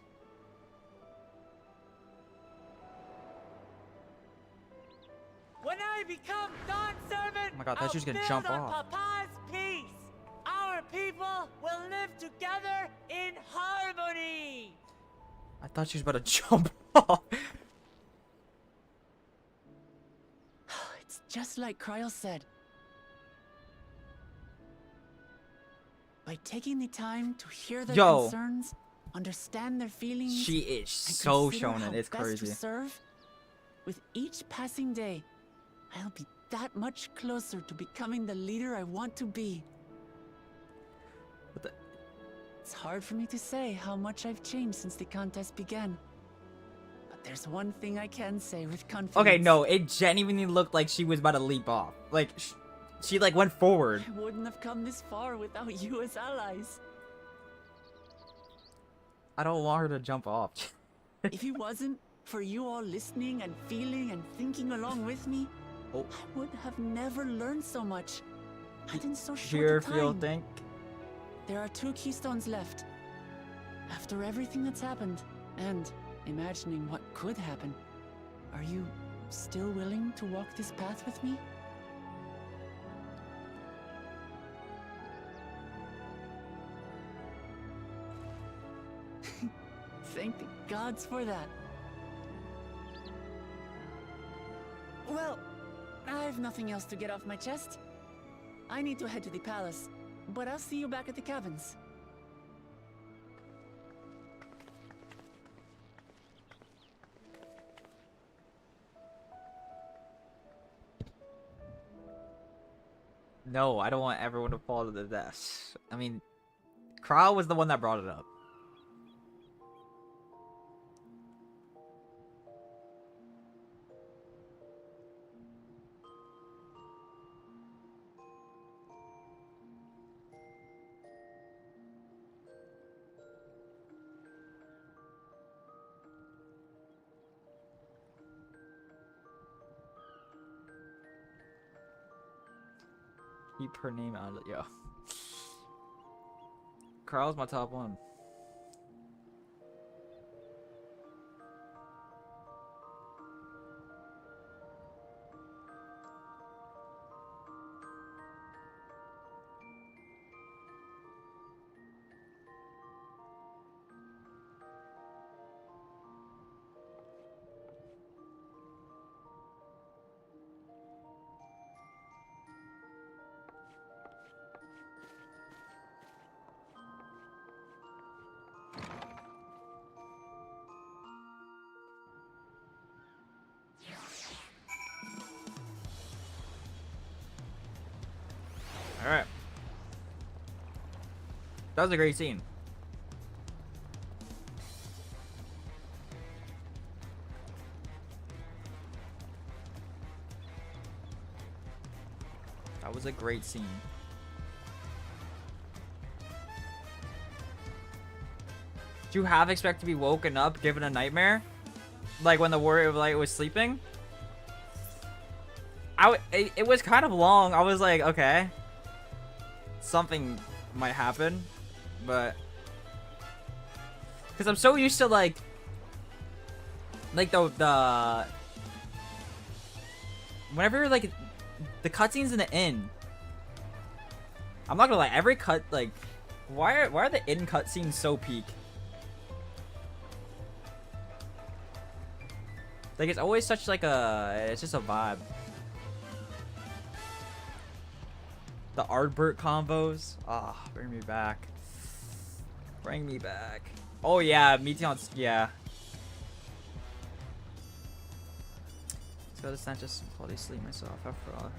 When I become Dawn Servant, Oh my god, that's just gonna jump off. Papa's peace. Our people will live together in harmony. I thought she was about to jump off. It's just like Kryl said. By taking the time to hear their concerns, understand their feelings, she is so shonen. It's best crazy. to serve, with each passing day, I'll be that much closer to becoming the leader I want to be. What the? It's hard for me to say how much I've changed since the contest began. But there's one thing I can say with confidence. Okay, no, it genuinely looked like she was about to leap off. Like, she like went forward. I wouldn't have come this far without you as allies. I don't want her to jump off. If it wasn't for you all listening and feeling and thinking along with me, I would have never learned so much. And in so short a time. Feel, think. There are 2 keystones left. After everything that's happened, and imagining what could happen, are you still willing to walk this path with me? Thank the gods for that. Well, I've nothing else to get off my chest. I need to head to the palace, but I'll see you back at the cabins. No, I don't want everyone to fall to their deaths. I mean, Kryl was the one that brought it up. Keep her name out of it, yo. Kryl's my top one. Alright. That was a great scene. That was a great scene. Did you half expect to be woken up, given a nightmare? Like when the warrior of light was sleeping? It was kind of long. I was like, okay. Something might happen, but because I'm so used to like the whenever like the cutscenes in the inn. I'm not gonna lie, every cut like why are the inn cutscenes so peak? Like it's always such like it's just a vibe. The Ardbert combos. Ah, bring me back. Bring me back. Oh yeah, Meteon's, yeah. Let's go to San just quality sleep myself after all.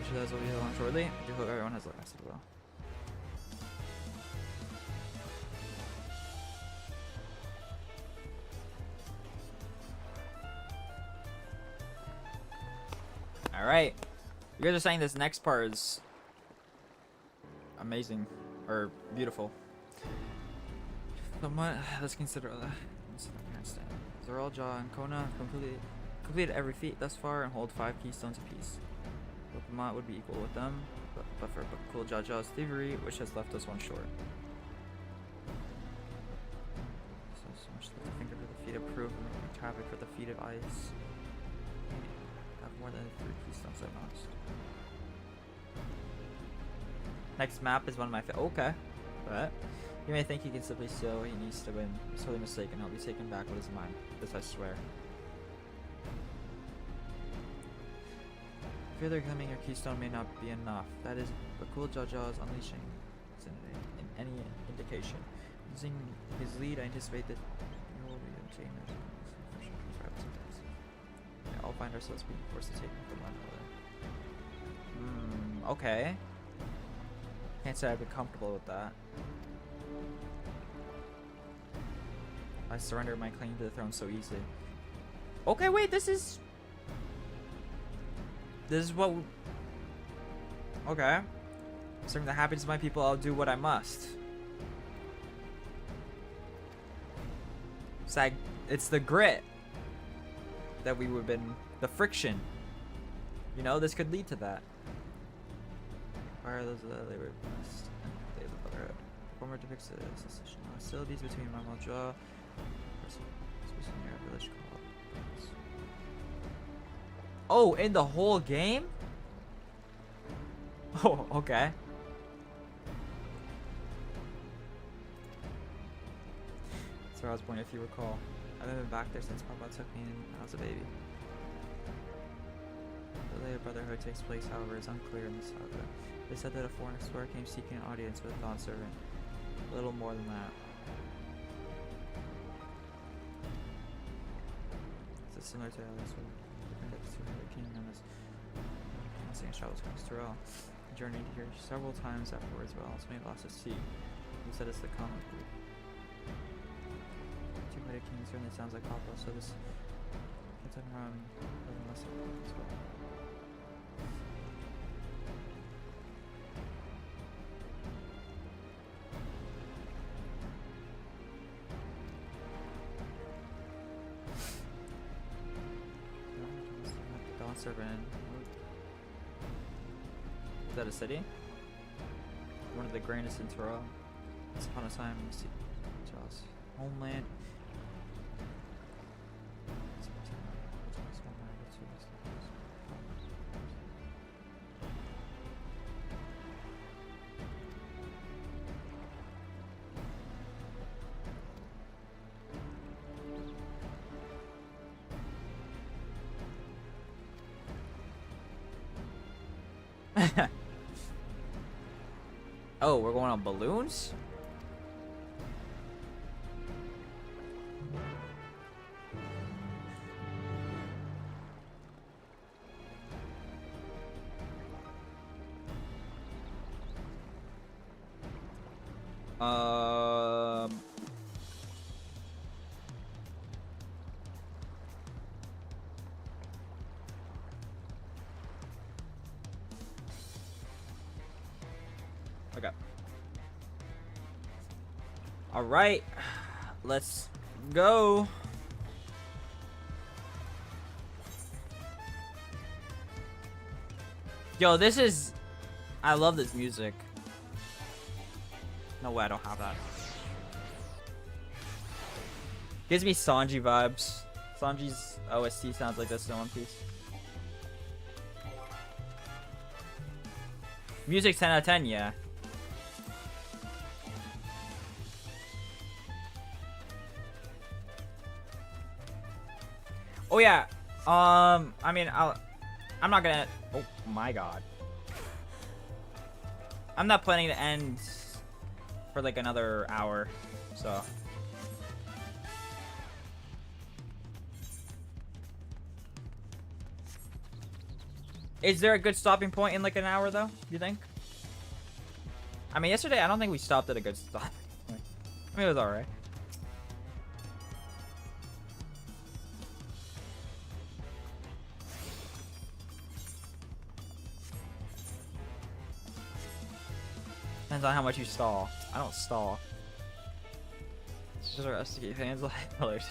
Sure that's what we have on shortly. I do hope everyone has rested well. Alright. You guys are saying this next part is amazing. Or beautiful. Let's consider that. Zoraljaw and Kona have completed every feat thus far and hold 5 keystones apiece. Pokemon would be equal with them, but for Cool Jajaw's thievery, which has left us one short. So much left to finger for the feat of proof and traffic for the feat of ice. I have more than 3 keystones I've lost. Next map is one of my okay. But you may think he can simply steal what he needs to win. He's totally mistaken. He'll be taken back what is mine. This I swear. Fear their coming your keystone may not be enough. That is Bakul Jaja is unleashing in any indication. Using his lead, I anticipate that he will be obtaining I'll find ourselves being forced to take him from one another. Okay. Can't say I'd be comfortable with that. I surrendered my claim to the throne so easily. Okay, wait, this is what okay. Something that happens to my people, I'll do what I must. It's the grit that we would have been, the friction. You know, this could lead to that. Fire those that they were blessed and they the brotherhood. Former depicts the secessional hostilities between Mammal Jaw and near a village called. Oh, in the whole game? Oh, okay. That's where I was born, if you recall. I haven't been back there since Papa took me in when I was a baby. The later brotherhood takes place, however, is unclear in the saga. They said that a foreign explorer came seeking an audience with a Dawn servant. A little more than that. It's similar to Alice with different depths to the kingdom as St. Charles across Dawntrail. I journeyed here several times afterwards, but also made lots of sea. He said it's the common group. Two-headed king certainly sounds like Papa, so this gets around less as well. Servant. Is that a city? One of the greatest in Toro. Once upon a time, Charles' homeland. Oh, we're going on balloons? Okay. All right, let's go. Yo, this is, I love this music. No way I don't have that. Gives me Sanji vibes. Sanji's OST sounds like this in One Piece. Music 10 out of 10, yeah. Oh yeah. I mean, I'm not gonna. Oh my god. I'm not planning to end for like another hour, so. Is there a good stopping point in like an hour though? You think? I mean, yesterday I don't think we stopped at a good stop. I mean, it was alright. Depends on how much you stall. I don't stall. Just for us to keep hands like colors.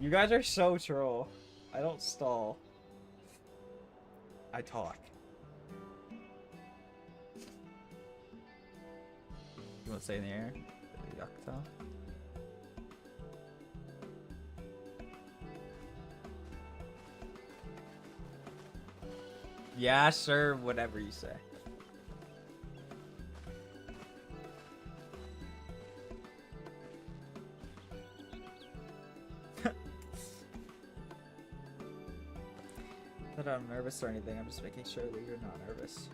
You guys are so troll. I don't stall. I talk. You want to stay in the air? Yakta. Yeah, sure, whatever you say. Not that I'm nervous or anything, I'm just making sure that you're not nervous.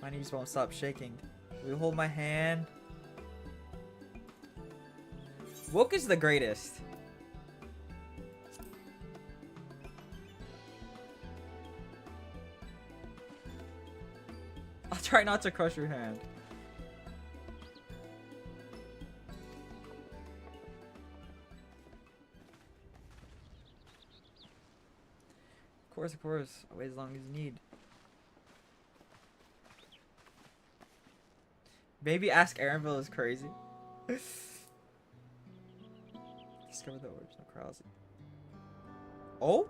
My knees won't stop shaking. Will you hold my hand? Wook is the greatest. I'll try not to crush your hand. Of course. I'll wait as long as you need. Maybe ask Aaronville is crazy. Discover the original Krause. Oh?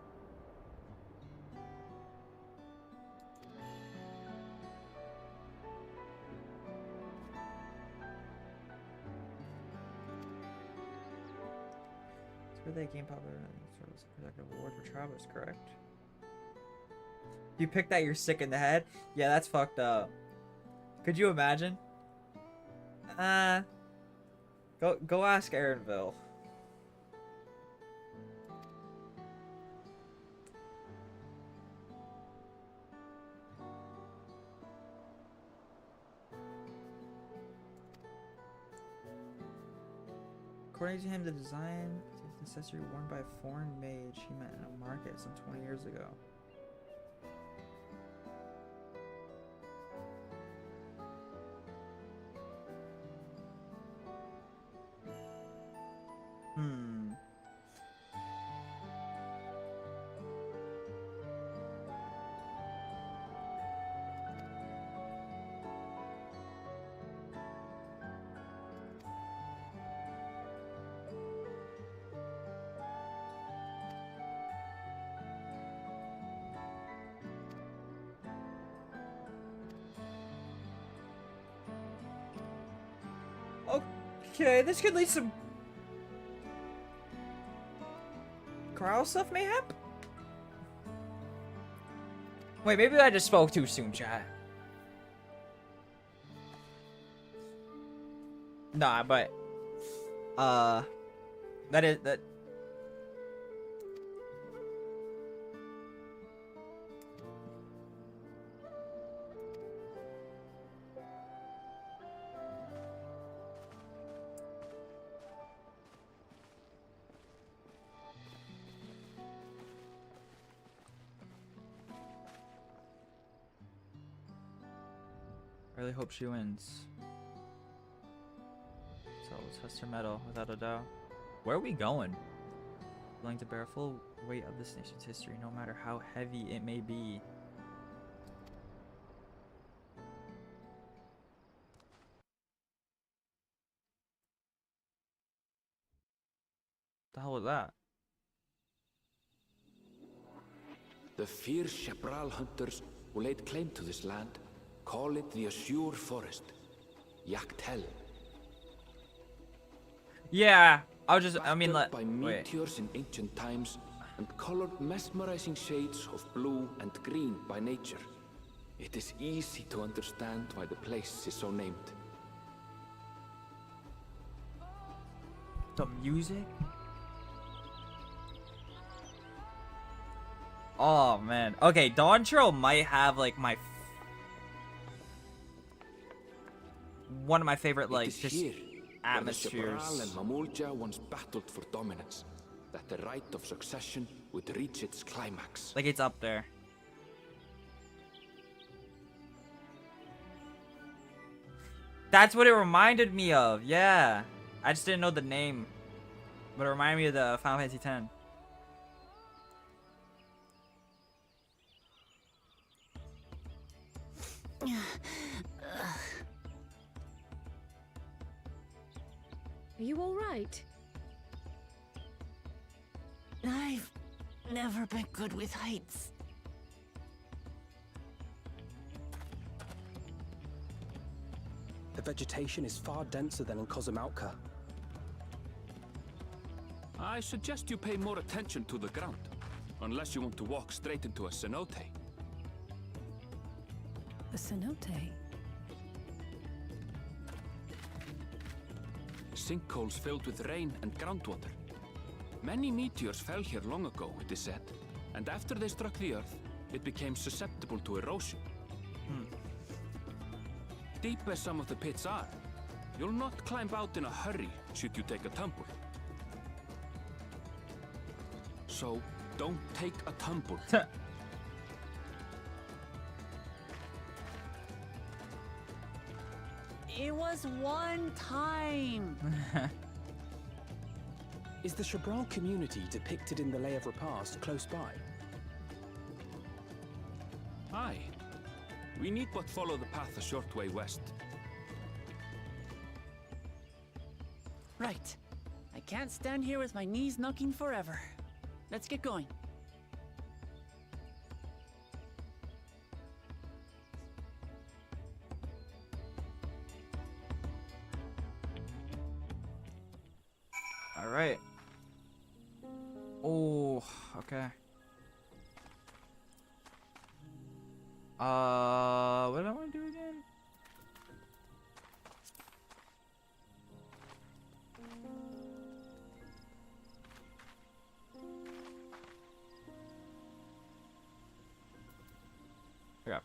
It's where they gain popularity and serves a productive award for travelers, correct? You picked that you're sick in the head? Yeah, that's fucked up. Could you imagine? Go ask Aaronville. According to him, the design is an accessory worn by a foreign mage he met in a market some 20 years ago. Okay, this could lead some Crowd stuff, mayhap? Wait, maybe I just spoke too soon, chat. Nah, but that I really hope she wins. So we'll test her mettle without a doubt. Where are we going? Willing to bear full weight of this nation's history, no matter how heavy it may be. The hell was that? The fierce Chapral hunters who laid claim to this land call it the Azure Forest, Yaktel. Yeah, by meteors in ancient times and colored mesmerizing shades of blue and green by nature. It is easy to understand why the place is so named. The music? Oh man. Okay, Dawntrail might have like one of my favorite like just here, atmospheres. Where the Chapral and Mamulja once battled for dominance, that the right of succession would reach its climax. Like it's up there. That's what it reminded me of. Yeah, I just didn't know the name, but it reminded me of the Final Fantasy X. Are you all right? I've never been good with heights. The vegetation is far denser than in Kozumauka. I suggest you pay more attention to the ground, unless you want to walk straight into a cenote. A cenote? Sinkholes filled with rain and groundwater. Many meteors fell here long ago, it is said, and after they struck the Earth, it became susceptible to erosion. Deep as some of the pits are, you'll not climb out in a hurry should you take a tumble. So, don't take a tumble. It was one time. Is the Shabral community depicted in the Lay of Repast close by? Aye. We need but follow the path a short way west. Right. I can't stand here with my knees knocking forever. Let's get going. All right. Oh, okay. What do I want to do again? Yeah.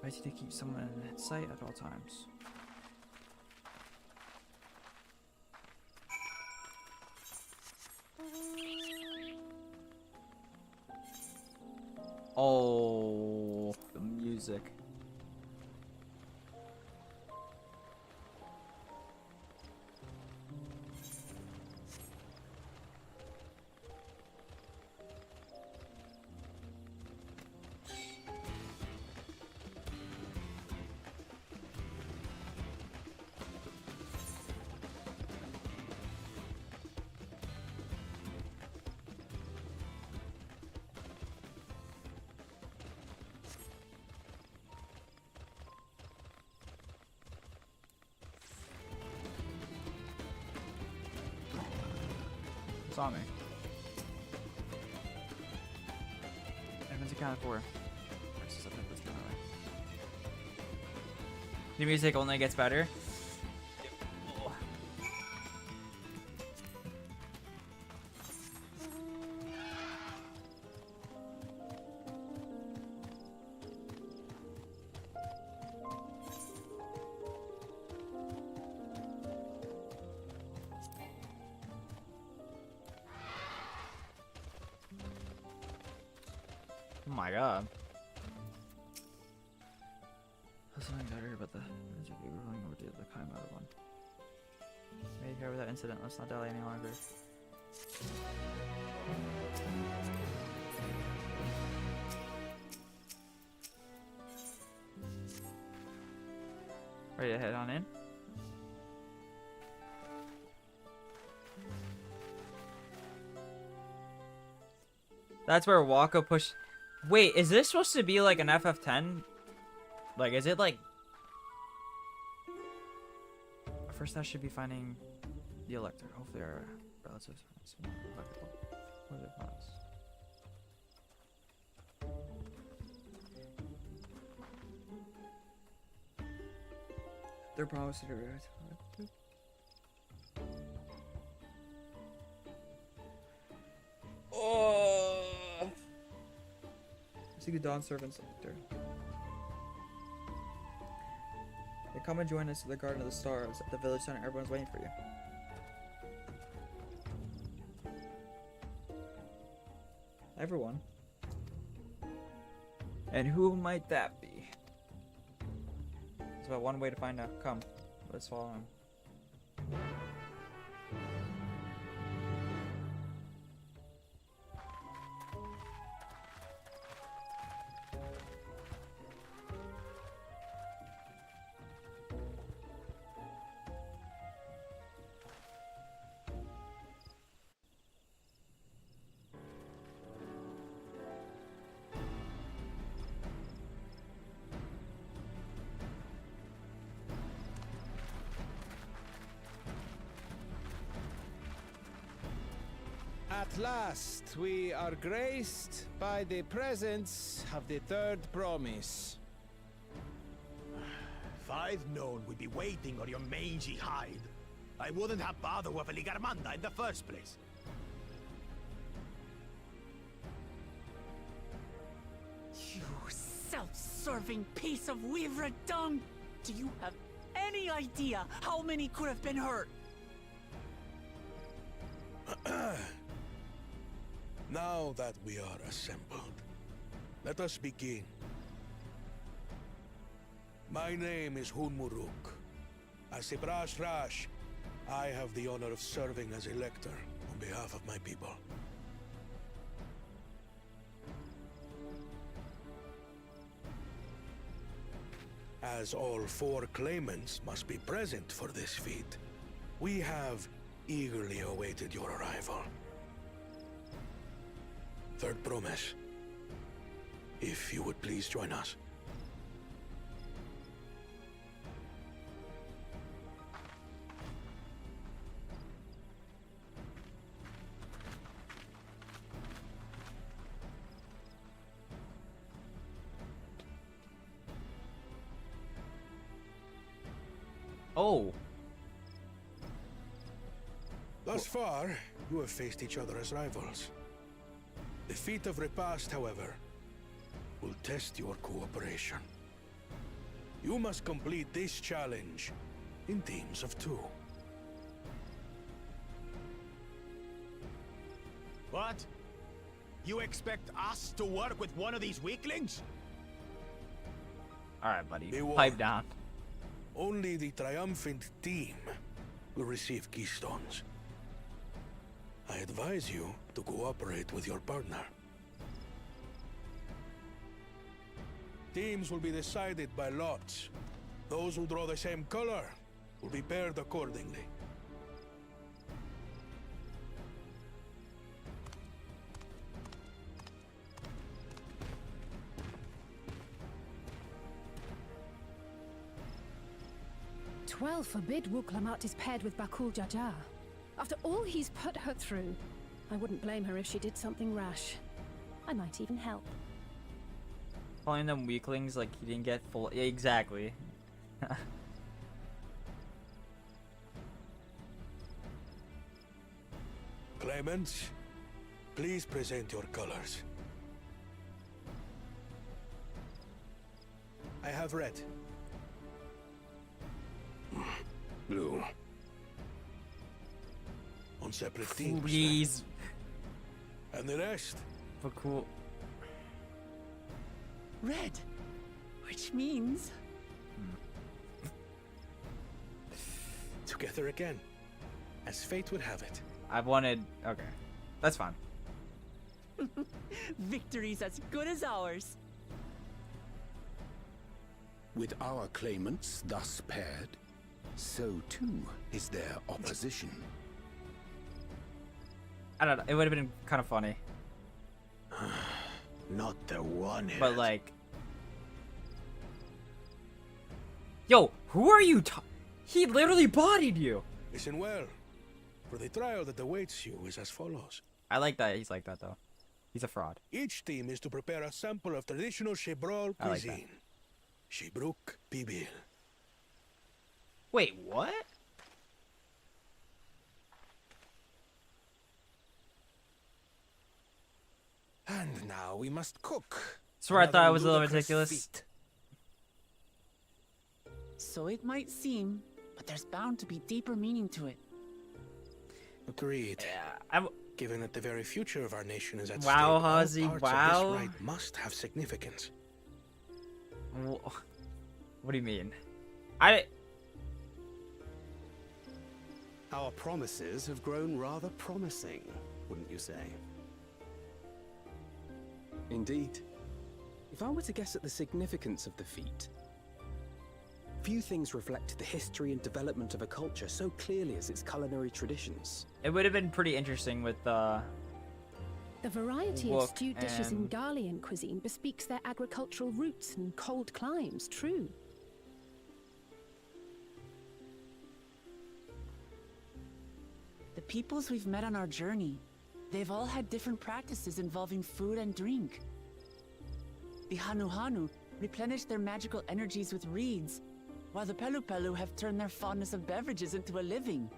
I need to keep someone in sight at all times. Oh, the music. Saw me. Everyone's accounted for. The music only gets better. Oh my god. That's something better about the music we were going over to the Kaimata one. Made care of that incident, let's not delay any longer. Ready to head on in? That's where Waka push. Wait, is this supposed to be like an FF10? Like, is it like... First, I should be finding the Elector. Hopefully our relatives are electrical. What are their plans? They're promised to do it. Oh! See the Dawn servants there. They come and join us at the Garden of the Stars at the village center. Everyone's waiting for you. Everyone. And who might that be? There's about one way to find out. Come, let's follow him. At last, we are graced by the presence of the third promise. 5 known would be waiting on your mangy hide. I wouldn't have bothered with a Ligarmanda in the first place. You self-serving piece of weaver dung! Do you have any idea how many could have been hurt? Now that we are assembled, let us begin. My name is Hunmuruk. As Sibrash Rash, I have the honor of serving as elector on behalf of my people. As all 4 claimants must be present for this feat, we have eagerly awaited your arrival. Third promise, if you would please join us. Oh. Thus far, you have faced each other as rivals. The feat of repast, however, will test your cooperation. You must complete this challenge in teams of 2. What? You expect us to work with one of these weaklings? Alright, buddy. Be warned. Pipe down. Only the triumphant team will receive keystones. I advise you to cooperate with your partner. Teams will be decided by lots. Those who draw the same color will be paired accordingly. Well, forbid Wuklamat is paired with Bakul Jaja. After all he's put her through, I wouldn't blame her if she did something rash. I might even help. Calling them weaklings like he didn't get full. Yeah, exactly. Claimants, please present your colors. I have red. Blue. On separate teams. Please. And the rest? But cool. Red. Which means... Together again. As fate would have it. I wanted... Okay. That's fine. Victory's as good as ours. With our claimants thus paired, so too is their opposition. I don't know. It would have been kind of funny. Not the one. But like... Yo, who are you? He literally bodied you. Listen well, for the trial that awaits you is as follows. I like that he's like that though. He's a fraud. Each team is to prepare a sample of traditional Shebrol cuisine. Like Shibruk Pibil. Wait, what? And now we must cook. Swear I thought it was a little ridiculous. Feat. So it might seem, but there's bound to be deeper meaning to it. Agreed. Yeah, Given that the very future of our nation is at wow, stake, all Hazi, parts wow. of this rite must have significance. What do you mean? Our promises have grown rather promising, wouldn't you say? Indeed. If I were to guess at the significance of the feat, few things reflect the history and development of a culture so clearly as its culinary traditions. It would have been pretty interesting with The variety of Look stewed dishes in and- Garlean cuisine bespeaks their agricultural roots and cold climes, true. The peoples we've met on our journey, They've all had different practices involving food and drink. The Hanu replenish their magical energies with reeds, while the Pelu have turned their fondness of beverages into a living.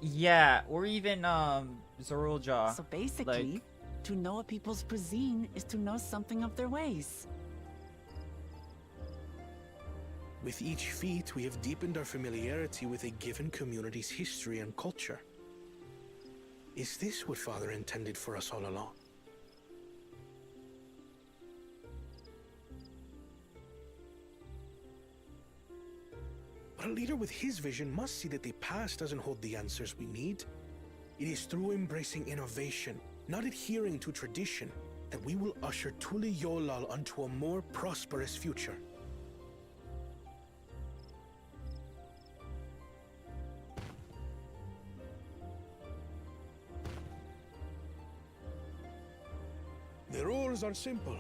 Yeah, or even Zorulja. So basically, to know a people's cuisine is to know something of their ways. With each feat, we have deepened our familiarity with a given community's history and culture. Is this what Father intended for us all along? But a leader with his vision must see that the past doesn't hold the answers we need. It is through embracing innovation, not adhering to tradition, that we will usher Tuli Yolal onto a more prosperous future. The rules are simple.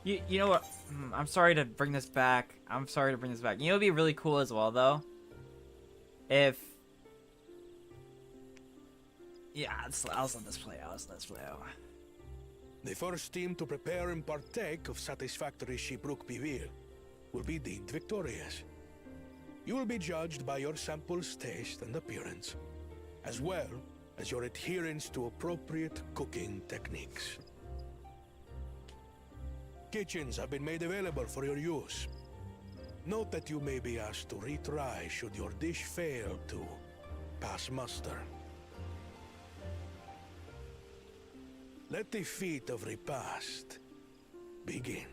You know what? I'm sorry to bring this back. You know it'd be really cool as well, though? If... Yeah, I'll let this play out. The first team to prepare and partake of satisfactory Shibruk Bivir will be deemed victorious. You will be judged by your sample's taste and appearance, as well as your adherence to appropriate cooking techniques. Kitchens have been made available for your use. Note that you may be asked to retry should your dish fail to pass muster. Let the feat of repast begin.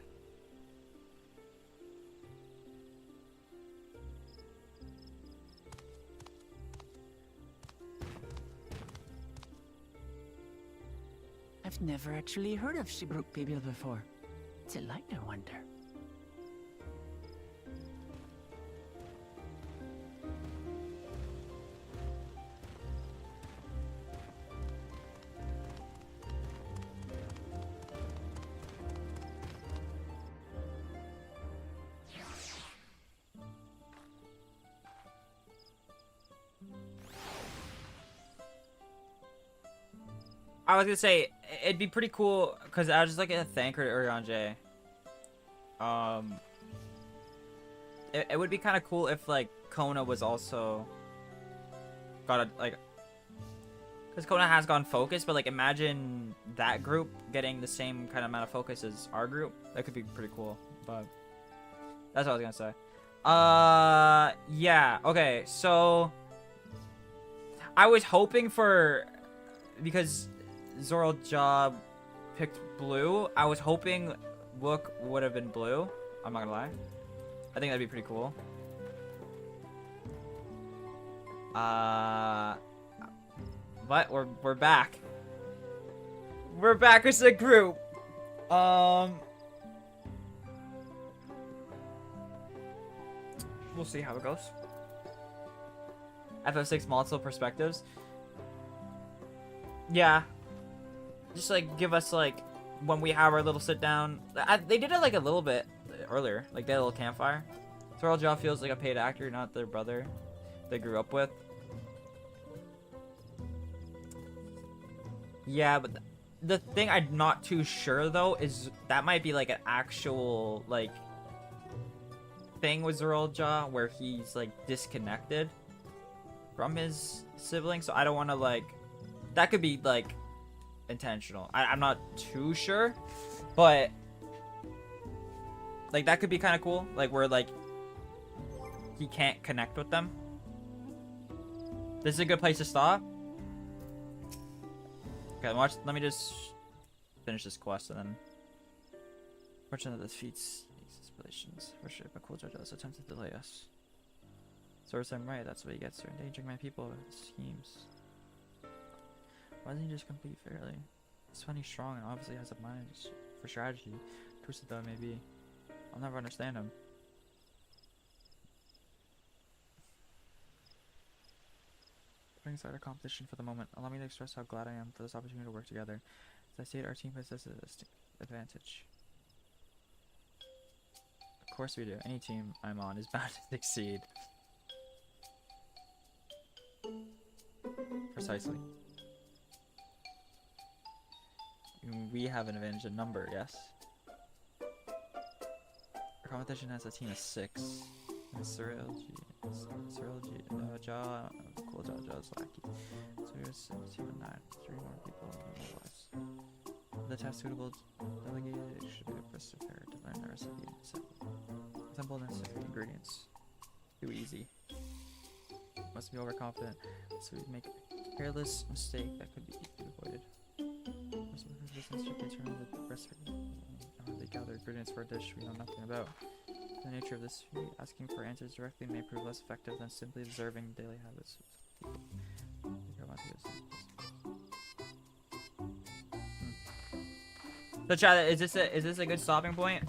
I've never actually heard of Shibruk Bibil before. What's it like, I wonder? I was gonna say, it'd be pretty cool, because I was just like a thank her to Urianger. It would be kind of cool if, like, Kona was also got a, like, because Kona has gone focused, but, like, imagine that group getting the same kind of amount of focus as our group. That could be pretty cool, but that's what I was gonna say. Yeah, okay, so I was hoping for, because Zorulja picked blue, I was hoping Wook would have been blue. I'm not gonna lie. I think that'd be pretty cool. But we're back. We're back as a group. We'll see how it goes. ff6 multiple perspectives. Yeah. Just like give us like when we have our little sit down. They did it like a little bit earlier, like that little campfire. Zorulja feels like a paid actor, not their brother they grew up with. Yeah, but the thing I'm not too sure though is that might be like an actual like thing with Zorulja where he's like disconnected from his siblings. So I don't want to like, that could be like intentional. I'm not too sure, but like that could be kind of cool, like where like he can't connect with them. This is a good place to stop. Okay, let me just finish this quest and then fortunate that defeats these relations. For sure, but cool judge attempt to delay us. So I'm right, that's what he gets for endangering my people with his schemes. Why doesn't he just compete fairly? He's funny, strong, and obviously has a mind for strategy. Twisted though it may be. I'll never understand him. Putting aside our competition for the moment, allow me to express how glad I am for this opportunity to work together. As I stated, our team possesses a distinct advantage. Of course we do. Any team I'm on is bound to succeed. Precisely. We have an advantage in number, yes. Our competition has a team of 6. Cyril G, Jaw, cool Jaw's lucky. So here's a team of 9. 3 more people in the lives. The task suitable delegated should be the first to learn the recipe and assemble necessary ingredients. Too easy. Must be overconfident, so we make a careless mistake that could be easily avoided. Most of the business should determine the recipe. They gather ingredients for a dish we know nothing about. The nature of this feat, asking for answers directly may prove less effective than simply observing daily habits. So chat, is this a good stopping point?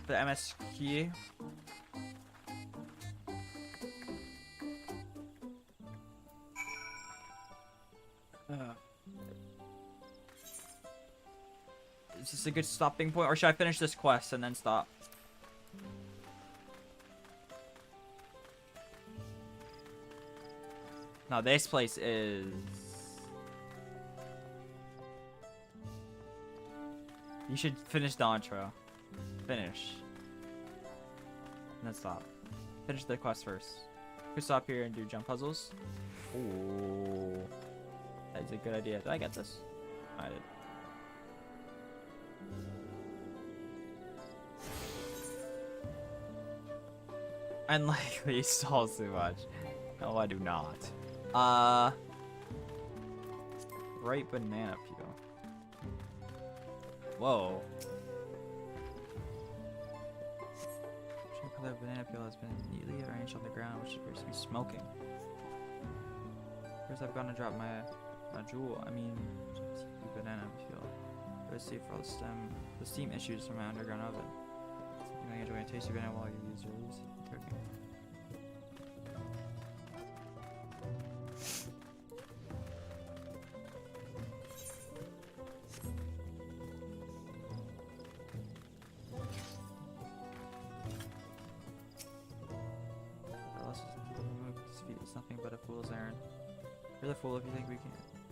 The MSQ? Is this a good stopping point, or should I finish this quest and then stop? No, this place is... You should finish Dawntrail. Finish. And then stop. Finish the quest first. You could stop here and do jump puzzles. Ooh. That's a good idea. Did I get this? I did. Unlikely stalls too much. No, I do not. Ripe banana peel. Whoa. The banana peel has been neatly arranged on the ground, which appears to be smoking. First, I've gone to drop my jewel. I mean, banana peel. Let's see for all the steam issues from my underground oven. You may enjoy a tasty banana while you use your cooking. It's nothing but a fool's errand. You're the fool if you think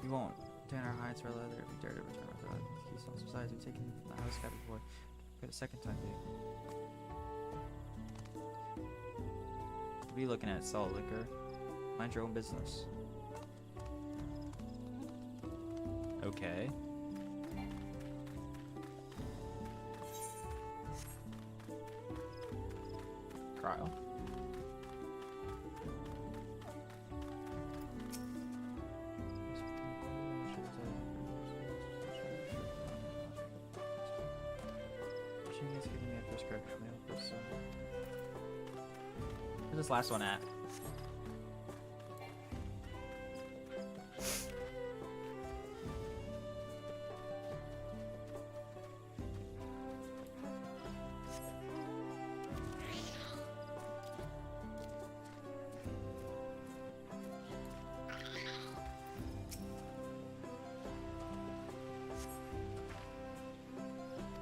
we won't tan our hides for leather if we dare to return without these keystones. Besides, we've taken from the house cat before. Get a second time, Be looking at salt liquor. Mind your own business. Okay. Cryo. Where's this last one at?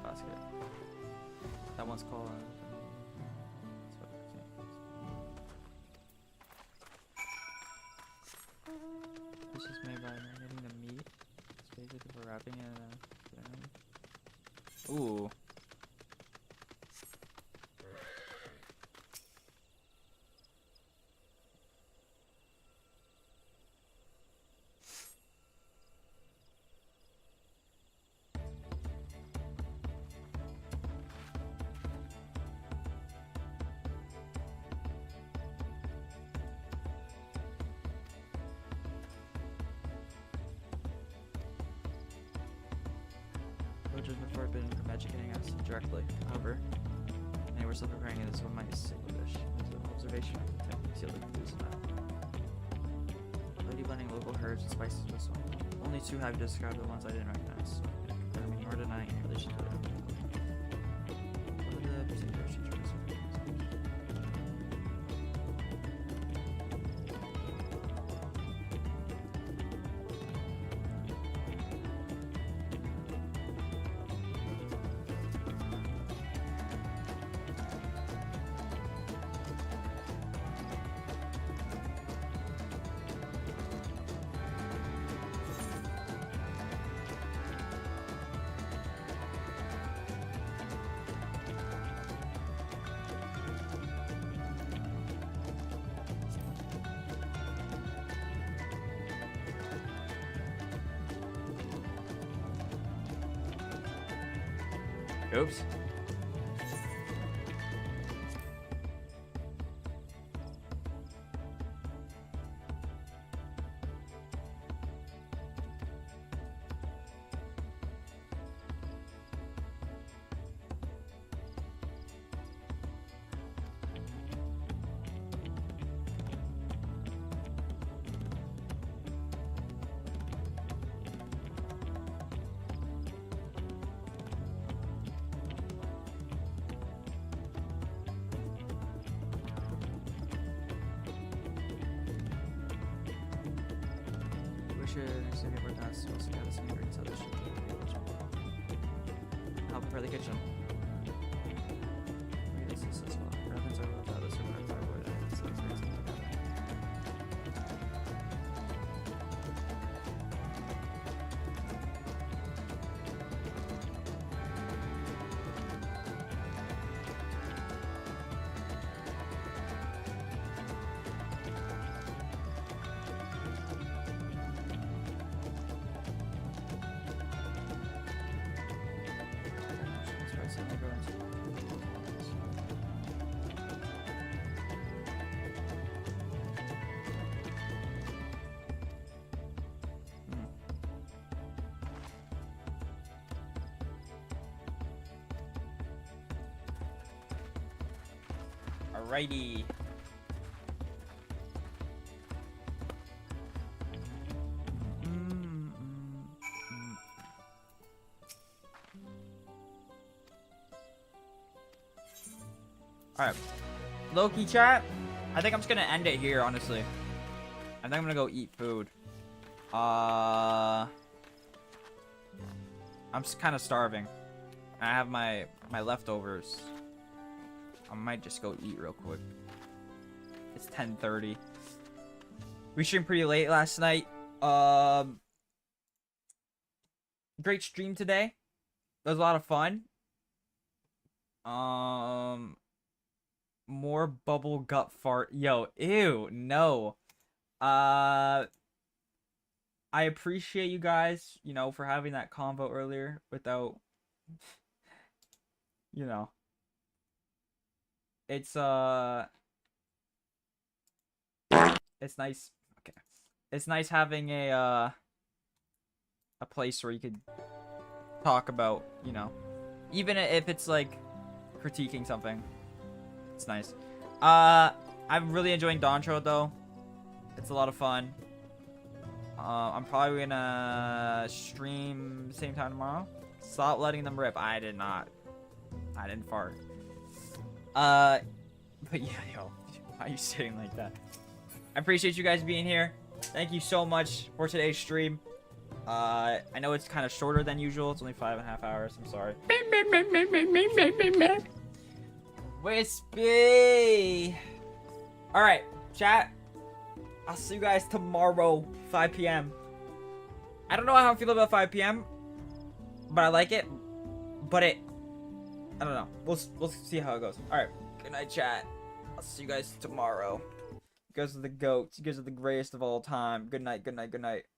Basket. That one's called. This is made by marinating the meat. It's basically for wrapping it in a... Ooh. Before forbidden from educating us directly. However, they were still preparing this one might single dish. There's an observation of the techniques you'll use in that. Lady blending local herbs and spices with salt. Only 2 have described the ones I didn't recognize. Confirming or denying in relation to them. What are the particular features? Oops. Help for the kitchen. Alrighty. Alright. Loki chat. I think I'm just gonna end it here, honestly. I think I'm gonna go eat food. I'm just kind of starving. I have my leftovers. I might just go eat real quick. It's 10:30. We streamed pretty late last night. Great stream today. It was a lot of fun. More bubble gut fart. Yo, ew, no. I appreciate you guys, you know, for having that convo earlier without, you know. It's nice. Okay. It's nice having a place where you could talk about, you know, even if it's like critiquing something. It's nice. I'm really enjoying Dawntrail though. It's a lot of fun. I'm probably gonna stream same time tomorrow. Stop letting them rip. I did not. I didn't fart. But yeah, yo, why are you saying like that? I appreciate you guys being here. Thank you so much for today's stream. I know it's kind of shorter than usual. It's only 5.5 hours. I'm sorry. Wispy. All right, chat. I'll see you guys tomorrow, 5 p.m. I don't know how I feel about 5 p.m., but I like it. But I don't know. We'll see how it goes. All right. Good night, chat. I'll see you guys tomorrow. You guys are the goats. You guys are the greatest of all time. Good night. Good night. Good night.